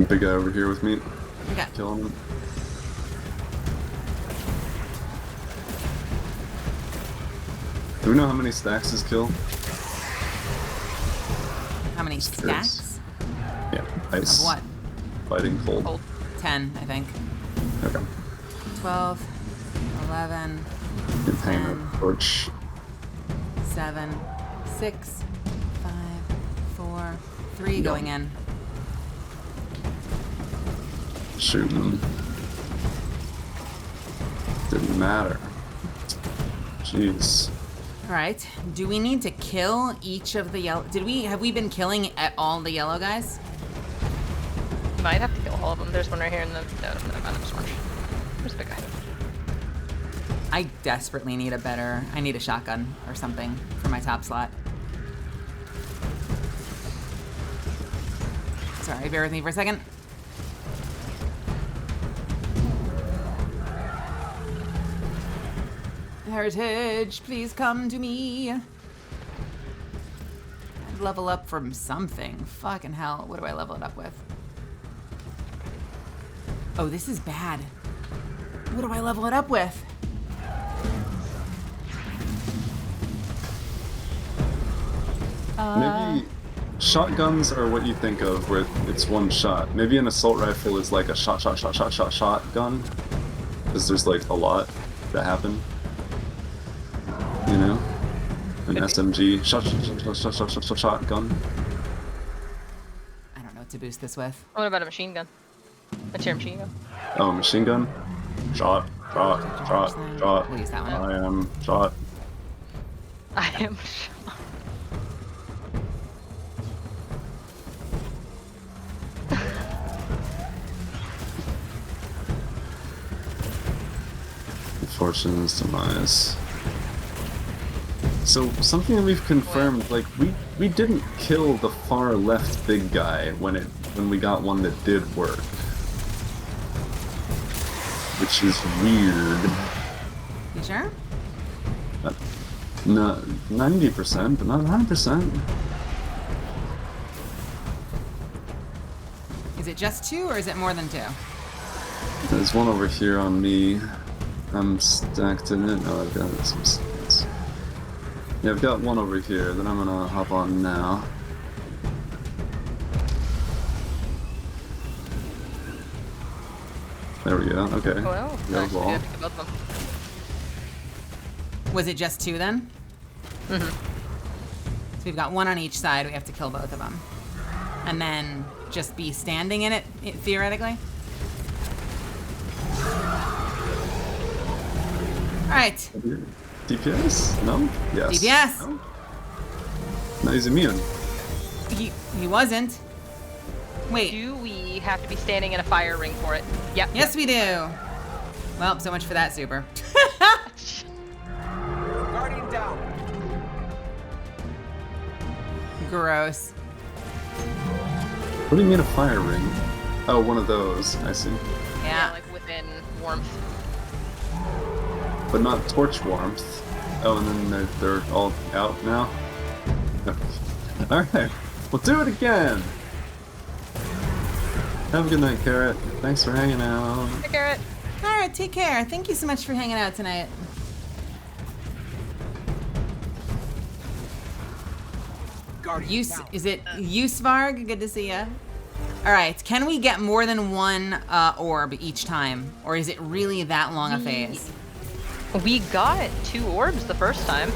Big guy over here with me. Okay. Killing him. Do we know how many stacks his kill? How many Just curious. stacks? Yeah, ice. Of what? Fighting cold. Cold. 10, I think. Okay. 12, 11, You can hang 10, that torch. 7, 6, 5, 4, 3 going in. Shoot him. Didn't matter. Jeez. All right. Do we need to kill each of the yellow? Have we been killing at all the yellow guys? You might have to kill all of them. There's one right here in the. No, never mind. I'm smart. Where's the big guy? I desperately need a better. I need a shotgun or something for my top slot. Sorry, bear with me for a second. Heritage, please come to me. I'd level up from something. Fucking hell, what do I level it up with? Oh, this is bad. What do I level it up with? Maybe shotguns are what you think of where it's one shot. Maybe an assault rifle is like a shotgun. Because there's like a lot that happen. You know? An SMG shotgun. I don't know what to boost this with. What about a machine gun? What's your machine gun? Oh, machine gun? Shot. We'll use that one. I am shot. I am shot. Fortune's demise. So something that we've confirmed, like we didn't kill the far left big guy when we got one that did work, which is weird. You sure? No, 90%, but not 100%. Is it just 2 or is it more than 2? There's one over here on me. I'm stacked in it. Oh, I've got some skills. Yeah, I've got one over here that I'm gonna hop on now. There we go. Okay. Well, Got a actually, ball. I picked both of them. Was it just 2 then? Mm-hmm. So we've got 1 on each side. We have to kill both of them. And then just be standing in it, theoretically? Alright. DPS? No? Yes. DPS! No? No, he's immune. He wasn't. Wait. Do we have to be standing in a fire ring for it? Yep. Yes, we do. Well, so much for that, super. Guardian down. Gross. What do you mean a fire ring? Oh, one of those. I see. Yeah. Like within warmth. But not torch warmth. Oh, and then they're all out now? Alright, we'll do it again! Have a good night, Carrot. Thanks for hanging out. Hey, Carrot. Alright, take care. Thank you so much for hanging out tonight. Guardian down. Is it Yusvarg? Good to see ya. Alright, can we get more than 1 orb each time? Or is it really that long a phase? We got 2 orbs the first time.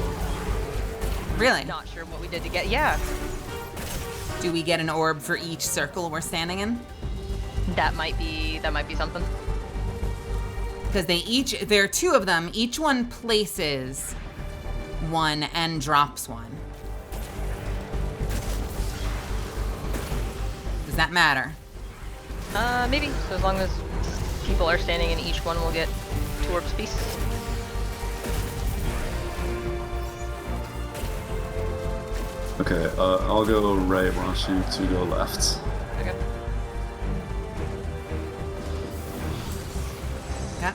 Really? Not sure what we did to get. Yeah. Do we get an orb for each circle we're standing in? That might be something. Because there are two of them. Each one places one and drops one. Does that matter? Maybe. So as long as people are standing in each one, we'll get 2 orbs apiece. Okay, I'll go right, why don't you two go left? Okay. Okay.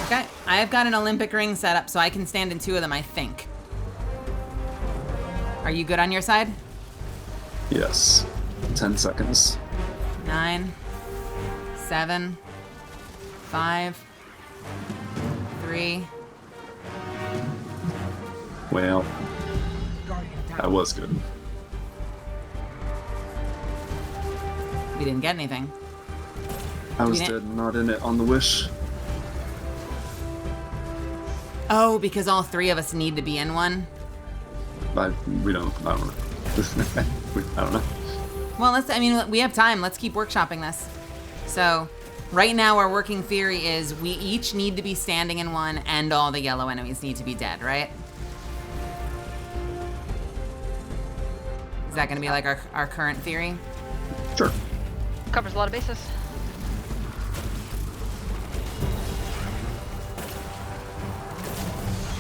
Okay, I have got an Olympic ring set up so I can stand in 2 of them, I think. Are you good on your side? Yes. 10 seconds. 9, 7, 5, 3. Well, Guardian down. that was good. We didn't get anything. I was We dead, didn't- not in it on the wish. Oh, because all 3 of us need to be in one? I don't know. I don't know. Well, we have time. Let's keep workshopping this. So, right now our working theory is we each need to be standing in one and all the yellow enemies need to be dead, right? Is that going to be like our current theory? Sure. Covers a lot of bases.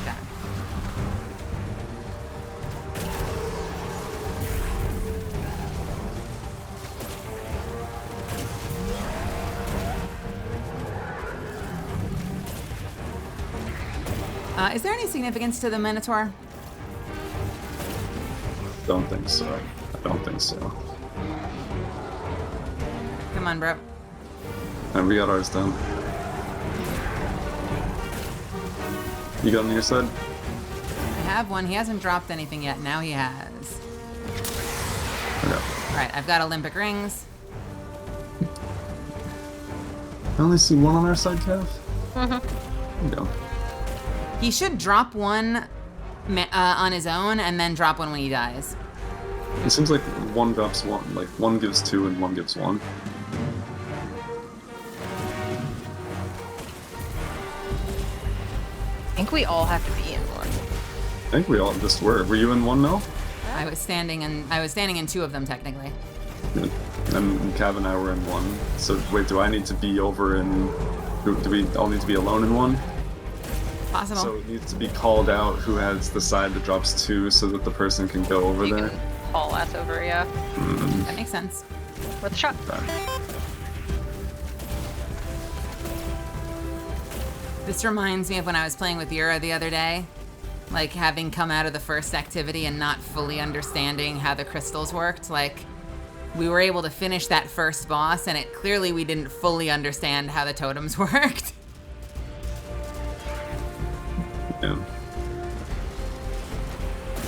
Okay. Is there any significance to the Minotaur? Don't think so. I don't think so. Come on, bro. And we got ours done. You got on your side? I have one. He hasn't dropped anything yet. Now he has. Okay. All right, I've got Olympic rings. I only see one on our side, Kev. Mm-hmm. There you go. He should drop one on his own and then drop one when he dies. It seems like one drops one. Like one gives 2 and one gives 1. I think we all have to be in one. I think we all just were. Were you in one, Mel? I was standing in 2 of them technically. Good. And Cav and I were in one. So wait, do I need to be over in? Do we all need to be alone in one? Possible. So it needs to be called out who has the side that drops 2, so that the person can go over You there. can haul ass over, yeah. That makes sense. Worth a shot. This reminds me of when I was playing with Yura the other day. Like having come out of the first activity and not fully understanding how the crystals worked. Like we were able to finish that first boss and clearly we didn't fully understand how the totems worked. Yeah.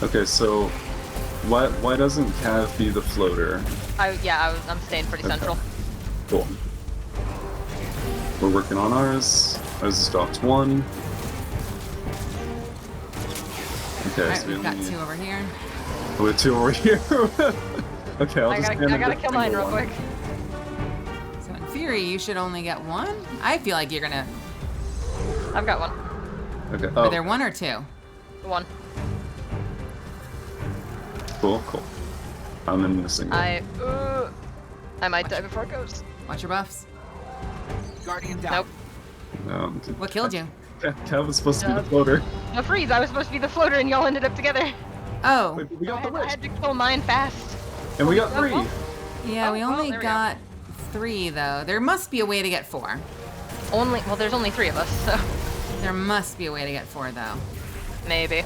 Okay, so why doesn't Cav be the floater? I'm staying pretty Okay. central. Cool. We're working on ours. Ours has dropped 1. Okay, Alright, so we've got only- 2 over here. We have 2 over here. Okay, I'll I just gotta, stand I in gotta the kill mine single real one. quick. So in theory, you should only get 1. I feel like you're gonna. I've got one. Okay. Are Oh, there 1 or 2? One. cool. I'm in the single. I might die before it goes. Watch your buffs. Guardian down. Nope. What killed you? Cav was supposed to be the floater. No, freeze! I was supposed to be the floater and y'all ended up together. Oh. Wait, we I got the had, I wish. had to kill mine fast. And we got 3. Yeah, we well, only there we go. got 3 though. There must be a way to get 4. There's only 3 of us, so There must be a way to get 4 though. maybe.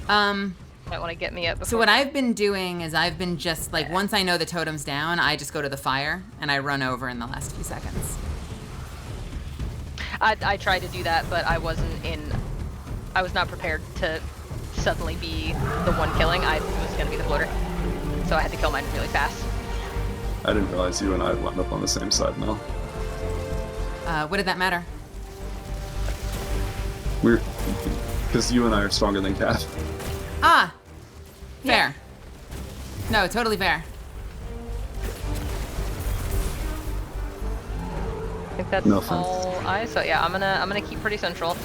Might want to get me up before. So what I've been doing is I've been just like, once I know the totem's down, I just go to the fire and I run over in the last few seconds. I tried to do that, but I was not prepared to suddenly be the one killing. I was gonna be the floater, so I had to kill mine really fast. I didn't realize you and I wound up on the same side now. What did that matter? We're because you and I are stronger than Cav. Ah! Fair. No, totally fair. I think that's No offense. all I. So yeah, I'm gonna keep pretty central.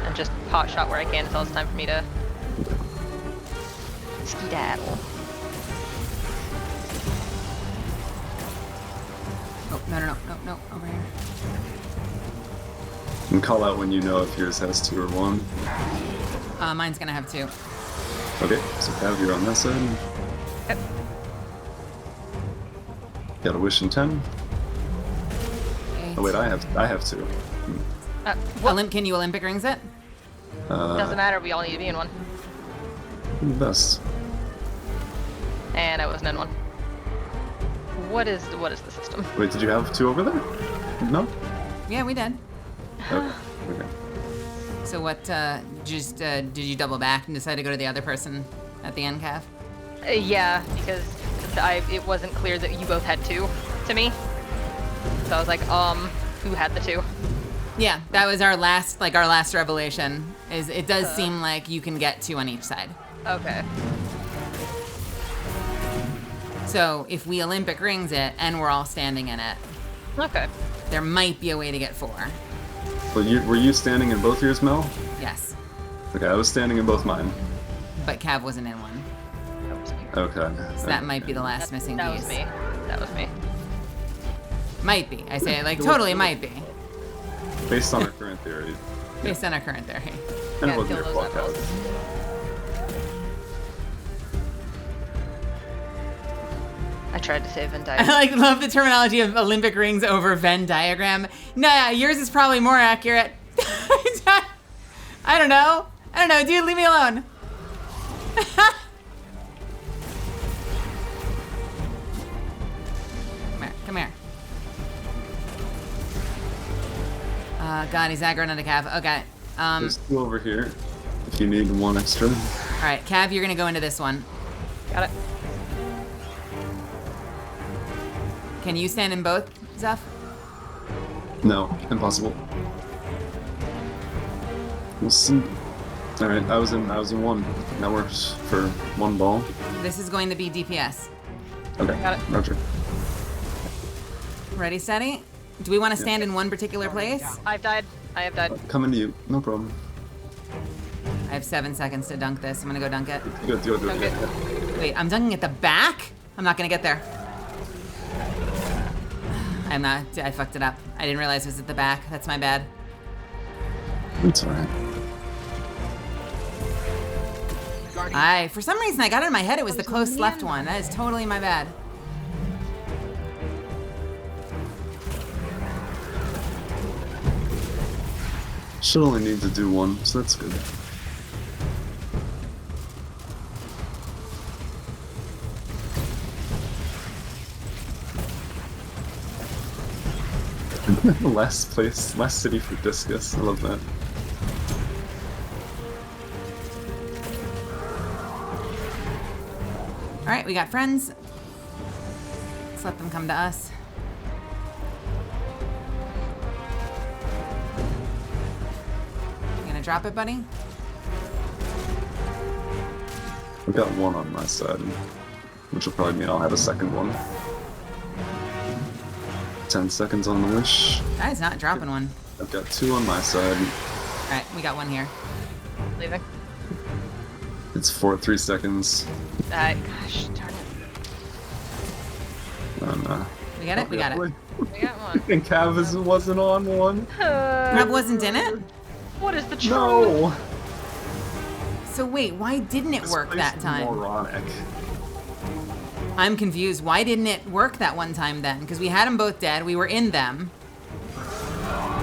And just pot shot where I can until it's time for me to skedaddle. Oh, no, over here. And call out when you know if yours has 2 or 1. Mine's gonna have 2. Okay, so Cav, you're on that side. Yep. Got a wish in 10. Oh wait, I have 2. Can you Olympic rings it? Doesn't matter. We all need to be in one. Best. And I wasn't in one. What is the system? Wait, did you have 2 over there? No? Yeah, we did. Okay. Okay. So what, did you double back and decide to go to the other person at the end, Cav? Yeah, because it wasn't clear that you both had 2 to me. So I was like, who had the 2? Yeah, that was our last revelation, is it does seem like you can get 2 on each side. Okay. So if we Olympic rings it and we're all standing in it, Okay. there might be a way to get 4. Well, were you standing in both yours, Mel? Yes, Okay, I was standing in both mine. but Cav wasn't in one. That was me. Okay. So that might be the last missing That piece. was me. That was me. Might be. I say it like totally might be. Based on our current theory. Based on our current theory. And Yeah, it wasn't kill your those fault, emeralds. I tried to say Venn diagram. I love the terminology of Olympic rings over Venn diagram. Nah, yours is probably more accurate. I don't know, dude, leave me alone. Come here. God, he's aggroing on the Cav. Okay. There's 2 over here. If you need 1 extra. All right, Cav, you're gonna go into this one. Got it. Can you stand in both, Zeph? No, impossible. We'll see. All right, I was in 1. That works for 1 ball. This is going to be DPS. Okay. Got it. Roger. Ready, steady? Do we want to stand in one particular place? I've died. I have died. Coming to you. No problem. I have 7 seconds to dunk this. I'm gonna go dunk it. Do it. Okay. Wait, I'm dunking at the back? I'm not gonna get there. I'm not. I fucked it up. I didn't realize it was at the back. That's my bad. It's alright. For some reason, I got it in my head it was the close left one. That is totally my bad. Should only need to do 1, so that's good. Last city for discus. I love that. All right, we got friends. Let's let them come to us. You gonna drop it, buddy? I've got 1 on my side, which will probably mean I'll have a second one. 10 seconds on the wish. That is not dropping one. I've got 2 on my side. All right, we got 1 here. Leaving. It's 3 seconds. Gosh, darn it. We got it? We got it. We got 1. And Cav wasn't on 1. Rob wasn't in it? What is the truth? No! So wait, why didn't it work that time? Moronic. I'm confused. Why didn't it work that one time then? Because we had them both dead. We were in them.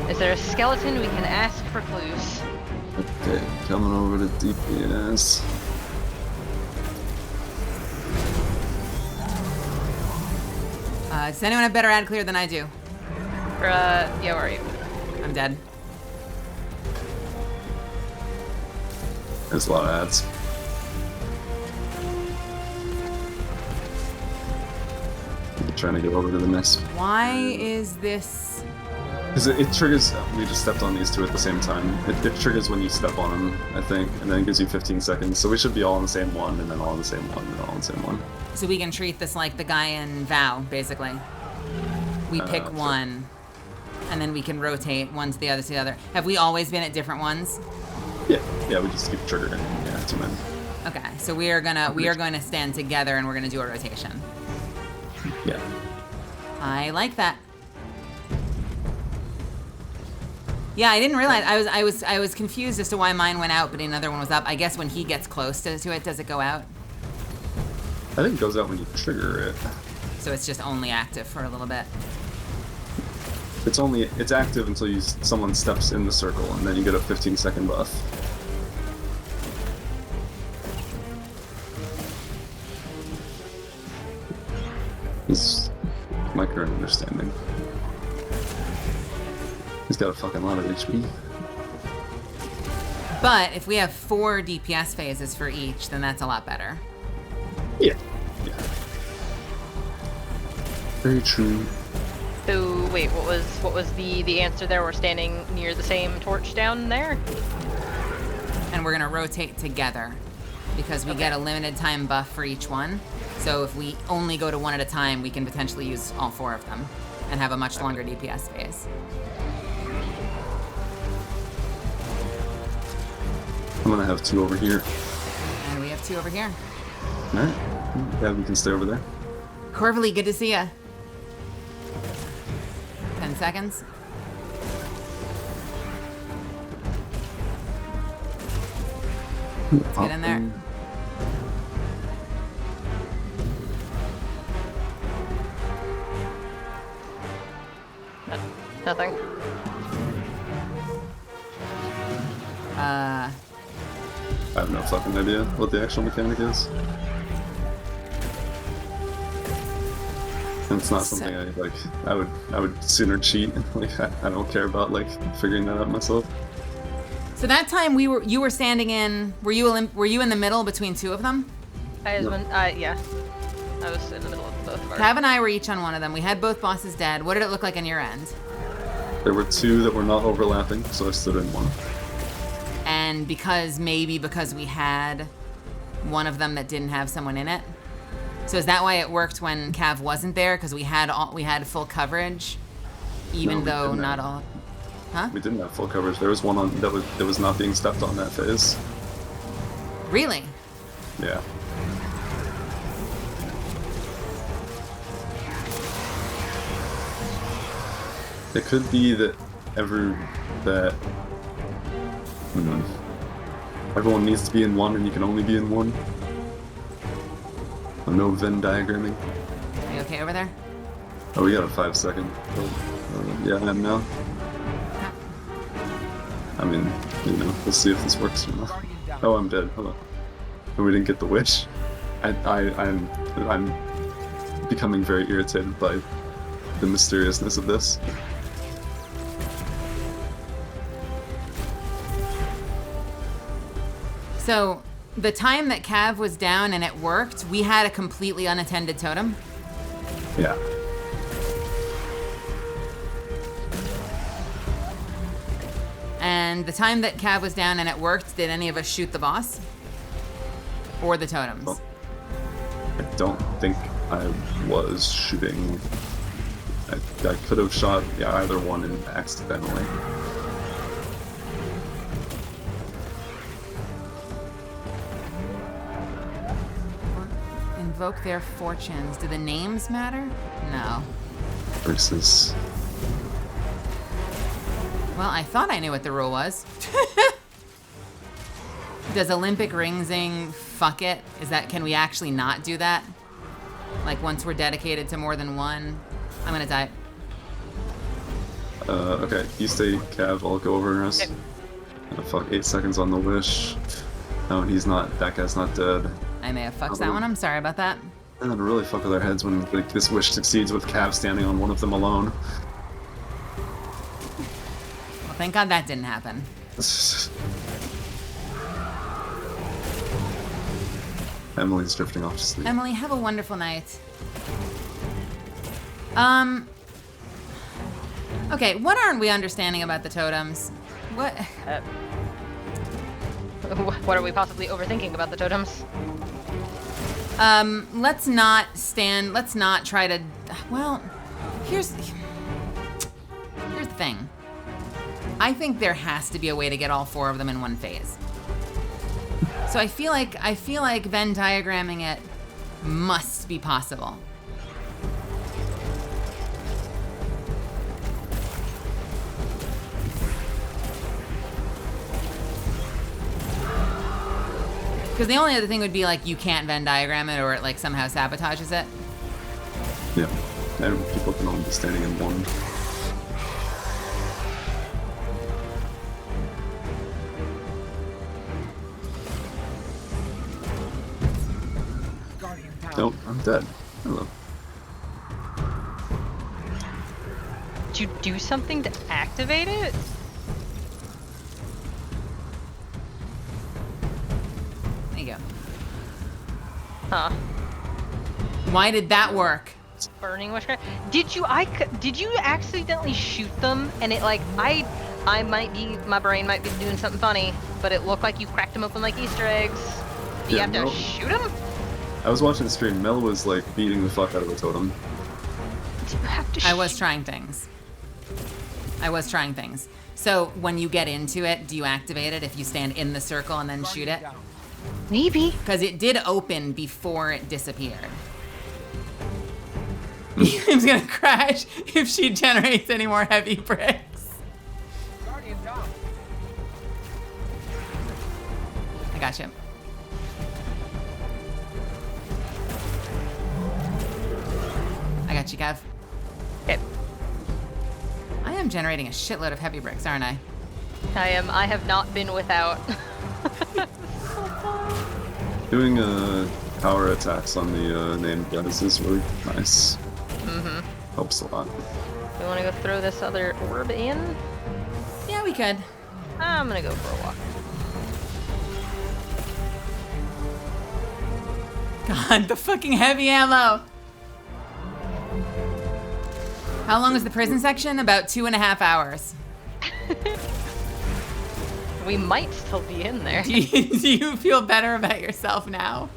Is there a skeleton we can ask for clues? Okay, coming over to DPS. Does anyone have better ad clear than I do? Yeah, where are you? I'm dead. There's a lot of ads. I'm trying to get over to the next. Why is this Because it triggers. We just stepped on these two at the same time. It triggers when you step on them, I think, and then it gives you 15 seconds. So we should be all on the same one, and then all on the same one, and then all on the same one. So we can treat this like the guy in Vow, basically. We pick Sure. one, and then we can rotate one to the other to the other. Have we always been at different ones? Yeah, we just keep triggering. Yeah, too many. Okay, so we are going to stand together and we're gonna do a rotation. Yeah. I like that. Yeah, I didn't realize. I was confused as to why mine went out, but another one was up. I guess when he gets close to it, does it go out? I think it goes out when you trigger it. So it's just only active for a little bit. It's active until someone steps in the circle, and then you get a 15-second buff. Is my current understanding. He's got a fucking lot of HP. But if we have 4 DPS phases for each, then that's a lot better. Yeah. Very true. So wait, what was the answer there? We're standing near the same torch down there? And we're gonna rotate together because we get a limited time buff for each one. So if we only go to one at a time, we can potentially use all 4 of them and have a much longer DPS phase. I'm gonna have 2 over here. And we have 2 over here. Alright. Yeah, we can stay over there. Corvally, good to see ya. 10 seconds. Let's get in there. Nothing. I have no fucking idea what the actual mechanic is. And it's not something I like. I would sooner cheat. Like I don't care about like figuring that out myself. So that time you were standing in. Were you in the middle between 2 of them? Yeah. I was in the middle of both of ours. Cav and I were each on one of them. We had both bosses dead. What did it look like on your end? There were 2 that were not overlapping, so I stood in one. And because we had one of them that didn't have someone in it. So is that why it worked when Cav wasn't there? Because we had full coverage, even though not all. Huh? We didn't have full coverage. There was one on that was not being stepped on that phase. Really? Yeah. It could be that everyone needs to be in one and you can only be in one. No Venn diagramming. Are you okay over there? Oh, we got a 5-second. Yeah, I am now. I mean, we'll see if this works or not. Oh, I'm dead. Hold on. Oh, we didn't get the wish. I'm becoming very irritated by the mysteriousness of this. So the time that Cav was down and it worked, we had a completely unattended totem. Yeah. And the time that Cav was down and it worked, did any of us shoot the boss? Or the totems? Well, I don't think I was shooting. I could have shot either one accidentally. Invoke their fortunes. Do the names matter? No. Versus. Well, I thought I knew what the rule was. Does Olympic Ringsing fuck it? Can we actually not do that? Like once we're dedicated to more than one? I'm gonna die. Okay, you stay Cav, I'll go over and rest. Fuck, 8 seconds on the wish. No, that guy's not dead. I may have fucked that one, I'm sorry about that. And it'd really fuck with our heads when like, this wish succeeds with Cav standing on one of them alone. Well, thank God that didn't happen. Emily's drifting off to sleep. Emily, have a wonderful night. Okay, what aren't we understanding about the totems? What? What are we possibly overthinking about the totems? Let's not try to, well, here's the thing. I think there has to be a way to get all 4 of them in one phase. So I feel like Venn diagramming it must be possible. Because the only other thing would be like you can't Venn diagram it or it like somehow sabotages it. Yeah. And people can only be standing in one. Guardian down. Nope, I'm dead. Hello. Did you do something to activate it? There you go. Huh. Why did that work? Burning witchcraft. Did you accidentally shoot them and it like my brain might be doing something funny, but it looked like you cracked them open like Easter eggs. Do you Yeah, have to no. shoot them? I was watching the stream. Mel was like beating the fuck out of the totem. Do you have to I was trying things. So when you get into it, do you activate it if you stand in the circle and then shoot it? Down. Maybe. Because it did open before it disappeared. Elam's gonna crash if she generates any more heavy bricks. Guardian down. I got you. I got you, Kev. Okay. I am generating a shitload of heavy bricks, aren't I? I have not been without. Doing power attacks on the named guys is really nice. Mm-hmm. Helps a lot. You want to go throw this other orb in? Yeah, we could. I'm gonna go for a walk. God, the fucking heavy ammo. How long is the prison section? About 2.5 hours. We might still be in there. Do you feel better about yourself now?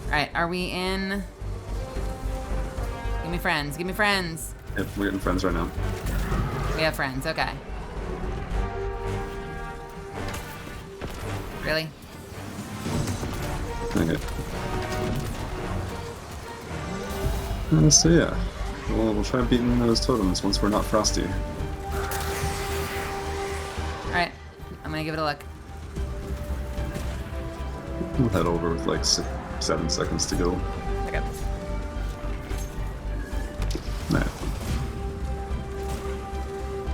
Alright, are we in? Give me friends, give me friends. Yep, we're getting friends right now. We have friends, okay. Really? Okay. So yeah, we'll try beating those totems once we're not frosty. Alright, I'm gonna give it a look. We'll head over with like 7 seconds to go. Okay. Nah.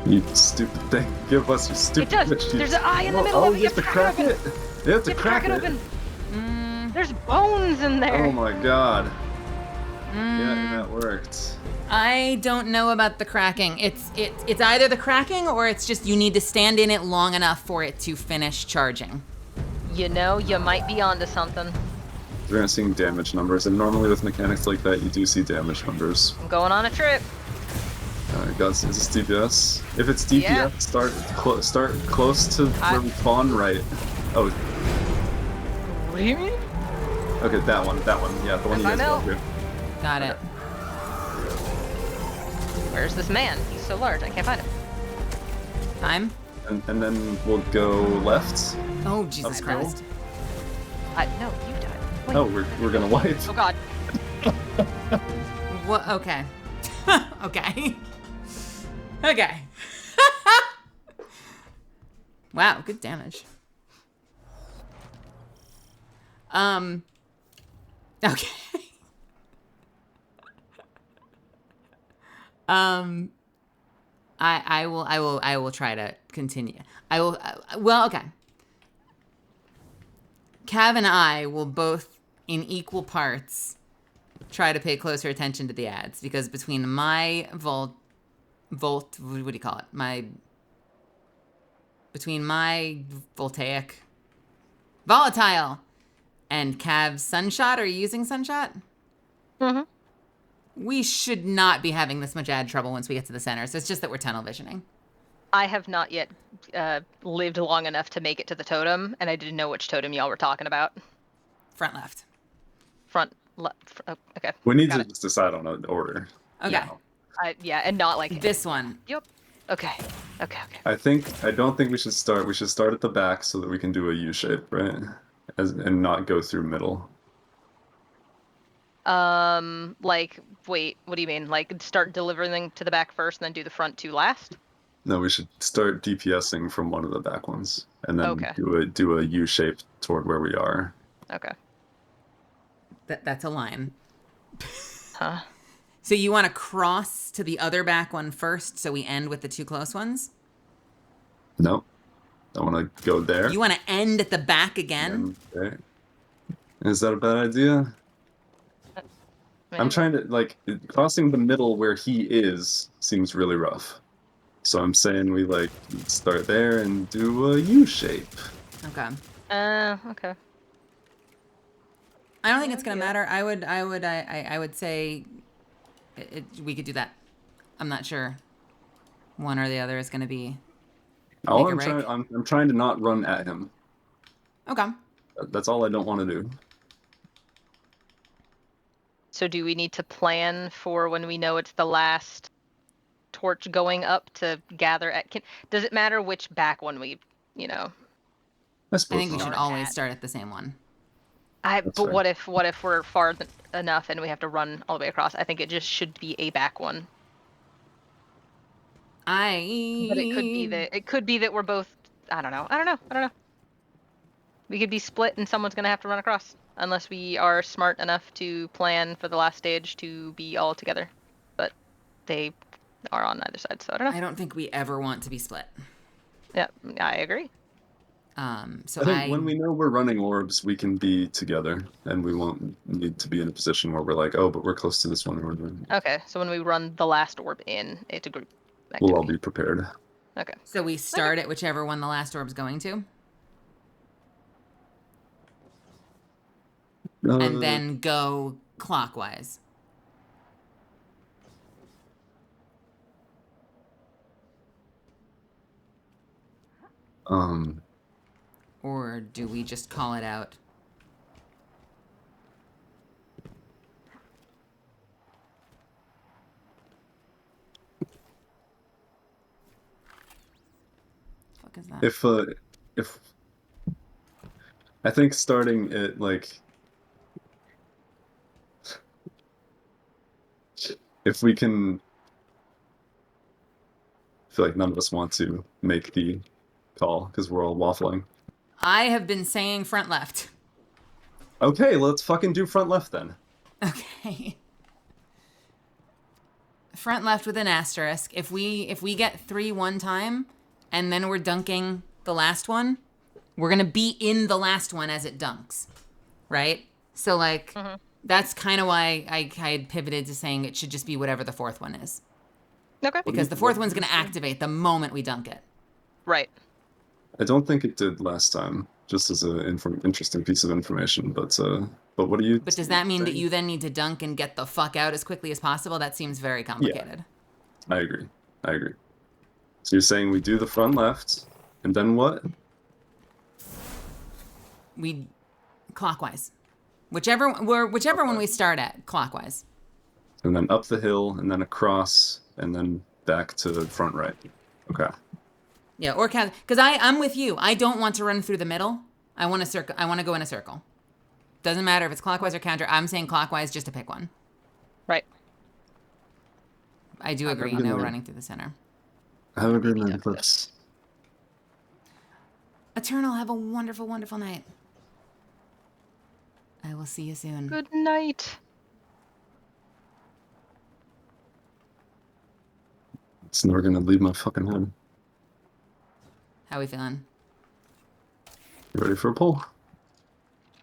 You stupid thing. Give us your stupid It does. bitch. There's an eye in the middle of it. You have to crack it. You have to crack it. open. There's bones in there. Oh my god. Yeah, that worked. I don't know about the cracking. It's either the cracking or it's just you need to stand in it long enough for it to finish charging. You know, you might be onto something. We're gonna see damage numbers, and normally with mechanics like that, you do see damage numbers. I'm going on a trip. Alright, guys, is this DPS? If it's DPS, Yeah. start close to where we spawn, right? Oh, What do you mean? okay, that one, yeah, the one you If I guys know. got here. Got it. Where's this man? He's so large, I can't find him. Time? And then we'll go left. Oh, Jesus Uphill? Christ. No, you died. Wait. Oh, we're gonna wipe. Oh god. What? Okay. Okay. Okay. Wow, good damage. Okay. I will try to continue. I will, well, okay. Cav and I will both, in equal parts, try to pay closer attention to the ads, because between my what do you call it? Between my volatile and Cav's Sunshot. Are you using Sunshot? Mm-hmm. We should not be having this much ad trouble once we get to the center. So it's just that we're tunnel visioning. I have not yet lived long enough to make it to the totem, and I didn't know which totem y'all were talking about. Front left. Front left. Oh, okay. We need Got to it. just decide on an order. Okay. Yeah, and not like This one. Yep. Okay. I don't think we should start. We should start at the back so that we can do a U shape, right? And not go through middle. Like, wait, what do you mean? Like, start delivering to the back first, and then do the front two last? No, we should start DPSing from one of the back ones, and then Okay. do a U shape toward where we are. Okay. That's a line. Huh? So you want to cross to the other back one first, so we end with the two close ones? No, I want to go there. You want to end at the back again? Okay. Is that a bad idea? I'm trying to, like, crossing the middle where he is seems really rough. So I'm saying we, like, start there and do a U shape. Okay. Okay. I don't think it's gonna matter. I would say we could do that. I'm not sure one or the other is gonna be. I'm trying to not run at him. Okay. That's all I don't want to do. So do we need to plan for when we know it's the last torch going up to gather at? Does it matter which back one we, I I think we should Start always at. start at the same one. But fair. what if we're far enough and we have to run all the way across? I think it just should be a back one. But it could be that we're both. I don't know. We could be split and someone's gonna have to run across, unless we are smart enough to plan for the last stage to be all together. But they are on either side, so I don't know. I don't think we ever want to be split. Yeah, I agree. So I think when we know we're running orbs, we can be together, and we won't need to be in a position where we're like, oh, but we're close to this one. Okay, so when we run the last orb in, it's a group activity. We'll all be prepared. Okay. So we start at whichever one the last orb's going to, and then go clockwise. Or do we just call it out? Fuck is that? If I think starting at, like, if we can, I feel like none of us want to make the call because we're all waffling. I have been saying front left. Okay, let's fucking do front left then. Okay. Front left with an asterisk. If we get 3 one time, and then we're dunking the last one, we're gonna be in the last one as it dunks, right? So like, that's kind of why I had pivoted to saying it should just be whatever the fourth one is. Okay. Because the fourth one's gonna activate the moment we dunk it. Right. I don't think it did last time, just as an interesting piece of information. But what do you? But does that mean that you then need to dunk and get the fuck out as quickly as possible? That seems very complicated. Yeah, I agree. So you're saying we do the front left, and then what? We clockwise. Whichever one we start at, clockwise. And then up the hill, and then across, and then back to the front right. Okay. Yeah, or because I'm with you. I don't want to run through the middle. I want to circle. I want to go in a circle. Doesn't matter if it's clockwise or counter. I'm saying clockwise just to pick one. Right. I do agree. No running through the center. Have a good night, Clips. Eternal, have a wonderful, wonderful night. I will see you soon. Good night. It's never gonna leave my fucking head. How we feeling? You ready for a pull?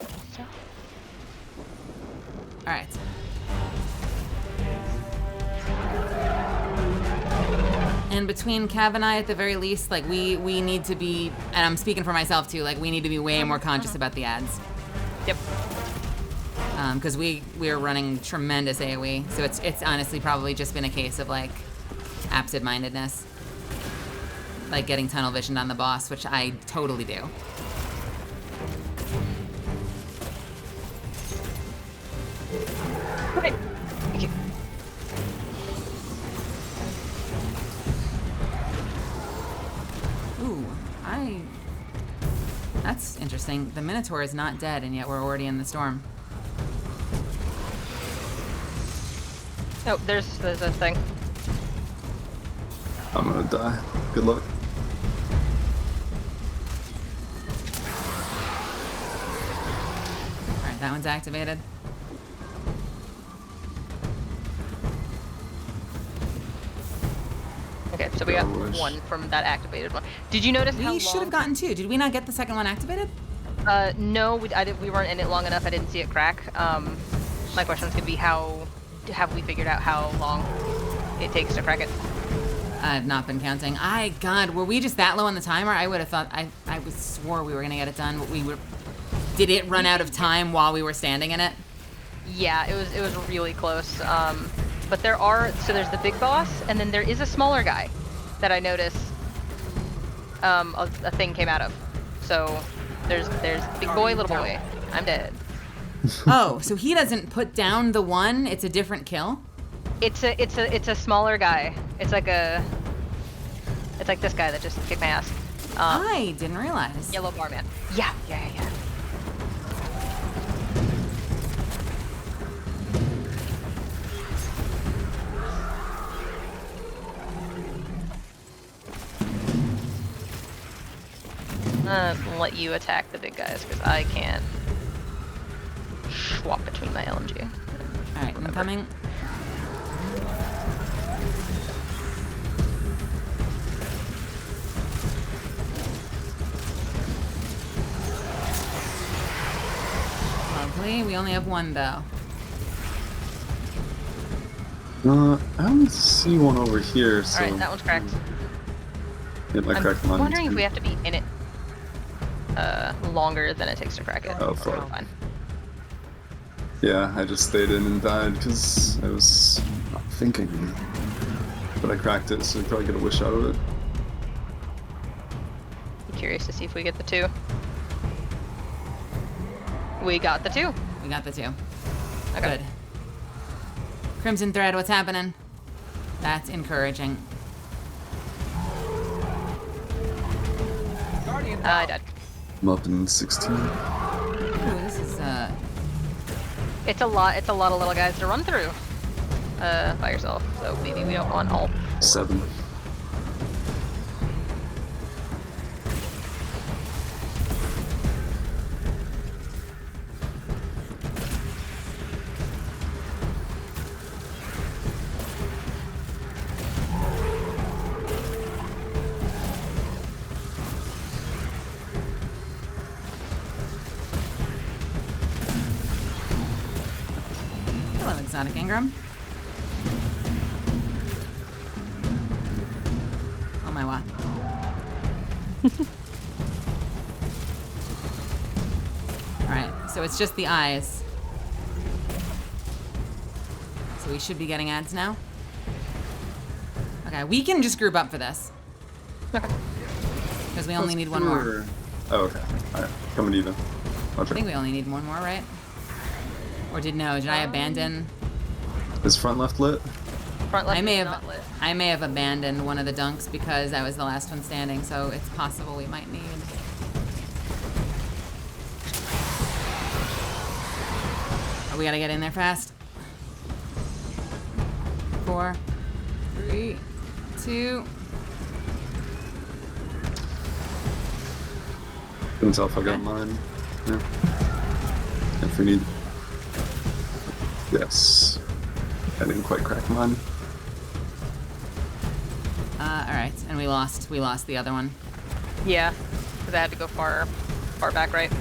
All right. And between Cav and I, at the very least, like we need to be, and I'm speaking for myself too, like we need to be way more conscious about the ads. Yep. Because we are running tremendous AoE, so it's honestly probably just been a case of like absent-mindedness, like getting tunnel visioned on the boss, which I totally do. Right. Thank you. Ooh, that's interesting. The Minotaur is not dead, and yet we're already in the storm. Oh, there's a thing. I'm gonna die. Good luck. All right, that one's activated. Okay, so we got Gosh. one from that activated one. Did you notice how We should have long- gotten two. Did we not get the second one activated? No, we weren't in it long enough. I didn't see it crack. My question was gonna be have we figured out how long it takes to crack it? I've not been counting. God, were we just that low on the timer? I would have thought, I swore we were gonna get it done, but did it run out of time while we were standing in it? Yeah, it was really close. But there's the big boss, and then there is a smaller guy that I noticed a thing came out of. So there's big boy, little boy. I'm dead. Oh, so he doesn't put down the one, it's a different kill? It's a smaller guy. It's like this guy that just kicked my ass. I didn't realize. Yellow bar man. Yeah. Let you attack the big guys because I can't swap between my LMG. All right, I'm coming. Lovely. We only have one though. I don't see one over here, so... Alright, that one's cracked. Hit my cracked I'm one. wondering if we have to be in it longer than it takes to crack it. Oh, Or fuck. fine. Yeah, I just stayed in and died because I was not thinking. But I cracked it, so we probably get a wish out of it. Curious to see if we get the two. We got the two. We got the two. Okay. Good. Crimson Thread, what's happening? That's encouraging. Guardian I died. I'm up in 16. Ooh, this is It's a lot of little guys to run through by yourself. So maybe we don't want all. 7. hello, Exotic Ingram. Oh my wow. Alright, so it's just the eyes. So we should be getting ads now. Okay, we can just group up for this. Okay. Because we only need one more. Oh, okay. Alright, coming even. I think we only need one more, right? Or did I abandon? Is front left lit? Front left I may is have not lit. I may have abandoned one of the dunks because I was the last one standing, so it's possible we might need. Oh, we gotta get in there fast. 4, 3, 2. Couldn't tell if I got mine. Yeah. If we need... Yes. I didn't quite crack mine. Alright, and we lost the other one. Yeah, because I had to go far back, right?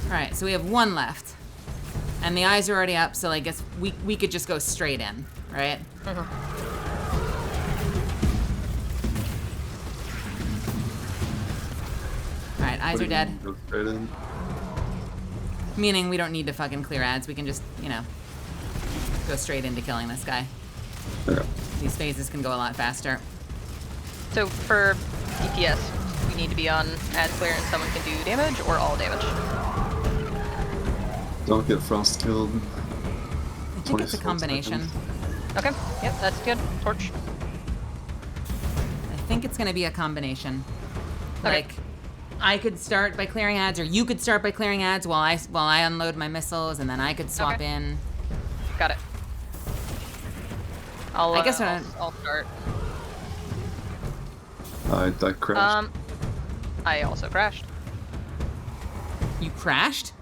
Alright, so we have one left. And the eyes are already up, so I guess we could just go straight in, right? Alright, Eyes are dead. Go straight in. Meaning we don't need to fucking clear ads. We can just, you know, go straight into killing this guy. Okay. These phases can go a lot faster. So for DPS, we need to be on ad clear and someone can do damage or all damage. Don't get frost killed. I think it's a 24 combination. seconds. Okay, yep, that's good. Torch. I think it's gonna be a combination. Okay. Like, I could start by clearing ads, or you could start by clearing ads while I unload my missiles, and then I could swap Okay. in. Got it. I guess I'll start. I crashed. I also crashed. You crashed?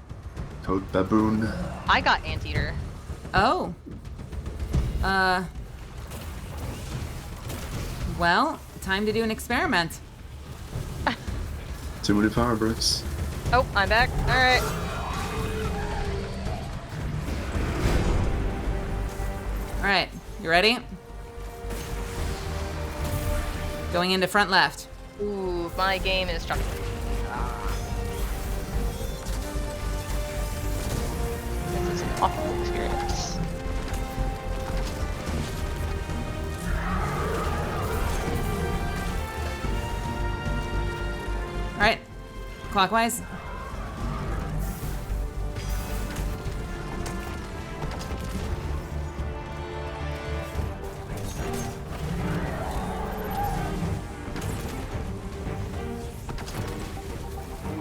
Code baboon. I got Anteater. Oh. Well, time to do an experiment. Too many power bricks. Oh, I'm back. All right. All right, you ready? Going into front left. Ooh, my game is choppy. This is an awful experience. All right, clockwise.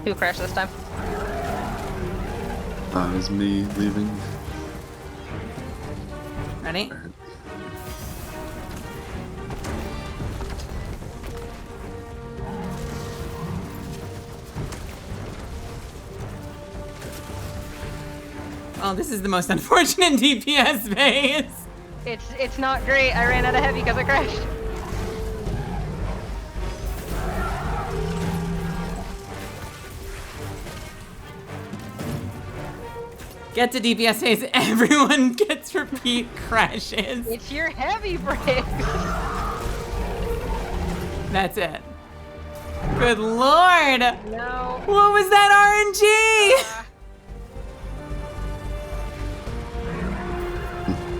Who crashed this time? It was me leaving. Ready? Oh, this is the most unfortunate DPS phase. It's not great. I ran out of heavy because I crashed. Get to DPS phase, everyone gets repeat crashes. It's your heavy bricks. That's it. Good lord! No. What was that RNG?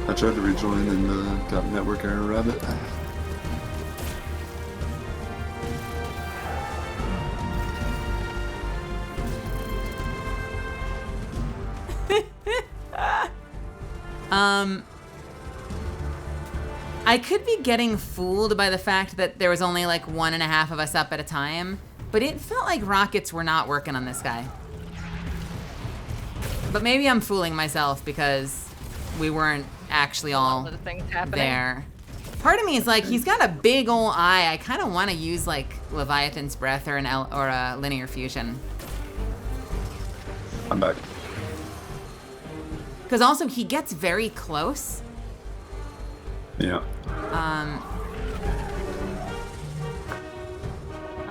I tried to rejoin and got network error rabbit. I could be getting fooled by the fact that there was only like 1.5 of us up at a time, but it felt like rockets were not working on this guy. But maybe I'm fooling myself because we weren't actually all Lots of things happening. there. Part of me is like, he's got a big ol' eye. I kind of want to use like Leviathan's Breath or a Linear Fusion. I'm back. Because also he gets very close. Yeah.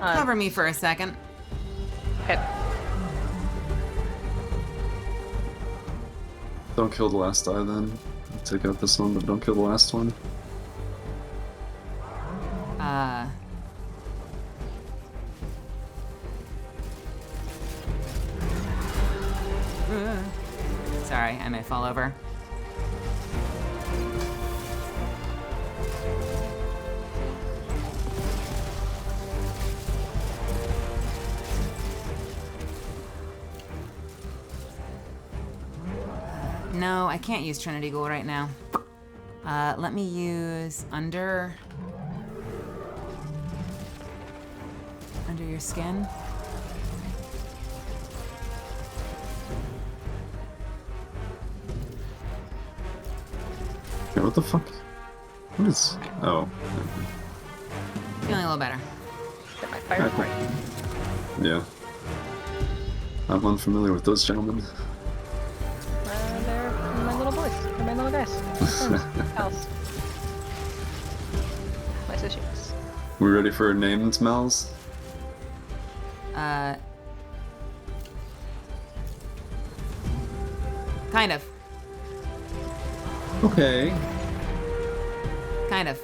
Cover me for a second. Okay. Don't kill the last eye then. Take out this one, but don't kill the last one. Sorry, I may fall over. No, I can't use Trinity Ghoul right now. Let me use under your skin. Yeah, what the fuck? What is... Oh. Feeling a little better. Get my fire point. Yeah. I'm unfamiliar with those gentlemen. They're my little boys. They're my little guys. Pals. My associates. We ready for names, Mels? Kind of. Okay. Kind of.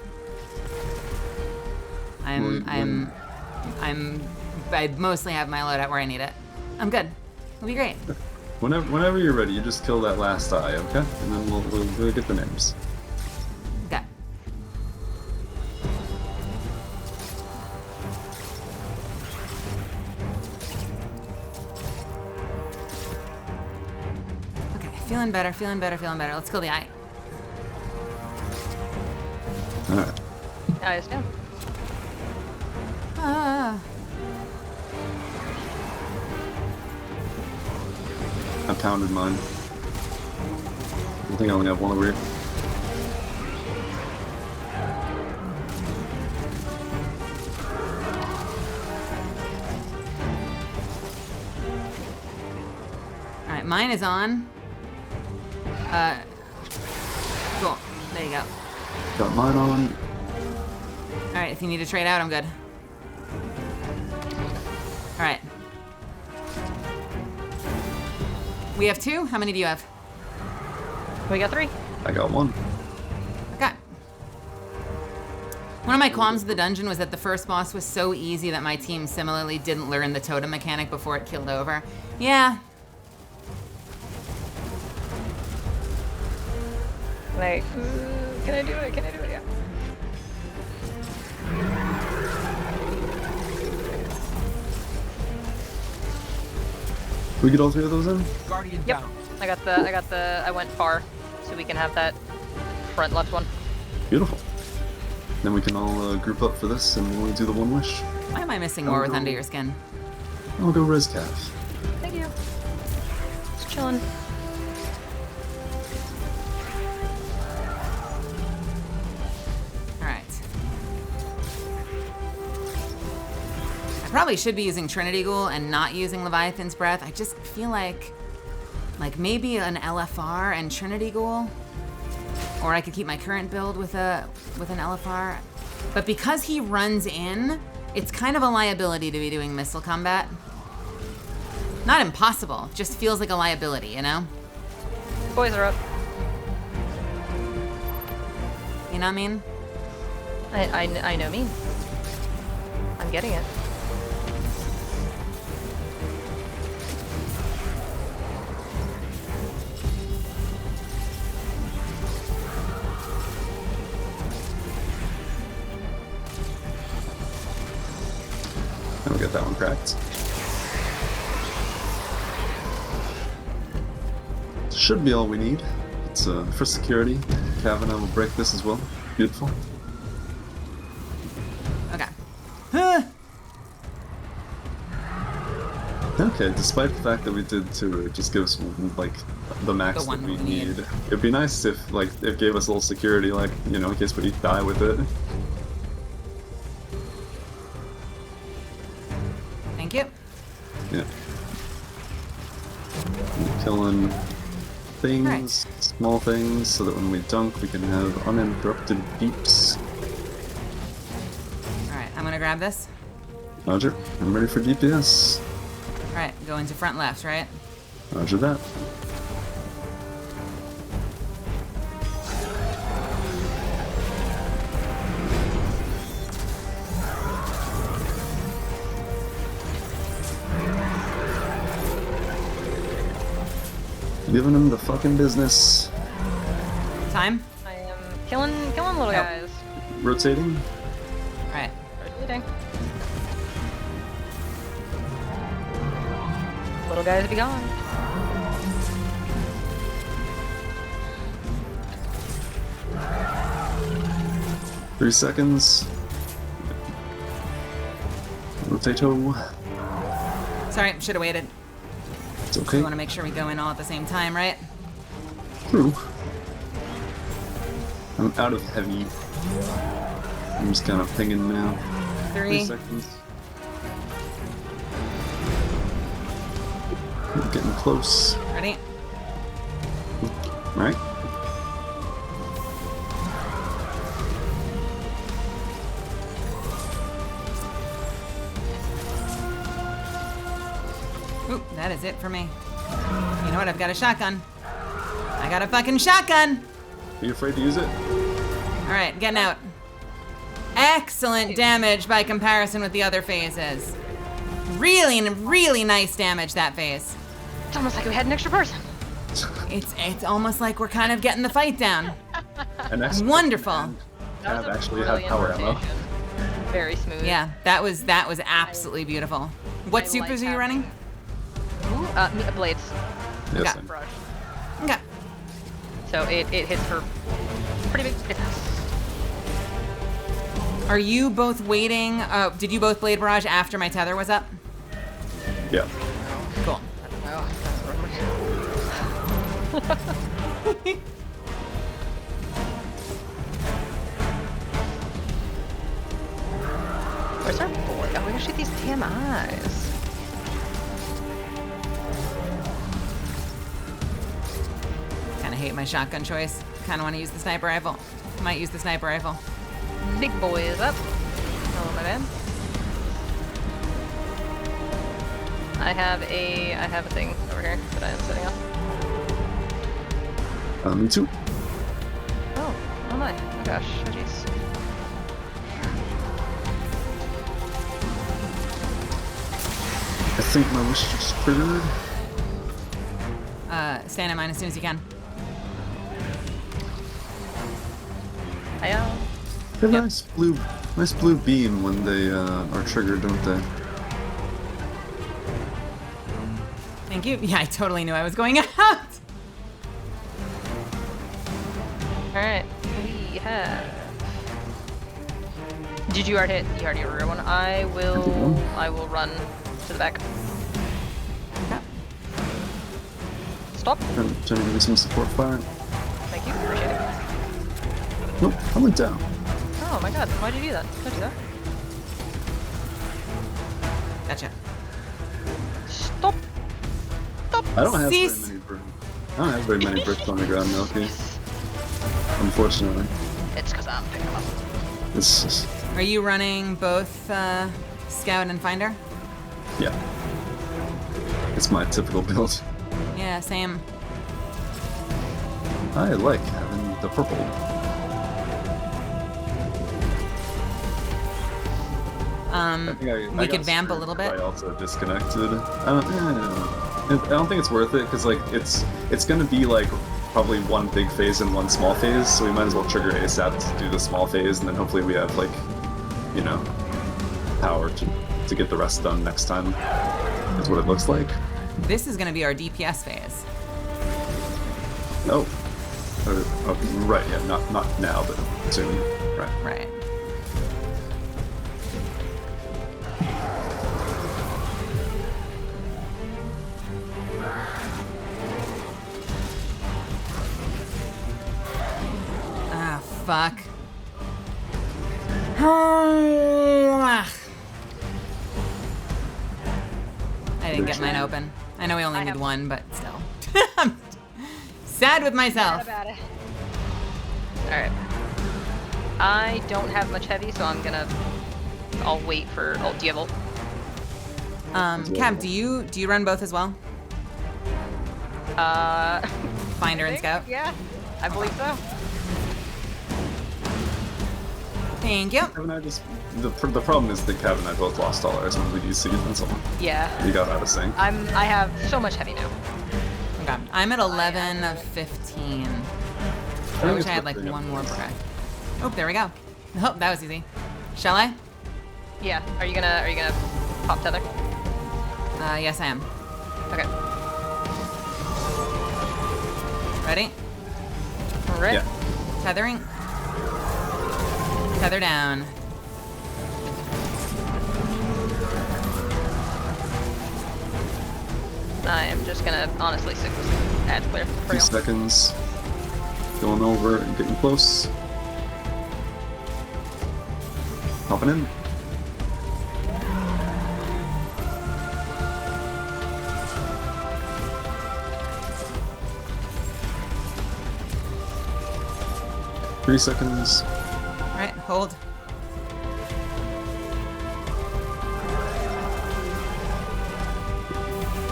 I'm I mostly have my loadout where I need it. I'm good. It'll be great. Whenever you're ready, you just kill that last eye, okay? And then we'll get the names. Okay. Okay, feeling better, feeling better, feeling better. Let's kill the eye. Alright. Eye is down. Ah. I pounded mine. I think I only have one over here. Alright, mine is on. Cool. There you go. Got mine on. Alright, if you need to trade out, I'm good. Alright. We have 2? How many do you have? We got 3. I got 1. Okay. One of my qualms with the dungeon was that the first boss was so easy that my team similarly didn't learn the totem mechanic before it killed over. Yeah. Like, can I do it? Can I do it? Yeah. We get all 3 of those in? Guardian Yep. down. I went far, so we can have that front left one. Beautiful. Then we can all group up for this and we'll do the one wish. Why am I missing more with Under Your Skin? I'll go res cav. Thank you. Just chilling. Alright. I probably should be using Trinity Ghoul and not using Leviathan's Breath. I just feel like maybe an LFR and Trinity Ghoul. Or I could keep my current build with an LFR. But because he runs in, it's kind of a liability to be doing missile combat. Not impossible, just feels like a liability, you know? Boys are up. You know what I mean? I know me. I'm getting it. And we'll get that one cracked. Should be all we need. It's for security. Kavanaugh will break this as well. Beautiful. Okay. Okay, despite the fact that we did 2, it just gives like the max The one that we we need. need. It'd be nice if it gave us a little security, like, you know, in case we die with it. Thank you. Yeah. Killing things, Alright. small things, so that when we dunk we can have uninterrupted beeps. Alright, I'm gonna grab this. Roger, I'm ready for DPS. Alright, go into front left, right? Roger that. Giving him the fucking business. Time? I am killing little Yep. guys. Rotating. Alright. Rotating. Little guys be gone. Three seconds. Rotato. Sorry, should have waited. It's okay. We want to make sure we go in all at the same time, right? True. I'm out of heavy. I'm just kind of pinging now. 3 3. seconds. We're getting close. Ready? Right? Ooh, that is it for me. You know what? I've got a shotgun. I got a fucking shotgun! Are you afraid to use it? Alright, getting out. Excellent damage by comparison with the other phases. Really, really nice damage, that phase. It's almost like we had an extra person. It's almost like we're kind of getting the fight down. And next Wonderful. That was Cav a actually had brilliant power ammo. rotation. Very smooth. Yeah, that was absolutely beautiful. What I supers like are you running? Ooh, blades. Yes, Okay. Brush. Okay. So it hits for pretty big difference. Are you both waiting? Did you both blade barrage after my tether was up? Yeah. Cool. Where's our boy? Oh, we gotta shoot these damn eyes. Kind of hate my shotgun choice. Kind of want to use the sniper rifle. Might use the sniper rifle. Big boy is up. Oh, my bad. I have a thing over here that I am setting up. Me too. Oh my. Oh gosh. Oh jeez. I think my wish just triggered. Stand in mine as soon as you can. Hiya. They have nice blue beam when they are triggered, don't they? Thank you. Yeah, I totally knew I was going out. Alright. We have. Did you already hit? You already hit one. I will run to the back. Okay. Stop. Trying to give me some support fire. Thank you. Appreciate it. Nope, I went down. Oh my god. Why'd you do that? Don't do that. Gotcha. Stop. Stop. I don't have Cease. very many bricks on the ground, Milky. Unfortunately. It's because I'm picking them up. It's just, Are you running both Scout and Finder? yeah. It's my typical build. Yeah, same. I like having the purple. We could vamp a little bit. I also disconnected. I don't think it's worth it because like it's gonna be like probably one big phase and one small phase, so we might as well trigger ASAP to do the small phase, and then hopefully we have like, you know, power to get the rest done next time. Is what it looks like. This is going to be our DPS phase. Oh. Right. Yeah. Not now, but soon. Right. Right. Ah, fuck. I didn't get mine open. I know we only need one, but still. I'm sad with myself. Alright. I don't have much heavy, so I'll wait for. Oh, do you have ult? Cam, do you run both as well? Finder and Scout? Yeah, I believe so. Thank you. Kevin and I just the problem is that Kevin and I both lost all ours when we DC. That's all. Yeah. We got out of sync. I have so much heavy now. Okay. I'm at 11 of 15. I wish I had like one more brick. Oh, there we go. Oh, that was easy. Shall I? Yeah. Are you gonna pop tether? Yes, I am. Okay. Ready? Ready? Yeah. Tethering. Tether down. I am just gonna honestly stick with ads clear for 2 you. seconds. Going over and getting close. Hopping in. Three seconds. All right, hold.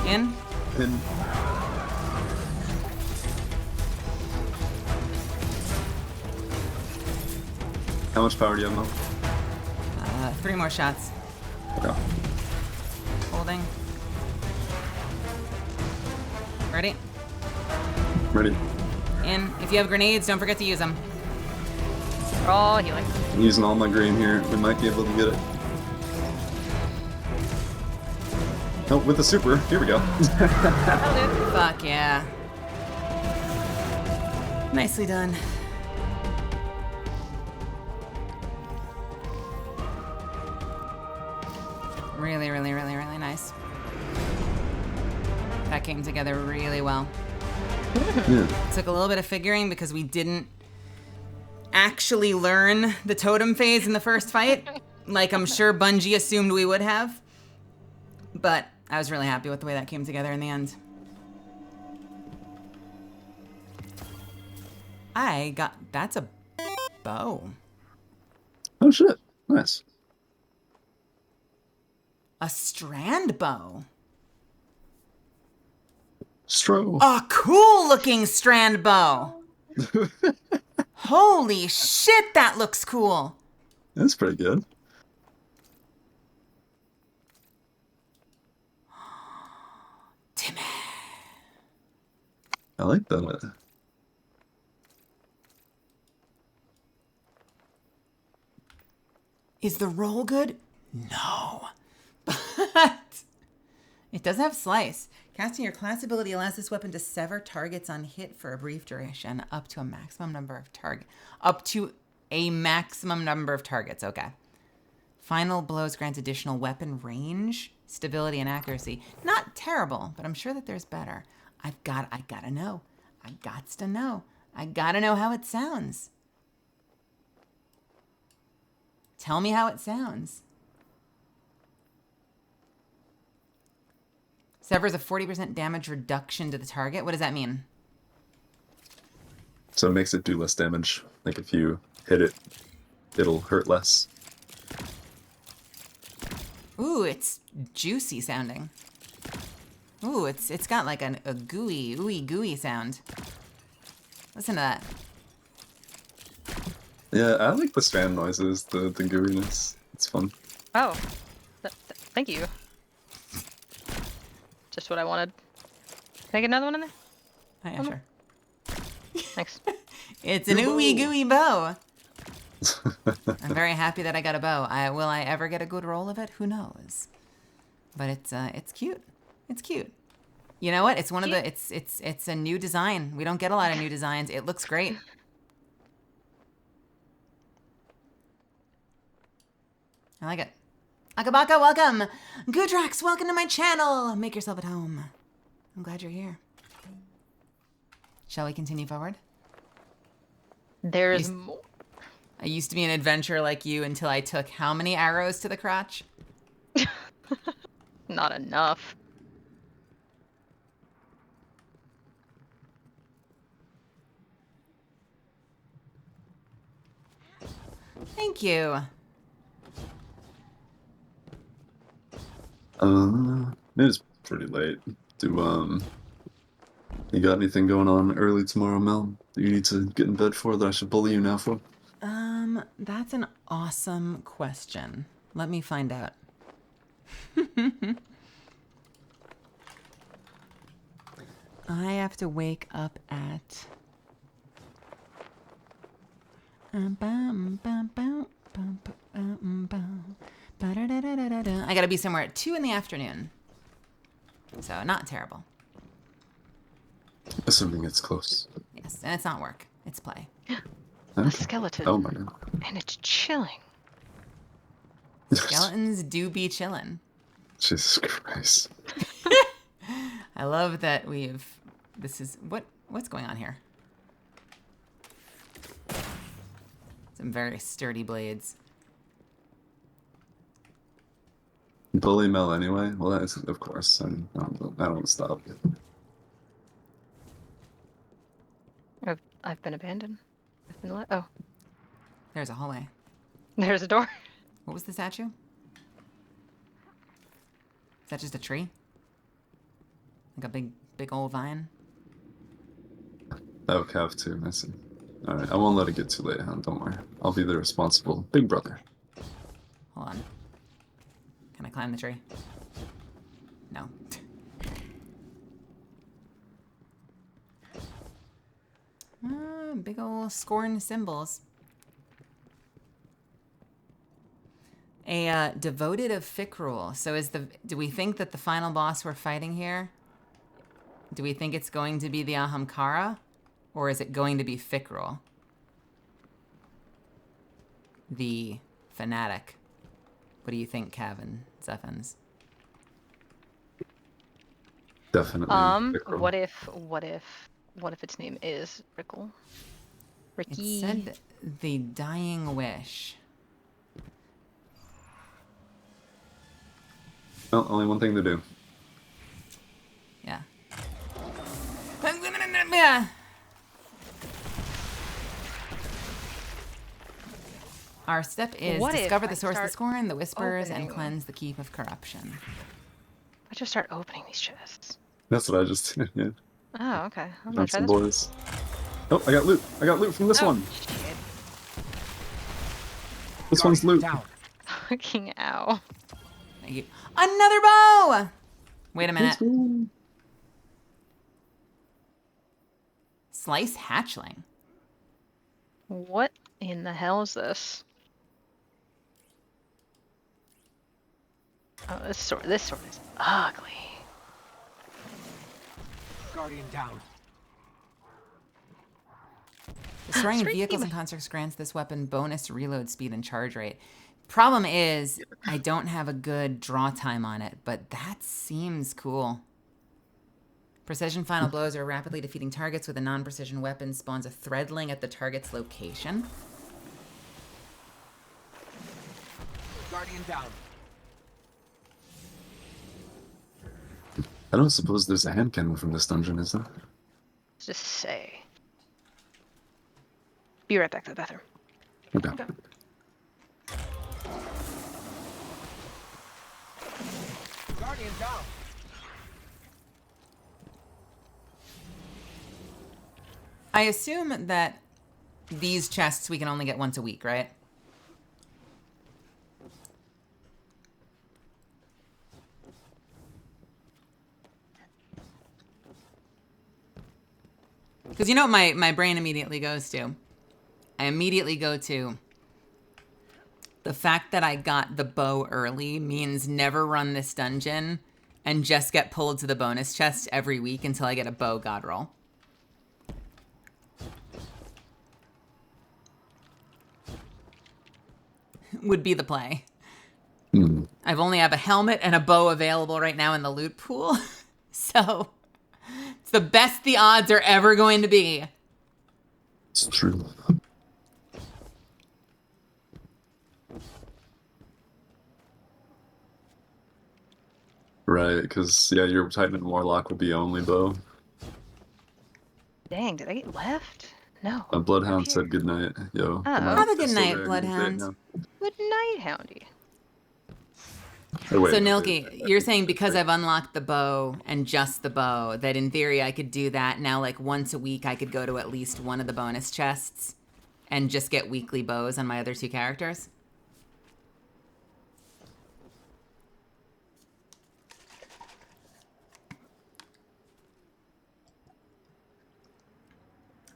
In. In. How much power do you have now? 3 more shots. Okay. something. Ready? Ready? In. If you have grenades, don't forget to use them. We're all healing. I'm using all my green here. We might be able to get it. Oh, with the super. Here we go. That'll do. Fuck yeah. Nicely done. Really, really, really, really nice. That came together really well. Yeah. Took a little bit of figuring because we didn't actually learn the totem phase in the first fight, like I'm sure Bungie assumed we would have. But I was really happy with the way that came together in the end. That's a bow. Oh shit. Nice. A strand bow. Stro. A cool looking strand bow. Holy shit, that looks cool. That's pretty good. Damn it. I like that. Is the roll good? No. But it does have slice. Casting your class ability allows this weapon to sever targets on hit for a brief duration, up to a maximum number of targets. Okay. Final blows grants additional weapon range, stability, and accuracy. Not terrible, but I'm sure that there's better. I gotta know. I gotta know how it sounds. Tell me how it sounds. Severs a 40% damage reduction to the target. What does that mean? So it makes it do less damage. Like if you hit it, it'll hurt less. Ooh, it's juicy sounding. Ooh, it's got like a gooey, ooey gooey sound. Listen to that. Yeah, I like the strand noises, the gooiness. It's fun. Oh, thank you. Just what I wanted. Can I get another one in there? Oh, yeah, sure. Thanks. It's an ooey gooey bow. I'm very happy that I got a bow. Will I ever get a good roll of it? Who knows? But it's cute. It's cute. You know what? It's one of the it's a new design. We don't get a lot of new designs. It looks great. I like it. Akabaka, welcome. Goodrax, welcome to my channel. Make yourself at home. I'm glad you're here. Shall we continue forward? There's more. I used to be an adventurer like you until I took how many arrows to the crotch? Not enough. Thank you. It is pretty late. You got anything going on early tomorrow, Mel? Do you need to get in bed for that I should bully you now for? That's an awesome question. Let me find out. I have to wake up at... I gotta be somewhere at 2 in the afternoon. So, not terrible. Assuming it's close. Yes, and it's not work. It's play. A skeleton. Oh my god. And it's chilling. Skeletons do be chillin'. Jesus Christ. I love that this is, what's going on here? Some very sturdy blades. Bully Mel anyway? Well, that's, of course. I don't stop. I've been abandoned. I've been oh. There's a hallway. There's a door. What was the statue? Is that just a tree? Like a big old vine? Oh, Cav too. I see. Alright, I won't let it get too late, huh? Don't worry. I'll be the responsible big brother. Hold on. Can I climb the tree? No. Big ol' scorn symbols. A devoted of Ficrule. So do we think that the final boss we're fighting here, do we think it's going to be the Ahamkara? Or is it going to be Ficrule? The fanatic. What do you think, Kevin Zeffins? Definitely. Ficrule. What if its name is Rickle? Ricky. It said the Dying Wish. Well, only one thing to do. Yeah. Yeah. Our step is What if discover I the source of the start scorn, the whispers, and opening? cleanse the keep of corruption. I just start opening these chests. That's what I just did. Yeah. Oh, okay. I'm gonna Got try some this one. boys. Oh, I got loot. I got loot from this one. Shit. This one's loot. Down. Fucking ow. Thank you. Another bow! Wait a minute. Slice hatchling. What in the hell is this? Oh, this sword is ugly. Guardian down. Destroying Street vehicles demon. and constructs grants this weapon bonus reload speed and charge rate. Problem is, I don't have a good draw time on it, but that seems cool. Precision final blows are rapidly defeating targets with a non-precision weapon spawns a threadling at the target's location. Guardian down. I don't suppose there's a hand cannon from this dungeon, is there? Let's just say. Be right back to the bathroom. Okay. Guardian down. I assume that these chests we can only get once a week, right? Because you know what my brain immediately goes to? I immediately go to the fact that I got the bow early means never run this dungeon and just get pulled to the bonus chest every week until I get a bow god roll. Would be the play. I've only have a helmet and a bow available right now in the loot pool. So it's the best the odds are ever going to be. It's true. Right, because, yeah, your Titan Warlock will be only bow. Dang, did I get left? No. A Bloodhound Here. said goodnight. Yo. Oh. Have a good Still night, there. Bloodhound. Good night, Houndy. Oh, wait, So no, Nilki, wait, you're saying because I've unlocked the bow and just the bow, that in theory I could do that now, like once a week I could go to at least one of the bonus chests and just get weekly bows on my other two characters?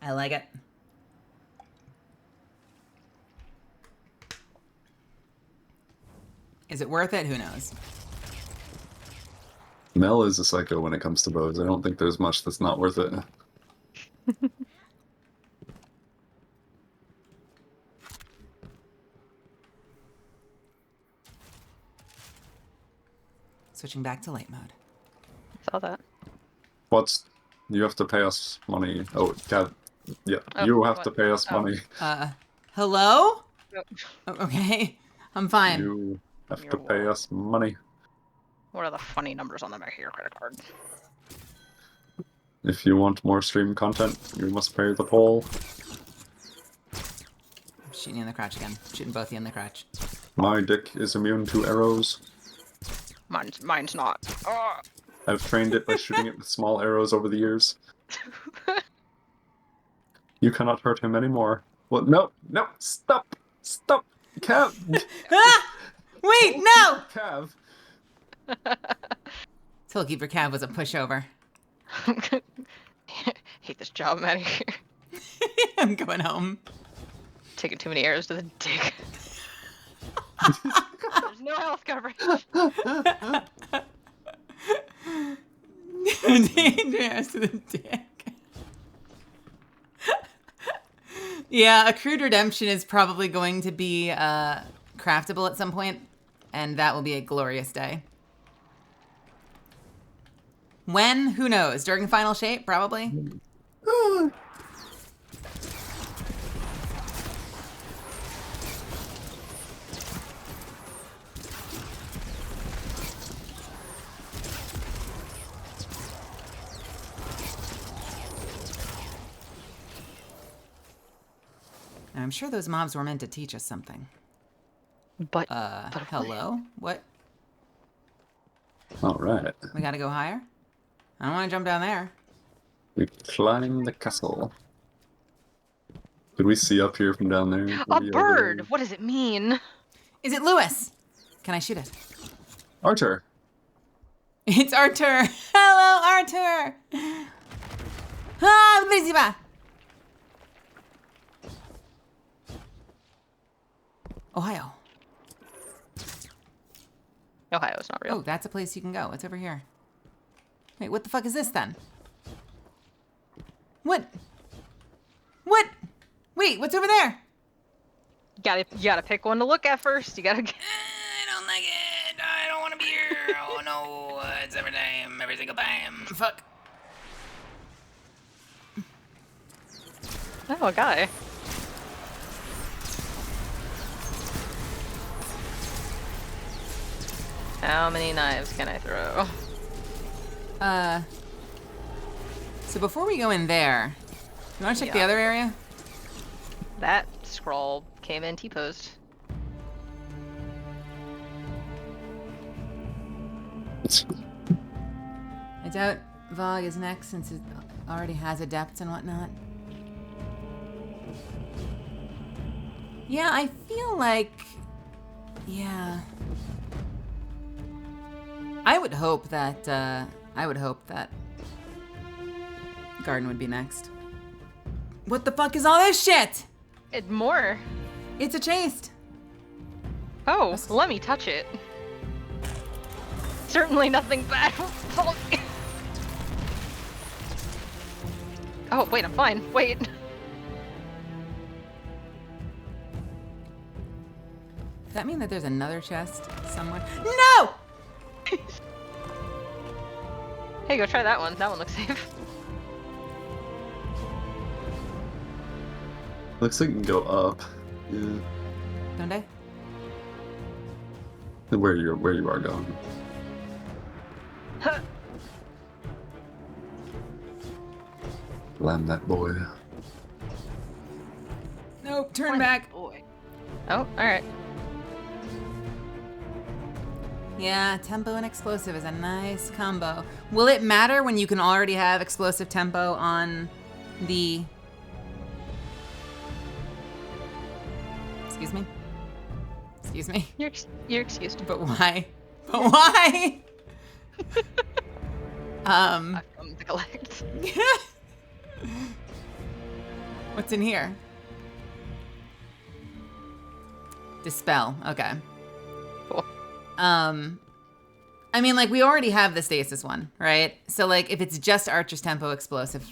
I like it. Is it worth it? Who knows? Mel is a psycho when it comes to bows. I don't think there's much that's not worth it. Switching back to light mode. Saw that. What's... You have to pay us money. Oh, God. Yeah, Oh, you have what? to pay us Oh. money. Hello? Oh. Oh, okay. I'm fine. You have You're to pay welcome. us money. What are the funny numbers on the back of your credit card? If you want more stream content, you must pay the toll. I'm shooting you in the crotch again. Shooting both of you in the crotch. My dick is immune to arrows. Mine's not. Oh. I've trained it by shooting it with small arrows over the years. You cannot hurt him anymore. What? No, no, stop! Stop! Cav! Ah! Wait, no! Cav! Told Keeper Cav was a pushover. Hate this job, I'm out of here. I'm going home. Taking too many arrows to the dick. There's no health coverage. Dangerous to the dick. Yeah, Accrued Redemption is probably going to be craftable at some point, and that will be a glorious day. When? Who knows? During Final Shape? Probably. I'm sure those mobs were meant to teach us something. But hello? What? All right. We gotta go higher? I don't want to jump down there. We climb the castle. Could we see up here from down there? A bird! What does it mean? Is it Lewis? Can I shoot it? Archer! It's Archer! Hello, Archer! Ah, Visiba! Ohio. Ohio's not real. Oh, that's a place you can go. What's over here? Wait, what the fuck is this then? What? What? Wait, what's over there? You gotta pick one to look at first. You gotta. I don't like it. I don't want to be here. Oh no, it's every time, every single time. Fuck. Oh, a guy. How many knives can I throw? So before we go in there, you want to check the other area? That scroll came in T-posed. I doubt Vog is next since it already has adepts and whatnot. Yeah, I feel like... Yeah. I would hope that Garden would be next. What the fuck is all this shit? It's more. It's a chaste. Oh, let me touch it. Certainly nothing bad. Oh, wait, I'm fine. Wait. Does that mean that there's another chest somewhere? No! Hey, go try that one. That one looks safe. Looks like you can go up. Yeah. Don't I? Where you are going. Land that boy. Nope, turn back. Boy. Oh, alright. Yeah, tempo and explosive is a nice combo. Will it matter when you can already have explosive tempo on the... Excuse me? Excuse me? You're excused. But why? But why? I've come to collect. What's in here? Dispel. Okay. Cool. I mean, like, we already have the stasis one, right? So, like, if it's just Archer's Tempo Explosive,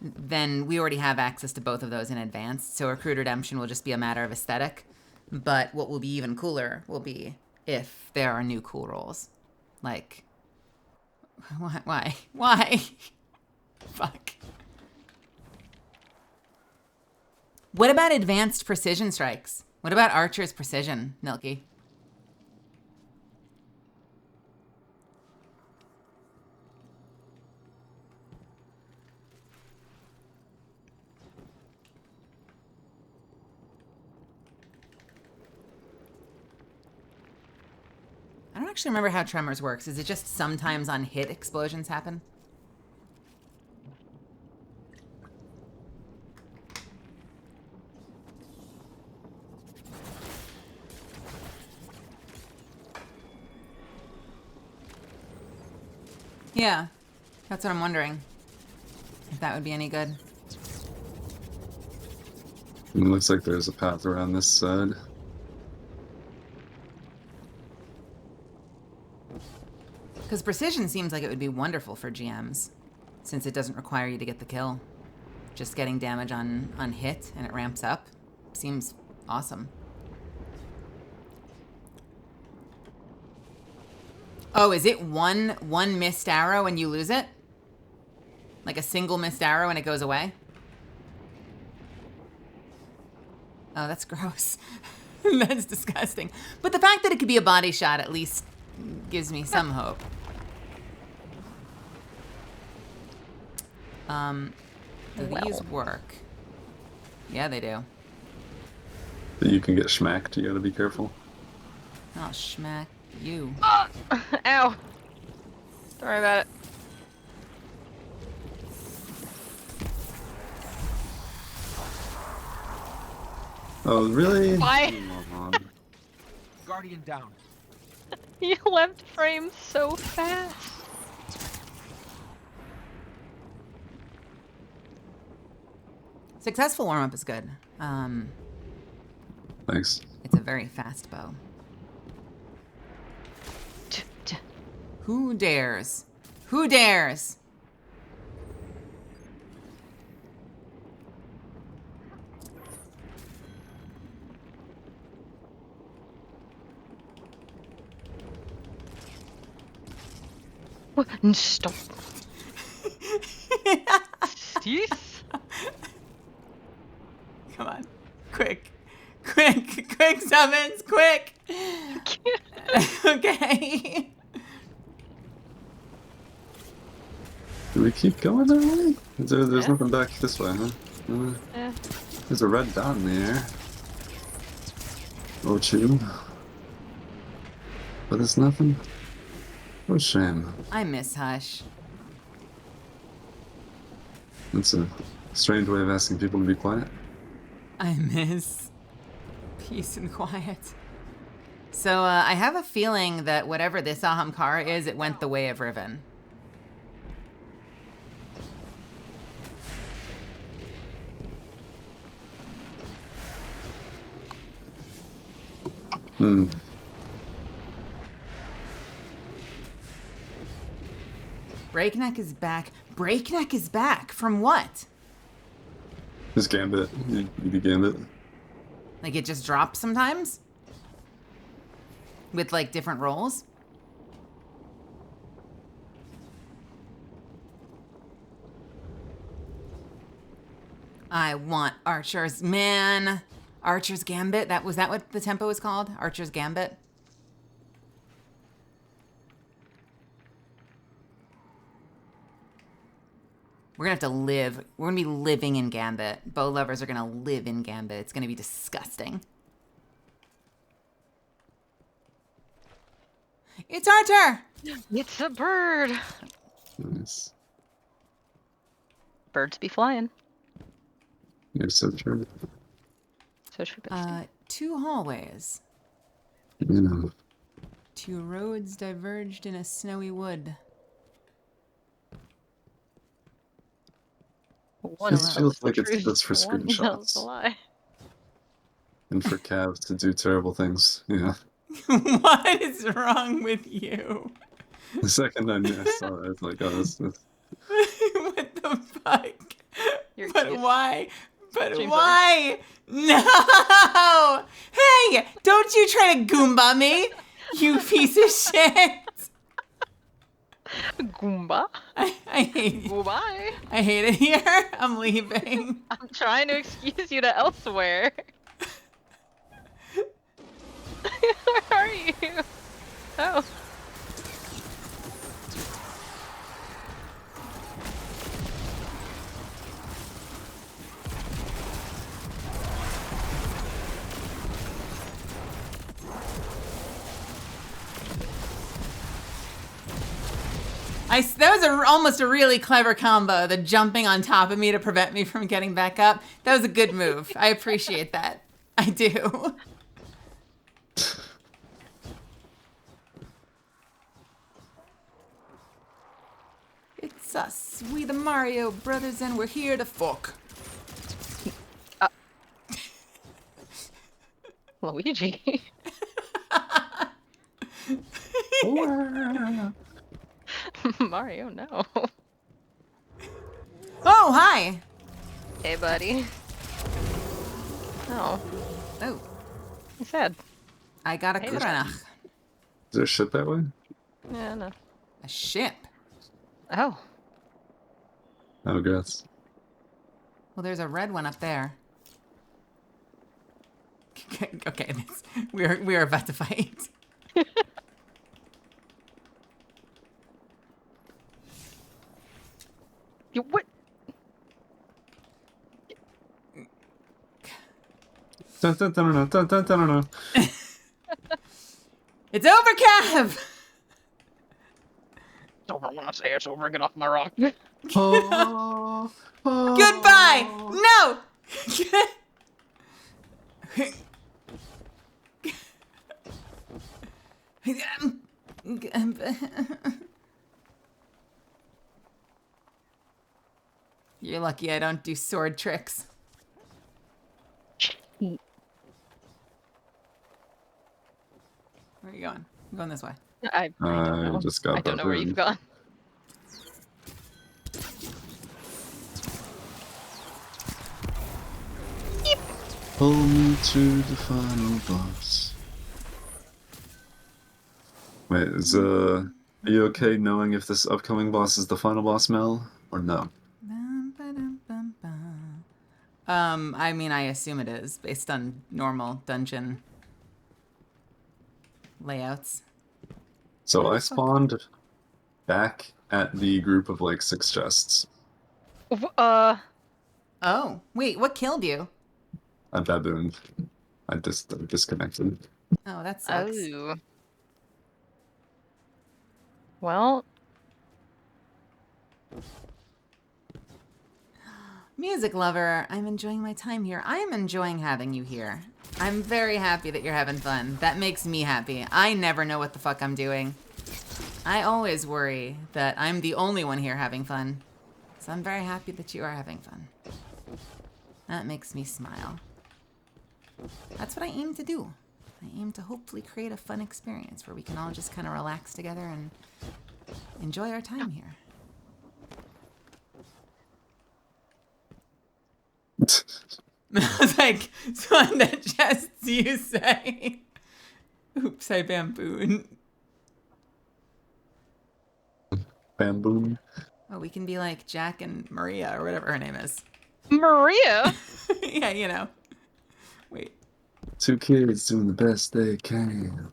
then we already have access to both of those in advance. So Accrued Redemption will just be a matter of aesthetic. But what will be even cooler will be if there are new cool rolls. Like, why? Fuck. What about advanced precision strikes? What about Archer's Precision, Milky? I don't actually remember how Tremors works. Is it just sometimes on hit explosions happen? Yeah, that's what I'm wondering. If that would be any good. It looks like there's a path around this side. Because precision seems like it would be wonderful for GMs, since it doesn't require you to get the kill. Just getting damage on hit and it ramps up seems awesome. Oh, is it one missed arrow and you lose it? Like a single missed arrow and it goes away? Oh, that's gross. That's disgusting. But the fact that it could be a body shot at least gives me some hope. Do these work? Yeah, they do. But you can get schmacked, you gotta be careful. Oh, schmack you. Ow. Don't worry about it. Oh, really? Why? Come on. Guardian down. You left frame so fast. Successful warm-up is good. Thanks. It's a very fast bow. Who dares? Who dares? What? Stop. Jeez. Come on. Quick. Quick. Quick, summons. Quick. Okay. Do we keep going that way? There's nothing back this way, huh? Yeah. There's a red dot in the air. Oh, chew. But it's nothing. What a shame. I miss Hush. That's a strange way of asking people to be quiet. I miss peace and quiet. So I have a feeling that whatever this Ahamkara is, it went the way of Riven. Hmm. Breakneck is back. Breakneck is back. From what? Just Gambit. You do Gambit. Like it just drops sometimes? With like different roles? I want Archer's, man. Archer's Gambit. Was that what the tempo was called? Archer's Gambit. We're gonna have to live. We're gonna be living in Gambit. Bow lovers are gonna live in Gambit. It's gonna be disgusting. It's Archer! It's a bird. Nice. Birds be flying. You're so true. So true, bestie. 2 hallways. You know. 2 roads diverged in a snowy wood. One This feels tells the like it's truth, just for one tells the screenshots. lie. And for calves to do terrible things. Yeah. What is wrong with you? The second I saw it, I was like, oh, this. What the fuck? You're But cute. why? But Stream why? No! Hey! Don't you try to Goomba me, you piece of shit! Goomba. I hate you. Goodbye. I hate it here. I'm leaving. I'm trying to excuse you to elsewhere. Where are you? Oh. That was almost a really clever combo, the jumping on top of me to prevent me from getting back up. That was a good move. I appreciate that. I do. sus. We the Mario brothers and we're here to fuck. Luigi. Mario, no. Oh, hi! Hey, buddy. Oh, Oh, he said. I got a Hey, Kuranach. Is there shit that way? Yeah, no. A ship. Oh. Oh, guess. Well, there's a red one up there. Okay, we are about to fight. You what? Dun, dun, dun, dun, dun, dun, dun, dun. It's over, Cav! It's over when I say it's over. Get off my rock. Oh, oh. Goodbye! No! You're lucky I don't do sword tricks. Where are you going? I'm going this way. I don't know. just got I don't know where you've gone. Pull me to the final boss. Wait, are you okay knowing if this upcoming boss is the final boss, Mel, or no? I mean, I assume it is, based on normal dungeon layouts. So I spawned back at the group of like 6 chests. Oh, wait, what killed you? I babooned. I disconnected. Oh, that sucks. Oh. Well. Music lover, I'm enjoying my time here. I am enjoying having you here. I'm very happy that you're having fun. That makes me happy. I never know what the fuck I'm doing. I always worry that I'm the only one here having fun. So I'm very happy that you are having fun. That makes me smile. That's what I aim to do. I aim to hopefully create a fun experience where we can all just kind of relax together and enjoy our time here. I was like, so on the chests you say. Oops, I bambooed. Bamboo. Oh, we can be like Jack and Maria or whatever her name is. Maria? Yeah, you know. Wait. 2 kids doing the best they can.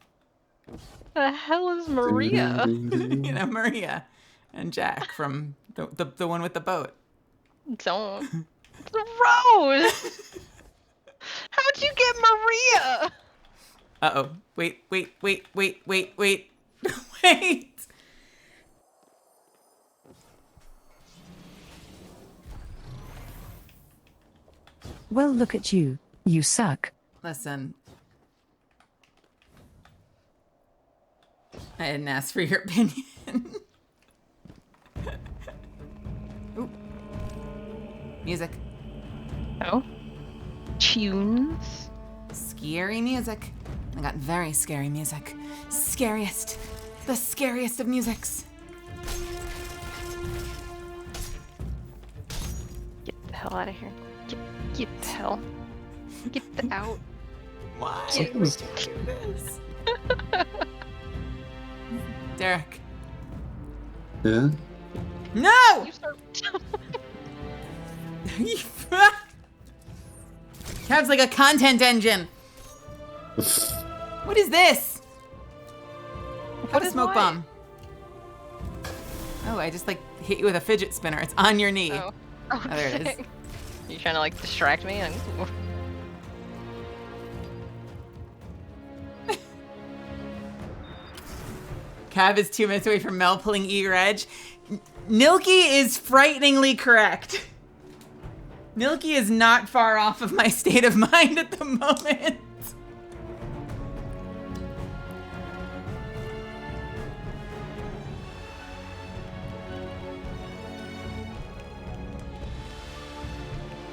The hell is Maria? You know, Maria and Jack from the one with the boat. Don't. Rose! How'd you get Maria? Uh-oh. Wait. Wait. Well, look at you. You suck. Listen. I didn't ask for your opinion. Ooh. Music. Oh. Tunes. Scary music. I got very scary music. Scariest. The scariest of musics. Get the hell out of here. Get the hell. Get the out. Why Get would you do this? Derek. Yeah? No! You start... Cav's like a content engine. What is this? What a is smoke what? bomb. Oh, I just like hit you with a fidget spinner. It's on your knee. Oh. Oh, there it is. You trying to like distract me? Cav is 2 minutes away from Mel pulling eager edge. Nilky is frighteningly correct. Nilky is not far off of my state of mind at the moment.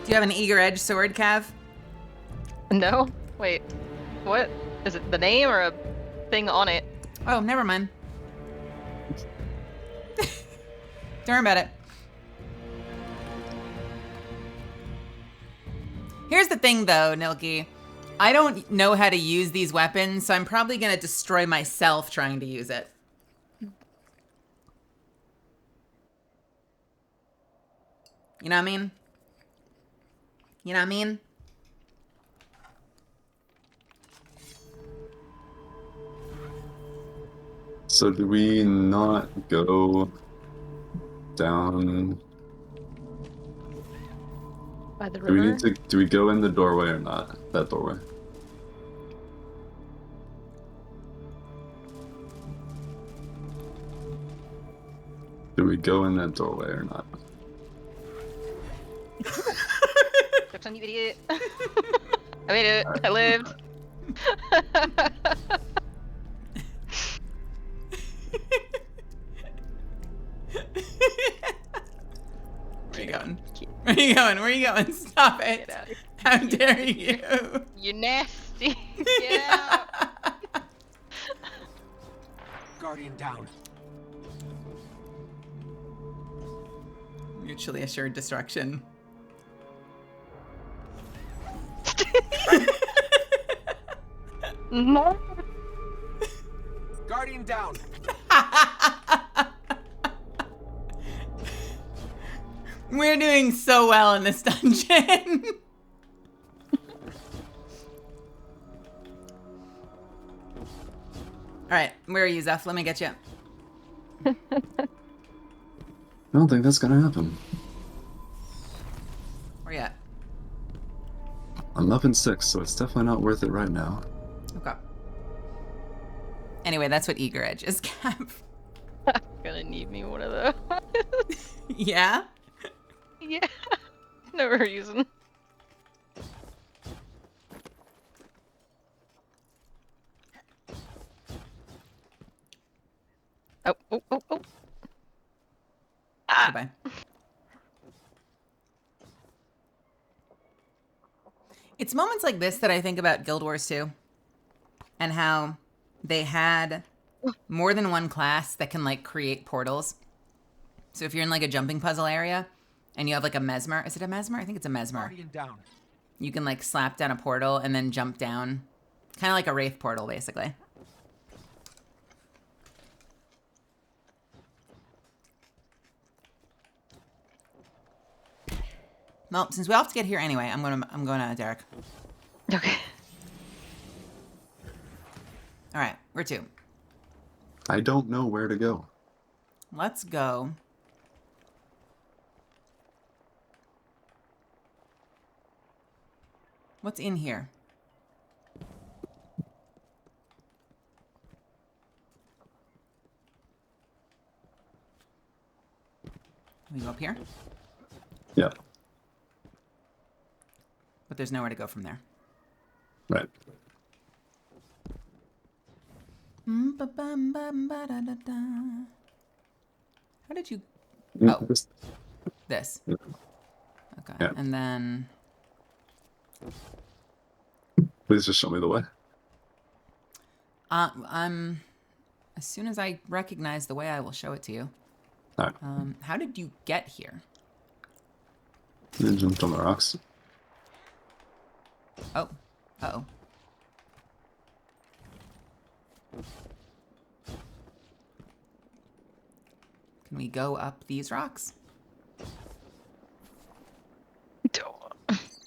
Do you have an eager edge sword, Cav? No? Wait. What? Is it the name or a thing on it? Oh, never mind. Don't worry about it. Here's the thing, though, Nilky. I don't know how to use these weapons, so I'm probably going to destroy myself trying to use it. You know what I mean? You know what I mean? So do we not go down? By the Do we river? need to? Do we go in the doorway or not? That doorway. Do we go in that doorway or not? Joke's on you, idiot. I made it. I lived. Where you going? Where you going? Where you going? Stop it. Get out of here. How dare you? You nasty. Get out. Guardian down. Mutually assured destruction. No. Guardian down. We're doing so well in this dungeon. All right, where are you, Zeph? Let me get you. I don't think that's gonna happen. Where you at? I'm up in 6, so it's definitely not worth it right now. Okay. Anyway, that's what eager edge is, Cav. Gonna need me one of those. Yeah? Yeah. No reason. Oh, oh, oh, oh. Ah. Goodbye. It's moments like this that I think about Guild Wars 2 and how they had more than one class that can like create portals. So if you're in like a jumping puzzle area and you have like a mesmer, is it a mesmer? I think it's a mesmer. Guardian down. You can like slap down a portal and then jump down. Kind of like a wraith portal, basically. Well, since we all have to get here anyway, I'm going to Derek. Okay. All right, where to? I don't know where to go. Let's go. What's in here? We go up here, Yeah. but there's nowhere to go from there. Right. How did you... Mm, Oh, just- this. Yeah. Okay, Yeah. and then... Please just show me the way. I'm... As soon as I recognize the way, I will show it to you. All right. How did you get here? Then jumped on the rocks. Oh. Uh-oh. Can we go up these rocks?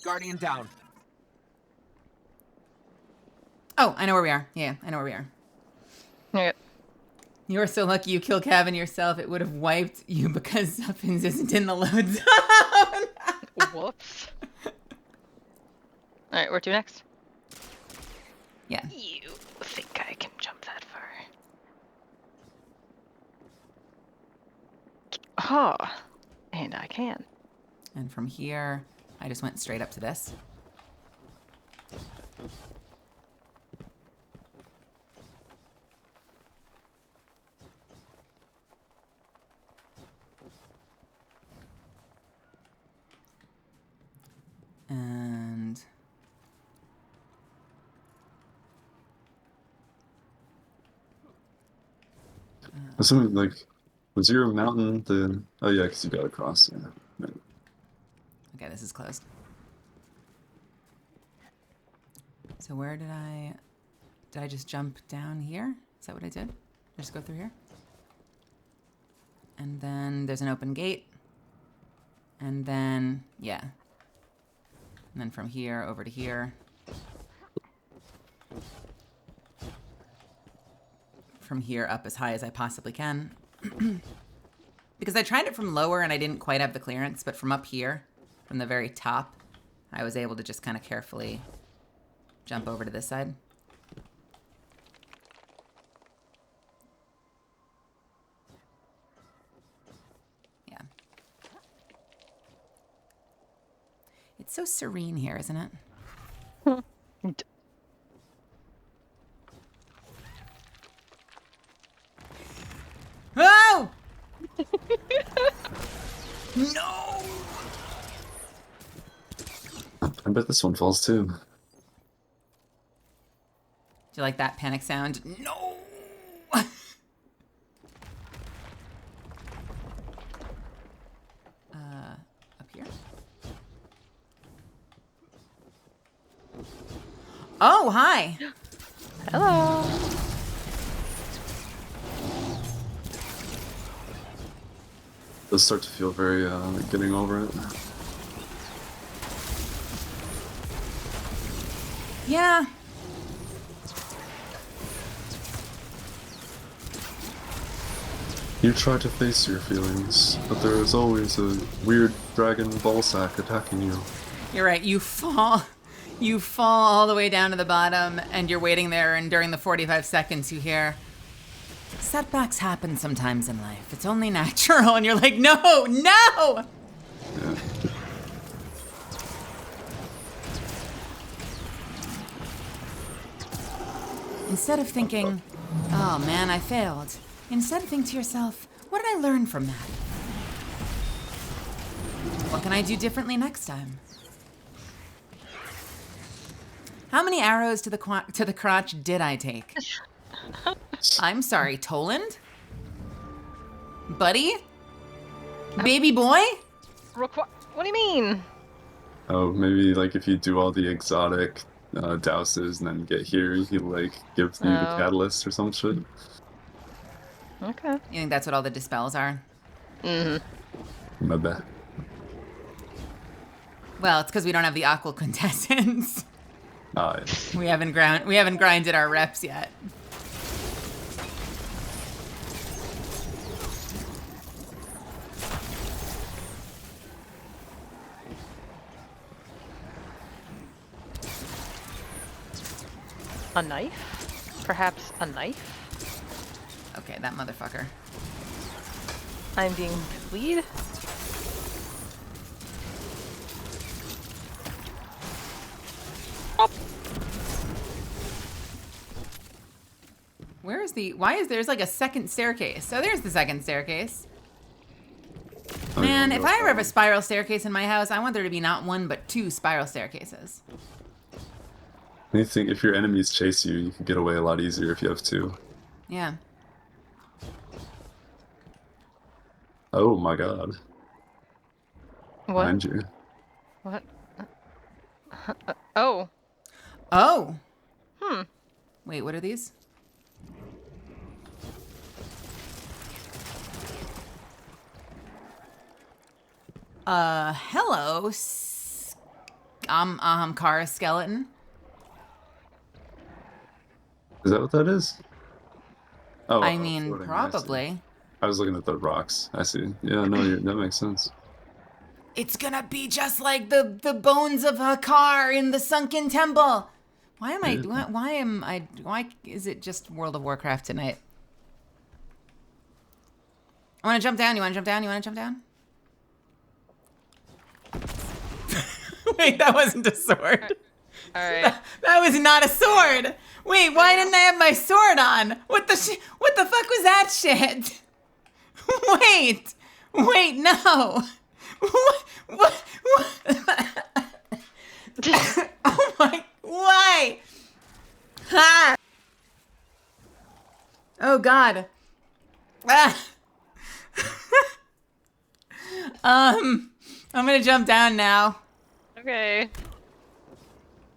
Guardian down. Oh, I know where we are. Yeah, I know where we are. Okay. You are so lucky you killed Cavan yourself. It would have wiped you because Zuffins isn't in the load zone. Whoops. Alright, where to next? Yeah. You think I can jump that far? Oh, and I can. And from here, I just went straight up to this. And Something like, was your mountain the? Oh yeah, because you got across. Yeah. Right. okay, this is closed. So where did I just jump down here? Is that what I did? Just go through here? And then there's an open gate. And then, yeah. And then from here over to here. From here up as high as I possibly can. Because I tried it from lower and I didn't quite have the clearance, but from up here, from the very top, I was able to just kind of carefully jump over to this side. Yeah. It's so serene here, isn't it? Oh! No! I bet this one falls too. Do you like that panic sound? No! Up here? Oh, hi! Hello. Does start to feel very getting over it. Yeah. You try to face your feelings, but there is always a weird dragon ballsack attacking you. You're right. You fall all the way down to the bottom, and you're waiting there, and during the 45 seconds you hear, setbacks happen sometimes in life. It's only natural, and you're like, no, no! Yeah. Instead of thinking, oh man, I failed. Instead think to yourself, what did I learn from that? What can I do differently next time? How many arrows to the crotch did I take? I'm sorry, Toland? Buddy? Baby boy? What do you mean? Oh, maybe like if you do all the exotic douses and then get here, he like gives you the catalyst or some shit. Okay. You think that's what all the dispels are? Mm-hmm. My bad. Well, it's because we don't have the aqua quintessence. Yeah. We haven't grinded our reps yet. A knife? Perhaps a knife? Okay, that motherfucker. I'm being bullied? Oh. There's like a second staircase. So there's the second staircase. Man, if I ever have a spiral staircase in my house, I want there to be not one, but 2 spiral staircases. I think if your enemies chase you, you can get away a lot easier if you have 2. Yeah. Oh my god. What? Behind you. What? Oh. Oh. Hmm. Wait, what are these? Hello, Kara skeleton. Is that what that is? Oh, I mean, floating, probably. I was looking at the rocks. I see. Yeah, no, that makes sense. It's gonna be just like the bones of Hakar in the sunken temple. Why is it just World of Warcraft tonight? I want to jump down. You want to jump down? You want to jump down? Wait, that wasn't a sword. All right. That was not a sword. Wait, why didn't I have my sword on? What the fuck was that shit? Wait, no. What? Oh my, why? Ha! Oh God. Ah. I'm gonna jump down now. Okay.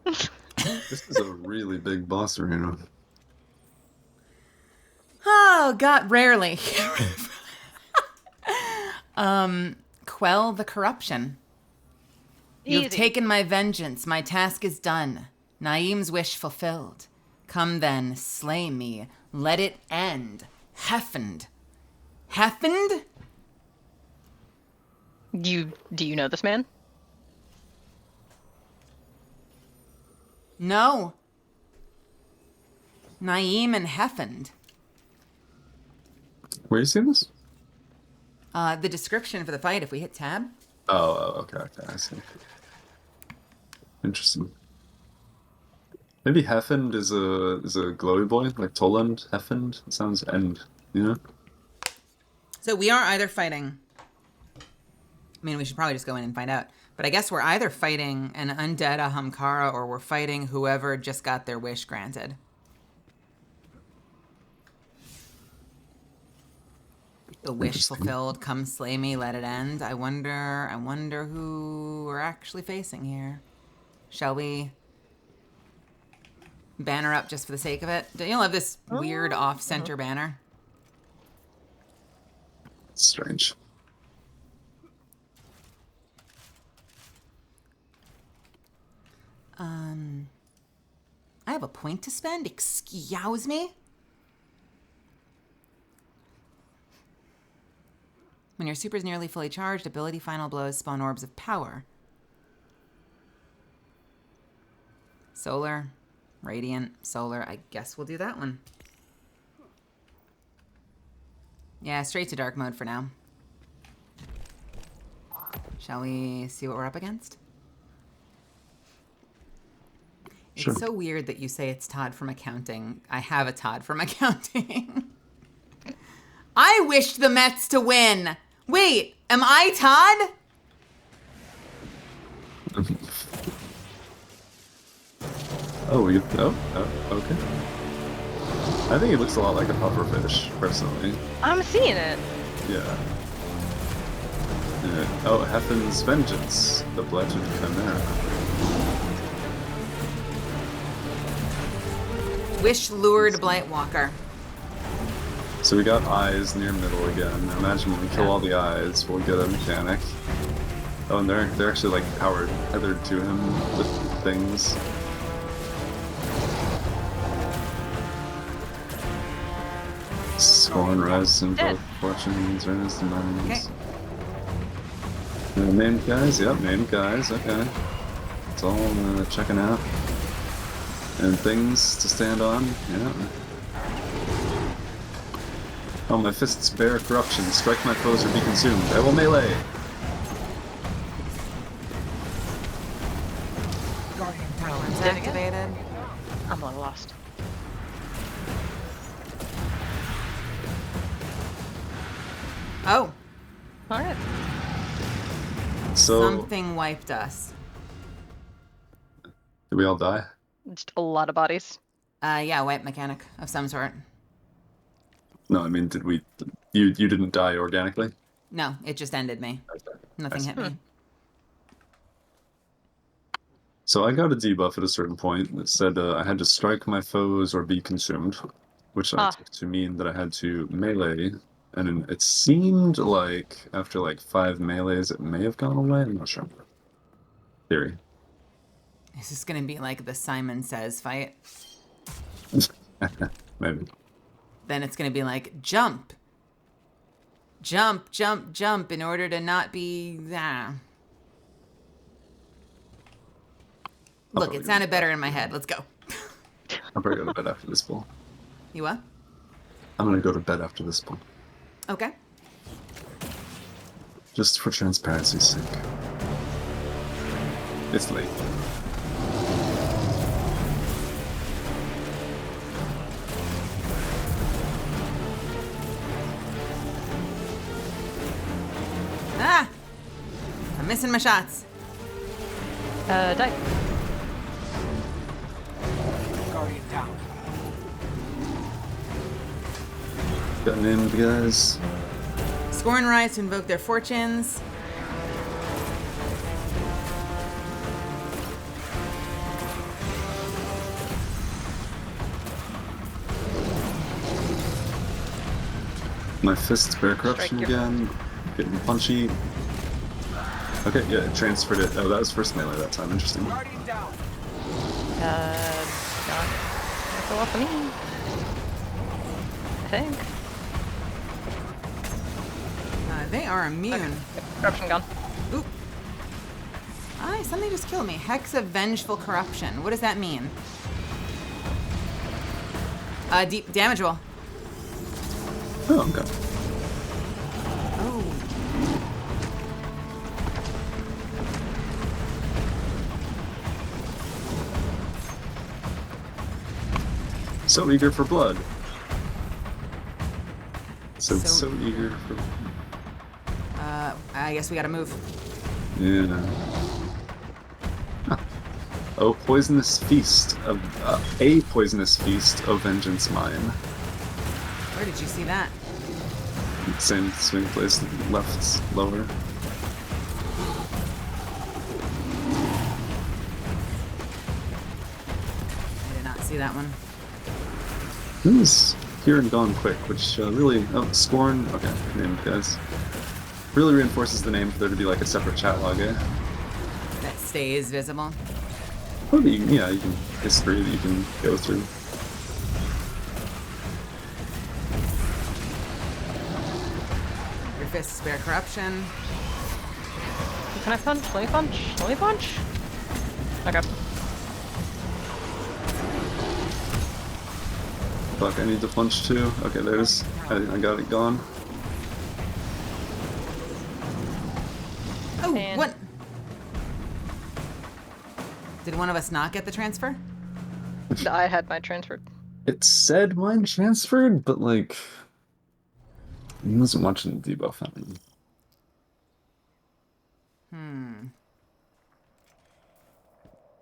This is a really big boss arena. Oh God, rarely. Quell the corruption. You have Easy. taken my vengeance. My task is done. Naeem's wish fulfilled. Come then, slay me. Let it end. Heffend. Heffend? Do you know this man? No. Naeem and Heffend. Where you seeing this? The description for the fight, if we hit tab. Oh, okay, I see. Interesting. Maybe Heffend is a glowy boy, like Toland Heffend. It sounds end, you know? So we are either fighting. I mean, we should probably just go in and find out. But I guess we're either fighting an undead Ahamkara or we're fighting whoever just got their wish granted. The wish fulfilled, come slay me, let it end. I wonder who we're actually facing here. Shall we banner up just for the sake of it? Don't you love this weird off-center banner? Strange. I have a point to spend? Excuse me? When your super is nearly fully charged, ability final blows spawn orbs of power. Solar, radiant, solar. I guess we'll do that one. Yeah, straight to dark mode for now. Shall we see what we're up against? Sure. It's so weird that you say it's Todd from accounting. I have a Todd from accounting. I wished the Mets to win. Wait, am I Todd? Okay. I think he looks a lot like a pufferfish, personally. I'm seeing it. Yeah. Oh, Heffen's Vengeance, the Bludgeon Chimera. Wish lured Blightwalker. So we got eyes near middle again. I imagine when we kill all the eyes, we'll get a mechanic. Oh, and they're actually like powered, tethered to him with things. Scorn, rise, invoke fortunes, rise the minds. Okay. Named guys, yep, named guys, okay. It's all checking out. And things to stand on, yeah. Oh, my fists bear corruption. Strike my foes or be consumed. I will melee! Guardian Tower. It's activated. I'm a little lost. Oh, Alright. So, something wiped us. did we all die? Just a lot of bodies. Yeah, wipe mechanic of some sort. No, I mean, did we... You didn't die organically? No, it just ended me. Nothing hit me. So I got a debuff at a certain point that said I had to strike my foes or be consumed, which I took to mean that I had to melee, and it seemed like after like 5 melees it may have gone away. I'm not sure. Theory. Is this gonna be like the Simon Says fight? Maybe. Then it's gonna be like jump, jump, jump, jump in order to not be. Look, it sounded better in my head. Let's go. I'll probably go to bed after this poll. You what? I'm gonna go to bed after this poll. Okay. Just for transparency's sake. It's late. Ah! I'm missing my shots. Die. Guardian down. Got named, guys. Score and rise to invoke their fortunes. My fists bear corruption Strike your- again. Getting punchy. Okay, yeah, it transferred it. Oh, that was first melee that time. Interesting. Guardian down. Not go off of me. I think. They are immune. Corruption gone. Oop. Something just killed me. Hex of Vengeful Corruption. What does that mean? Deep damage roll. Oh, okay. Oh. So eager for blood. So eager for. I guess we gotta move. Yeah. Huh. Oh, poisonous feast of a poisonous feast of vengeance mine. Where did you see that? Same swing place, left, lower. I did not see that one. This is here and gone quick, which really Scorn. Okay, named guys. Really reinforces the name for there to be like a separate chat log, eh? That stays visible. Oh, yeah, you can history that you can go through. Your fists bear corruption. Can I punch? Let me punch. Let me punch. Okay. Fuck, I need to punch too. Okay, there's. I got it gone. Oh, And- what? Did one of us not get the transfer? I had my transferred. It said mine transferred, but like. I wasn't watching the debuff on it.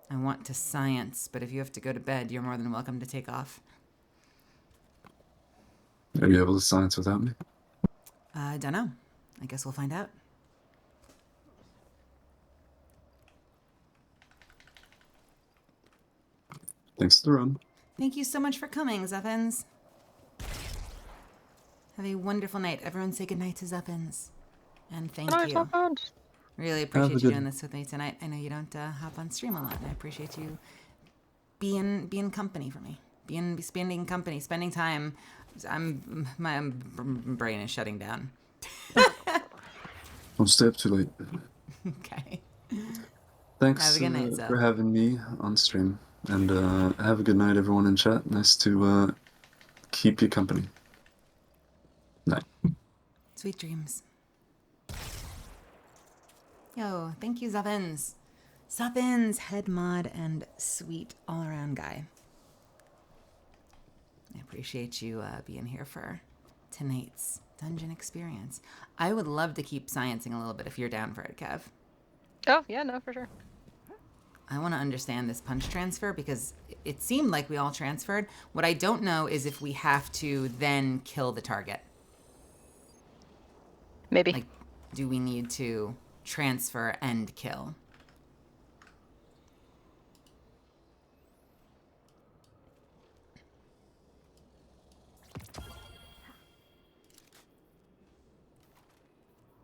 I want to science, but if you have to go to bed, you're more than welcome to take off. Are you able to science without me? I don't know. I guess we'll find out. Thanks for the run. Thank you so much for coming, Zuffins. Have a wonderful night. Everyone say goodnight to Zuffins. And thank you. Really appreciate you good- doing this with me tonight. I know you don't hop on stream a lot, and I appreciate you being company for me. Spending time. My brain is shutting down. Don't stay up too late. Okay. Thanks Have a good night, Zeph. for having me on stream. And have a good night, everyone in chat. Nice to keep you company. Night. Sweet dreams. Yo, thank you, Zuffins. Zuffins, head mod, and sweet all-around guy. I appreciate you being here for tonight's dungeon experience. I would love to keep sciencing a little bit if you're down for it, Kev. Oh, yeah, no, for sure. I want to understand this punch transfer because it seemed like we all transferred. What I don't know is if we have to then kill the target. Maybe. Like, do we need to transfer and kill?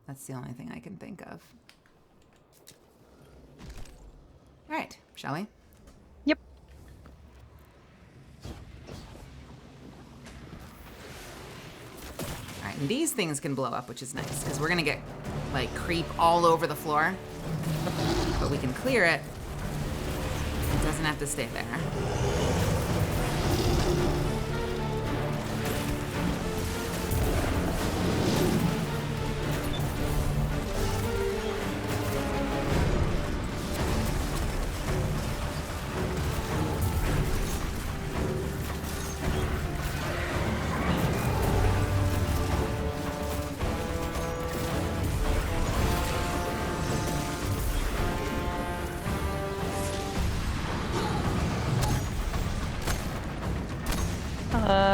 That's the only thing I can think of. All right, shall we? Yep. All right, and these things can blow up, which is nice, because we're gonna get, like, creep all over the floor. But we can clear it. It doesn't have to stay there.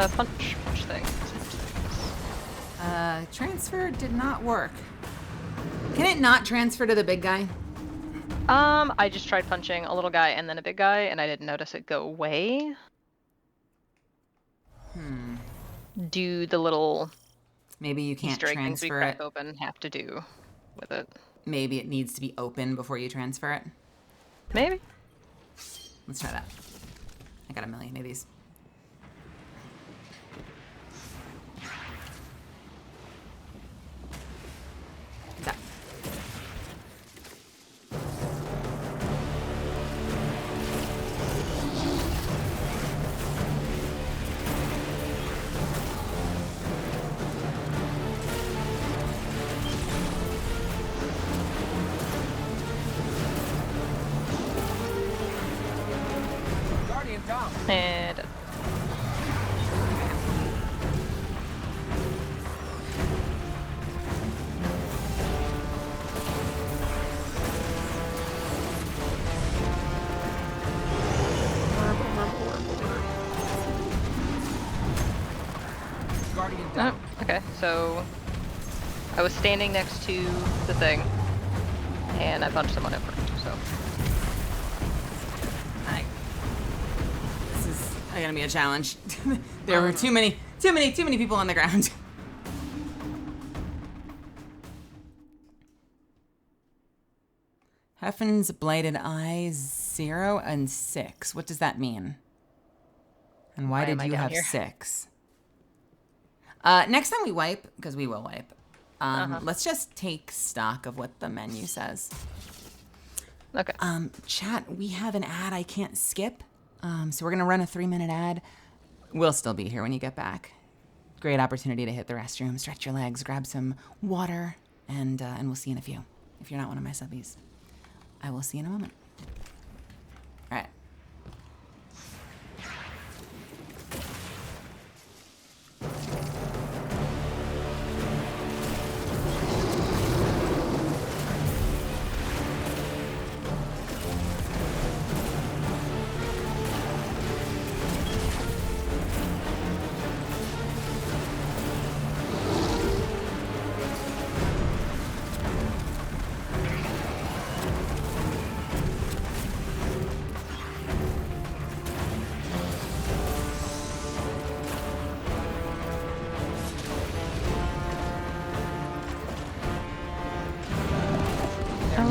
punch thing. Transfer did not work. Can it not transfer to the big guy? I just tried punching a little guy and then a big guy, and I didn't notice it go away. Do the little Maybe you can't Easter egg things we transfer crack it. open have to do with it? Maybe it needs to be open before you transfer it. Maybe. Let's try that. I got a million of these. That. Guardian down. And Guardian down. okay, so I was standing next to the thing, and I punched someone in front. So This is gonna be a challenge. There were too many people on the ground. Heffen's Blighted Eyes 0 and 6. What does that mean? And why Why did am I you down have here? 6? Next time we wipe, because we will wipe, let's just take stock of what the menu says. okay. Chat, we have an ad I can't skip. So we're gonna run a 3-minute ad. We'll still be here when you get back. Great opportunity to hit the restroom, stretch your legs, grab some water, and we'll see you in a few. If you're not one of my subbies, I will see you in a moment. All right.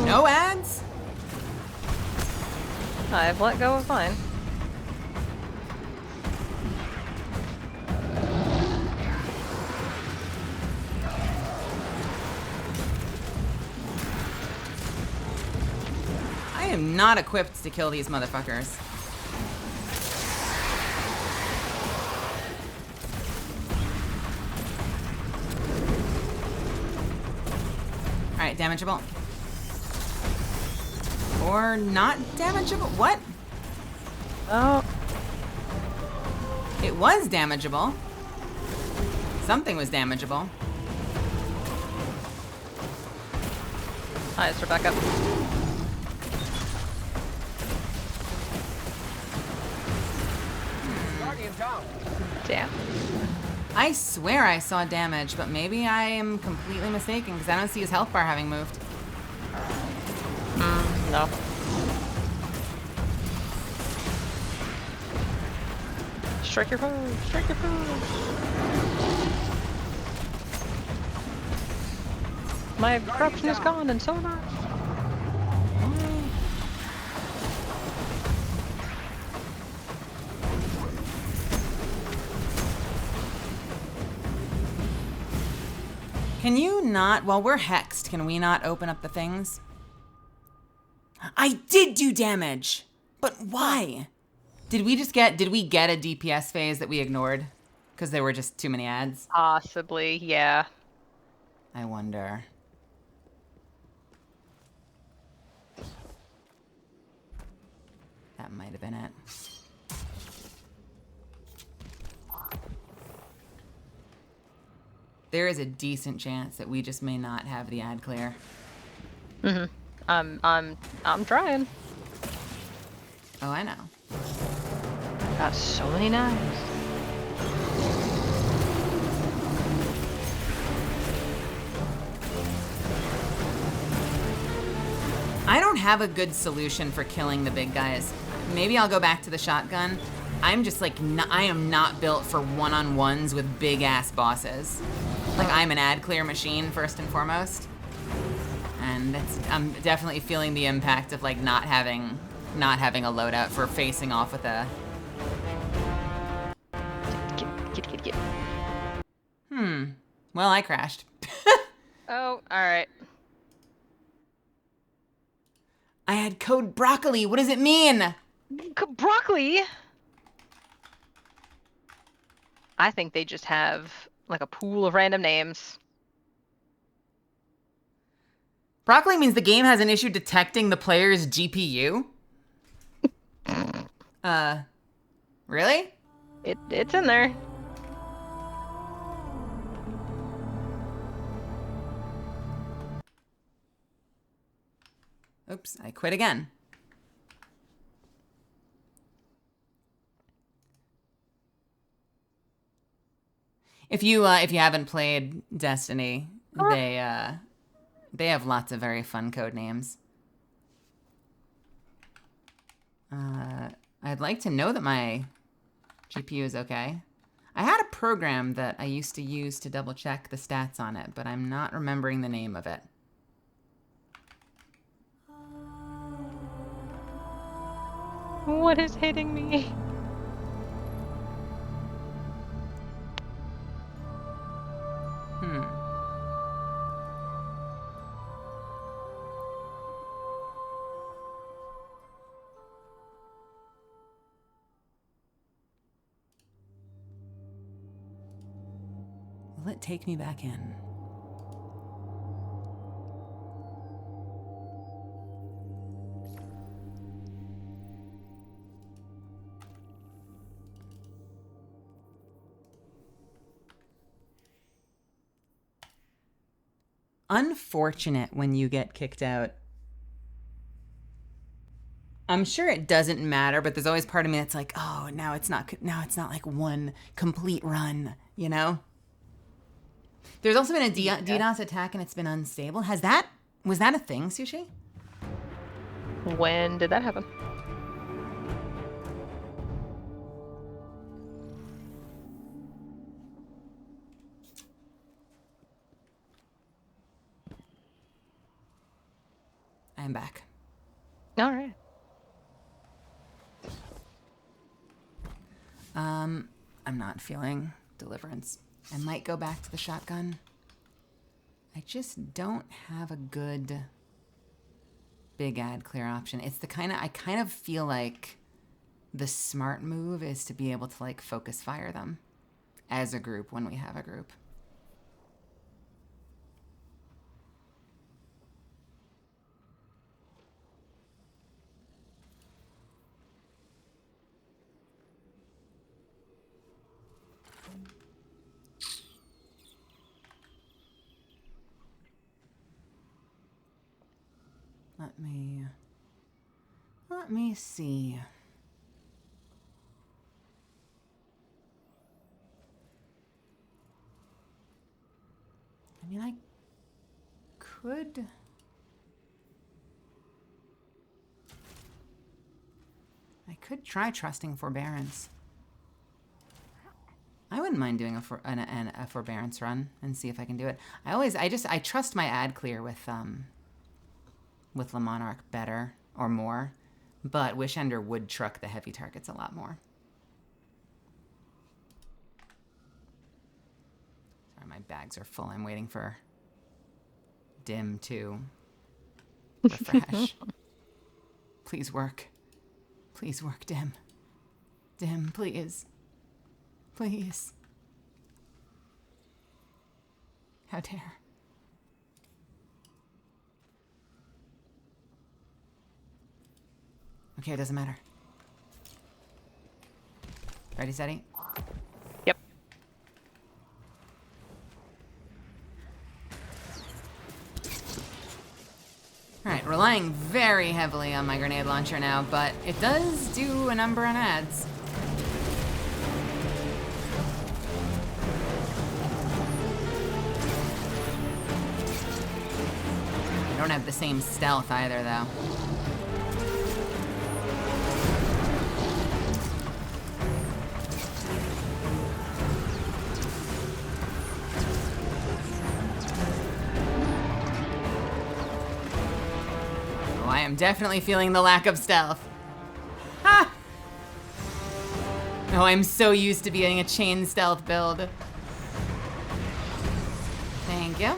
No ads? I've let go of mine. I am not equipped to kill these motherfuckers. All right, damageable. Or not damageable? What? Oh, It was damageable. Something was damageable. hi, it's Rebecca. Guardian down. Damn. I swear I saw damage, but maybe I am completely mistaken because I don't see his health bar having moved. No. Strike your foe! Strike your foe! My corruption is gone, and so am I. Can you not, while we're hexed, can we not open up the things? I did do damage, but why? Did we get a DPS phase that we ignored? Because there were just too many ads? Possibly, yeah. I wonder. That might have been it. There is a decent chance that we just may not have the ad clear. Mhm. I'm trying. Oh, I know. Got so many knives. I don't have a good solution for killing the big guys. Maybe I'll go back to the shotgun. I'm just like, I am not built for one-on-ones with big-ass bosses. Like, I'm an ad clear machine, first and foremost. And I'm definitely feeling the impact of, like, not having a loadout for facing off with a... Get. Well, I crashed. Oh, alright. I had code broccoli. What does it mean? Broccoli? I think they just have like a pool of random names. Broccoli means the game has an issue detecting the player's GPU? Really? It's in there. Oops, I quit again. If you haven't played Destiny, they have lots of very fun code names. I'd like to know that my GPU is okay. I had a program that I used to use to double check the stats on it, but I'm not remembering the name of it. What is hitting me? Will it take me back in? Unfortunate when you get kicked out. I'm sure it doesn't matter, but there's always part of me that's like, oh, now it's not like one complete run, you know? There's also been a DDoS attack and it's been unstable. Was that a thing, Sushi? When did that happen? I'm back. All right. I'm not feeling deliverance. I might go back to the shotgun. I just don't have a good big ad clear option. It's the I kind of feel like the smart move is to be able to like focus fire them as a group when we have a group. Let me see. I mean, I could try trusting forbearance. I wouldn't mind doing a forbearance run and see if I can do it. I trust my ad clear with Le Monarch better or more, but Wishender would truck the heavy targets a lot more. Sorry, my bags are full. I'm waiting for Dim to refresh. Please work. Please work, Dim. Dim, please. Please. How dare. Okay, it doesn't matter. Ready, steady? Yep. Alright, relying very heavily on my grenade launcher now, but it does do a number on ads. don't have the same stealth either, though. Oh, I am definitely feeling the lack of stealth. Ha! Oh, I'm so used to being a chain stealth build. Thank you.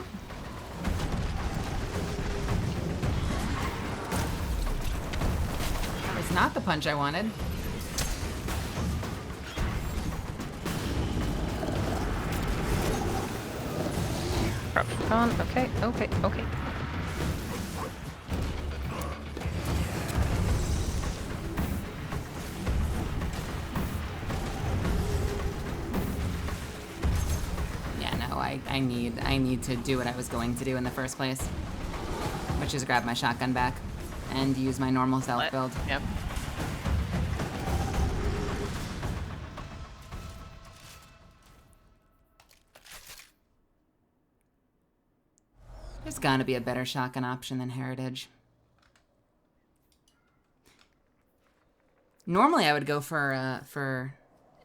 That was not the punch I wanted. Gone. Okay, okay, okay. Yeah, no, I need to do what I was going to do in the first place, which is grab my shotgun back and use my normal stealth build. Yep. There's gotta be a better shotgun option than Heritage. Normally I would go for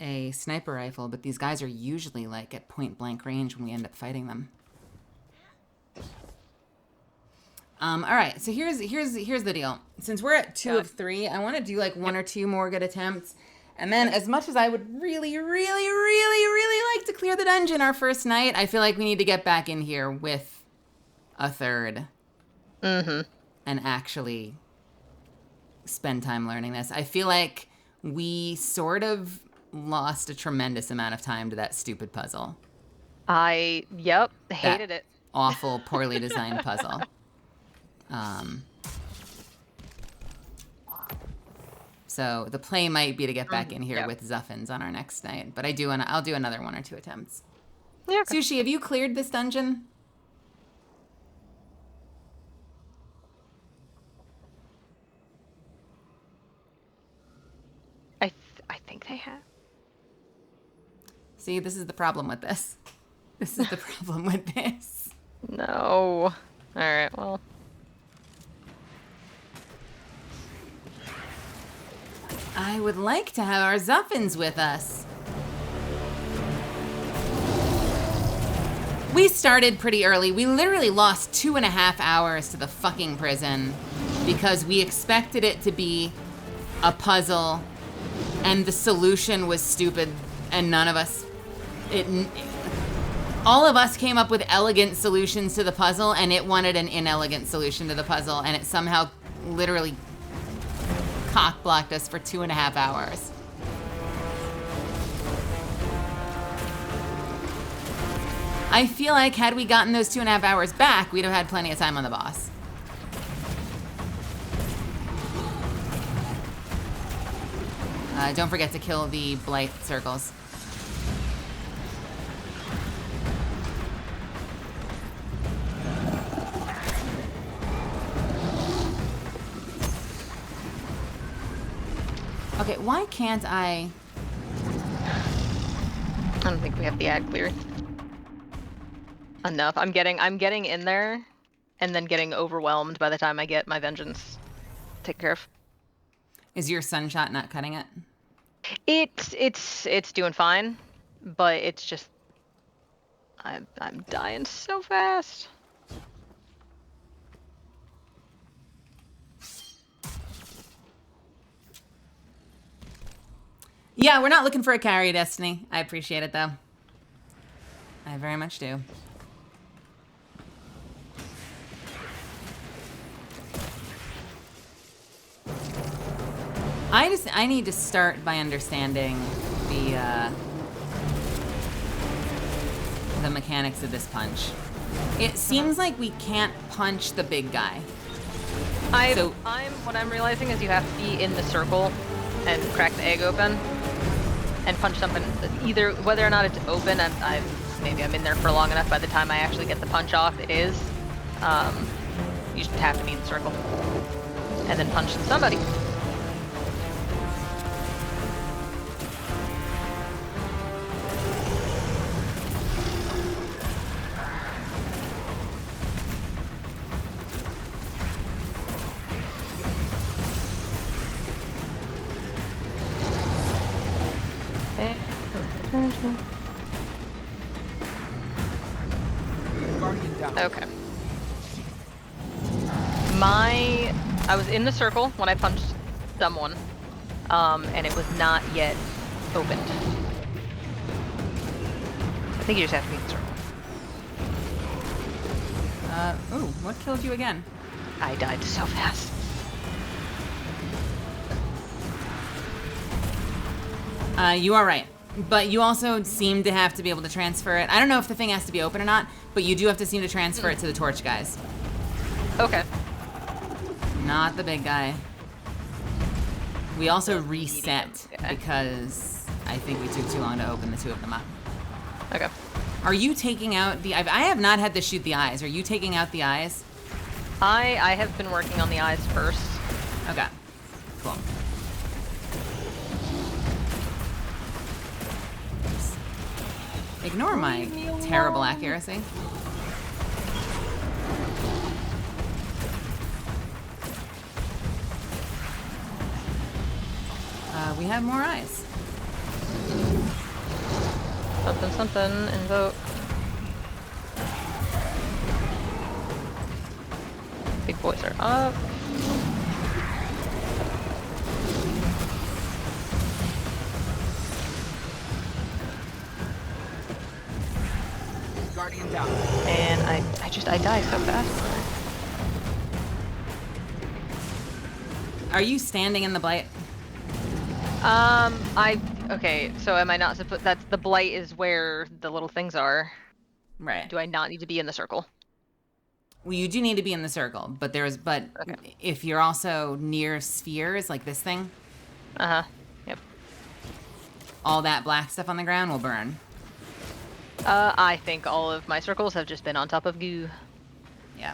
a sniper rifle, but these guys are usually like at point blank range when we end up fighting them. All right, so here's the deal. Since we're at 2 of 3, I want to do like 1 or 2 more good attempts. And then as much as I would really like to clear the dungeon our first night, I feel like we need to get back in here with a third. Mm-hmm. And actually spend time learning this. I feel like we sort of lost a tremendous amount of time to that stupid puzzle. Yep, hated it. Awful, poorly designed puzzle. So the play might be to get back in here with Zuffins on our next night, but I'll do another 1 or 2 attempts. Yeah. Okay. Sushi, have you cleared this dungeon? I think they have. See, this is the problem with this. This is the problem with this. No. All right. Well. I would like to have our Zuffins with us. We started pretty early. We literally lost 2.5 hours to the fucking prison because we expected it to be a puzzle and the solution was stupid and none of us... all of us came up with elegant solutions to the puzzle and it wanted an inelegant solution to the puzzle and it somehow literally cock-blocked us for 2.5 hours. I feel like had we gotten those 2.5 hours back, we'd have had plenty of time on the boss. Don't forget to kill the blight circles. Okay, why can't I don't think we have the ad cleared. Enough. I'm getting in there and then getting overwhelmed by the time I get my vengeance taken care of. Is your sunshot not cutting it? It's doing fine, but it's just I'm dying so fast. Yeah, we're not looking for a carry, Destiny. I appreciate it, though. I very much do. I need to start by understanding the mechanics of this punch. It seems like we can't punch the big guy. What I'm realizing is you have to be in the circle and crack the egg open and punch something. Either whether or not it's open, maybe I'm in there for long enough. By the time I actually get the punch off, it is. You just have to be in the circle and then punch somebody. Guardian down. Okay. I was in the circle when I punched someone, and it was not yet opened. I think you just have to be in the circle. Ooh, what killed you again? I died so fast. You are right. But you also seem to have to be able to transfer it. I don't know if the thing has to be open or not, but you do have to seem to transfer it to the torch guys. Okay. Not the big guy. We also reset guy. because I think we took too long to open the two of them up. Okay. Are you taking out the... I have not had to shoot the eyes. Are you taking out the eyes? I have been working on the eyes first. Okay. Cool. Ignore my terrible accuracy. We have more eyes. Something, something, invoke. Big boys are up. Guardian down. And I die so fast. Are you standing in the blight? Okay, so am I not supposed, that's, the blight is where the little things are. Right. Do I not need to be in the circle? Well, you do need to be in the circle, but Okay. if you're also near spheres like this thing, Yep. all that black stuff on the ground will burn. I think all of my circles have just been on top of goo. Yeah.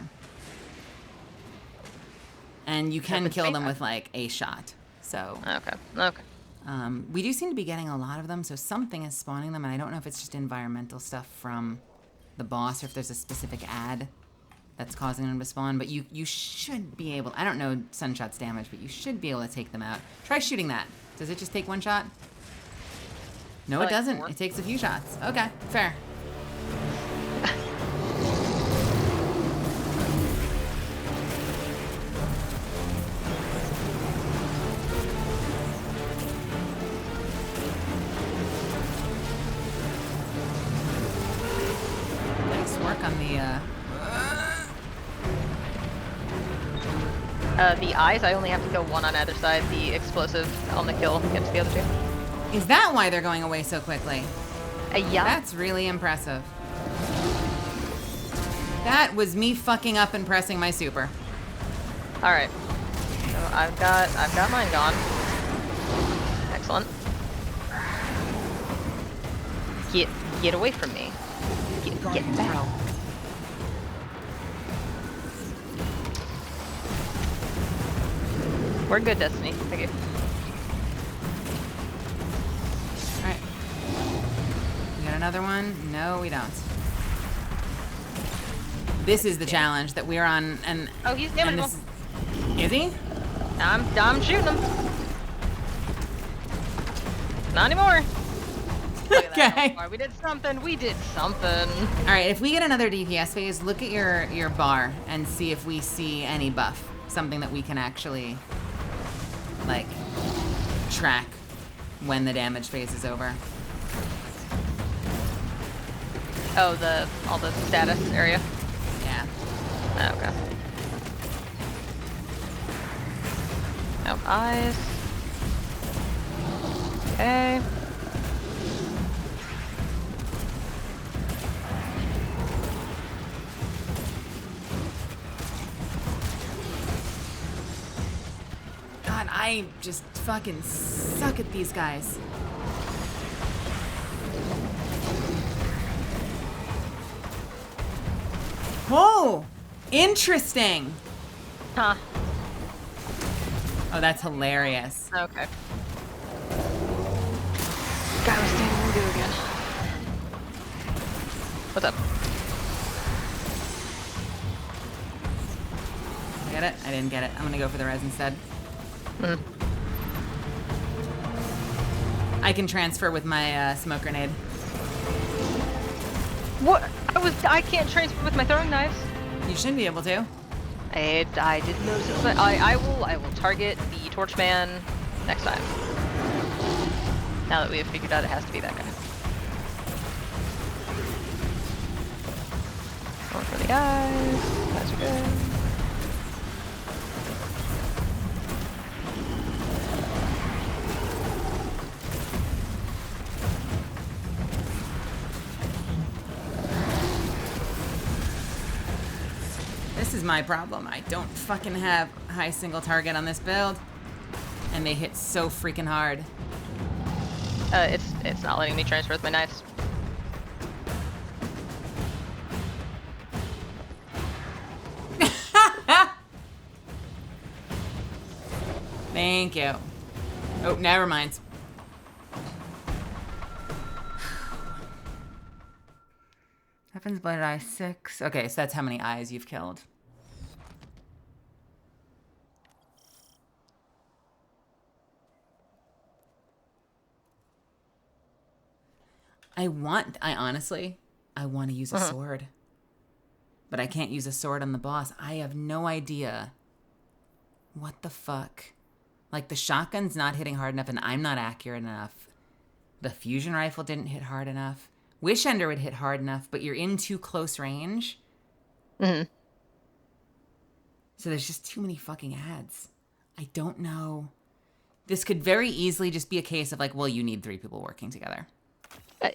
And you can Happens kill to me. them with like a shot. So Okay. we do seem to be getting a lot of them, so something is spawning them, and I don't know if it's just environmental stuff from the boss or if there's a specific ad that's causing them to spawn, but you should be able, I don't know Sunshot's damage, but you should be able to take them out. Try shooting that. Does it just take one shot? No, it Like doesn't. 4. It takes a few shots. Okay, fair. Nice work on the eyes, I only have to kill one on either side. The explosive on the kill gets the other two. Is that why they're going away so quickly? Yeah. That's really impressive. That was me fucking up and pressing my super. All right. So I've got mine gone. Excellent. Get away from me. Get back. We're good, Destiny. Thank you. Alright. We got another one? No, we don't. This is the challenge that we're on, and... Oh, he's damaging him. Is he? I'm shooting him. Not anymore. Okay. We did something. We did something. Alright, if we get another DPS phase, look at your bar and see if we see any buff. Something that we can actually, like, track when the damage phase is over. Oh, all the status area. Yeah. Oh, okay. No eyes. Okay. God, I just fucking suck at these guys. Whoa! Interesting! Huh. Oh, that's hilarious. Okay. Guy was standing in goo again. What's up? Get it? I didn't get it. I'm gonna go for the res instead. I can transfer with my smoke grenade. What? I can't transfer with my throwing knives. You should be able to. I didn't notice it, but I will target the Torchman next time. Now that we have figured out it has to be that guy. Going for the eyes. Eyes are good. This is my problem. I don't fucking have high single target on this build. And they hit so freaking hard. It's not letting me transfer with my knives. Thank you. Oh, never mind. Weapons blooded eye 6. Okay, so that's how many eyes you've killed. I honestly want to use a sword. But I can't use a sword on the boss. I have no idea. What the fuck? Like, the shotgun's not hitting hard enough, and I'm not accurate enough. The fusion rifle didn't hit hard enough. Wish Ender would hit hard enough, but you're in too close range. Mm-hmm. So there's just too many fucking ads. I don't know. This could very easily just be a case of like, well, you need 3 people working together.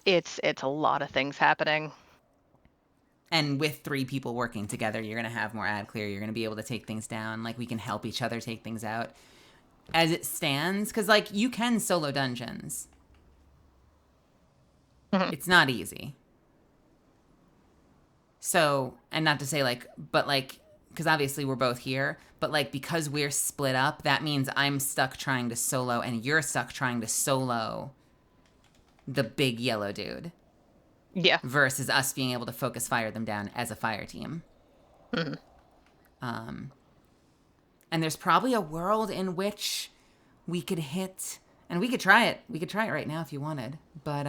It's a lot of things happening. And with 3 people working together, you're going to have more ad clear. You're going to be able to take things down. Like, we can help each other take things out. As it stands, because, like, you can solo dungeons. It's not easy. So, and not to say, like, but, like, because obviously we're both here, but, like, because we're split up, that means I'm stuck trying to solo and you're stuck trying to solo the big yellow dude. Yeah. Versus us being able to focus fire them down as a fire team. Mm-hmm. And there's probably a world in which we could hit, and we could try it. We could try it right now if you wanted, but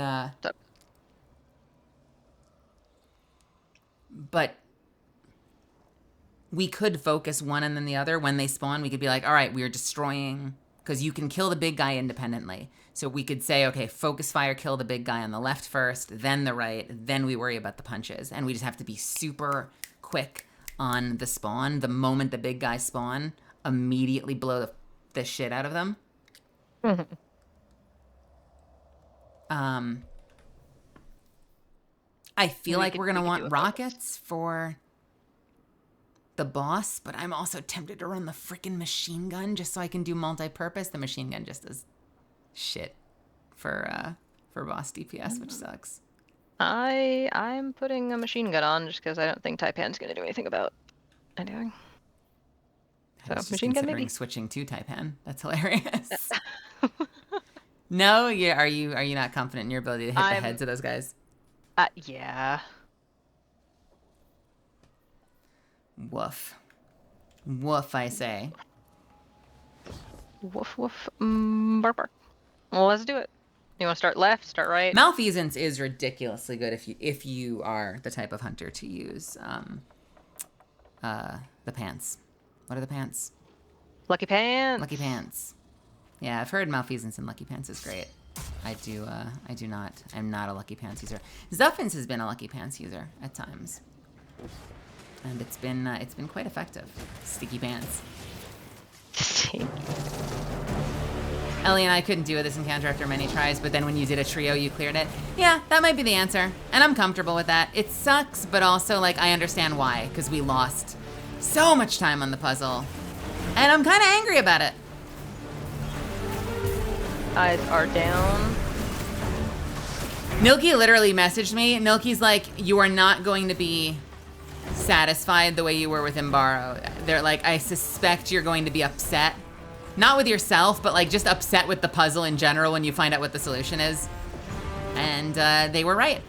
we could focus one and then the other. When they spawn, we could be like, all right, we are destroying, because you can kill the big guy independently. So we could say, okay, focus fire, kill the big guy on the left first, then the right, then we worry about the punches. And we just have to be super quick on the spawn. The moment the big guys spawn, immediately blow the shit out of them. Mm-hmm. I feel like we're going to want rockets for the boss, but I'm also tempted to run the freaking machine gun just so I can do multi-purpose. The machine gun just does shit for boss DPS, which sucks. I'm putting a machine gun on just because I don't think Taipan's going to do anything about anything. So machine gun maybe. Switching to Taipan. That's hilarious. No, are you not confident in your ability to hit the heads of those guys? Yeah. Woof. Woof, I say. Woof woof. Bark bark. Well, let's do it. You want to start left, start right? Malfeasance is ridiculously good if you are the type of hunter to use the pants. What are the pants? Lucky Pants. Lucky Pants. Yeah, I've heard Malfeasance and Lucky Pants is great. I do not. I'm not a Lucky Pants user. Zuffins has been a Lucky Pants user at times, and it's been quite effective. Sticky pants. Ellie and I couldn't do this encounter after many tries, but then when you did a trio, you cleared it. Yeah, that might be the answer, and I'm comfortable with that. It sucks, but also, like, I understand why, because we lost so much time on the puzzle, and I'm kind of angry about it. Eyes are down. Milky literally messaged me. Milky's like, you are not going to be satisfied the way you were with Embaro. They're like, I suspect you're going to be upset. Not with yourself, but like just upset with the puzzle in general when you find out what the solution is. And they were right.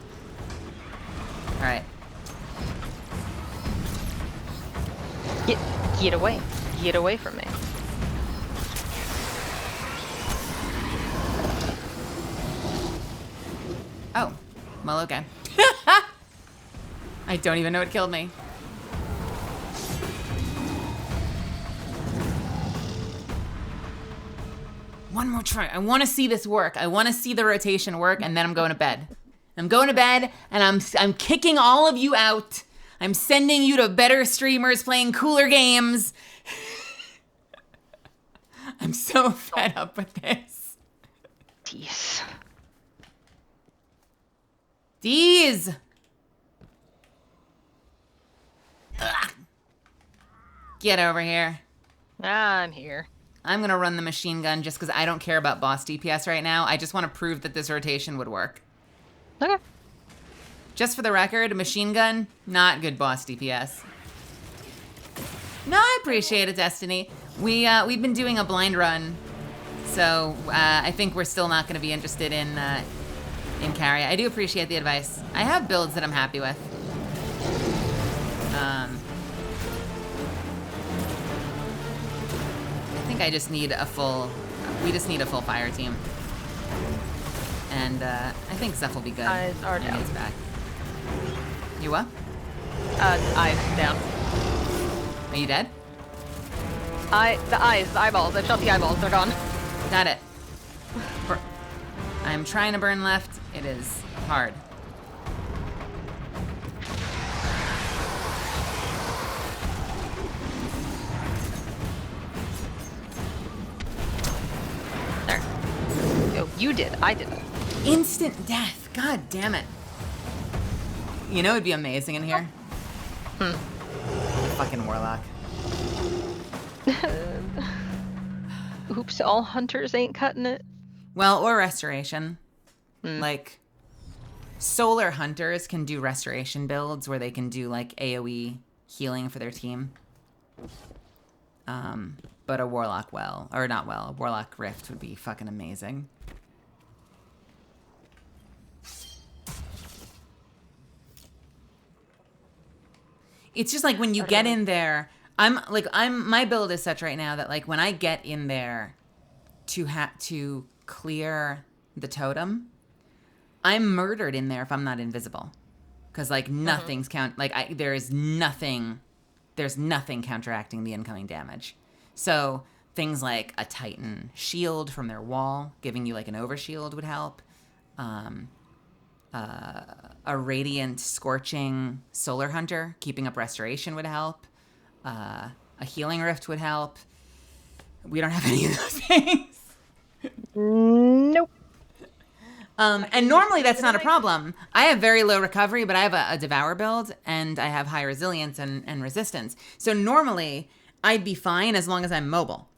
All right. Get away. Get away from me. Oh, well, okay. I don't even know what killed me. One more try. I want to see this work. I want to see the rotation work, and then I'm going to bed. I'm going to bed, and I'm kicking all of you out. I'm sending you to better streamers playing cooler games. I'm so fed up with this. Jeez. These. Ugh. Get over here. I'm here. I'm gonna run the machine gun just because I don't care about boss DPS right now. I just want to prove that this rotation would work. Okay. Just for the record, machine gun, not good boss DPS. No, I appreciate it, Destiny. We've been doing a blind run, so I think we're still not gonna be interested in carry. I do appreciate the advice. I have builds that I'm happy with. I think I just need a full. We just need a full fire team, and I think Zeph will be good. Eyes are when he down. gets back. You what? Eyes down. Are you dead? The eyeballs. I've shot the eyeballs. They're gone. Got it. I'm trying to burn left. It is hard. There. Yo, you did. I didn't. Instant death. God damn it. You know it'd be amazing in here? Fucking warlock. Oops, all hunters ain't cutting it. Well, or restoration. Like, solar hunters can do restoration builds where they can do, like, AoE healing for their team. But a warlock a warlock rift would be fucking amazing. It's just like when you get in there, my build is such right now that like when I get in there to clear the totem, I'm murdered in there if I'm not invisible. Cause like nothing's there's nothing counteracting the incoming damage. So things like a Titan shield from their wall, giving you like an overshield would help. A radiant scorching solar hunter keeping up restoration would help. A healing rift would help. We don't have any of those things. Nope. And normally that's not a problem. I have very low recovery, but I have a devour build and I have high resilience and resistance. So normally I'd be fine as long as I'm mobile.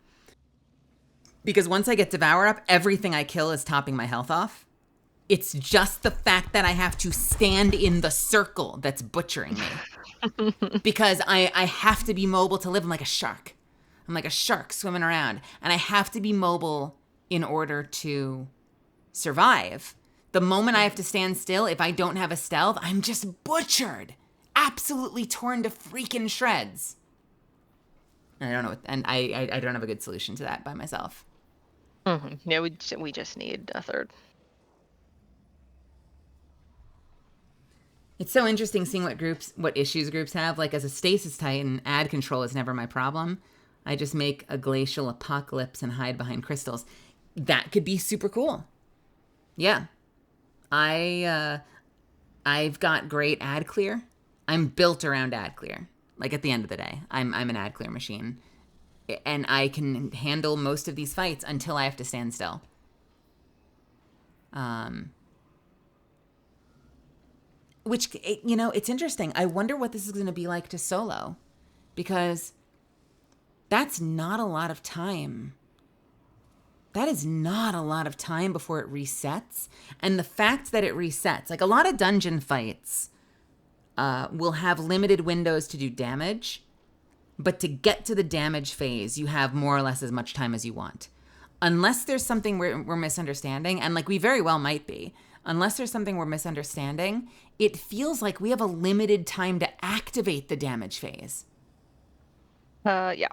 Because once I get devour up, everything I kill is topping my health off. It's just the fact that I have to stand in the circle that's butchering me. Because I have to be mobile to live. I'm like a shark. I'm like a shark swimming around. And I have to be mobile in order to survive. The moment I have to stand still, if I don't have a stealth, I'm just butchered. Absolutely torn to freaking shreds. And I don't know. And I don't have a good solution to that by myself. Yeah, we just need a third. It's so interesting seeing what issues groups have. Like as a stasis titan, ad control is never my problem. I just make a glacial apocalypse and hide behind crystals. That could be super cool. Yeah. I've got great ad clear. I'm built around ad clear. Like at the end of the day, I'm an ad clear machine. And I can handle most of these fights until I have to stand still. Which, you know, it's interesting. I wonder what this is going to be like to solo. Because that's not a lot of time. That is not a lot of time before it resets. And the fact that it resets, like a lot of dungeon fights will have limited windows to do damage. But to get to the damage phase, you have more or less as much time as you want. Unless there's something we're misunderstanding, and like we very well might be, unless there's something we're misunderstanding, it feels like we have a limited time to activate the damage phase. Yeah.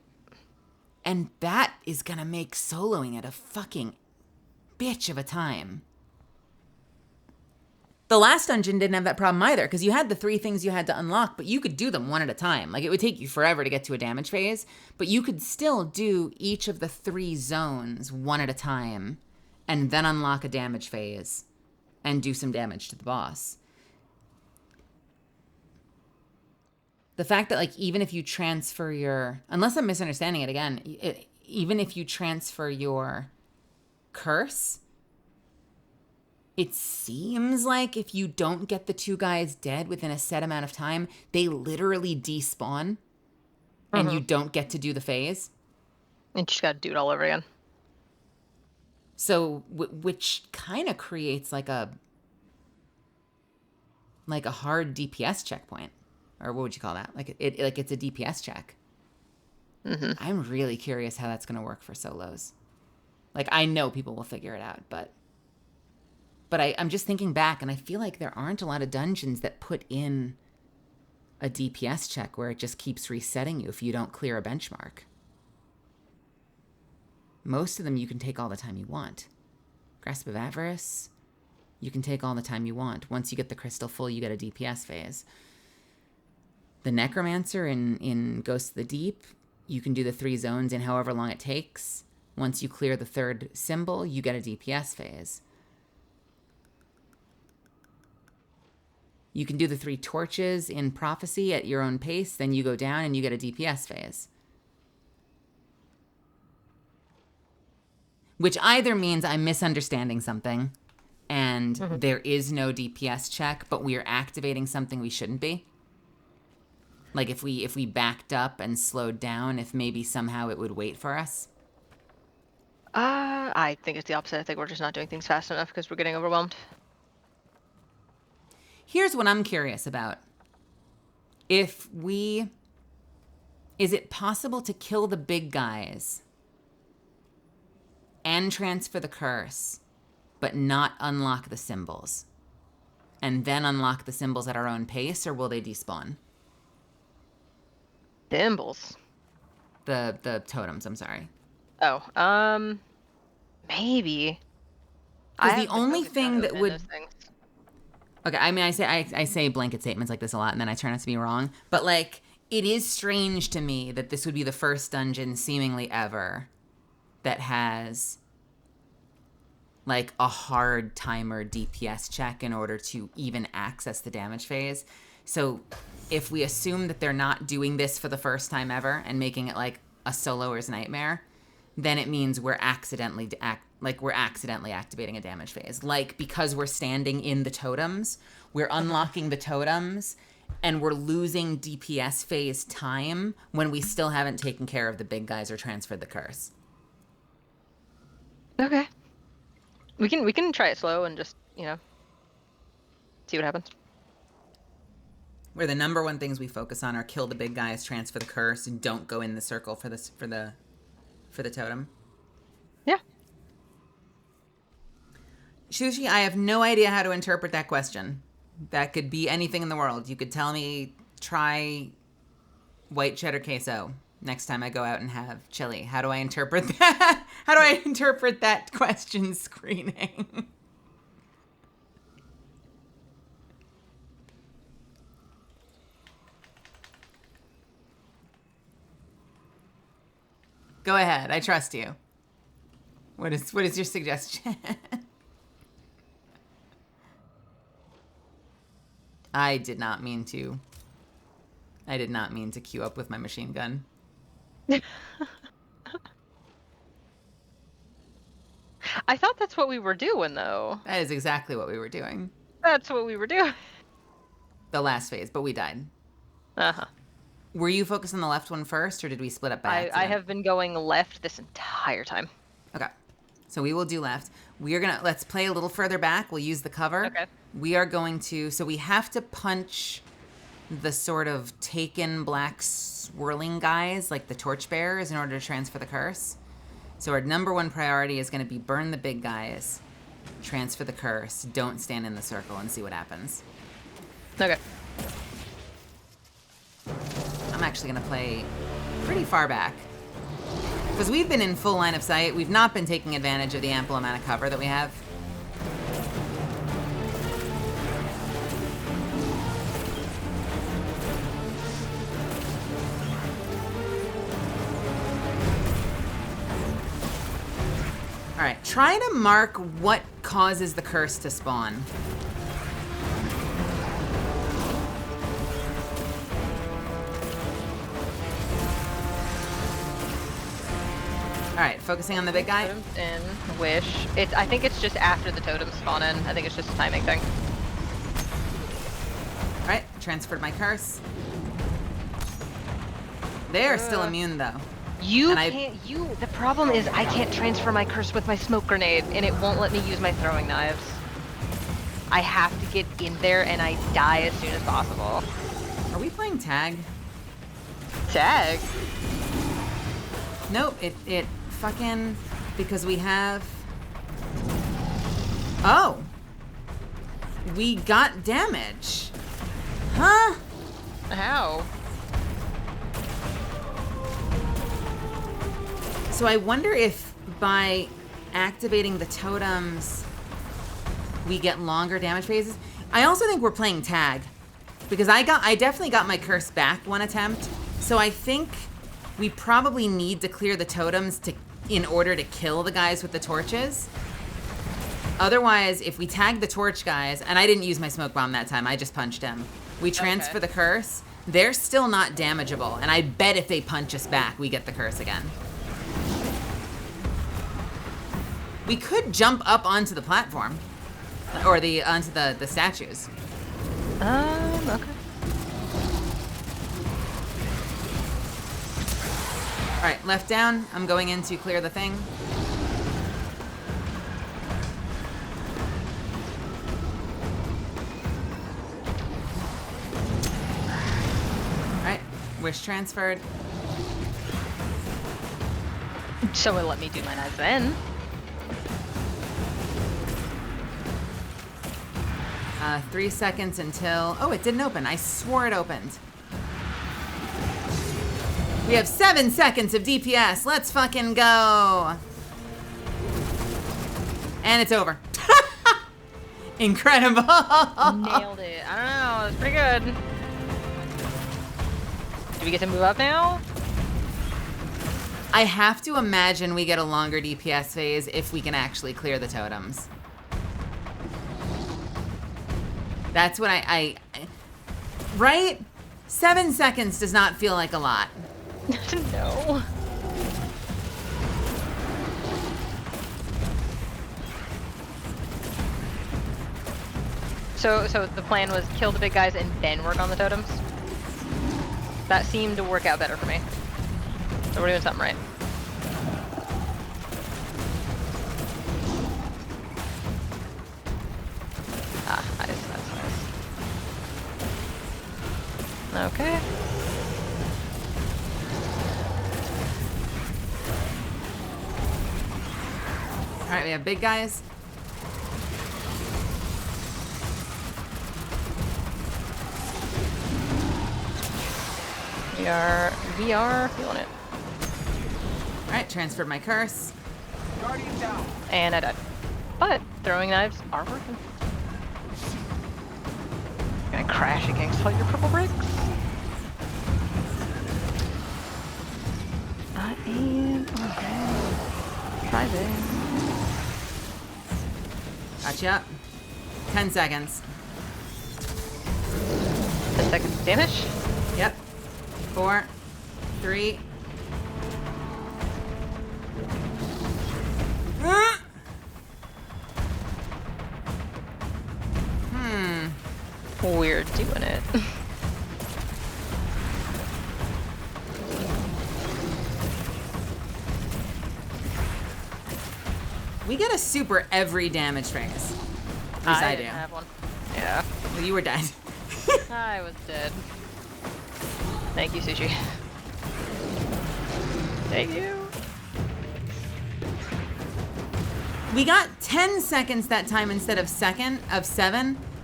And that is gonna make soloing it a fucking bitch of a time. The last dungeon didn't have that problem either, because you had the 3 things you had to unlock, but you could do them one at a time. Like, it would take you forever to get to a damage phase, but you could still do each of the 3 zones one at a time, and then unlock a damage phase, and do some damage to the boss. The fact that, like, even if you transfer your... Unless I'm misunderstanding it again, even if you transfer your curse... It seems like if you don't get the 2 guys dead within a set amount of time, they literally despawn, and you don't get to do the phase. And you just gotta do it all over again. So, which kind of creates like a hard DPS checkpoint, or what would you call that? Like it's a DPS check. I'm really curious how that's gonna work for solos. Like, I know people will figure it out, but I'm just thinking back, and I feel like there aren't a lot of dungeons that put in a DPS check where it just keeps resetting you if you don't clear a benchmark. Most of them you can take all the time you want. Grasp of Avarice, you can take all the time you want. Once you get the crystal full, you get a DPS phase. The Necromancer in Ghost of the Deep, you can do the 3 zones in however long it takes. Once you clear the 3rd symbol, you get a DPS phase. You can do the 3 torches in Prophecy at your own pace, then you go down and you get a DPS phase. Which either means I'm misunderstanding something and there is no DPS check, but we are activating something we shouldn't be. Like if we backed up and slowed down, if maybe somehow it would wait for us. I think it's the opposite. I think we're just not doing things fast enough because we're getting overwhelmed. Here's what I'm curious about. Is it possible to kill the big guys and transfer the curse, but not unlock the symbols? And then unlock the symbols at our own pace, or will they despawn? Symbols? The totems, I'm sorry. Oh, maybe. Because the only thing that would... Okay, I mean, I say blanket statements like this a lot, and then I turn out to be wrong. But, like, it is strange to me that this would be the first dungeon, seemingly ever, that has, like, a hard timer DPS check in order to even access the damage phase. So, if we assume that they're not doing this for the first time ever and making it, like, a soloer's nightmare, then it means we're accidentally activating a damage phase. Like, because we're standing in the totems, we're unlocking the totems, and we're losing DPS phase time when we still haven't taken care of the big guys or transferred the curse. Okay. We can try it slow and just, see what happens. Where the number one things we focus on are kill the big guys, transfer the curse, and don't go in the circle for the totem. Yeah. Shushi, I have no idea how to interpret that question. That could be anything in the world. You could tell me, try white cheddar queso next time I go out and have chili. How do I interpret that? How do I interpret that question screening? Go ahead. I trust you. What is your suggestion? I did not mean to queue up with my machine gun. I thought that's what we were doing, though. That is exactly what we were doing. That's what we were doing. The last phase, but we died. Uh-huh. Were you focused on the left one first, or did we split up by accident? I have been going left this entire time. Okay. So we will do left. Let's play a little further back. We'll use the cover. Okay. We are going to, so we have to punch the sort of taken black swirling guys, like the torchbearers, in order to transfer the curse. So our number one priority is going to be burn the big guys, transfer the curse, don't stand in the circle, and see what happens. Okay. I'm actually going to play pretty far back. Because we've been in full line of sight. We've not been taking advantage of the ample amount of cover that we have. Alright, try to mark what causes the curse to spawn. Alright, focusing on the big guy. Totems in wish. I think it's just after the totems spawn in. I think it's just a timing thing. Alright, transferred my curse. They are still immune though. You can't. The problem is I can't transfer my curse with my smoke grenade, and it won't let me use my throwing knives. I have to get in there, and I die as soon as possible. Are we playing tag? Tag? Nope, it fucking, because we have, oh, we got damage. Huh? How? So I wonder if by activating the totems, we get longer damage phases. I also think we're playing tag, because I definitely got my curse back one attempt. So I think we probably need to clear the totems in order to kill the guys with the torches. Otherwise, if we tag the torch guys, and I didn't use my smoke bomb that time, I just punched him. We transfer the curse, they're still not damageable. And I bet if they punch us back, we get the curse again. We could jump up onto the platform, or onto the statues. Okay. All right, left down. I'm going in to clear the thing. All right, wish transferred. So it let me do my knives then. 3 seconds until, oh, it didn't open. I swore it opened. We have 7 seconds of DPS. Let's fucking go. And it's over. Incredible. Nailed it. I don't know. It's pretty good. Do we get to move up now? I have to imagine we get a longer DPS phase if we can actually clear the totems. That's what I right? 7 seconds does not feel like a lot. No. So the plan was kill the big guys and then work on the totems? That seemed to work out better for me. So we're doing something right. Ah, nice, that's nice. Okay. Alright, we have big guys. We are feeling it. Alright, transferred my curse. Guardian down. And I died. But throwing knives are working. Gonna crash against all your purple bricks. I am okay. Driving. Gotcha. 10 seconds. 10 seconds of damage. Yep. 4, 3. We're doing it. We get a super every damage phase. At least I do. didn't have one. Yeah. Well, you were dead. I was dead. Thank you, Sushi. Thank you. We got 10 seconds that time instead of 7.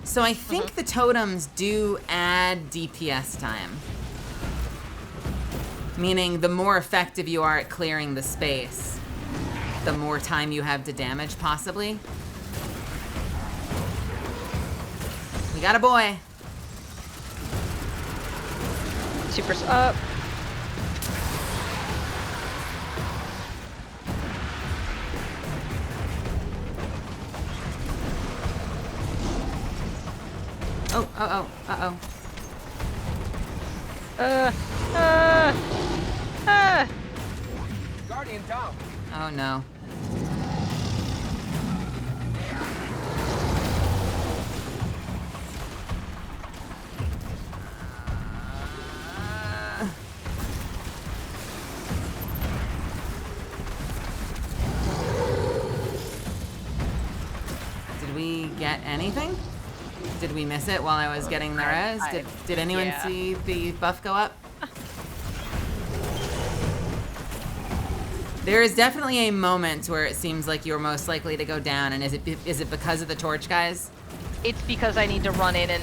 So I think the totems do add DPS time. Meaning the more effective you are at clearing the space, the more time you have to damage, possibly. We got a boy. Super's up. Oh, uh-oh. Guardian down. Oh, no. Did we get anything? Did we miss it while I was getting the res? Did anyone see the buff go up? There is definitely a moment where it seems like you're most likely to go down, and is it because of the torch guys? It's because I need to run in and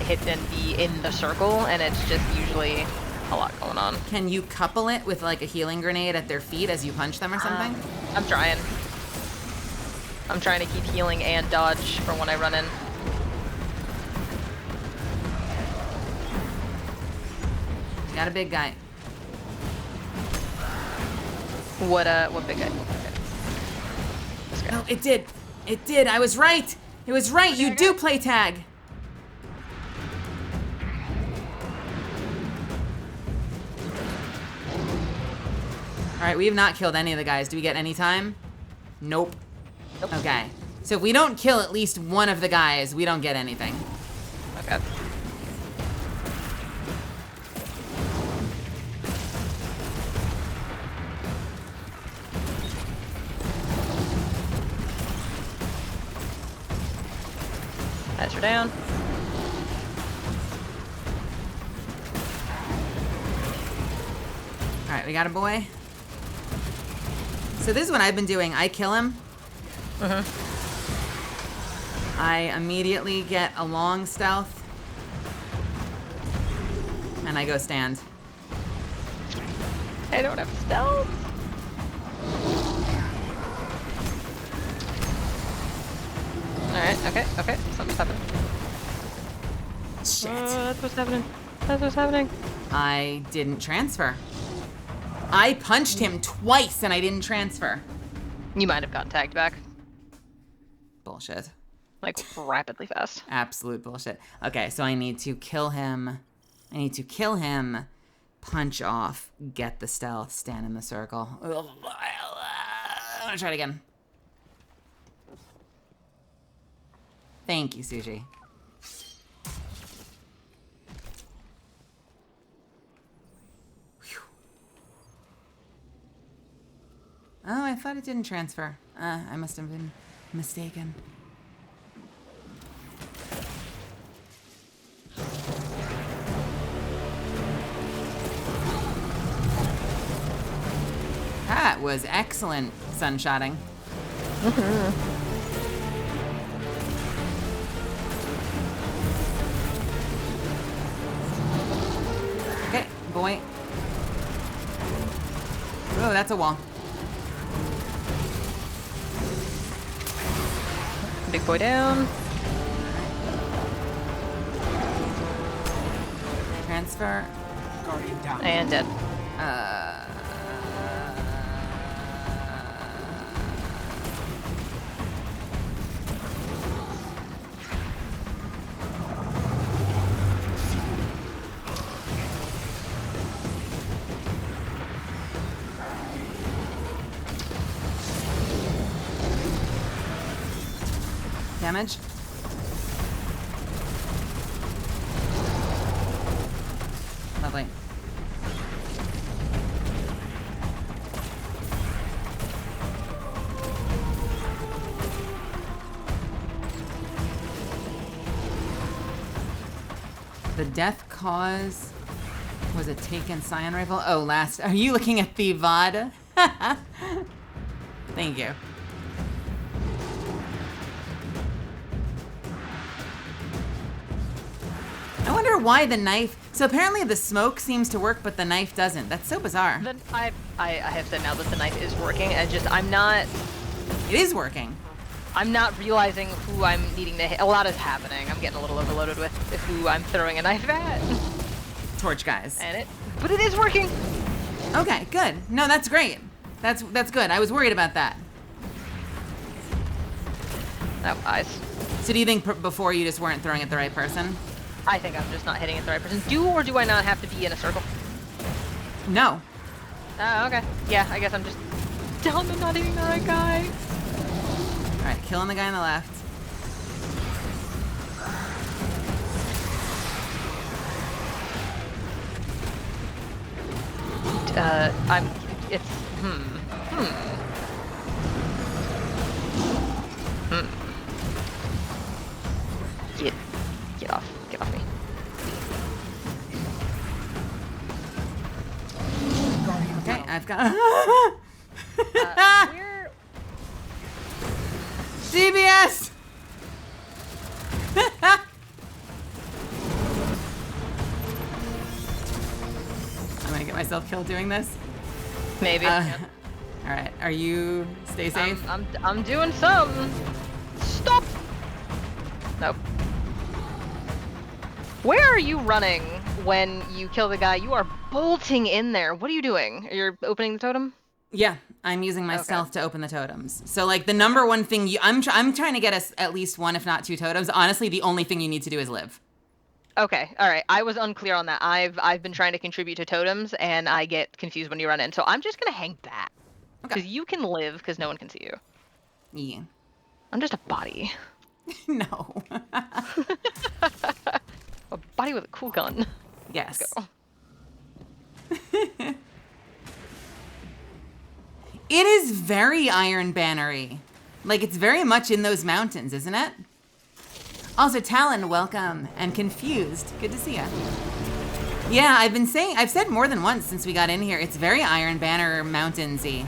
hit and be in the circle, and it's just usually a lot going on. Can you couple it with like a healing grenade at their feet as you punch them or something? I'm trying. I'm trying to keep healing and dodge for when I run in. Got a big guy. What big guy? This guy. No, it did. It did. I was right. It was right. You do play tag. All right, we have not killed any of the guys. Do we get any time? Nope. Okay. So if we don't kill at least one of the guys, we don't get anything. Okay. Patch her down. All right, we got a boy. So this is what I've been doing. I kill him. I immediately get a long stealth. And I go stand. I don't have stealth. Alright, okay. Something's happening. Shit. That's what's happening. That's what's happening. I didn't transfer. I punched him twice and I didn't transfer. You might have gotten tagged back. Bullshit. Like, rapidly fast. Absolute bullshit. Okay, so I need to kill him. Punch off, get the stealth, stand in the circle. I'm gonna try it again. Thank you, Sushi. Whew. Oh, I thought it didn't transfer. I must have been mistaken. That was excellent sunshotting. Okay, boy. Oh, that's a wall. Big boy down. Transfer. Guardian down. And dead. Damage. Lovely. The death cause was a taken scion rifle. Oh, last. Are you looking at the VOD? Thank you. I wonder why the knife. So apparently the smoke seems to work, but the knife doesn't. That's so bizarre. Then I have said now that the knife is working. I'm not. It is working. I'm not realizing who I'm needing to hit. A lot is happening. I'm getting a little overloaded with who I'm throwing a knife at. Torch guys. But it is working. Okay, good. No, that's great. That's good. I was worried about that. Oh, eyes. So do you think before you just weren't throwing at the right person? I think I'm just not hitting at the right person. Do or do I not have to be in a circle? No. Oh, okay. Yeah, I guess I'm just dumb and not hitting the right guy. All right, killing the guy on the left. It's, Get off me. Okay, I've got. Where? DBS! I'm gonna get myself killed doing this. Maybe. Yeah. All right, are you stay safe? I'm doing something. Stop. Nope. Where are you running when you kill the guy? You are bolting in there. What are you doing? You're opening the totem? Yeah, I'm using my stealth to open the totems. So like the number one thing I'm trying to get us at least one, if not two totems. Honestly, the only thing you need to do is live. Okay, all right. I was unclear on that. I've been trying to contribute to totems, and I get confused when you run in. So I'm just gonna hang back because you can live because no one can see you. Yeah. I'm just a body. No. A body with a cool gun. Yes. Let's go. It is very Iron Banner-y. Like, it's very much in those mountains, isn't it? Also, Talon, welcome. And Confused, good to see ya. Yeah, I've said more than once since we got in here, it's very Iron Banner mountains-y.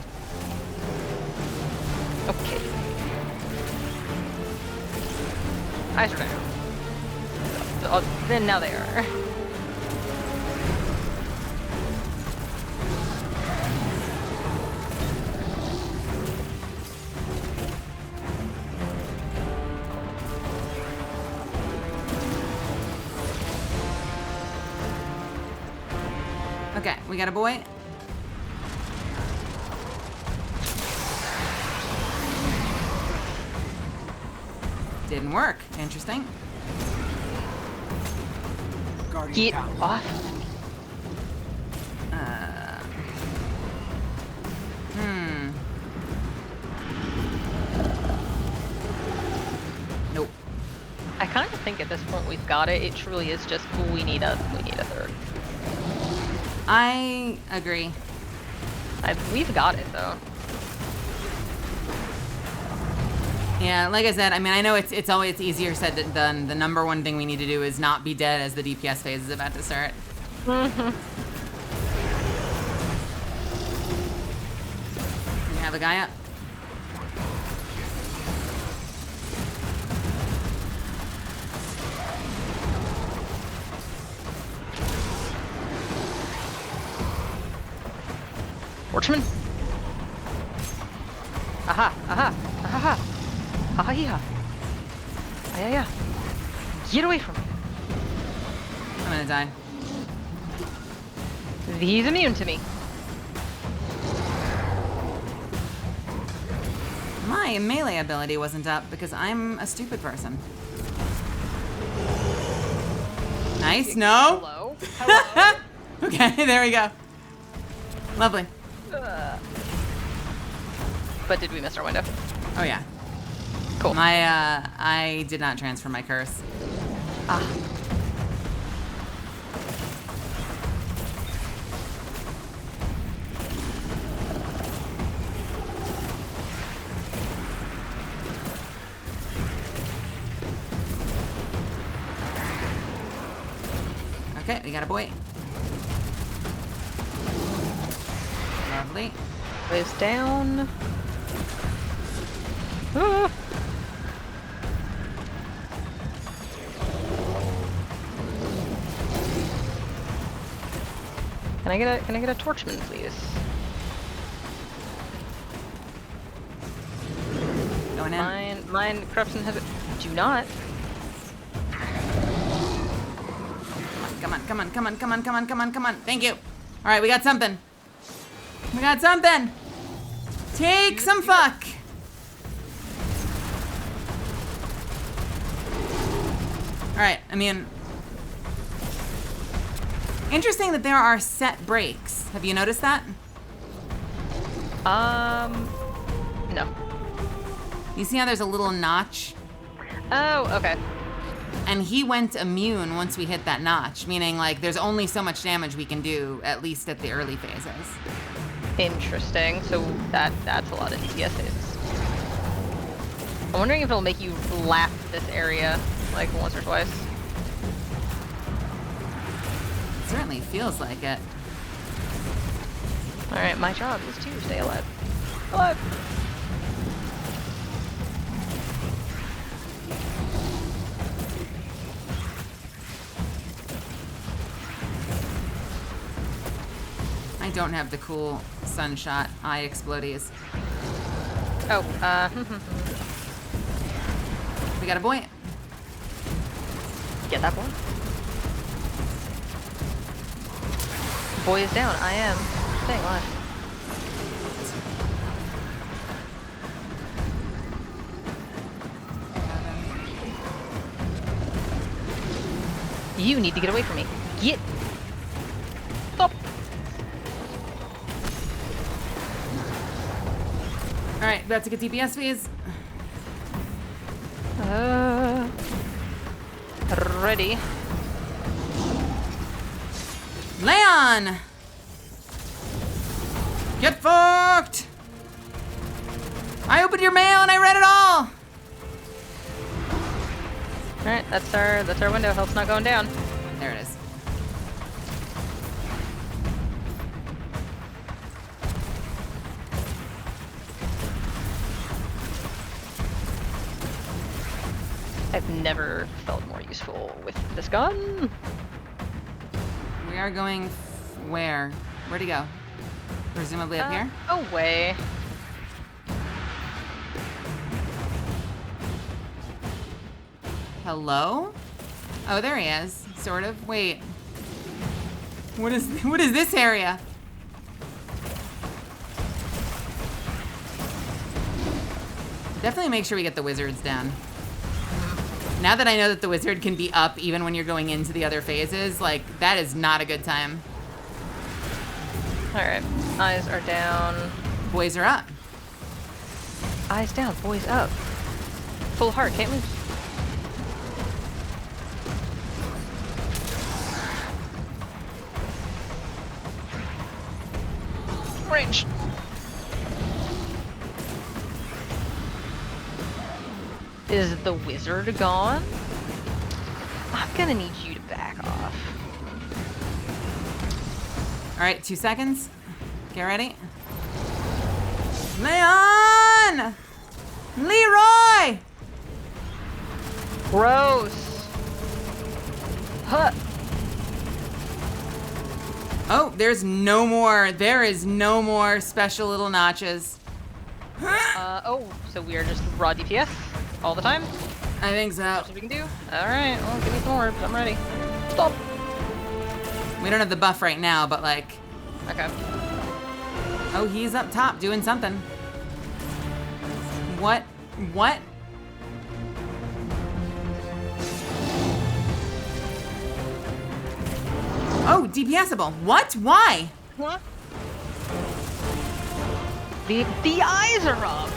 Okay. Eyes are down. Oh, then now they are. Okay, we got a boy. Didn't work. Interesting. Get off. Nope. I kind of think at this point we've got it. It truly is just we need a third. I agree. We've got it though. Yeah, like I said, I mean, I know it's always easier said than done. The number one thing we need to do is not be dead as the DPS phase is about to start. Mm-hmm. We have a guy up. Watchman. Aha! Aha! Aha! Aha! Yeah! Yeah! Get away from me! I'm gonna die. He's immune to me. My melee ability wasn't up because I'm a stupid person. Nice. No. Hello. Hello. Okay, there we go. Lovely. But did we miss our window? Oh yeah. Cool. I did not transfer my curse. Ah. Okay, we got a boy. Lovely. Goes down. Ah. Can I get a torchman, please? Going in. Mine corruption has it. Do not. Come on, come on, come on, come on, come on, come on, come on. Thank you. All right, we got something. We got something. Take some fuck. Alright, I mean... Interesting that there are set breaks. Have you noticed that? No. You see how there's a little notch? Oh, okay. And he went immune once we hit that notch, meaning like there's only so much damage we can do, at least at the early phases. Interesting. So that's a lot of DPS hits. I'm wondering if it'll make you lap this area like once or twice. It certainly feels like it. Alright, my job is to stay alive. Alive! I don't have the cool sunshot eye explodies. Oh, We got a boy. Get that boy. Boy is down. I am staying alive. You need to get away from me. Get. Stop. Alright, about to get DPS phase. Ready. Leon! Get fucked! I opened your mail and I read it all! Alright, that's our window. Health's not going down. There it is. I've never felt more useful with this gun. We are going where? Where'd he go? Presumably up here? Away. Hello? Oh, there he is. Sort of. Wait. What is this area? Definitely make sure we get the wizards down. Now that I know that the wizard can be up even when you're going into the other phases, like, that is not a good time. Alright, eyes are down. Boys are up. Eyes down, boys up. Full heart, can't move. Range. Is the wizard gone? I'm gonna need you to back off. All right, 2 seconds. Get ready. Leon! Leroy! Gross. Huh. Oh, there's no more. There is no more special little notches. Oh, so we are just raw DPS all the time? I think so. That's what we can do? Alright, well, give me some orbs. I'm ready. Stop. We don't have the buff right now, but like... Okay. Oh, he's up top doing something. What? What? Oh, DPSable. What? Why? What? The eyes are up.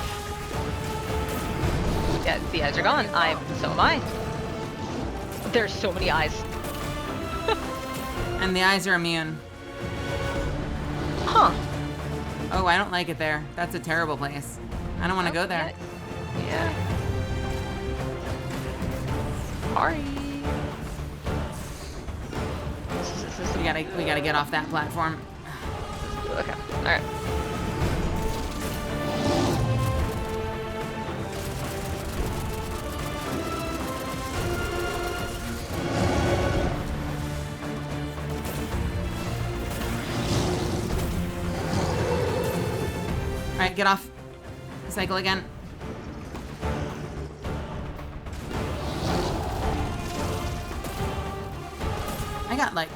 Yeah, the eyes are gone. So am I. There's so many eyes. And the eyes are immune. Huh. Oh, I don't like it there. That's a terrible place. I don't want to go there. Yeah. Sorry. We gotta get off that platform. Okay. All right. All right, get off. Cycle again. I got like...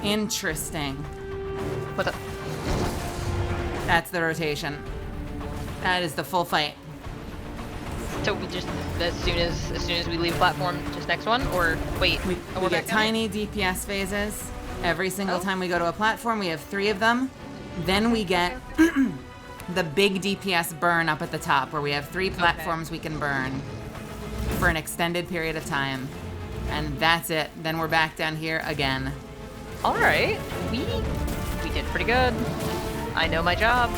Interesting. What's up? That's the rotation. That is the full fight. So we just as soon as we leave platform, just next one, or wait? We we're get back down here? tiny DPS phases every single time we go to a platform. We have 3 of them. Then we get the big DPS burn up at the top, where we have 3 platforms we can burn for an extended period of time, and that's it. Then we're back down here again. All right, we did pretty good. I know my job.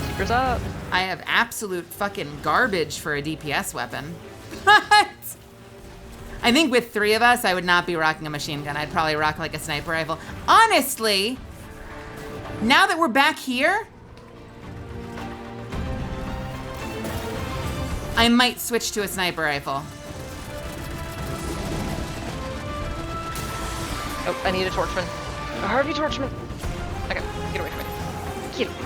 Supers up. I have absolute fucking garbage for a DPS weapon. What? I think with 3 of us, I would not be rocking a machine gun. I'd probably rock like a sniper rifle. Honestly, now that we're back here, I might switch to a sniper rifle. Oh, I need a torchman. A Harvey torchman. Okay, get away from me. Get away.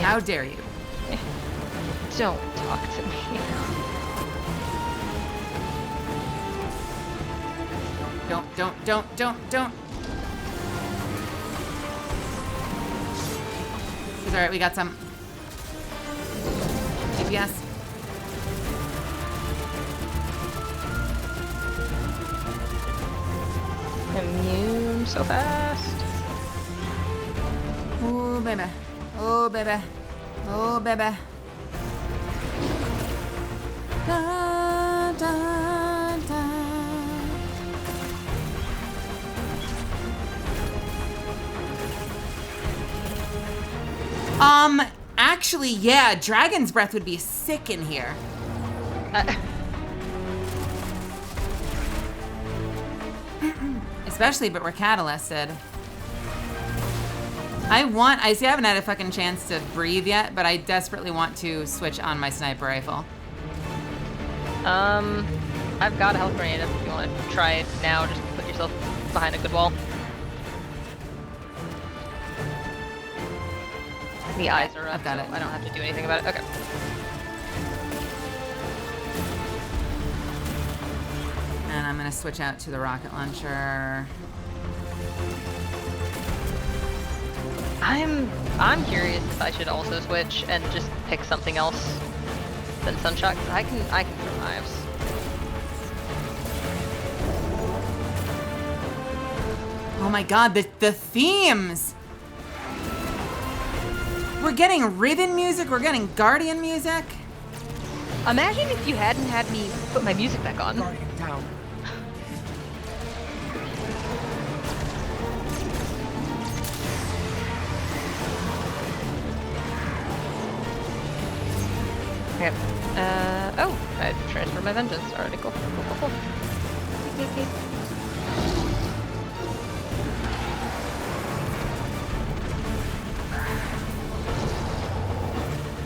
How dare you? Don't talk to me. Don't. It's alright, we got some DPS. Immune so fast. Oh, baby. Oh, baby. Oh, baby. Da, da, da. Actually, yeah, Dragon's Breath would be sick in here. Especially if it were catalysted. I haven't had a fucking chance to breathe yet, but I desperately want to switch on my sniper rifle. I've got a health grenade if you want to try it now. Just put yourself behind a good wall. The eyes are up, I've got so it. I don't have to do anything about it. Okay. And I'm gonna switch out to the rocket launcher. I'm curious if I should also switch and just pick something else than Sunshot, 'cause I can throw knives. Oh my god, the themes! We're getting Riven music, we're getting Guardian music. Imagine if you hadn't had me put my music back on. Guardian down. Okay. Oh, I transferred my vengeance. Alrighty, cool. Cool.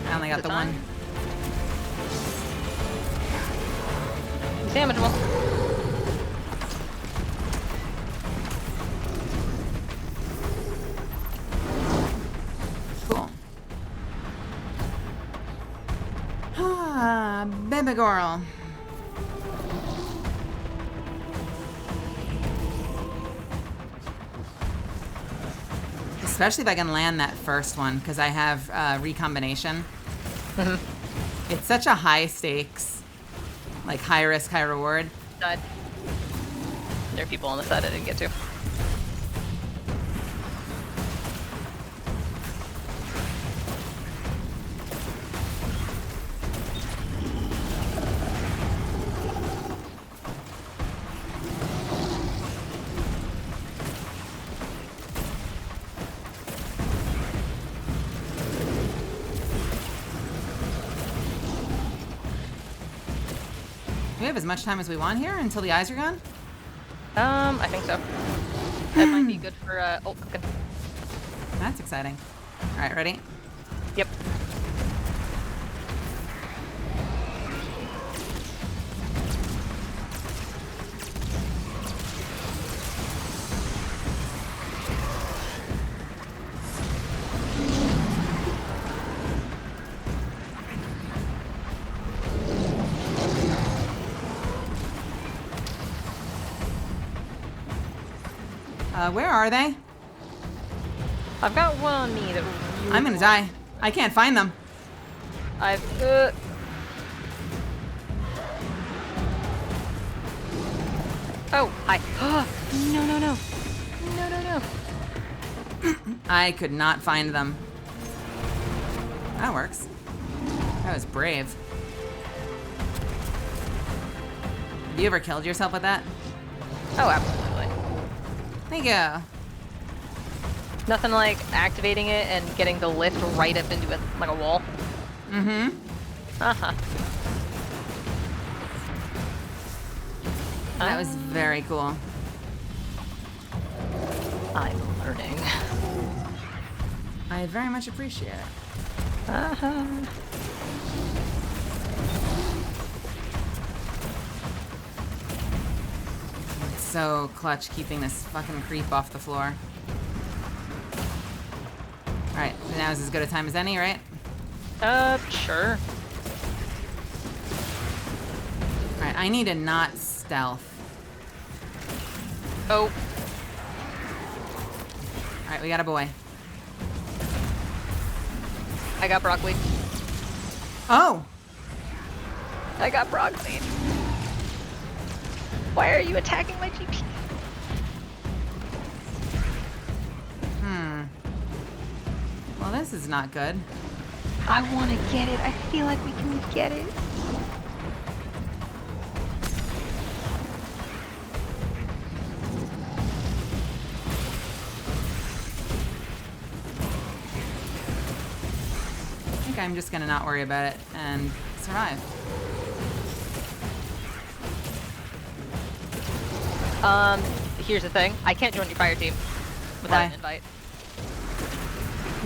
I only got the one. Damageable. Cool. Ah, baby girl. Especially if I can land that first one, because I have recombination. It's such a high stakes, like high risk, high reward. Died. There are people on the side I didn't get to. Do we have as much time as we want here until the eyes are gone? I think so. That might be good for ult cooking. That's exciting. All right, ready? Yep. Where are they? I've got one on me that I'm gonna die. I can't find them. I've Oh, hi. No, no, no. No, no, no. I could not find them. That works. That was brave. Have you ever killed yourself with that? Oh, absolutely. Thank you. Nothing like activating it and getting the lift right up into it like a wall. Mm-hmm. Uh-huh. That was very cool. I'm learning. I very much appreciate it. Uh-huh. It's so clutch keeping this fucking creep off the floor. Alright, so now is as good a time as any, right? Sure. Alright, I need to not stealth. Oh. Alright, we got a boy. I got broccoli. Oh! I got broccoli. Why are you attacking my GP? Well, this is not good. I want to get it. I feel like we can get it. I think I'm just gonna not worry about it and survive. Here's the thing. I can't join your fire team without an invite.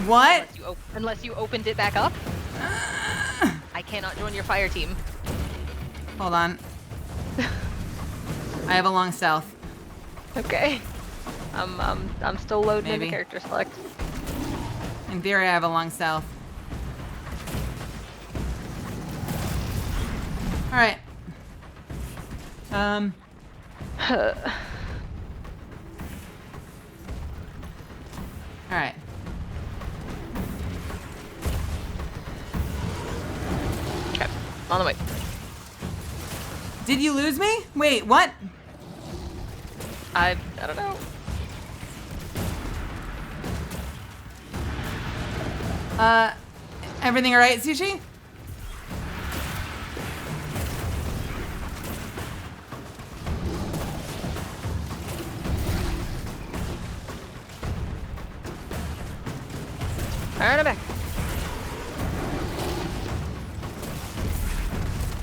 What? Unless you opened it back up. I cannot join your fire team. Hold on. I have a long stealth. Okay. I'm still loading in the Maybe. character select. In theory, I have a long stealth. Alright. Alright. Okay, on the way. Did you lose me? Wait, what? I don't know. Everything alright, Sushi? Alright, I'm back.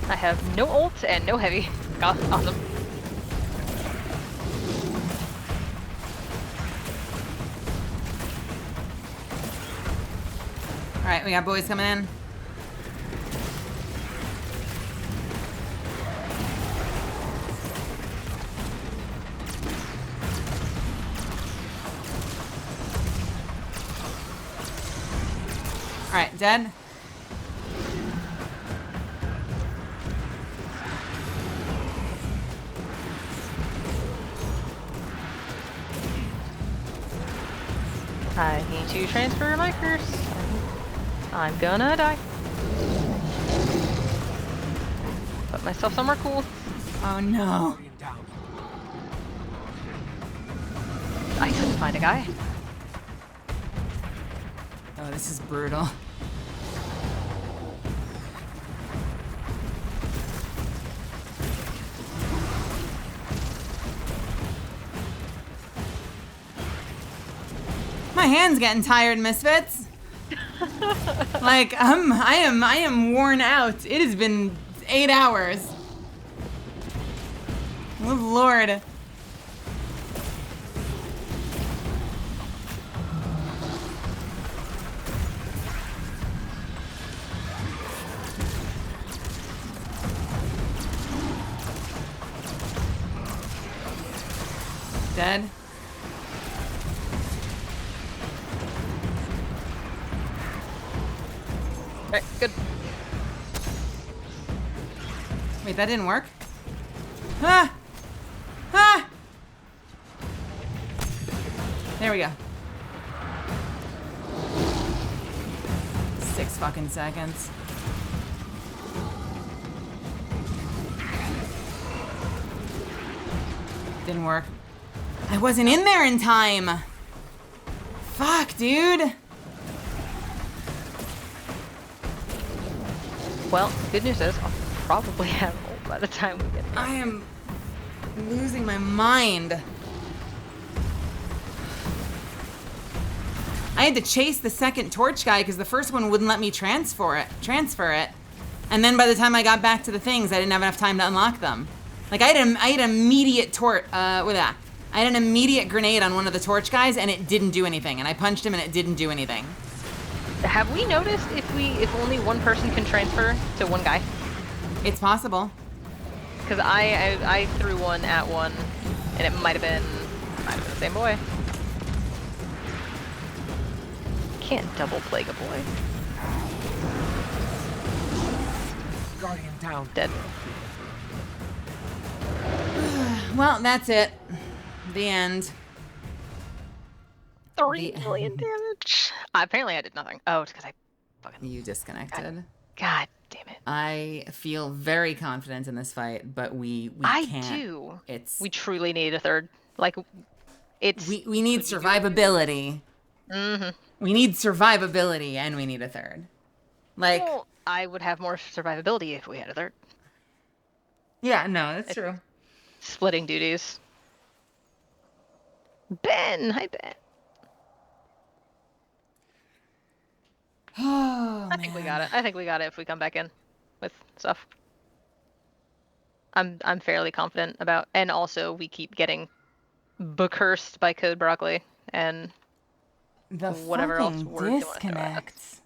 I have no ult and no heavy. Awesome. Alright, we got boys coming in. Alright, dead. I need to transfer my curse. I'm gonna die. Put myself somewhere cool. Oh no. I couldn't find a guy. Oh, this is brutal. My hand's getting tired, Misfits. Like, I am worn out. It has been 8 hours. Oh, Lord. Dead. Alright, good. Wait, that didn't work? Ah! Ah! There we go. 6 fucking seconds. Didn't work. I wasn't in there in time. Fuck, dude. Well, good news is I'll probably have ult by the time we get there. I am losing my mind. I had to chase the second torch guy because the first one wouldn't let me transfer it. And then by the time I got back to the things, I didn't have enough time to unlock them. Like I had immediate I had an immediate grenade on one of the torch guys and it didn't do anything. And I punched him and it didn't do anything. Have we noticed if only one person can transfer to one guy? It's possible. Because I threw one at one, and it might have been the same boy. Can't double plague a boy. Guardian down. Dead. Well, that's it. The end. 3 million damage. Apparently I did nothing. Oh, it's because I fucking... You disconnected. God damn it. I feel very confident in this fight, but we can't. I do. It's... We truly need a third. Like, it's... We need survivability. Mm-hmm. We need survivability, and we need a third. Like... Well, I would have more survivability if we had a third. Yeah, no, that's true. Splitting duties. Ben! Hi, Ben. Oh, I think we got it. I think we got it if we come back in with stuff. I'm fairly confident about, and also we keep getting cursed by Code Broccoli and the whatever else we're disconnects.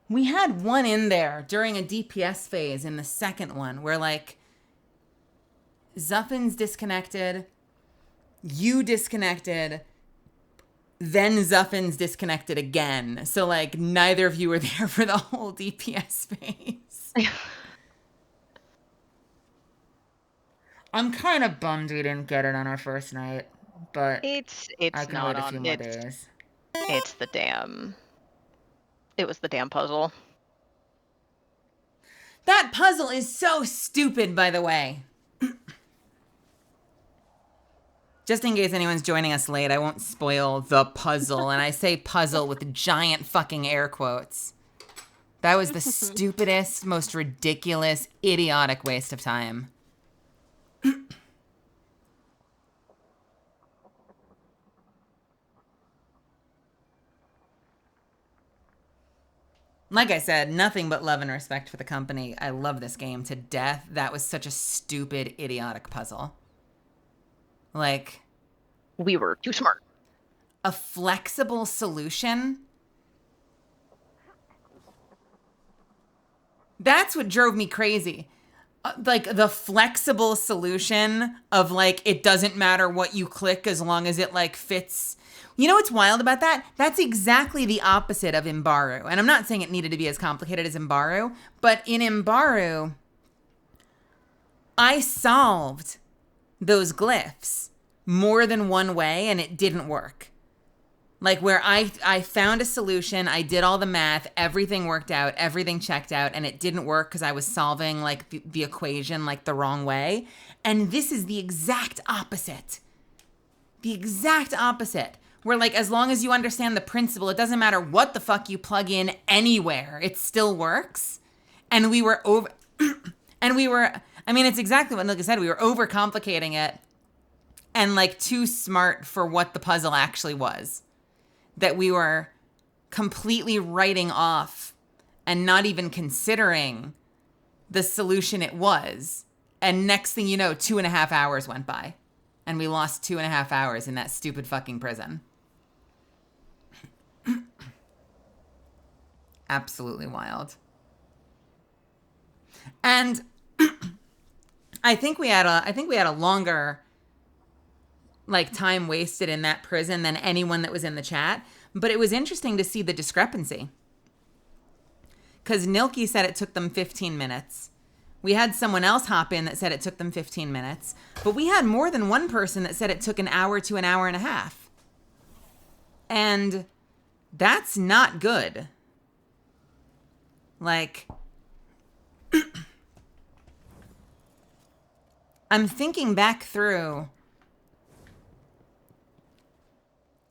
We had one in there during a DPS phase in the second one where like Zuffin's disconnected, you disconnected, then Zuffin's disconnected again. So, like, neither of you were there for the whole DPS phase. I'm kind of bummed we didn't get it on our first night, but it's I can not wait a on. few more days. It's the damn... It was the damn puzzle. That puzzle is so stupid, by the way. Just in case anyone's joining us late, I won't spoil the puzzle. And I say puzzle with giant fucking air quotes. That was the stupidest, most ridiculous, idiotic waste of time. Like I said, nothing but love and respect for the company. I love this game to death. That was such a stupid, idiotic puzzle. Like... We were too smart. A flexible solution? That's what drove me crazy. Like, the flexible solution of, like, it doesn't matter what you click as long as it, like, fits... You know what's wild about that? That's exactly the opposite of Imbaru. And I'm not saying it needed to be as complicated as Imbaru, but in Imbaru, I solved those glyphs more than one way and it didn't work. Like where I found a solution, I did all the math, everything worked out, everything checked out, and it didn't work because I was solving like the equation like the wrong way. And this is the exact opposite. The exact opposite. Where like as long as you understand the principle, it doesn't matter what the fuck you plug in anywhere, it still works. And we were I mean, it's exactly what Nilka said, we were overcomplicating it and like too smart for what the puzzle actually was. That we were completely writing off and not even considering the solution it was. And next thing you know, 2.5 hours went by. And we lost 2.5 hours in that stupid fucking prison. Absolutely wild. And I think we had a longer like time wasted in that prison than anyone that was in the chat, but it was interesting to see the discrepancy. Cuz Nilky said it took them 15 minutes. We had someone else hop in that said it took them 15 minutes. But we had more than one person that said it took an hour to an hour and a half. And that's not good. Like, I'm thinking back through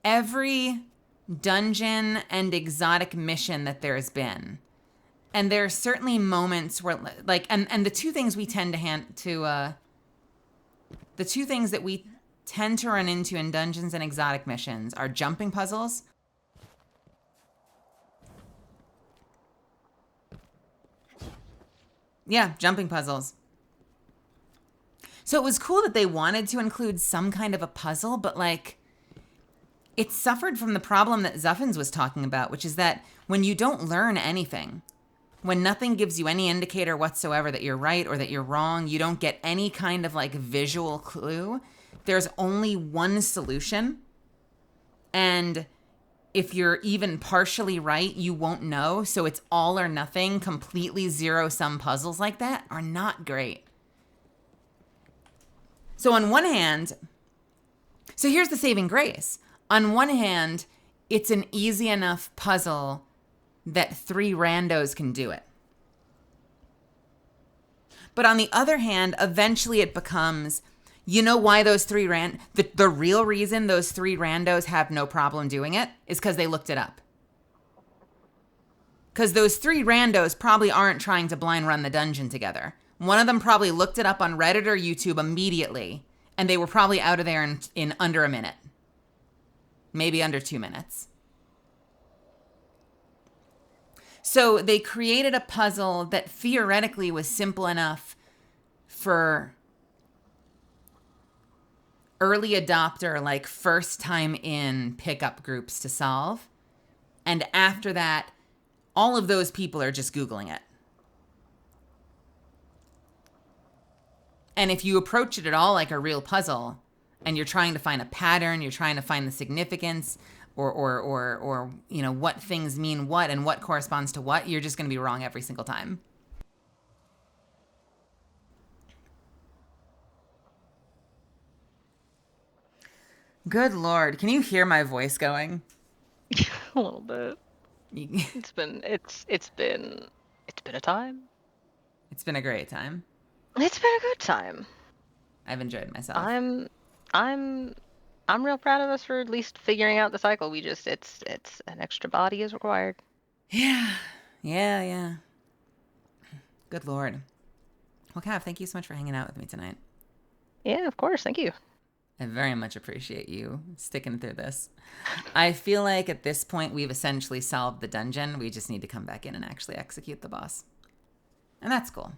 every dungeon and exotic mission that there's been. And there are certainly moments where, like, and the two things we tend to the two things that we tend to run into in dungeons and exotic missions are jumping puzzles. Yeah, jumping puzzles. So it was cool that they wanted to include some kind of a puzzle, but like, it suffered from the problem that Zuffins was talking about, which is that when you don't learn anything, when nothing gives you any indicator whatsoever that you're right or that you're wrong, you don't get any kind of like visual clue, there's only one solution. And if you're even partially right, you won't know. So it's all or nothing, completely zero-sum puzzles like that are not great. So on one hand, so here's the saving grace. On one hand, it's an easy enough puzzle that 3 randos can do it. But on the other hand, eventually it becomes, you know why those 3 the real reason those 3 randos have no problem doing it is because they looked it up. Because those 3 randos probably aren't trying to blind run the dungeon together. One of them probably looked it up on Reddit or YouTube immediately, and they were probably out of there in under a minute. Maybe under 2 minutes. So they created a puzzle that theoretically was simple enough for early adopter, like first time in pickup groups to solve. And after that, all of those people are just Googling it. And if you approach it at all like a real puzzle, and you're trying to find a pattern, you're trying to find the significance, or you know, what things mean what and what corresponds to what, you're just going to be wrong every single time. Good Lord. Can you hear my voice going? A little bit. It's been a time. It's been a great time. It's been a good time. I've enjoyed myself. I'm real proud of us for at least figuring out the cycle. It's an extra body is required. Yeah. Good Lord. Well, Cav, thank you so much for hanging out with me tonight. Yeah, of course. Thank you. I very much appreciate you sticking through this. I feel like at this point we've essentially solved the dungeon. We just need to come back in and actually execute the boss. And that's cool.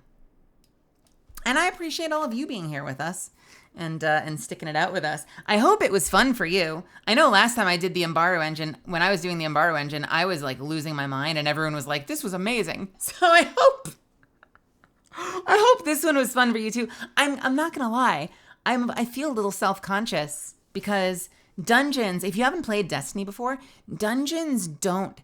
And I appreciate all of you being here with us and sticking it out with us. I hope it was fun for you. I know last time I did the Embaru engine, when I was doing the Embaru engine, I was like losing my mind and everyone was like, this was amazing. So I hope this one was fun for you too. I'm not going to lie. I feel a little self-conscious because dungeons, if you haven't played Destiny before, dungeons don't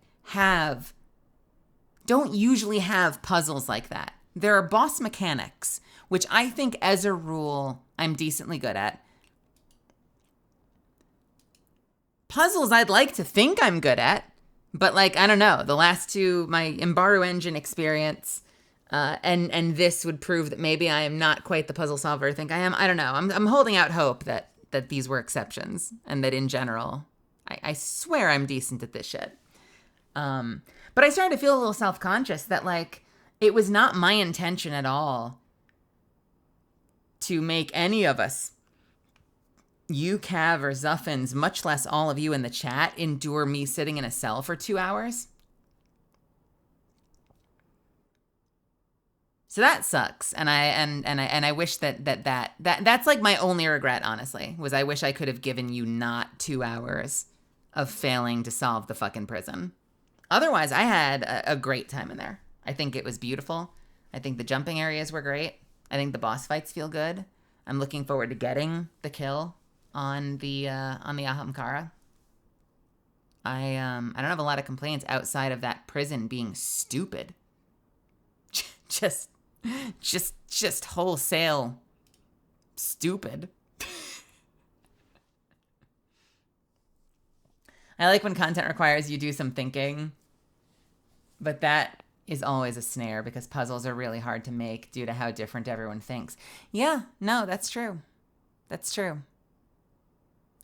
usually have puzzles like that. There are boss mechanics, which I think as a rule, I'm decently good at. Puzzles I'd like to think I'm good at, but like, I don't know, the last two, my Embaru engine experience, and this would prove that maybe I am not quite the puzzle solver I think I am. I don't know. I'm holding out hope that these were exceptions and that in general, I swear I'm decent at this shit. But I started to feel a little self-conscious that like, it was not my intention at all to make any of us, you, Cav, or Zuffins, much less all of you in the chat, endure me sitting in a cell for 2 hours. So that sucks, and I wish that's like my only regret, honestly, was I wish I could have given you not 2 hours of failing to solve the fucking prison. Otherwise, I had a great time in there. I think it was beautiful. I think the jumping areas were great. I think the boss fights feel good. I'm looking forward to getting the kill on the Ahamkara. I don't have a lot of complaints outside of that prison being stupid. Just Just wholesale stupid. I like when content requires you do some thinking, but that is always a snare because puzzles are really hard to make due to how different everyone thinks. Yeah, no, that's true. That's true.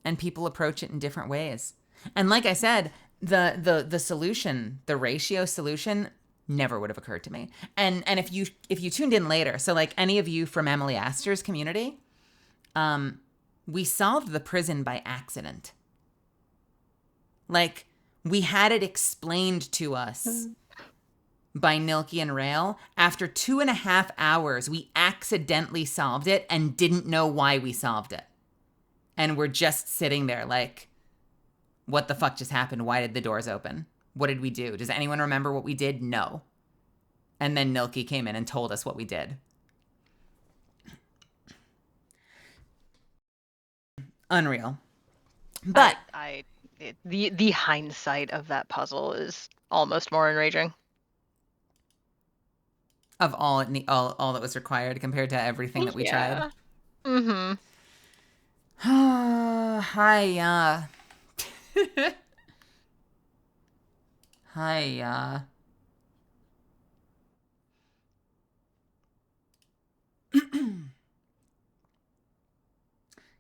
And people approach it in different ways. And like I said, the solution, the ratio solution, never would have occurred to me. And if you tuned in later, so like any of you from Emily Astor's community, we solved the prison by accident. Like, we had it explained to us by Nilki and Rail. After 2.5 hours, we accidentally solved it and didn't know why we solved it. And we're just sitting there like, what the fuck just happened? Why did the doors open? What did we do? Does anyone remember what we did? No. And then Nilki came in and told us what we did. Unreal. But the hindsight of that puzzle is almost more enraging. Of all that was required compared to everything that we tried. Mm-hmm. Hi.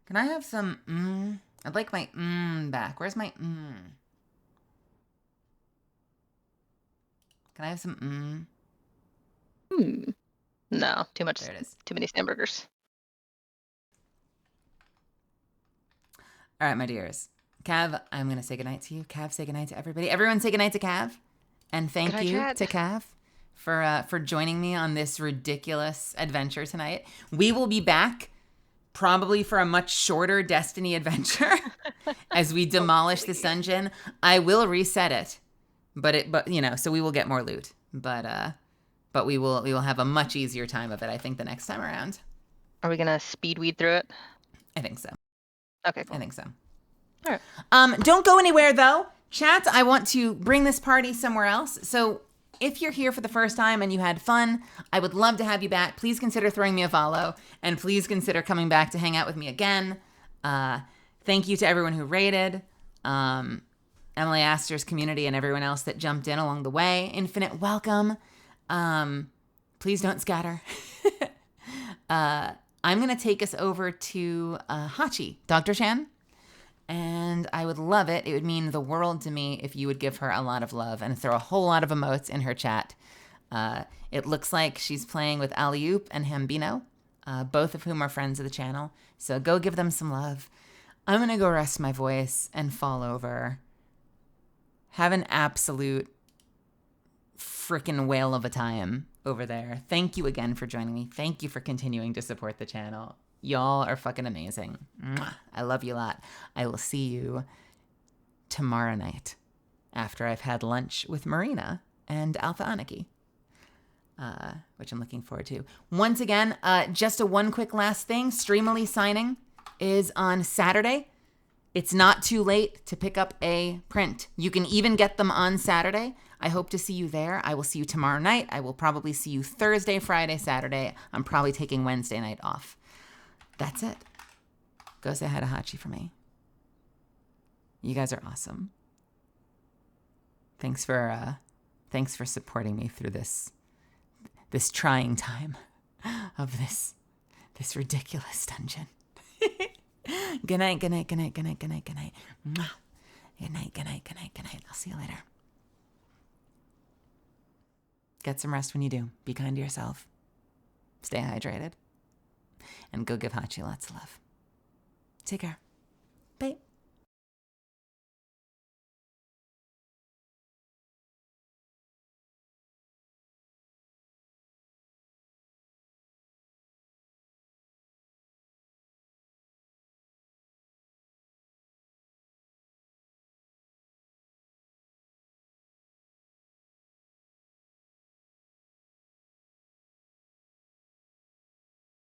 Can I have some I'd like my back. Where's my Can I have some No, too much. There it is. Too many hamburgers. All right, my dears. Cav, I'm going to say goodnight to you. Cav, say goodnight to everybody. Everyone say goodnight to Cav. And thank Good night, you Chad. to Cav for joining me on this ridiculous adventure tonight. We will be back probably for a much shorter Destiny adventure as we demolish this dungeon. I will reset it, but you know, so we will get more loot. But we will have a much easier time of it, I think, the next time around. Are we gonna speed weed through it? I think so. Okay, cool. I think so. All right. Don't go anywhere though. Chat, I want to bring this party somewhere else. So if you're here for the first time and you had fun, I would love to have you back. Please consider throwing me a follow and please consider coming back to hang out with me again. Thank you to everyone who rated, Emily Astor's community and everyone else that jumped in along the way. Infinite welcome. Please don't scatter. I'm going to take us over to Hachi, Dr. Chan. And I would love it. It would mean the world to me if you would give her a lot of love and throw a whole lot of emotes in her chat. It looks like she's playing with Alley-Oop and Hambino, both of whom are friends of the channel. So go give them some love. I'm going to go rest my voice and fall over. Have an absolute freaking whale of a time over there. Thank you again for joining me. Thank you for continuing to support the channel. Y'all are fucking amazing. Mwah. I love you a lot. I will see you tomorrow night after I've had lunch with Marina and Alpha Aniki, which I'm looking forward to. Once again, just one quick last thing. Streamily signing is on Saturday. It's not too late to pick up a print. You can even get them on Saturday. I hope to see you there. I will see you tomorrow night. I will probably see you Thursday, Friday, Saturday. I'm probably taking Wednesday night off. That's it. Go say hi to Hachi for me. You guys are awesome. Thanks for supporting me through this trying time of this ridiculous dungeon. Good night, good night, good night, good night, good night, good night. Mwah. Good night, good night, good night, good night. I'll see you later. Get some rest when you do. Be kind to yourself. Stay hydrated. And go give Hachi lots of love. Take care. Bye.